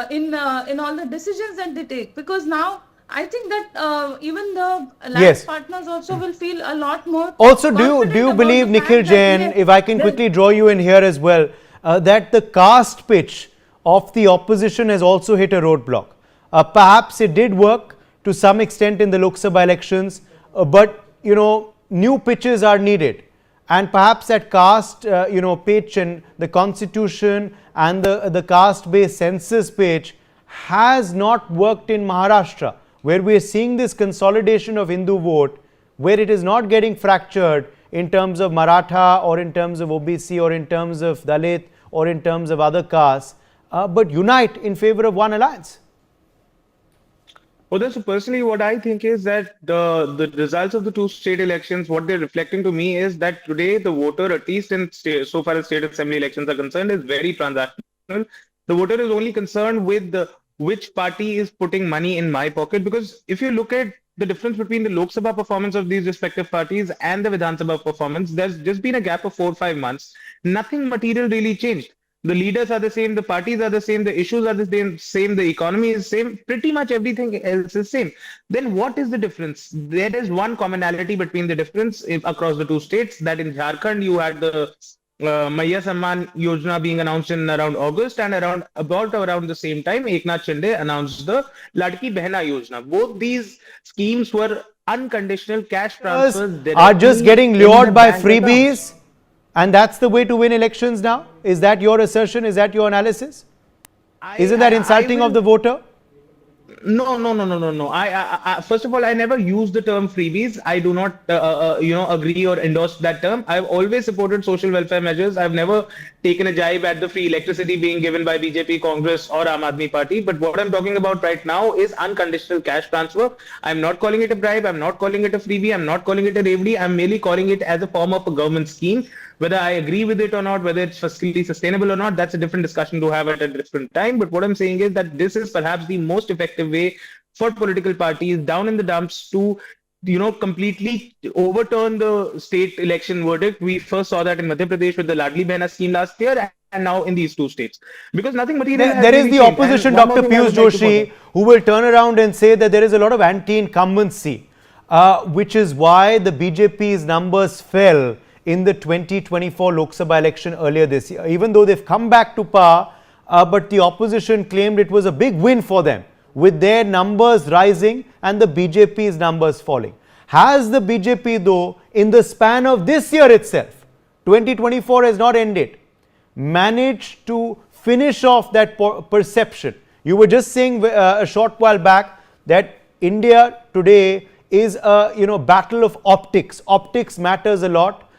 [SPEAKER 2] in all the decisions that they take, because now I think that even the alliance partners also will feel a lot more.
[SPEAKER 19] Also, do you believe, Nikhil Jain, if I can quickly draw you in here as well, that the caste pitch of the opposition has also hit a roadblock? Perhaps it did work to some extent in the Lok Sabha elections, but new pitches are needed, and perhaps that caste pitch and the constitution and the caste based census pitch has not worked in Maharashtra, where we are seeing this consolidation of Hindu vote, where it is not getting fractured in terms of Maratha or in terms of OBC or in terms of Dalit or in terms of other castes, but unite in favor of one alliance.
[SPEAKER 3] Well, so personally, what I think is that the results of the two state elections, what they're reflecting to me is that today the voter, at least in so far as state assembly elections are concerned, is very transactional. The voter is only concerned with which party is putting money in my pocket. Because if you look at the difference between the Lok Sabha performance of these respective parties and the Vidhan Sabha performance, there's just been a gap of 4 or 5 months. Nothing material really changed. The leaders are the same, the parties are the same, the issues are the same, the economy is same, pretty much everything else is same. Then what is the difference? There is one commonality between the difference across the two states, that in Jharkhand you had the Maiya Samman Yojana being announced in around August, and around the same time Eknath Shinde announced the Ladki Behna Yojana. Both these schemes were unconditional cash transfers.
[SPEAKER 19] Are just getting lured by freebies, and that's the way to win elections now? Is that your assertion? Is that your analysis? Isn't that insulting of the voter?
[SPEAKER 3] No. I first of all, I never use the term freebies. I do not, agree or endorse that term. I've always supported social welfare measures. I've never taken a jibe at the free electricity being given by BJP, Congress, or Aam Aadmi Party. But what I'm talking about right now is unconditional cash transfer. I'm not calling it a bribe. I'm not calling it a freebie. I'm not calling it a revdi. I'm merely calling it as a form of a government scheme. Whether I agree with it or not, whether it's fiscally sustainable or not, that's a different discussion to have at a different time. But what I'm saying is that this is perhaps the most effective way for political parties down in the dumps to, completely overturn the state election verdict. We first saw that in Madhya Pradesh with the Ladli Behna scheme last year, and now in these two states. Because nothing material has
[SPEAKER 19] There is
[SPEAKER 3] really
[SPEAKER 19] the
[SPEAKER 3] changed.
[SPEAKER 19] opposition,
[SPEAKER 3] And one
[SPEAKER 19] Dr.
[SPEAKER 3] more thing I
[SPEAKER 19] Piyush
[SPEAKER 3] would like to point
[SPEAKER 19] Joshi, who will turn around and say that there is a lot of anti-incumbency, which is why the BJP's numbers fell in the 2024 Lok Sabha election earlier this year. Even though they've come back to power, but the opposition claimed it was a big win for them, with their numbers rising and the BJP's numbers falling. Has the BJP, though, in the span of this year itself, 2024 has not ended, managed to finish off that perception? You were just saying a short while back that India today is a battle of optics. Optics matters a lot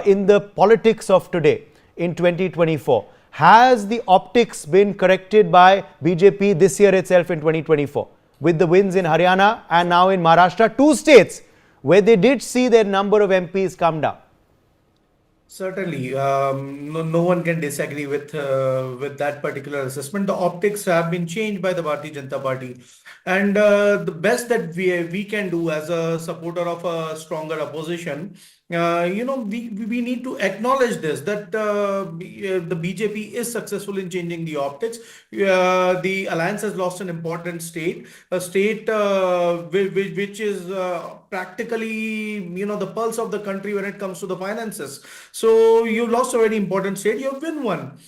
[SPEAKER 19] in the politics of today in 2024. Has the optics been corrected by BJP this year itself in 2024 with the wins in Haryana and now in Maharashtra, two states where they did see their number of MPs come down?
[SPEAKER 21] Certainly, no one can disagree with that particular assessment. The optics have been changed by the Bharatiya Janata Party, and the best that we can do as a supporter of a stronger opposition, we need to acknowledge this, that the BJP is successful in changing the optics. The alliance has lost an important state, a state which is practically the pulse of the country when it comes to the finances. So you lost a very important state, you have win one.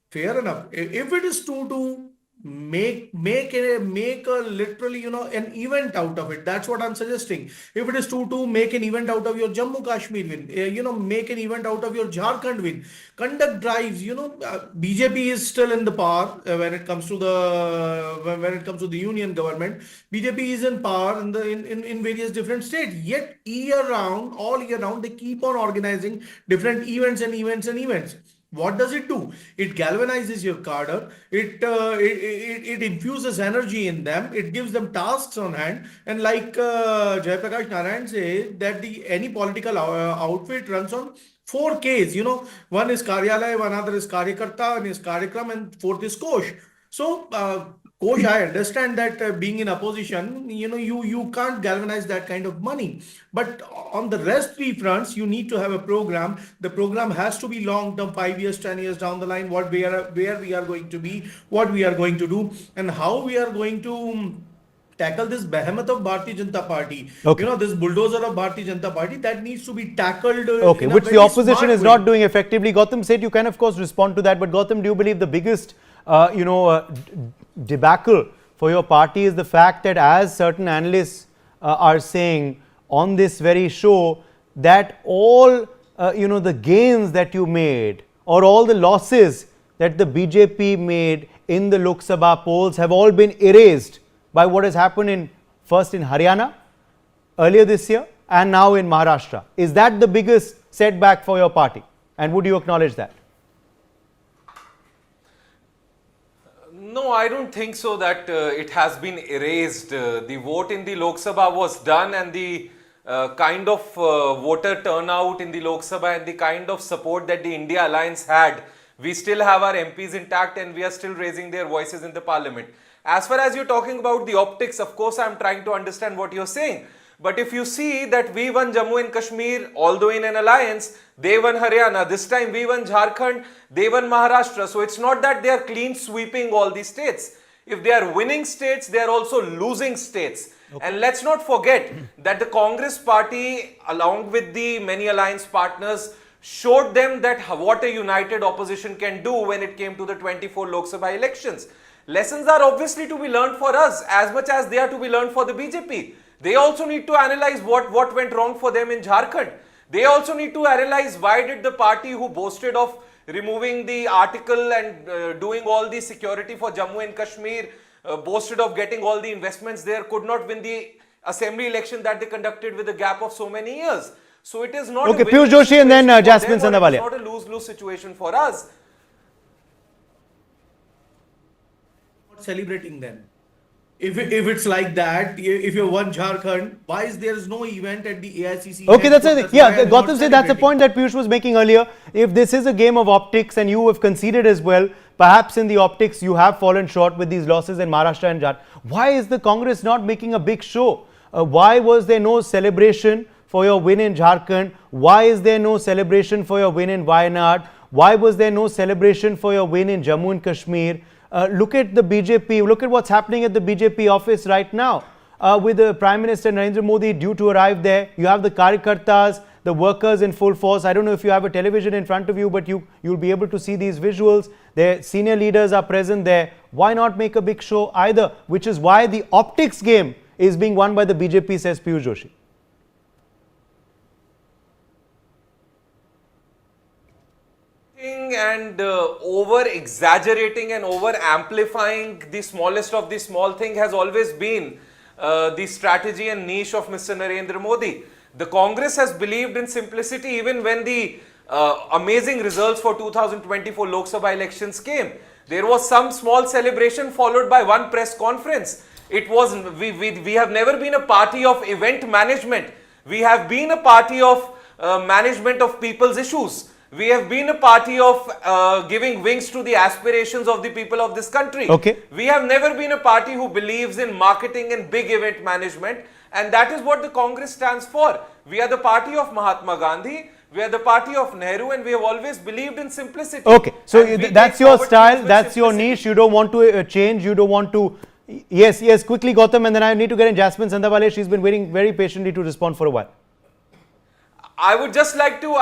[SPEAKER 21] Fair enough. If it is to make a literally an event out of it, that's what I'm suggesting. If it is to make an event out of your Jammu Kashmir win, make an event out of your Jharkhand win, conduct drives. BJP is still in the power when it comes to the union government. BJP is in power in various different states, yet all year round they keep on organizing different events. What does it do? It galvanizes your cadre. It infuses energy in them. It gives them tasks on hand. And like Jayaprakash Narayan says, that any political outfit runs on 4 Ks. One is Karyalaya, one other is Karyakarta, one is Karyakram, and fourth is Kosh. So, Kosh, I understand that being in opposition, you can't galvanize that kind of money. But on the rest 3 fronts, you need to have a program. The program has to be long-term, 5 years, 10 years down the line, where we are going to be, what we are going to do, and how we are going to tackle this behemoth of Bharatiya Janata Party.
[SPEAKER 19] Okay.
[SPEAKER 21] This bulldozer of Bharatiya Janata Party, that needs to be tackled.
[SPEAKER 19] Okay, which the opposition is not doing effectively. Gautam said you can of course respond to that, but Gautam, do you believe the biggest debacle for your party is the fact that, as certain analysts are saying on this very show, that all the gains that you made or all the losses that the BJP made in the Lok Sabha polls have all been erased by what has happened first in Haryana earlier this year and now in Maharashtra? Is that the biggest setback for your party, and would you acknowledge that?
[SPEAKER 1] No, I don't think so that it has been erased. The vote in the Lok Sabha was done, and the kind of voter turnout in the Lok Sabha and the kind of support that the India Alliance had, we still have our MPs intact and we are still raising their voices in the parliament. As far as you're talking about the optics, of course, I'm trying to understand what you're saying. But if you see that we won Jammu and Kashmir, although in an alliance, they won Haryana. This time we won Jharkhand, they won Maharashtra. So it's not that they are clean sweeping all these states. If they are winning states, they are also losing states. Okay. And let's not forget that the Congress party, along with the many alliance partners, showed them that what a united opposition can do when it came to the 24 Lok Sabha elections. Lessons are obviously to be learned for us as much as they are to be learned for the BJP. They also need to analyze what went wrong for them in Jharkhand. They also need to analyze why did the party who boasted of removing the article and doing all the security for Jammu and Kashmir, boasted of getting all the investments there, could not win the assembly election that they conducted with a gap of so many years. So it is not
[SPEAKER 19] Okay,
[SPEAKER 1] a
[SPEAKER 19] Piyush Joshi and then Jasmine Sandavalia.
[SPEAKER 1] It's not a lose-lose situation for us.
[SPEAKER 21] Celebrating then. If it's like that, if you won Jharkhand, why is there no event at the AICC?
[SPEAKER 19] Okay, that's it.
[SPEAKER 21] headquarters?
[SPEAKER 19] Yeah,
[SPEAKER 21] Why are you
[SPEAKER 19] Gautam
[SPEAKER 21] not
[SPEAKER 19] said that's the
[SPEAKER 21] celebrating?
[SPEAKER 19] point that Piyush was making earlier. If this is a game of optics and you have conceded as well, perhaps in the optics you have fallen short with these losses in Maharashtra and Jharkhand. Why is the Congress not making a big show? Why was there no celebration for your win in Jharkhand? Why is there no celebration for your win in Wayanad? Why was there no celebration for your win in Jammu and Kashmir? Look at the BJP, look at what's happening at the BJP office right now. With the Prime Minister Narendra Modi due to arrive there, you have the Karyakartas, the workers in full force. I don't know if you have a television in front of you, but you'll be able to see these visuals. Their senior leaders are present there. Why not make a big show either? Which is why the optics game is being won by the BJP, says Piyush Joshi.
[SPEAKER 1] And over exaggerating and over amplifying the smallest of the small thing has always been the strategy and niche of Mr. Narendra Modi. The Congress has believed in simplicity even when the amazing results for 2024 Lok Sabha elections came. There was some small celebration followed by one press conference. It was we have never been a party of event management. We have been a party of management of people's issues. We have been a party of giving wings to the aspirations of the people of this country.
[SPEAKER 19] Okay.
[SPEAKER 1] We have never been a party who believes in marketing and big event management, and that is what the Congress stands for. We are the party of Mahatma Gandhi, we are the party of Nehru, and we have always believed in simplicity.
[SPEAKER 19] Okay, so
[SPEAKER 1] And we
[SPEAKER 19] that's
[SPEAKER 1] take
[SPEAKER 19] your
[SPEAKER 1] forward
[SPEAKER 19] style,
[SPEAKER 1] things with
[SPEAKER 19] that's your
[SPEAKER 1] simplicity.
[SPEAKER 19] niche. You don't want to change, you don't want to. Yes, quickly, Gautam, and then I need to get in Jasmine Sandavalia. She's been waiting very patiently to respond for a while.
[SPEAKER 1] I would just like to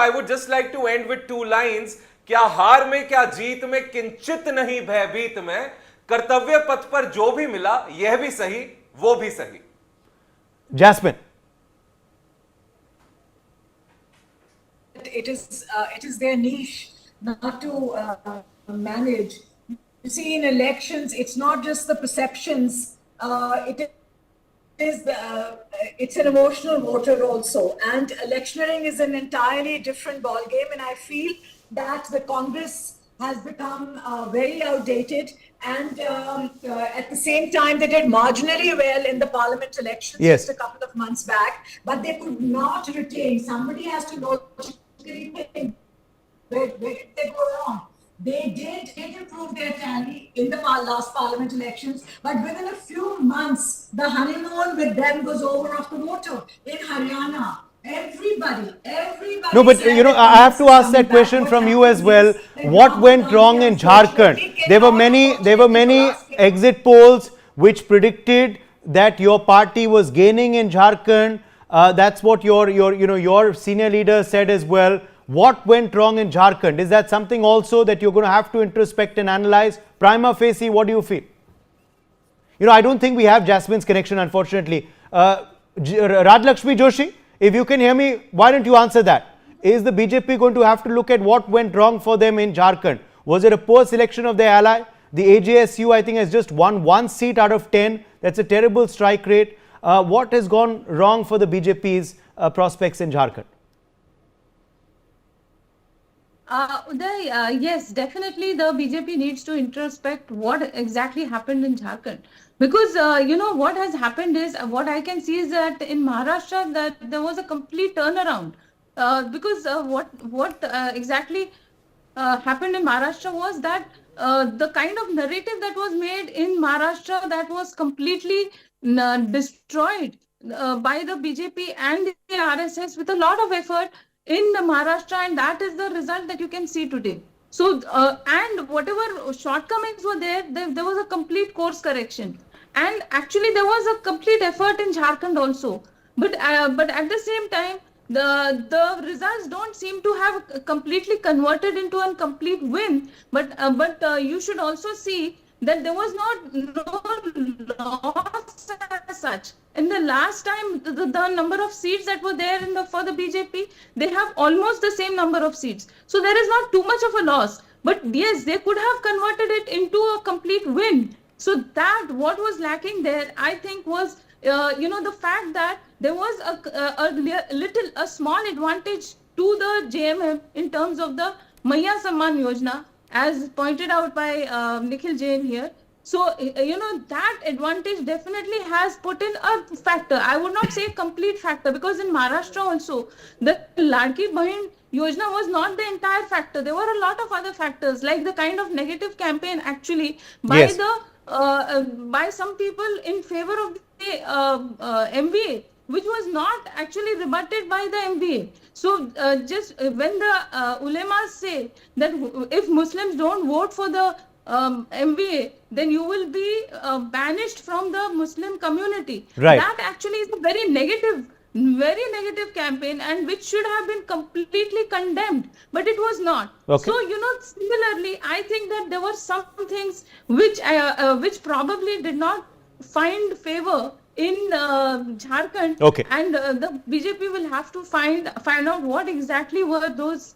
[SPEAKER 1] end with two lines. क्या हार में क्या जीत में किंचित नहीं भयभीत में, कर्तव्य पथ पर जो भी मिला यह भी सही वो भी सही.
[SPEAKER 19] Jasmine.
[SPEAKER 29] It is their niche not to manage. You see, in elections, it's not just the perceptions. It's an emotional voter also, and electioneering is an entirely different ball game. And I feel that the Congress has become very outdated, and at the same time they did marginally well in the parliament elections
[SPEAKER 19] Yes.
[SPEAKER 29] just a couple of months back, but they could not retain. Somebody has to know where did they go wrong. They did improve their tally in the last parliament elections, but within a few months, the honeymoon with them was over of the voter. In Haryana, everybody.
[SPEAKER 19] No, but
[SPEAKER 29] said
[SPEAKER 19] you know,
[SPEAKER 29] that
[SPEAKER 19] I have to
[SPEAKER 29] Congress
[SPEAKER 19] ask
[SPEAKER 29] is
[SPEAKER 19] that
[SPEAKER 29] coming
[SPEAKER 19] question
[SPEAKER 29] back.
[SPEAKER 19] from
[SPEAKER 29] What
[SPEAKER 19] you as
[SPEAKER 29] happens
[SPEAKER 19] well.
[SPEAKER 29] is that
[SPEAKER 19] What
[SPEAKER 29] Rahul
[SPEAKER 19] went
[SPEAKER 29] Gandhi
[SPEAKER 19] wrong in
[SPEAKER 29] and Social,
[SPEAKER 19] Jharkhand?
[SPEAKER 29] we
[SPEAKER 19] There were
[SPEAKER 29] cannot
[SPEAKER 19] many
[SPEAKER 29] apologize to
[SPEAKER 19] exit polls which predicted that your party was gaining in Jharkhand. That's what your senior leader said as well. What went wrong in Jharkhand? Is that something also that you're going to have to introspect and analyze? Prima facie, what do you feel? You know, I don't think we have Jasmine's connection, unfortunately. Rajlakshmi Joshi, if you can hear me, why don't you answer that? Is the BJP going to have to look at what went wrong for them in Jharkhand? Was it a poor selection of their ally? The AJSU, I think, has just won 1 seat out of 10. That's a terrible strike rate. What has gone wrong for the BJP's prospects in Jharkhand?
[SPEAKER 2] Uday, yes, definitely the BJP needs to introspect what exactly happened in Jharkhand. Because, what has happened is, what I can see is that in Maharashtra, that there was a complete turnaround. Because what exactly happened in Maharashtra was that the kind of narrative that was made in Maharashtra that was completely destroyed by the BJP and the RSS with a lot of effort in Maharashtra, and that is the result that you can see today. So, and whatever shortcomings were there was a complete course correction. And actually, there was a complete effort in Jharkhand also. But at the same time, the results don't seem to have completely converted into a complete win. But you should also see that there was no loss as such. In the last time, the number of seats that were there for the BJP, they have almost the same number of seats. So there is not too much of a loss. But yes, they could have converted it into a complete win. So that what was lacking there, I think, was the fact that there was a small advantage to the JMM in terms of the Maya Samman Yojana, as pointed out by Nikhil Jain here. So, that advantage definitely has put in a factor. I would not say a complete factor, because in Maharashtra also, the Ladki Bahin Yojana was not the entire factor. There were a lot of other factors, like the kind of negative campaign actually by
[SPEAKER 19] Yes.
[SPEAKER 2] by some people in favor of the MBA, which was not actually rebutted by the MBA. So just when the ulemas say that if Muslims don't vote for the MBA, then you will be banished from the Muslim community.
[SPEAKER 19] Right.
[SPEAKER 2] That actually is a very negative campaign, and which should have been completely condemned, but it was not.
[SPEAKER 19] Okay.
[SPEAKER 2] So, similarly, I think that there were some things which probably did not find favor in Jharkhand.
[SPEAKER 19] Okay.
[SPEAKER 2] And the BJP will have to find out what exactly were those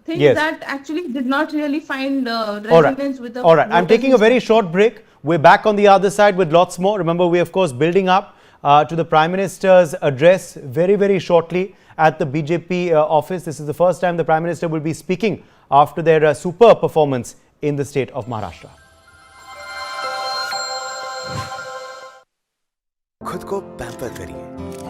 [SPEAKER 2] things
[SPEAKER 19] Yes.
[SPEAKER 2] that actually did not really find
[SPEAKER 19] All right.
[SPEAKER 2] resonance with the
[SPEAKER 19] All right. I'm
[SPEAKER 2] voters
[SPEAKER 19] taking a
[SPEAKER 2] in
[SPEAKER 19] very short break. We're back on the other side with lots more. Remember, we're of course building up to the Prime Minister's address very, very shortly at the BJP office. This is the first time the Prime Minister will be speaking after their superb performance in the state of Maharashtra.
[SPEAKER 4] खुद को pamper करिए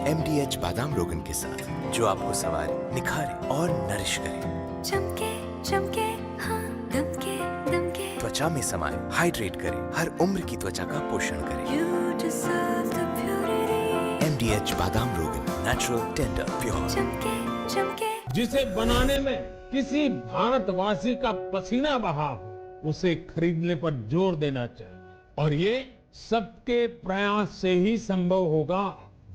[SPEAKER 4] MDH बादाम रोगन के साथ, जो आपको सवारे, निखारे और नरिश करे।
[SPEAKER 31] चमके चमके हाँ दमके दमके
[SPEAKER 4] त्वचा में समाए, हाइड्रेट करे, हर उम्र की त्वचा का पोषण करे।
[SPEAKER 31] You deserve the purity.
[SPEAKER 4] MDH बादाम रोगन, नेचुरल, टेंडर, प्योर।
[SPEAKER 31] चमके चमके
[SPEAKER 28] जिसे बनाने में किसी भारतवासी का पसीना बहा हो, उसे खरीदने पर जोर देना चाहिए, और ये सबके प्रयास से ही संभव होगा।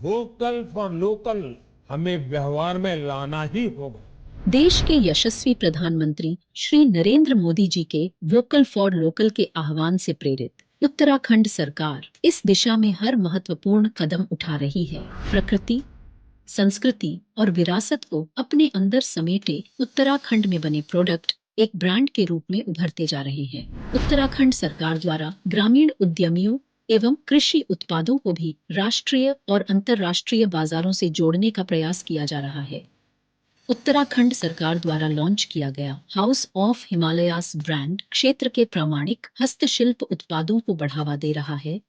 [SPEAKER 28] वोकल फॉर लोकल हमें व्यवहार में लाना ही होगा।
[SPEAKER 6] देश के यशस्वी प्रधानमंत्री श्री नरेंद्र मोदी जी के वोकल फॉर लोकल के आह्वान से प्रेरित उत्तराखंड सरकार इस दिशा में हर महत्वपूर्ण कदम उठा रही है। प्रकृति, संस्कृति और विरासत को अपने अंदर समेटे उत्तराखंड में बने प्रोडक्ट एक ब्रांड के रूप में उभरते जा रहे हैं। उत्तराखंड सरकार द्वारा ग्रामीण उद्यमियों एवं कृषि उत्पादों को भी राष्ट्रीय और अंतर्राष्ट्रीय बाजारों से जोड़ने का प्रयास किया जा रहा है। उत्तराखंड सरकार द्वारा लॉन्च किया गया हाउस ऑफ हिमालयास ब्रांड क्षेत्र के प्रामाणिक हस्तशिल्प उत्पादों को बढ़ावा दे रहा है।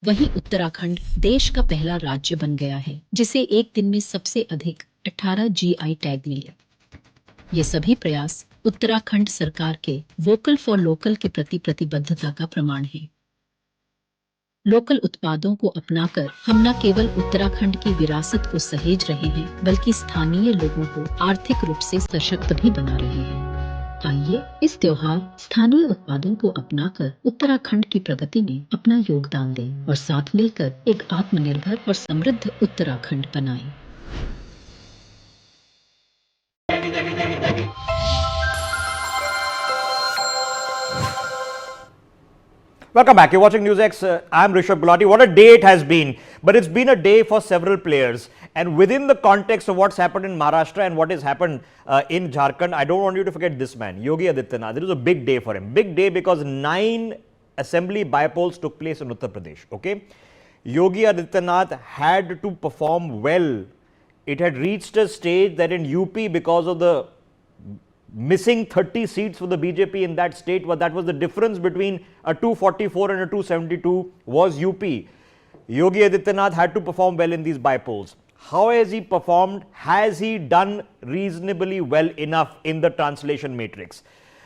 [SPEAKER 6] वहीं उत्तराखंड देश का पहला राज्य बन गया है जिसे एक दिन में सबसे अधिक 18 GI टैग मिले। ये सभी प्रयास उत्तराखंड सरकार के वोकल फॉर लोकल के प्रति प्रतिबद्धता का प्रमाण है। लोकल उत्पादों को अपनाकर हम न केवल उत्तराखंड की विरासत को सहेज रहे हैं, बल्कि स्थानीय लोगों को आर्थिक रूप से सशक्त भी बना रहे हैं। आइए इस त्योहार स्थानीय उत्पादों को अपनाकर उत्तराखंड की प्रगति में अपना योगदान दें और साथ मिलकर एक आत्मनिर्भर और समृद्ध उत्तराखंड बनाएं।
[SPEAKER 7] Welcome back. You're watching NewsX. I'm Rishabh Gulati. What a day it has been. But it's been a day for several players. And within the context of what's happened in Maharashtra and what has happened in Jharkhand, I don't want you to forget this man, Yogi Adityanath. It was a big day for him. Big day because 9 assembly bypolls took place in Uttar Pradesh. Okay, Yogi Adityanath had to perform well. It had reached a stage that in UP, because of the missing 30 seats for the BJP in that state, but that was the difference between a 244 and a 272 was UP. Yogi Adityanath had to perform well in these bypolls. How has he performed? Has he done reasonably well enough in the translation matrix?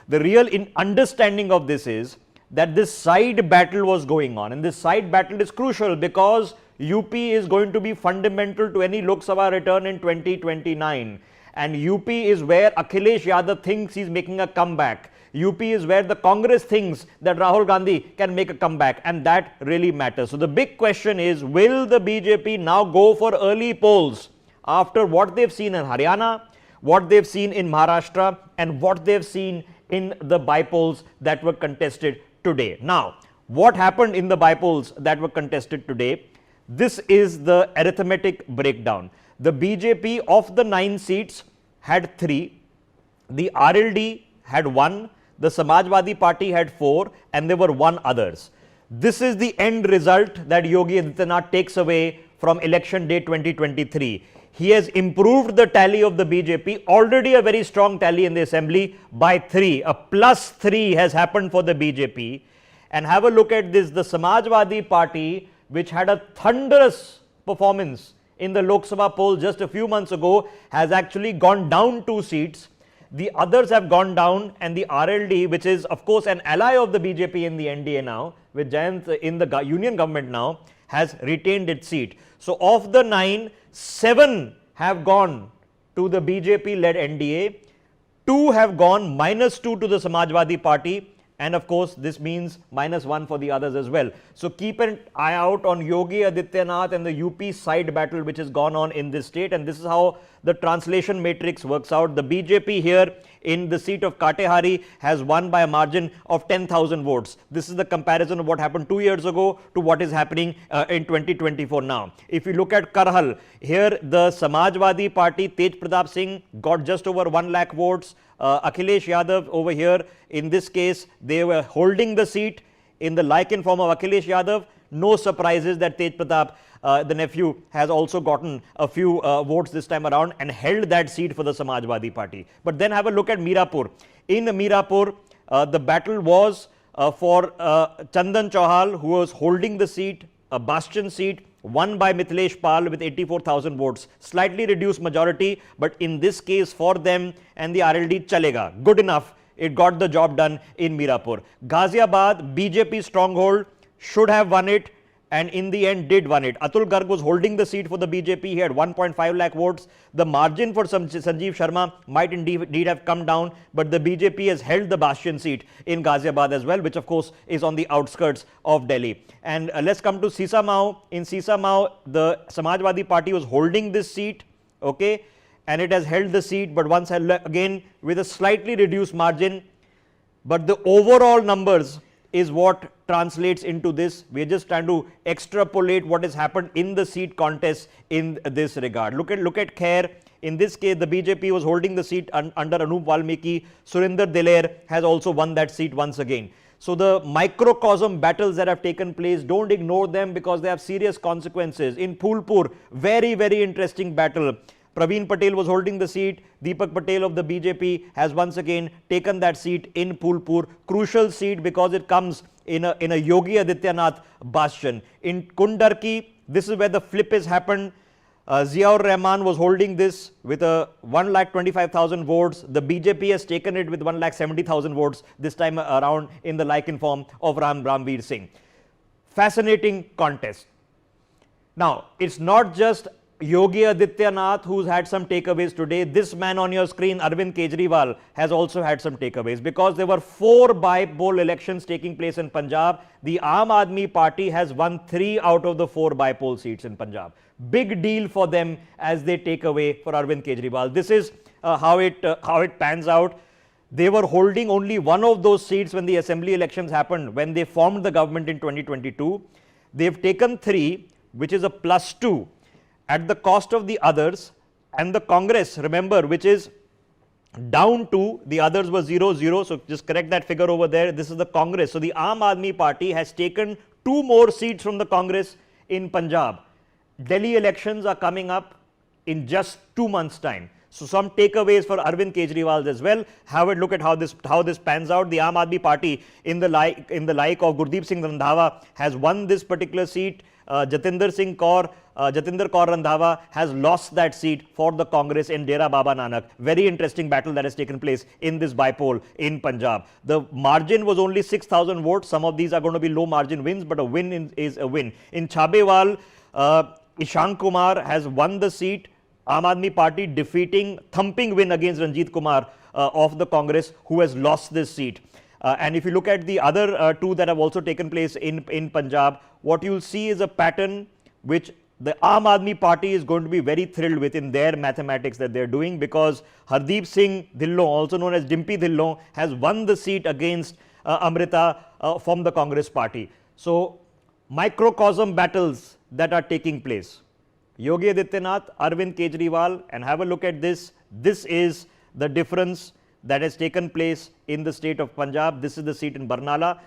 [SPEAKER 7] The real understanding of this is that this side battle was going on, and this side battle is crucial because UP is going to be fundamental to any Lok Sabha return in 2029. And UP is where Akhilesh Yadav thinks he's making a comeback. UP is where the Congress thinks that Rahul Gandhi can make a comeback, and that really matters. So the big question is, will the BJP now go for early polls after what they've seen in Haryana, what they've seen in Maharashtra, and what they've seen in the bypolls that were contested today? Now, what happened in the bypolls that were contested today? This is the arithmetic breakdown. The BJP of the 9 seats had 3, the RLD had 1, the Samajwadi Party had 4 and there were 1 others. This is the end result that Yogi Adityanath takes away from election day 2023. He has improved the tally of the BJP, already a very strong tally in the assembly, by 3. A +3 has happened for the BJP. And have a look at this, the Samajwadi Party, which had a thunderous performance in the Lok Sabha poll just a few months ago, has actually gone down 2 seats. The others have gone down, and the RLD, which is of course an ally of the BJP in the NDA now, with Jayant in the union government now, has retained its seat. So of the 9, 7 have gone to the BJP-led NDA, 2 have gone, -2 to the Samajwadi Party, and of course this means -1 for the others as well. So keep an eye out on Yogi Adityanath and the UP side battle which has gone on in this state, and this is how the translation matrix works out. The BJP here in the seat of Katehari has won by a margin of 10,000 votes. This is the comparison of what happened 2 years ago to what is happening in 2024 now. If you look at Karhal, here the Samajwadi Party, Tej Pratap Singh got just over 1 lakh votes. Akhilesh Yadav over here, in this case, they were holding the seat in the like-in form of Akhilesh Yadav. No surprises that Tej Pratap, the nephew, has also gotten a few votes this time around and held that seat for the Samajwadi Party. But then have a look at Mirapur. In Mirapur, the battle was for Chandan Chauhal, who was holding the seat, a bastion seat, won by Mithilesh Pal with 84,000 votes. Slightly reduced majority, but in this case for them and the RLD, chalega. Good enough. It got the job done in Mirapur. Ghaziabad, BJP stronghold, should have won it, and in the end did won it. Atul Garg was holding the seat for the BJP. He had 1.5 lakh votes. The margin for Sanjeev Sharma might indeed have come down, but the BJP has held the bastion seat in Ghaziabad as well, which of course is on the outskirts of Delhi. And let's come to Sisamau. In Sisamau, the Samajwadi Party was holding this seat, okay, and it has held the seat, but once again with a slightly reduced margin. But the overall numbers is what translates into this. We are just trying to extrapolate what has happened in the seat contest in this regard. Look at Khair. In this case, the BJP was holding the seat under Anup Valmiki. Surinder Diler has also won that seat once again. So the microcosm battles that have taken place, don't ignore them because they have serious consequences. In Phulpur, very, very interesting battle. Praveen Patel was holding the seat. Deepak Patel of the BJP has once again taken that seat in Phulpur. Crucial seat because it comes in a Yogi Adityanath bastion. In Kundarki, this is where the flip has happened. Ziaur Rahman was holding this with a 1,25,000 votes. The BJP has taken it with 1,70,000 votes this time around in the like-in form of Ramveer Singh. Fascinating contest. Now, it's not just Yogi Adityanath who's had some takeaways today. This man on your screen, Arvind Kejriwal, has also had some takeaways because there were 4 Bypoll elections taking place in Punjab. The Aam Aadmi Party has won 3 out of the 4 Bypoll seats in Punjab. Big deal for them as they take away for Arvind Kejriwal. This is how it pans out. They were holding only 1 of those seats when the assembly elections happened, when they formed the government in 2022. They've taken 3, which is a +2. At the cost of the others, and the Congress, remember, which is down 2, the others were 0-0, so just correct that figure over there. This is the Congress. So the Aam Aadmi Party has taken 2 more seats from the Congress in Punjab. Delhi elections are coming up in just 2 months' time. So some takeaways for Arvind Kejriwal as well. Have a look at how this pans out. The Aam Aadmi Party, in the like of Gurdeep Singh Randhawa, has won this particular seat. Jatinder Kaur Randhawa has lost that seat for the Congress in Dera Baba Nanak. Very interesting battle that has taken place in this Bypoll in Punjab. The margin was only 6,000 votes. Some of these are going to be low margin wins, but a win is a win. In Chabewal, Ishank Kumar has won the seat. Aam Aadmi Party thumping win against Ranjit Kumar of the Congress, who has lost this seat. And if you look at the other 2 that have also taken place in Punjab, what you'll see is a pattern which the Aam Aadmi Party is going to be very thrilled with in their mathematics that they're doing, because Hardeep Singh Dhillon, also known as Dimpy Dhillon, has won the seat against Amrita from the Congress Party. So microcosm battles that are taking place. Yogi Adityanath, Arvind Kejriwal, and have a look at this. This is the difference that has taken place in the state of Punjab. This is the seat in Barnala,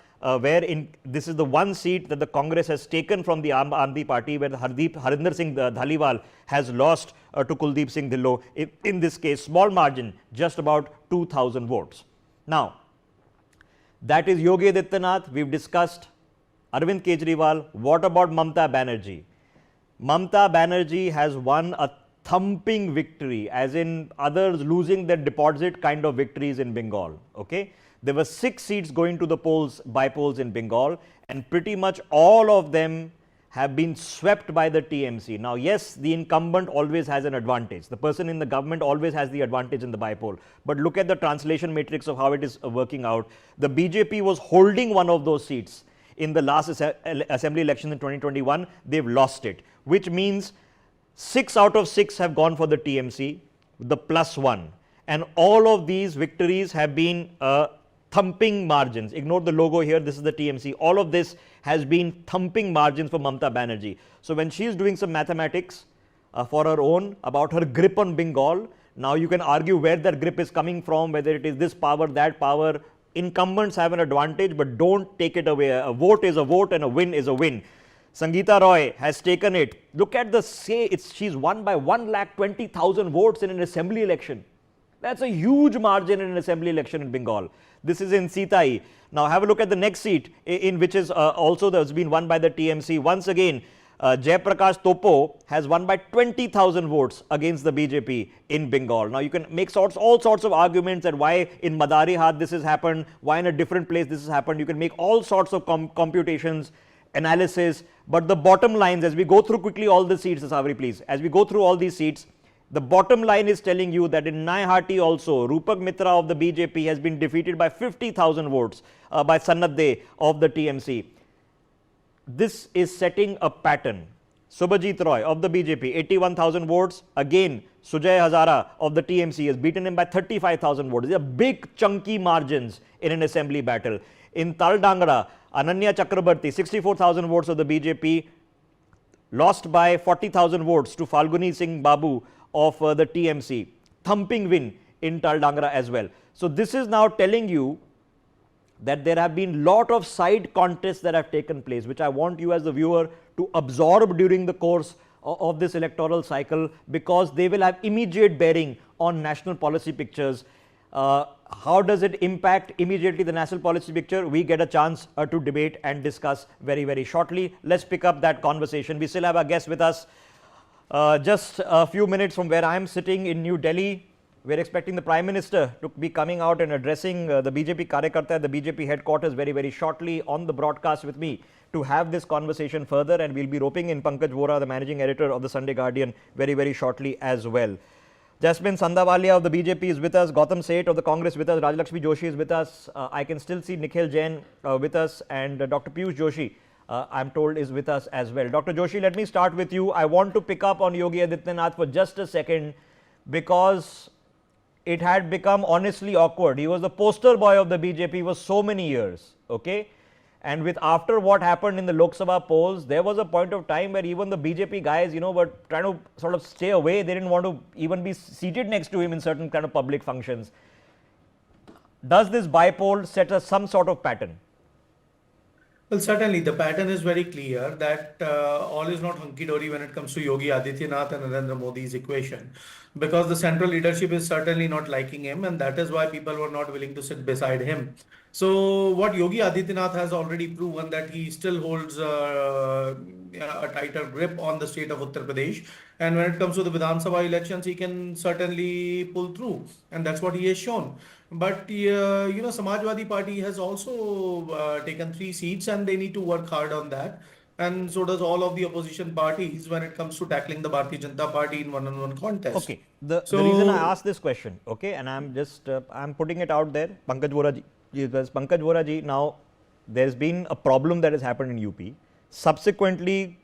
[SPEAKER 7] this is the one seat that the Congress has taken from the Aam Aadmi Party, where Harinder Singh Dhaliwal has lost to Kuldeep Singh Dhillon. In this case, small margin, just about 2,000 votes. Now, that is Yogi Adityanath. We've discussed Arvind Kejriwal. What about Mamata Banerjee? Mamata Banerjee has won a thumping victory, as in others losing their deposit kind of victories in Bengal. Okay, there were 6 seats going to the polls, Bypolls in Bengal, and pretty much all of them have been swept by the TMC. Now, yes, the incumbent always has an advantage. The person in the government always has the advantage in the Bypoll. But look at the translation matrix of how it is working out. The BJP was holding one of those seats in the last assembly election in 2021. They've lost it, which means 6 out of 6 have gone for the TMC, the +1. And all of these victories have been thumping margins. Ignore the logo here. This is the TMC. All of this has been thumping margins for Mamata Banerjee. So when she is doing some mathematics for her own about her grip on Bengal, now you can argue where that grip is coming from, whether it is this power, that power. Incumbents have an advantage, but don't take it away. A vote is a vote and a win is a win. Sangeeta Roy has taken it. Look at the she's won by 1,20,000 votes in an assembly election. That's a huge margin in an assembly election in Bengal. This is in Sitai. Now have a look at the next seat, in which is also has been won by the TMC. Once again, Jayaprakash Topo has won by 20,000 votes against the BJP in Bengal. Now you can make all sorts of arguments that why in Madarihat this has happened, why in a different place this has happened. You can make all sorts of computations, analysis, but the bottom lines, as we go through quickly all the seats, Asavri, please, as we go through all these seats, the bottom line is telling you that in Naihati also, Rupak Mitra of the BJP has been defeated by 50,000 votes by Sannad De of the TMC. This is setting a pattern. Subhajit Roy of the BJP, 81,000 votes. Again, Sujay Hazara of the TMC has beaten him by 35,000 votes. These are big chunky margins in an assembly battle. In Taldangra, Ananya Chakrabarti, 64,000 votes of the BJP, lost by 40,000 votes to Falguni Singh Babu of the TMC. Thumping win in Taldangra as well. So this is now telling you that there have been lot of side contests that have taken place, which I want you as the viewer to absorb during the course of this electoral cycle, because they will have immediate bearing on national policy pictures. How does it impact immediately the national policy picture? We get a chance to debate and discuss very, very shortly. Let's pick up that conversation. We still have our guest with us. Just a few minutes from where I am sitting in New Delhi, we're expecting the Prime Minister to be coming out and addressing the BJP Karyakarta at the BJP headquarters very, very shortly on the broadcast with me to have this conversation further, and we'll be roping in Pankaj Vora, the managing editor of the Sunday Guardian, very, very shortly as well. Jasmine Sandawalia of the BJP is with us, Gautam Seth of the Congress with us, Rajalakshmi Joshi is with us, I can still see Nikhil Jain with us, and Dr. Piyush Joshi, I'm told, is with us as well. Dr. Joshi, let me start with you. I want to pick up on Yogi Adityanath for just a second, because it had become honestly awkward. He was the poster boy of the BJP for so many years, okay? And with after what happened in the Lok Sabha polls, there was a point of time where even the BJP guys, were trying to sort of stay away. They didn't want to even be seated next to him in certain kind of public functions. Does this Bypoll set us some sort of pattern?
[SPEAKER 21] Well, certainly the pattern is very clear that all is not hunky-dory when it comes to Yogi Adityanath and Narendra Modi's equation, because the central leadership is certainly not liking him, and that is why people were not willing to sit beside him. So what Yogi Adityanath has already proven, that he still holds a tighter grip on the state of Uttar Pradesh, and when it comes to the Vidhan Sabha elections, he can certainly pull through, and that's what he has shown. But Samajwadi Party has also taken 3 seats, and they need to work hard on that. And so does all of the opposition parties when it comes to tackling the Bharatiya Janata Party in one-on-one contest.
[SPEAKER 7] Okay. The reason I asked this question, okay, and I'm just I'm putting it out there, Pankaj Vora ji, because Pankaj Vora ji, now there's been a problem that has happened in UP. Subsequently,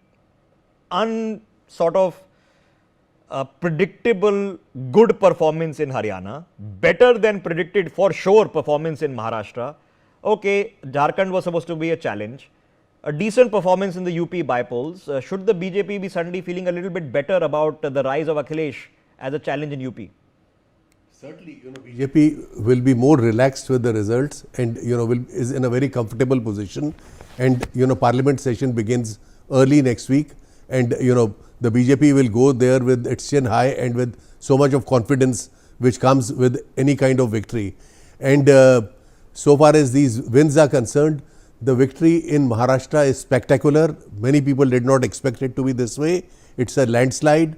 [SPEAKER 7] predictable good performance in Haryana, better than predicted for sure performance in Maharashtra. Okay, Jharkhand was supposed to be a challenge. A decent performance in the UP Bypolls. Should the BJP be suddenly feeling a little bit better about the rise of Akhilesh as a challenge in UP?
[SPEAKER 5] Certainly, BJP will be more relaxed with the results, and is in a very comfortable position. And Parliament session begins early next week, and the BJP will go there with its chin high and with so much of confidence which comes with any kind of victory. And so far as these wins are concerned, the victory in Maharashtra is spectacular. Many people did not expect it to be this way. It's a landslide.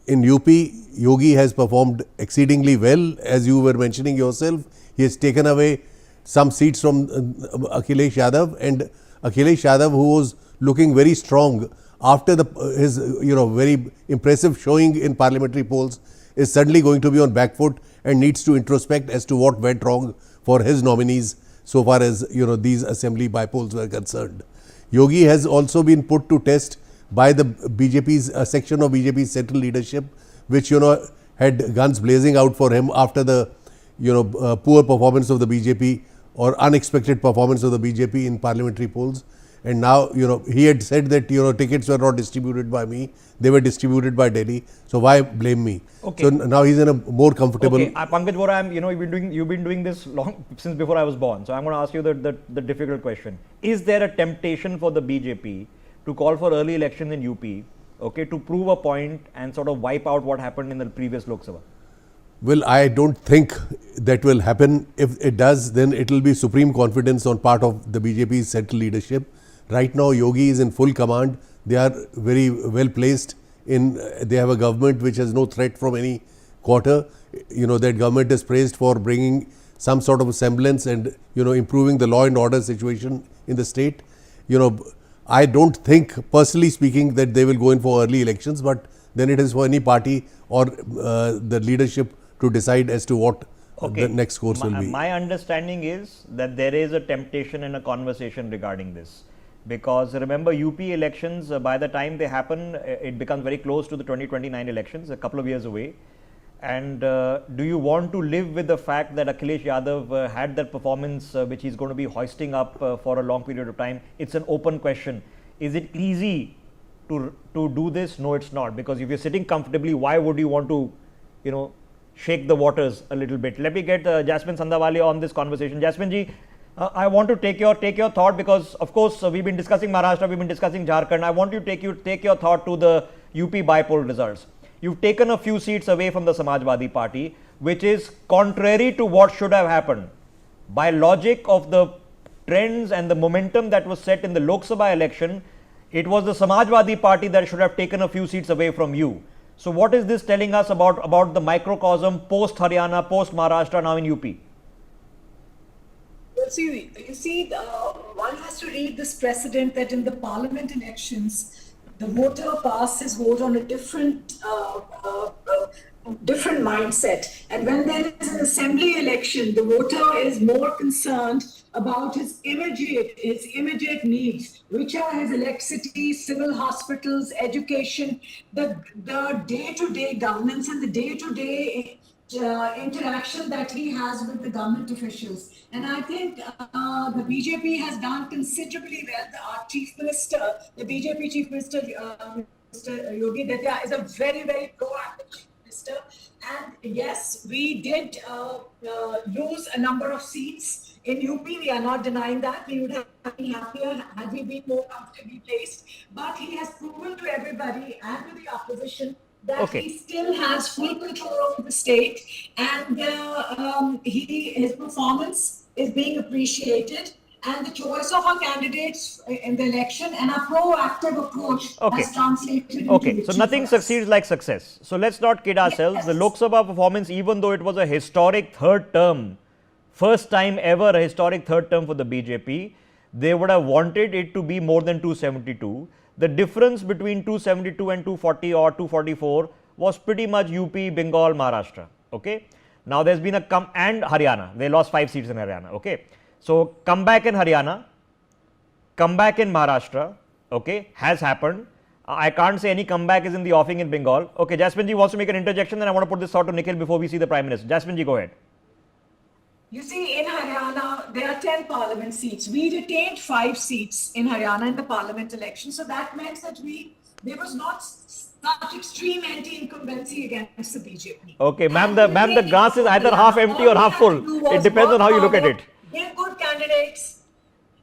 [SPEAKER 5] In UP, Yogi has performed exceedingly well, as you were mentioning yourself. He has taken away some seats from Akhilesh Yadav, and Akhilesh Yadav, who was looking very strong after his very impressive showing in parliamentary polls, is suddenly going to be on back foot and needs to introspect as to what went wrong for his nominees so far as these assembly bypolls were concerned. Yogi has also been put to test by the BJP's section of BJP's central leadership, which had guns blazing out for him after the poor performance of the BJP or unexpected performance of the BJP in parliamentary polls. And now he had said that tickets were not distributed by me, they were distributed by Delhi, so why blame me?
[SPEAKER 7] Okay.
[SPEAKER 5] So now he's in a more comfortable.
[SPEAKER 7] Okay, Pankaj Vora, you've been doing this long since before I was born. So I'm going to ask you the difficult question: is there a temptation for the BJP to call for early election in UP, okay, to prove a point and sort of wipe out what happened in the previous Lok Sabha?
[SPEAKER 5] Well, I don't think that will happen. If it does, then it will be supreme confidence on part of the BJP's central leadership. Right now, Yogi is in full command. They are very well placed they have a government which has no threat from any quarter. That government is praised for bringing some sort of a semblance and, improving the law and order situation in the state. I don't think, personally speaking, that they will go in for early elections, but then it is for any party or the leadership to decide as to what the next course will be.
[SPEAKER 7] My understanding is that there is a temptation and a conversation regarding this. Because remember, UP elections, by the time they happen, it becomes very close to the 2029 elections, a couple of years away. And do you want to live with the fact that Akhilesh Yadav had that performance which he's going to be hoisting up for a long period of time? It's an open question. Is it easy to do this? No, it's not. Because if you're sitting comfortably, why would you want to, shake the waters a little bit? Let me get Jasmine Sandawali on this conversation. Jasmine ji, I want to take your thought, because of course we've been discussing Maharashtra, we've been discussing Jharkhand. I want you to take your thought to the UP bypoll results. You've taken a few seats away from the Samajwadi Party, which is contrary to what should have happened. By logic of the trends and the momentum that was set in the Lok Sabha election, it was the Samajwadi Party that should have taken a few seats away from you. So what is this telling us about the microcosm post Haryana, post Maharashtra, now in UP?
[SPEAKER 29] You see, one has to read this precedent that in the parliament elections, the voter casts his vote on a different mindset. And when there is an assembly election, the voter is more concerned about his immediate needs, which are his electricity, civil hospitals, education, the day-to-day governance and the day-to-day interaction that he has with the government officials. And I think the BJP has done considerably well. Our Chief Minister, the BJP Chief Minister, Mr. Yogi Dadya, is a very, very proactive Chief Minister. And yes, we did lose a number of seats in UP. We are not denying that. We would have been happier had we been more comfortably placed. But he has proven to everybody and to the opposition that he still has full control over the state, and his performance is being appreciated, and the choice of our candidates in the election and our proactive approach has translated into
[SPEAKER 7] So nothing succeeds like success. So let's not kid ourselves. Yes. The Lok Sabha performance, even though it was a historic third term, first time ever a historic third term for the BJP, they would have wanted it to be more than 272. The difference between 272 and 240 or 244 was pretty much UP, Bengal, Maharashtra. Okay. Now there's been and Haryana. They lost 5 seats in Haryana. Okay. So comeback in Haryana, comeback in Maharashtra, okay, has happened. I can't say any comeback is in the offing in Bengal. Okay, Jasmine ji wants to make an interjection, and I want to put this thought to Nikhil before we see the Prime Minister. Jasmine ji, go ahead.
[SPEAKER 29] You see, in Haryana, there are 10 parliament seats. We retained 5 seats in Haryana in the parliament election. So that meant that there was not such extreme anti-incumbency against the BJP.
[SPEAKER 7] Okay, ma'am, the glass is either half empty or half full. It depends on how you look at it.
[SPEAKER 29] Give good candidates,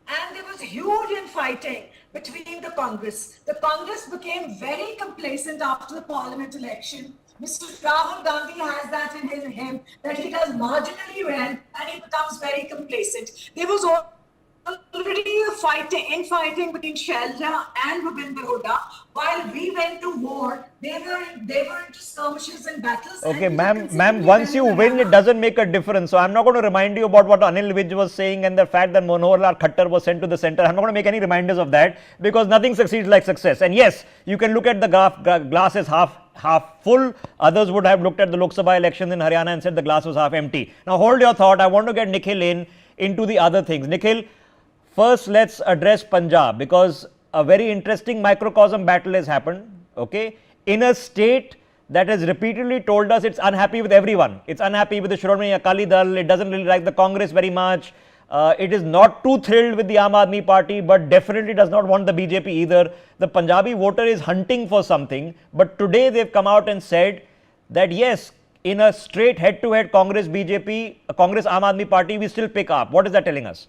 [SPEAKER 29] and there was huge infighting between the Congress. The Congress became very complacent after the Parliament election. Mr. Rahul Gandhi has that in him that he does marginally well and he becomes very complacent. There was already a infighting between Shailja and Bhupinder Hooda. While we went to war, they were into skirmishes and battles.
[SPEAKER 7] Okay, ma'am, once you win, it doesn't make a difference. So I'm not going to remind you about what Anil Vij was saying and the fact that Manohar Lal Khattar was sent to the center. I'm not going to make any reminders of that because nothing succeeds like success. And yes, you can look at the glass as half full. Others would have looked at the Lok Sabha elections in Haryana and said the glass was half empty. Now hold your thought. I want to get Nikhil into the other things. Nikhil, first let's address Punjab because a very interesting microcosm battle has happened. Okay, in a state that has repeatedly told us it's unhappy with everyone. It's unhappy with the Shiromani Akali Dal. It doesn't really like the Congress very much. It is not too thrilled with the Aam Aadmi Party, but definitely does not want the BJP either. The Punjabi voter is hunting for something, but today they've come out and said that yes, in a straight head-to-head Congress-BJP, Congress-Aam Aadmi Party, we still pick up. What is that telling us?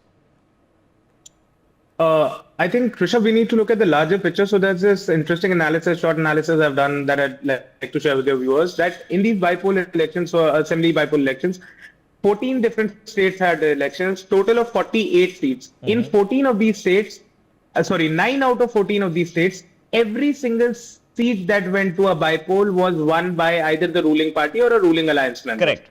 [SPEAKER 3] I think, Rishabh, we need to look at the larger picture. So there's this interesting analysis, short analysis I've done that I'd like to share with your viewers, that in these Bypoll elections, or Assembly Bypoll elections, 14 different states had elections, total of 48 seats. In 14 of these states, 9 out of 14 of these states, every single seat that went to a bypoll was won by either the ruling party or a ruling alliance member.
[SPEAKER 7] Correct.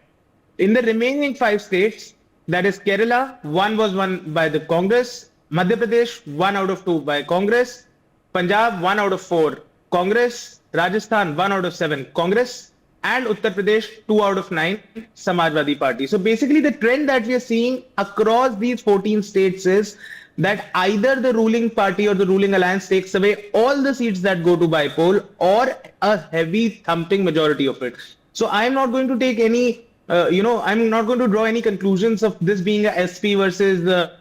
[SPEAKER 3] In the remaining 5 states, that is Kerala, one was won by the Congress, Madhya Pradesh, 1 out of 2 by Congress, Punjab, 1 out of 4 Congress, Rajasthan, 1 out of 7 Congress, and Uttar Pradesh, 2 out of 9 Samajwadi Party. So basically the trend that we are seeing across these 14 states is that either the ruling party or the ruling alliance takes away all the seats that go to bypoll or a heavy thumping majority of it. So I'm not going to take any, I'm not going to draw any conclusions of this being a SP versus the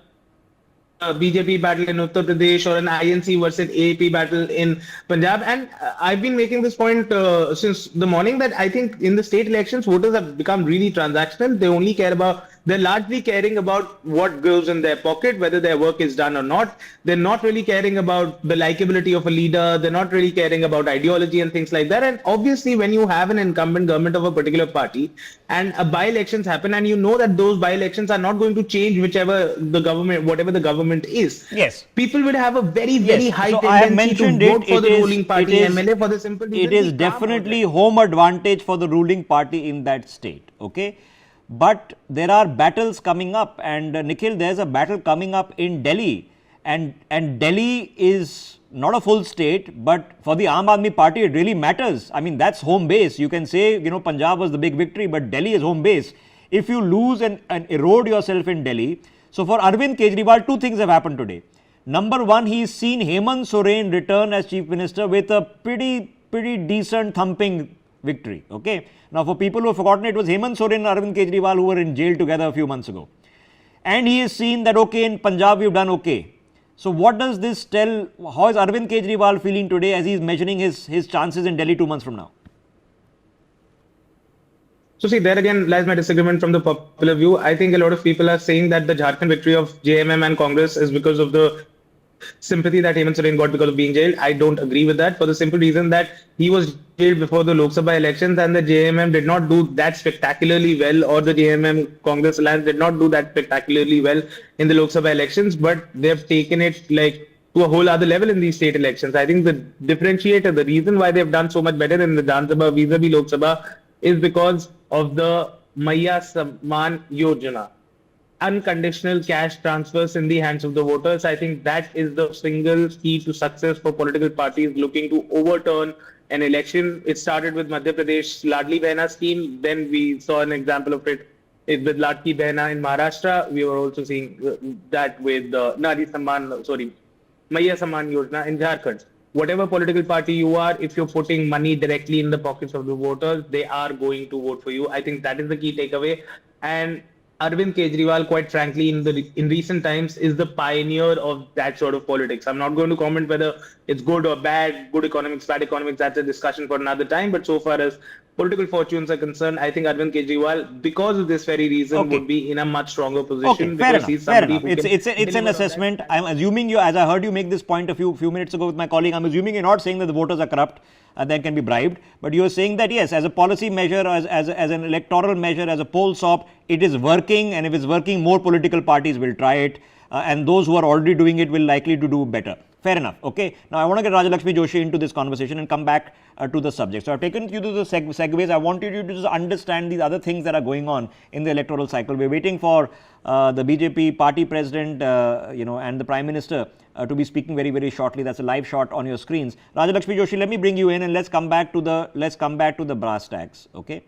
[SPEAKER 3] BJP battle in Uttar Pradesh or an INC versus AAP battle in Punjab. And I've been making this point since the morning that I think in the state elections, voters have become really transactional. They only care about, they're largely caring about what goes in their pocket, whether their work is done or not. They're not really caring about the likability of a leader. They're not really caring about ideology and things like that. And obviously, when you have an incumbent government of a particular party and by-elections happen, and you know that those by-elections are not going to change whatever the government is.
[SPEAKER 7] Yes.
[SPEAKER 3] People would have a very, very high
[SPEAKER 7] so I have
[SPEAKER 3] tendency
[SPEAKER 7] mentioned
[SPEAKER 3] to vote for the ruling party MLA for the simple reason.
[SPEAKER 7] It is definitely home advantage for the ruling party in that state. Okay. But there are battles coming up, and Nikhil, there's a battle coming up in Delhi, and Delhi is not a full state, but for the Aam Aadmi Party, it really matters. I mean, that's home base. You can say, Punjab was the big victory, but Delhi is home base. If you lose and erode yourself in Delhi, so for Arvind Kejriwal, 2 things have happened today. Number 1, he's seen Hemant Soren return as Chief Minister with a pretty decent thumping victory. Okay. Now, for people who have forgotten, it was Hemant Soren and Arvind Kejriwal who were in jail together a few months ago. And he has seen that, okay, in Punjab, we've done okay. So, what does this tell? How is Arvind Kejriwal feeling today as he's measuring his chances in Delhi 2 months from now?
[SPEAKER 3] So see, there again lies my disagreement from the popular view. I think a lot of people are saying that the Jharkhand victory of JMM and Congress is because of the sympathy that Hemant Soren got because of being jailed. I don't agree with that for the simple reason that he was jailed before the Lok Sabha elections and the JMM did not do that spectacularly well, or the JMM Congress alliance did not do that spectacularly well in the Lok Sabha elections, but they've taken it like to a whole other level in these state elections. I think the differentiator, the reason why they've done so much better in the Vidhan Sabha vis-a-vis Lok Sabha is because of the Maiya Samman Yojana. Unconditional cash transfers in the hands of the voters. I think that is the single key to success for political parties looking to overturn an election. It started with Madhya Pradesh Ladli Behna scheme. Then we saw an example of it with Ladki Behna in Maharashtra. We were also seeing that with Maiya Samman Yojana in Jharkhand. Whatever political party you are, if you're putting money directly in the pockets of the voters, they are going to vote for you. I think that is the key takeaway. And Arvind Kejriwal, quite frankly, in recent times, is the pioneer of that sort of politics. I'm not going to comment whether it's good or bad, good economics, bad economics. That's a discussion for another time. But so far as political fortunes are concerned, I think Arvind Kejriwal, because of this very reason, would be in a much stronger position.
[SPEAKER 7] Okay, fair enough.
[SPEAKER 3] He's
[SPEAKER 7] Fair
[SPEAKER 3] somebody
[SPEAKER 7] enough.
[SPEAKER 3] who
[SPEAKER 7] It's
[SPEAKER 3] can
[SPEAKER 7] an
[SPEAKER 3] deliver on
[SPEAKER 7] assessment. I'm assuming you, as I heard you make this point a few minutes ago with my colleague, I'm assuming you're not saying that the voters are corrupt and that can be bribed, but you're saying that yes, as a policy measure, as an electoral measure, as a poll sop, it is working, and if it's working, more political parties will try it, and those who are already doing it will likely to do better. Fair enough. Okay. Now, I want to get Rajalakshmi Joshi into this conversation and come back to the subject. So, I've taken you to the segues. I wanted you to just understand these other things that are going on in the electoral cycle. We're waiting for the BJP party president, and the Prime Minister to be speaking very, very shortly. That's a live shot on your screens. Rajalakshmi Joshi, let me bring you in and let's come back to the brass tacks. Okay.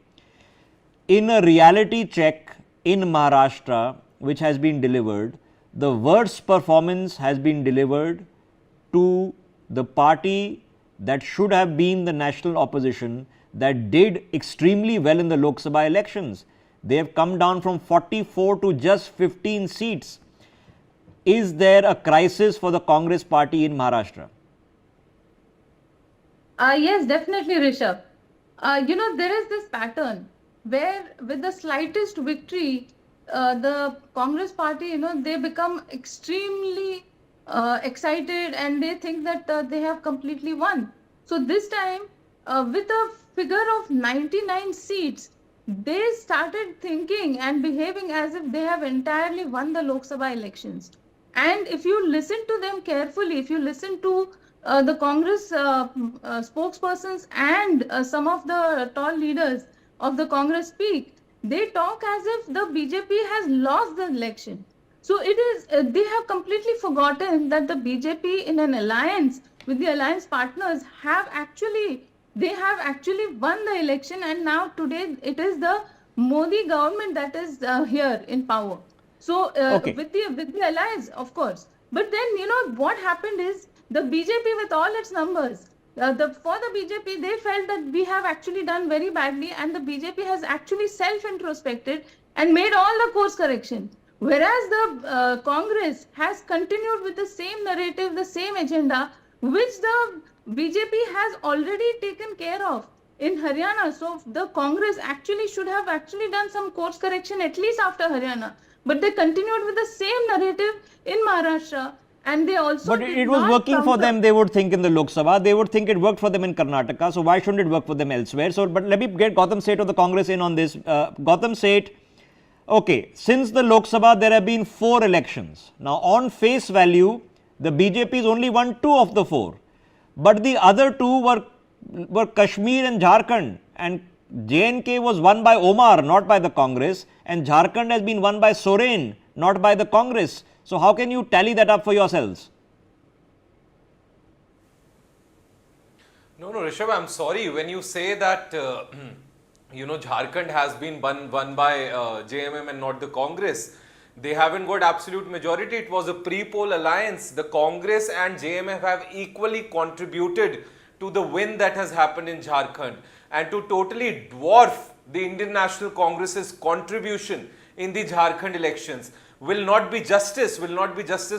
[SPEAKER 7] In a reality check in Maharashtra, which has been delivered, the worst performance has been delivered to the party that should have been the national opposition, that did extremely well in the Lok Sabha elections. They have come down from 44 to just 15 seats. Is there a crisis for the Congress party in Maharashtra?
[SPEAKER 2] Yes, definitely, Rishabh. There is this pattern where with the slightest victory, the Congress party, they become extremely excited and they think that they have completely won. So this time, with a figure of 99 seats, they started thinking and behaving as if they have entirely won the Lok Sabha elections. And if you listen to them carefully, if you listen to the Congress spokespersons and some of the tall leaders of the Congress speak, they talk as if the BJP has lost the election. So it is, they have completely forgotten that the BJP in an alliance with the alliance partners have actually won the election, and now today it is the Modi government that is here in power. So with the allies, of course. But then, what happened is the BJP with all its numbers, for the BJP, they felt that we have actually done very badly, and the BJP has actually self-introspected and made all the course correction. Whereas the Congress has continued with the same narrative, the same agenda, which the BJP has already taken care of in Haryana. So the Congress actually should have done some course correction at least after Haryana. But they continued with the same narrative in Maharashtra. And they also
[SPEAKER 7] But it was working for them, they would think, in the Lok Sabha. They would think it worked for them in Karnataka. So why shouldn't it work for them elsewhere? So, but let me get Gautam Seth of the Congress in on this. Gautam Seth, okay, since the Lok Sabha, there have been 4 elections. Now, on face value, the BJP has only won 2 of the 4. But the other 2 were Kashmir and Jharkhand. And J&K was won by Omar, not by the Congress. And Jharkhand has been won by Soren, not by the Congress. So how can you tally that up for yourselves?
[SPEAKER 1] No, Rishabh, I'm sorry. When you say that, Jharkhand has been won by JMM and not the Congress, they haven't got absolute majority. It was a pre-poll alliance. The Congress and JMM have equally contributed to the win that has happened in Jharkhand. And to totally dwarf the Indian National Congress's contribution in the Jharkhand elections will not be justice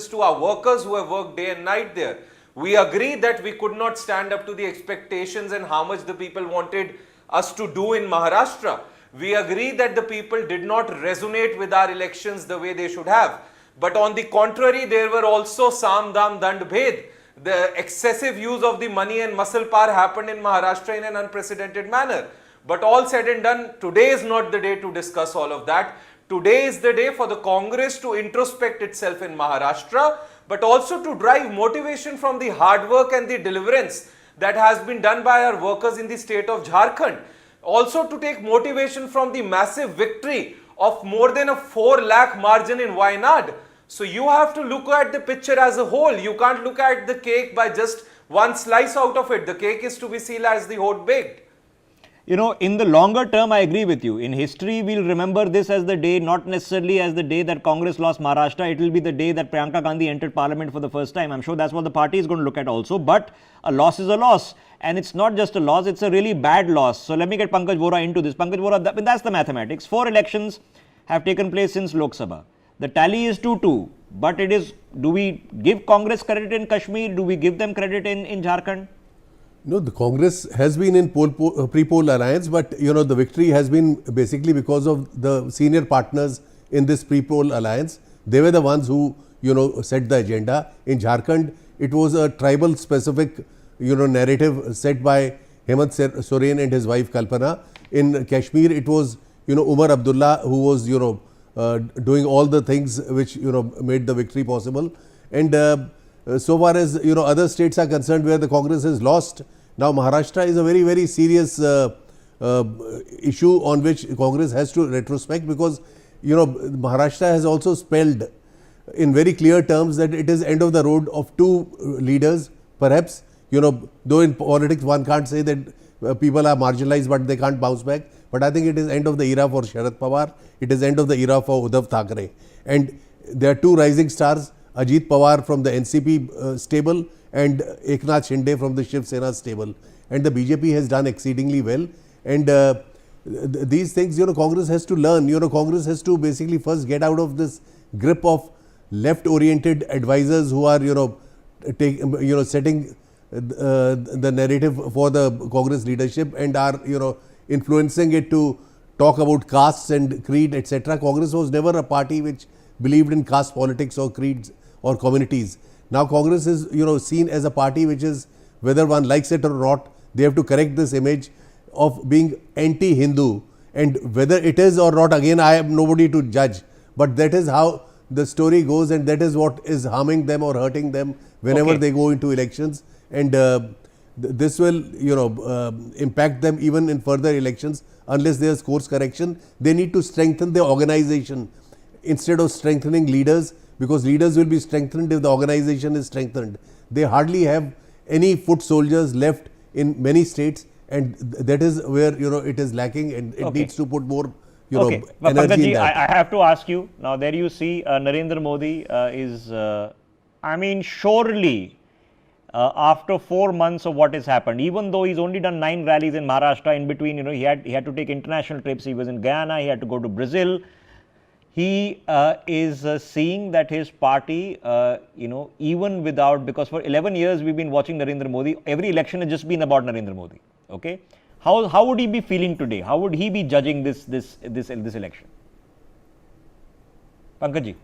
[SPEAKER 1] to our workers who have worked day and night there. We agree that we could not stand up to the expectations and how much the people wanted us to do in Maharashtra. We agree that the people did not resonate with our elections the way they should have. But on the contrary, there were also Sam Dam Dand Bhed. The excessive use of the money and muscle power happened in Maharashtra in an unprecedented manner. But all said and done, today is not the day to discuss all of that. Today is the day for the Congress to introspect itself in Maharashtra, but also to drive motivation from the hard work and the deliverance that has been done by our workers in the state of Jharkhand. Also to take motivation from the massive victory of more than a 4 lakh margin in Wayanad. So you have to look at the picture as a whole. You can't look at the cake by just one slice out of it. The cake is to be seen as the whole baked.
[SPEAKER 7] In the longer term, I agree with you. In history, we'll remember this as the day, not necessarily as the day that Congress lost Maharashtra. It will be the day that Priyanka Gandhi entered parliament for the first time. I'm sure that's what the party is going to look at also. But a loss is a loss. And it's not just a loss, it's a really bad loss. So let me get Pankaj Vora into this. Pankaj Vora, that's the mathematics. 4 elections have taken place since Lok Sabha. The tally is 2-2, but it is, do we give Congress credit in Kashmir? Do we give them credit in Jharkhand?
[SPEAKER 5] No, the Congress has been in pre-poll alliance, but the victory has been basically because of the senior partners in this pre-poll alliance. They were the ones who set the agenda. In Jharkhand, it was a tribal specific narrative set by Hemant Soren and his wife Kalpana. In Kashmir, it was Umar Abdullah who was doing all the things which made the victory possible. And so far as other states are concerned where the Congress has lost, now Maharashtra is a very, very serious issue on which Congress has to retrospect, because Maharashtra has also spelled in very clear terms that it is end of the road of two leaders. Perhaps though in politics one can't say that people are marginalized but they can't bounce back, but I think it is end of the era for Sharad Pawar, it is end of the era for Uddhav Thackeray, and there are two rising stars, Ajit Pawar from the NCP stable and Eknath Shinde from the Shiv Sena stable, and the BJP has done exceedingly well. And these things Congress has to learn. Congress has to basically first get out of this grip of left oriented advisors who are setting the narrative for the Congress leadership and are influencing it to talk about castes and creed, etc. Congress was never a party which believed in caste politics or creeds or communities. Now Congress is seen as a party which is, whether one likes it or not, they have to correct this image of being anti-Hindu, and whether it is or not, again I am nobody to judge, but that is how the story goes, and that is what is harming them or hurting them whenever they go into elections. And this will impact them even in further elections unless there is course correction. They need to strengthen their organization instead of strengthening leaders, because leaders will be strengthened if the organization is strengthened. They hardly have any foot soldiers left in many states, and that is where it is lacking, and it needs to put more energy in that.
[SPEAKER 7] I have to ask you now. There you see Narendra Modi is, I mean, surely after 4 months of what has happened, even though he's only done 9 rallies in Maharashtra, in between, he had to take international trips. He was in Guyana, he had to go to Brazil. He is seeing that his party, even without, because for 11 years we've been watching Narendra Modi, every election has just been about Narendra Modi. Okay, how would he be feeling today? How would he be judging this election? Pankaj ji.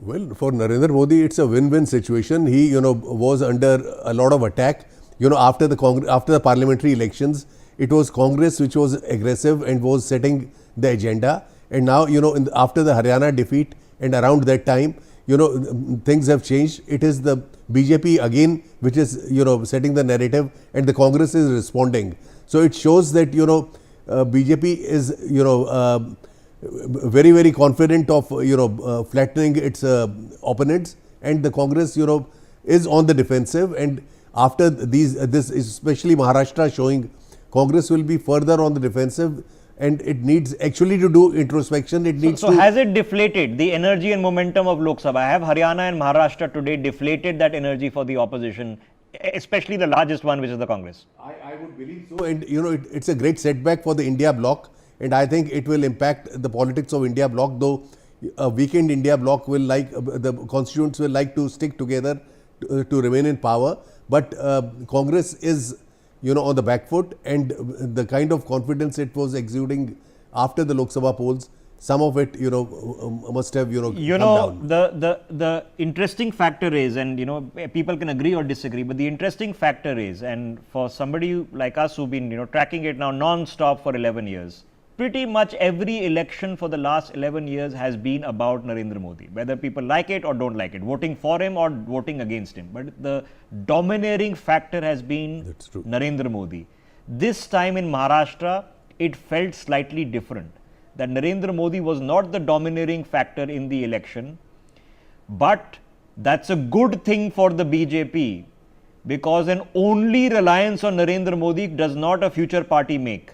[SPEAKER 5] Well, for Narendra Modi, it's a win-win situation. He, was under a lot of attack. After the parliamentary elections, it was Congress which was aggressive and was setting the agenda. And now, after the Haryana defeat and around that time, things have changed. It is the BJP again which is, setting the narrative, and the Congress is responding. So it shows that, BJP is, very, very confident of, flattening its opponents, and the Congress, is on the defensive. And after this, especially Maharashtra showing, Congress will be further on the defensive, and it needs actually to do introspection. It needs
[SPEAKER 7] so has it deflated the energy and momentum of Lok Sabha? Have Haryana and Maharashtra today deflated that energy for the opposition, especially the largest one, which is the Congress?
[SPEAKER 5] I would believe so. And it's a great setback for the India bloc, and I think it will impact the politics of India bloc, though a weakened India bloc will the constituents will like to stick together to remain in power. But Congress is on the back foot, and the kind of confidence it was exuding after the Lok Sabha polls, some of it must have come down.
[SPEAKER 7] The interesting factor is, and people can agree or disagree, but the interesting factor is, and for somebody like us who've been tracking it now non-stop for 11 years, pretty much every election for the last 11 years has been about Narendra Modi, whether people like it or don't like it, voting for him or voting against him. But the domineering factor has been Narendra Modi. This time in Maharashtra, it felt slightly different, that Narendra Modi was not the domineering factor in the election, but that's a good thing for the BJP, because an only reliance on Narendra Modi does not a future party make.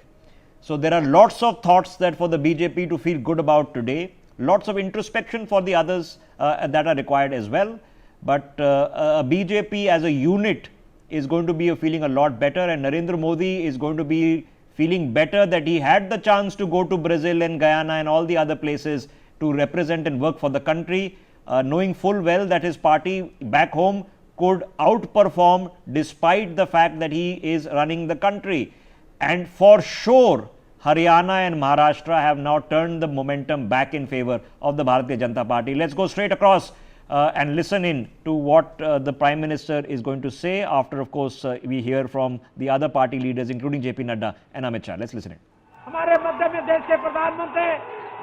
[SPEAKER 7] So there are lots of thoughts that for the BJP to feel good about today, lots of introspection for the others that are required as well. But BJP as a unit is going to be feeling a lot better, and Narendra Modi is going to be feeling better that he had the chance to go to Brazil and Guyana and all the other places to represent and work for the country, knowing full well that his party back home could outperform despite the fact that he is running the country. And for sure, Haryana and Maharashtra have now turned the momentum back in favor of the Bharatiya Janata Party. Let's go straight across and listen in to what the Prime Minister is going to say after, of course, we hear from the other party leaders, including JP Nadda and Amit Shah. Let's listen in.
[SPEAKER 8] हमारे मध्य में देश के प्रधानमंत्री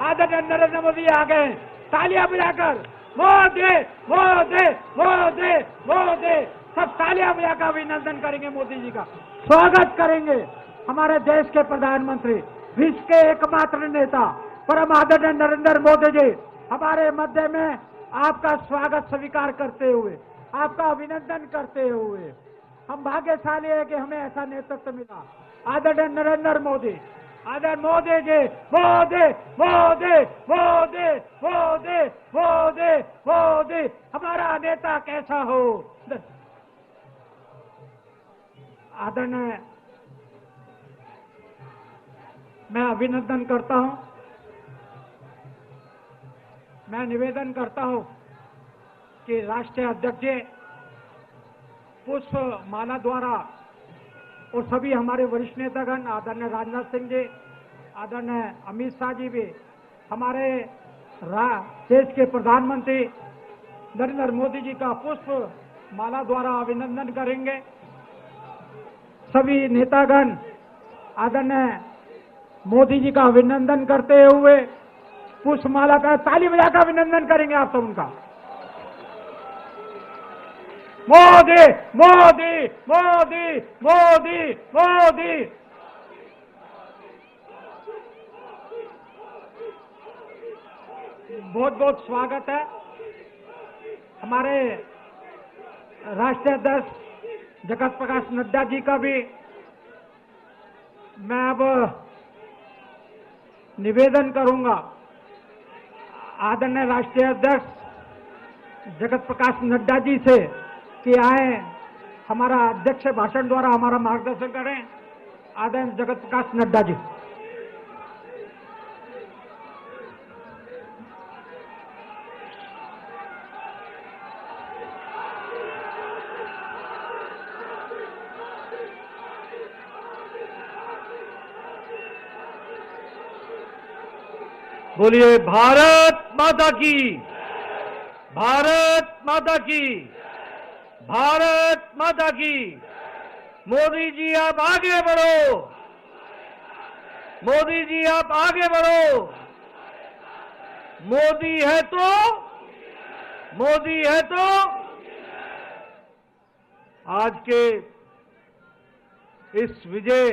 [SPEAKER 8] आदरणीय नरेंद्र मोदी आ गए, तालियां बजाकर मोदी मोदी मोदी मोदी, सब तालियां बजाकर अभिनंदन करेंगे, मोदी जी का स्वागत करेंगे। हमारे देश के प्रधानमंत्री, विश्व के एकमात्र नेता परम आदरणीय नरेंद्र मोदी जी हमारे मध्य में आपका स्वागत स्वीकार करते हुए, आपका अभिनंदन करते हुए, हम भाग्यशाली है कि हमें ऐसा नेतृत्व मिला। आदरणीय नरेंद्र मोदी, आदरणीय मोदी जी, मोदी मोदी मोदी मोदी मोदी मोदी, हमारा नेता कैसा हो। आदरणीय, मैं अभिनंदन करता हूं, मैं निवेदन करता हूं कि राष्ट्रीय अध्यक्ष जी पुष्प माला द्वारा और सभी हमारे वरिष्ठ नेतागण, आदरणीय राजनाथ सिंह जी, आदरणीय अमित शाह जी भी हमारे देश के प्रधानमंत्री नरेंद्र मोदी जी का पुष्प माला द्वारा अभिनंदन करेंगे। सभी नेतागण आदरणीय मोदी जी का अभिनंदन करते हुए पुष्प माला का ताली बजाकर अभिनंदन करेंगे आप सब उनका। मोदी मोदी मोदी मोदी मोदी। बहुत बहुत स्वागत है। हमारे राष्ट्रीय अध्यक्ष जगत प्रकाश नड्डा जी का भी मैं अब निवेदन करूंगा, आदरणीय राष्ट्रीय अध्यक्ष जगत प्रकाश नड्डा जी से कि आए हमारा अध्यक्ष भाषण द्वारा हमारा मार्गदर्शन करें। आदरणीय जगत प्रकाश नड्डा जी।
[SPEAKER 9] बोलिए भारत माता की, भारत माता की, भारत माता की। मोदी जी आप आगे बढ़ो, मोदी जी आप आगे बढ़ो। मोदी है तो, मोदी है तो। आज के इस विजय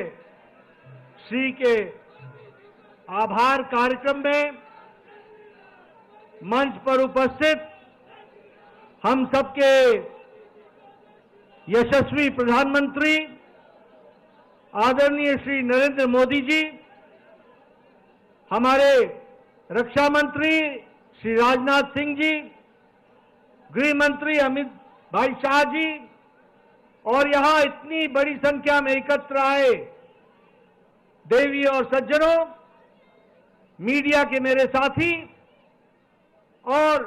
[SPEAKER 9] श्री के आभार कार्यक्रम में मंच पर उपस्थित हम सबके यशस्वी प्रधानमंत्री आदरणीय श्री नरेंद्र मोदी जी, हमारे रक्षा मंत्री श्री राजनाथ सिंह जी, गृह मंत्री अमित भाई शाह जी, और यहां इतनी बड़ी संख्या में एकत्र आए देवी और सज्जनों, मीडिया के मेरे साथी और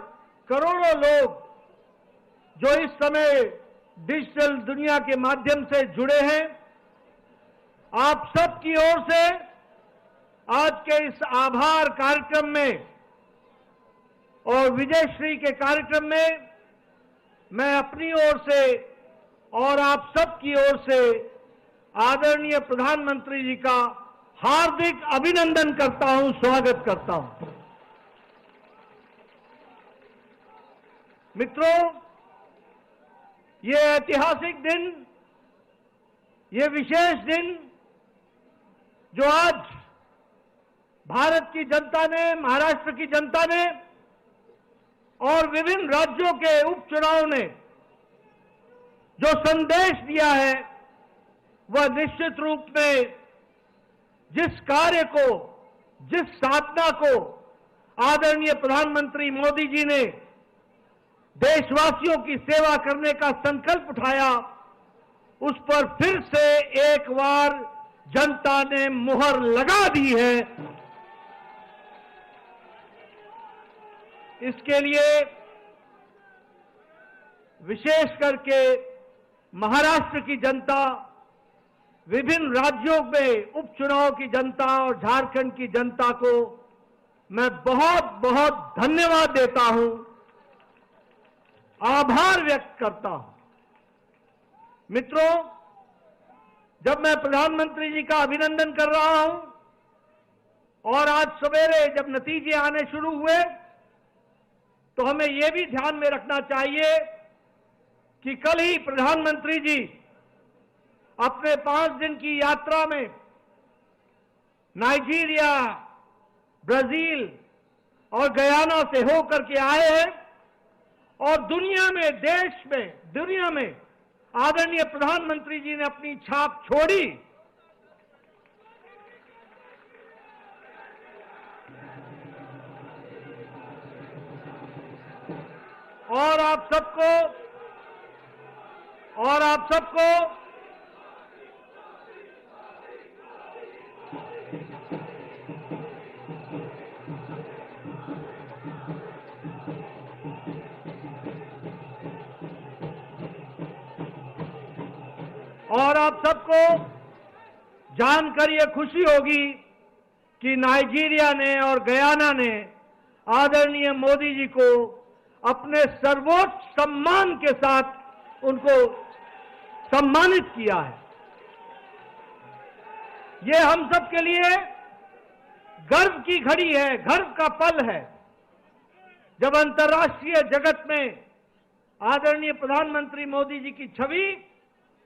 [SPEAKER 9] करोड़ों लोग जो इस समय डिजिटल दुनिया के माध्यम से जुड़े हैं, आप सब की ओर से आज के इस आभार कार्यक्रम में और विजयश्री के कार्यक्रम में मैं अपनी ओर से और आप सब की ओर से आदरणीय प्रधानमंत्री जी का हार्दिक अभिनंदन करता हूं, स्वागत करता हूं। मित्रों, ये ऐतिहासिक दिन, ये विशेष दिन जो आज भारत की जनता ने, महाराष्ट्र की जनता ने और विभिन्न राज्यों के उपचुनाव ने जो संदेश दिया है, वह निश्चित रूप में जिस कार्य को, जिस साधना को आदरणीय प्रधानमंत्री मोदी जी ने देशवासियों की सेवा करने का संकल्प उठाया, उस पर फिर से एक बार जनता ने मुहर लगा दी है। इसके लिए विशेष करके महाराष्ट्र की जनता, विभिन्न राज्यों में उपचुनाव की जनता और झारखंड की जनता को मैं बहुत बहुत धन्यवाद देता हूं, आभार व्यक्त करता हूं। मित्रों, जब मैं प्रधानमंत्री जी का अभिनंदन कर रहा हूं और आज सवेरे जब नतीजे आने शुरू हुए तो हमें यह भी ध्यान में रखना चाहिए कि कल ही प्रधानमंत्री जी अपने 5 दिन की यात्रा में नाइजीरिया, ब्राजील और गयाना से होकर के आए हैं और दुनिया में आदरणीय प्रधानमंत्री जी ने अपनी छाप छोड़ी। और आप सबको जानकर ये खुशी होगी कि नाइजीरिया ने और गयाना ने आदरणीय मोदी जी को अपने सर्वोच्च सम्मान के साथ उनको सम्मानित किया है। ये हम सब के लिए गर्व की घड़ी है, गर्व का पल है, जब अंतर्राष्ट्रीय जगत में आदरणीय प्रधानमंत्री मोदी जी की छवि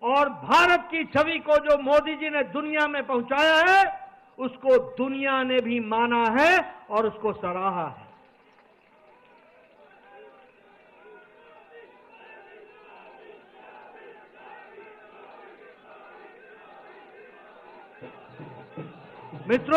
[SPEAKER 9] और भारत की छवि को जो मोदी जी ने दुनिया में पहुंचाया है, उसको दुनिया ने भी माना है और उसको सराहा है। मित्रों,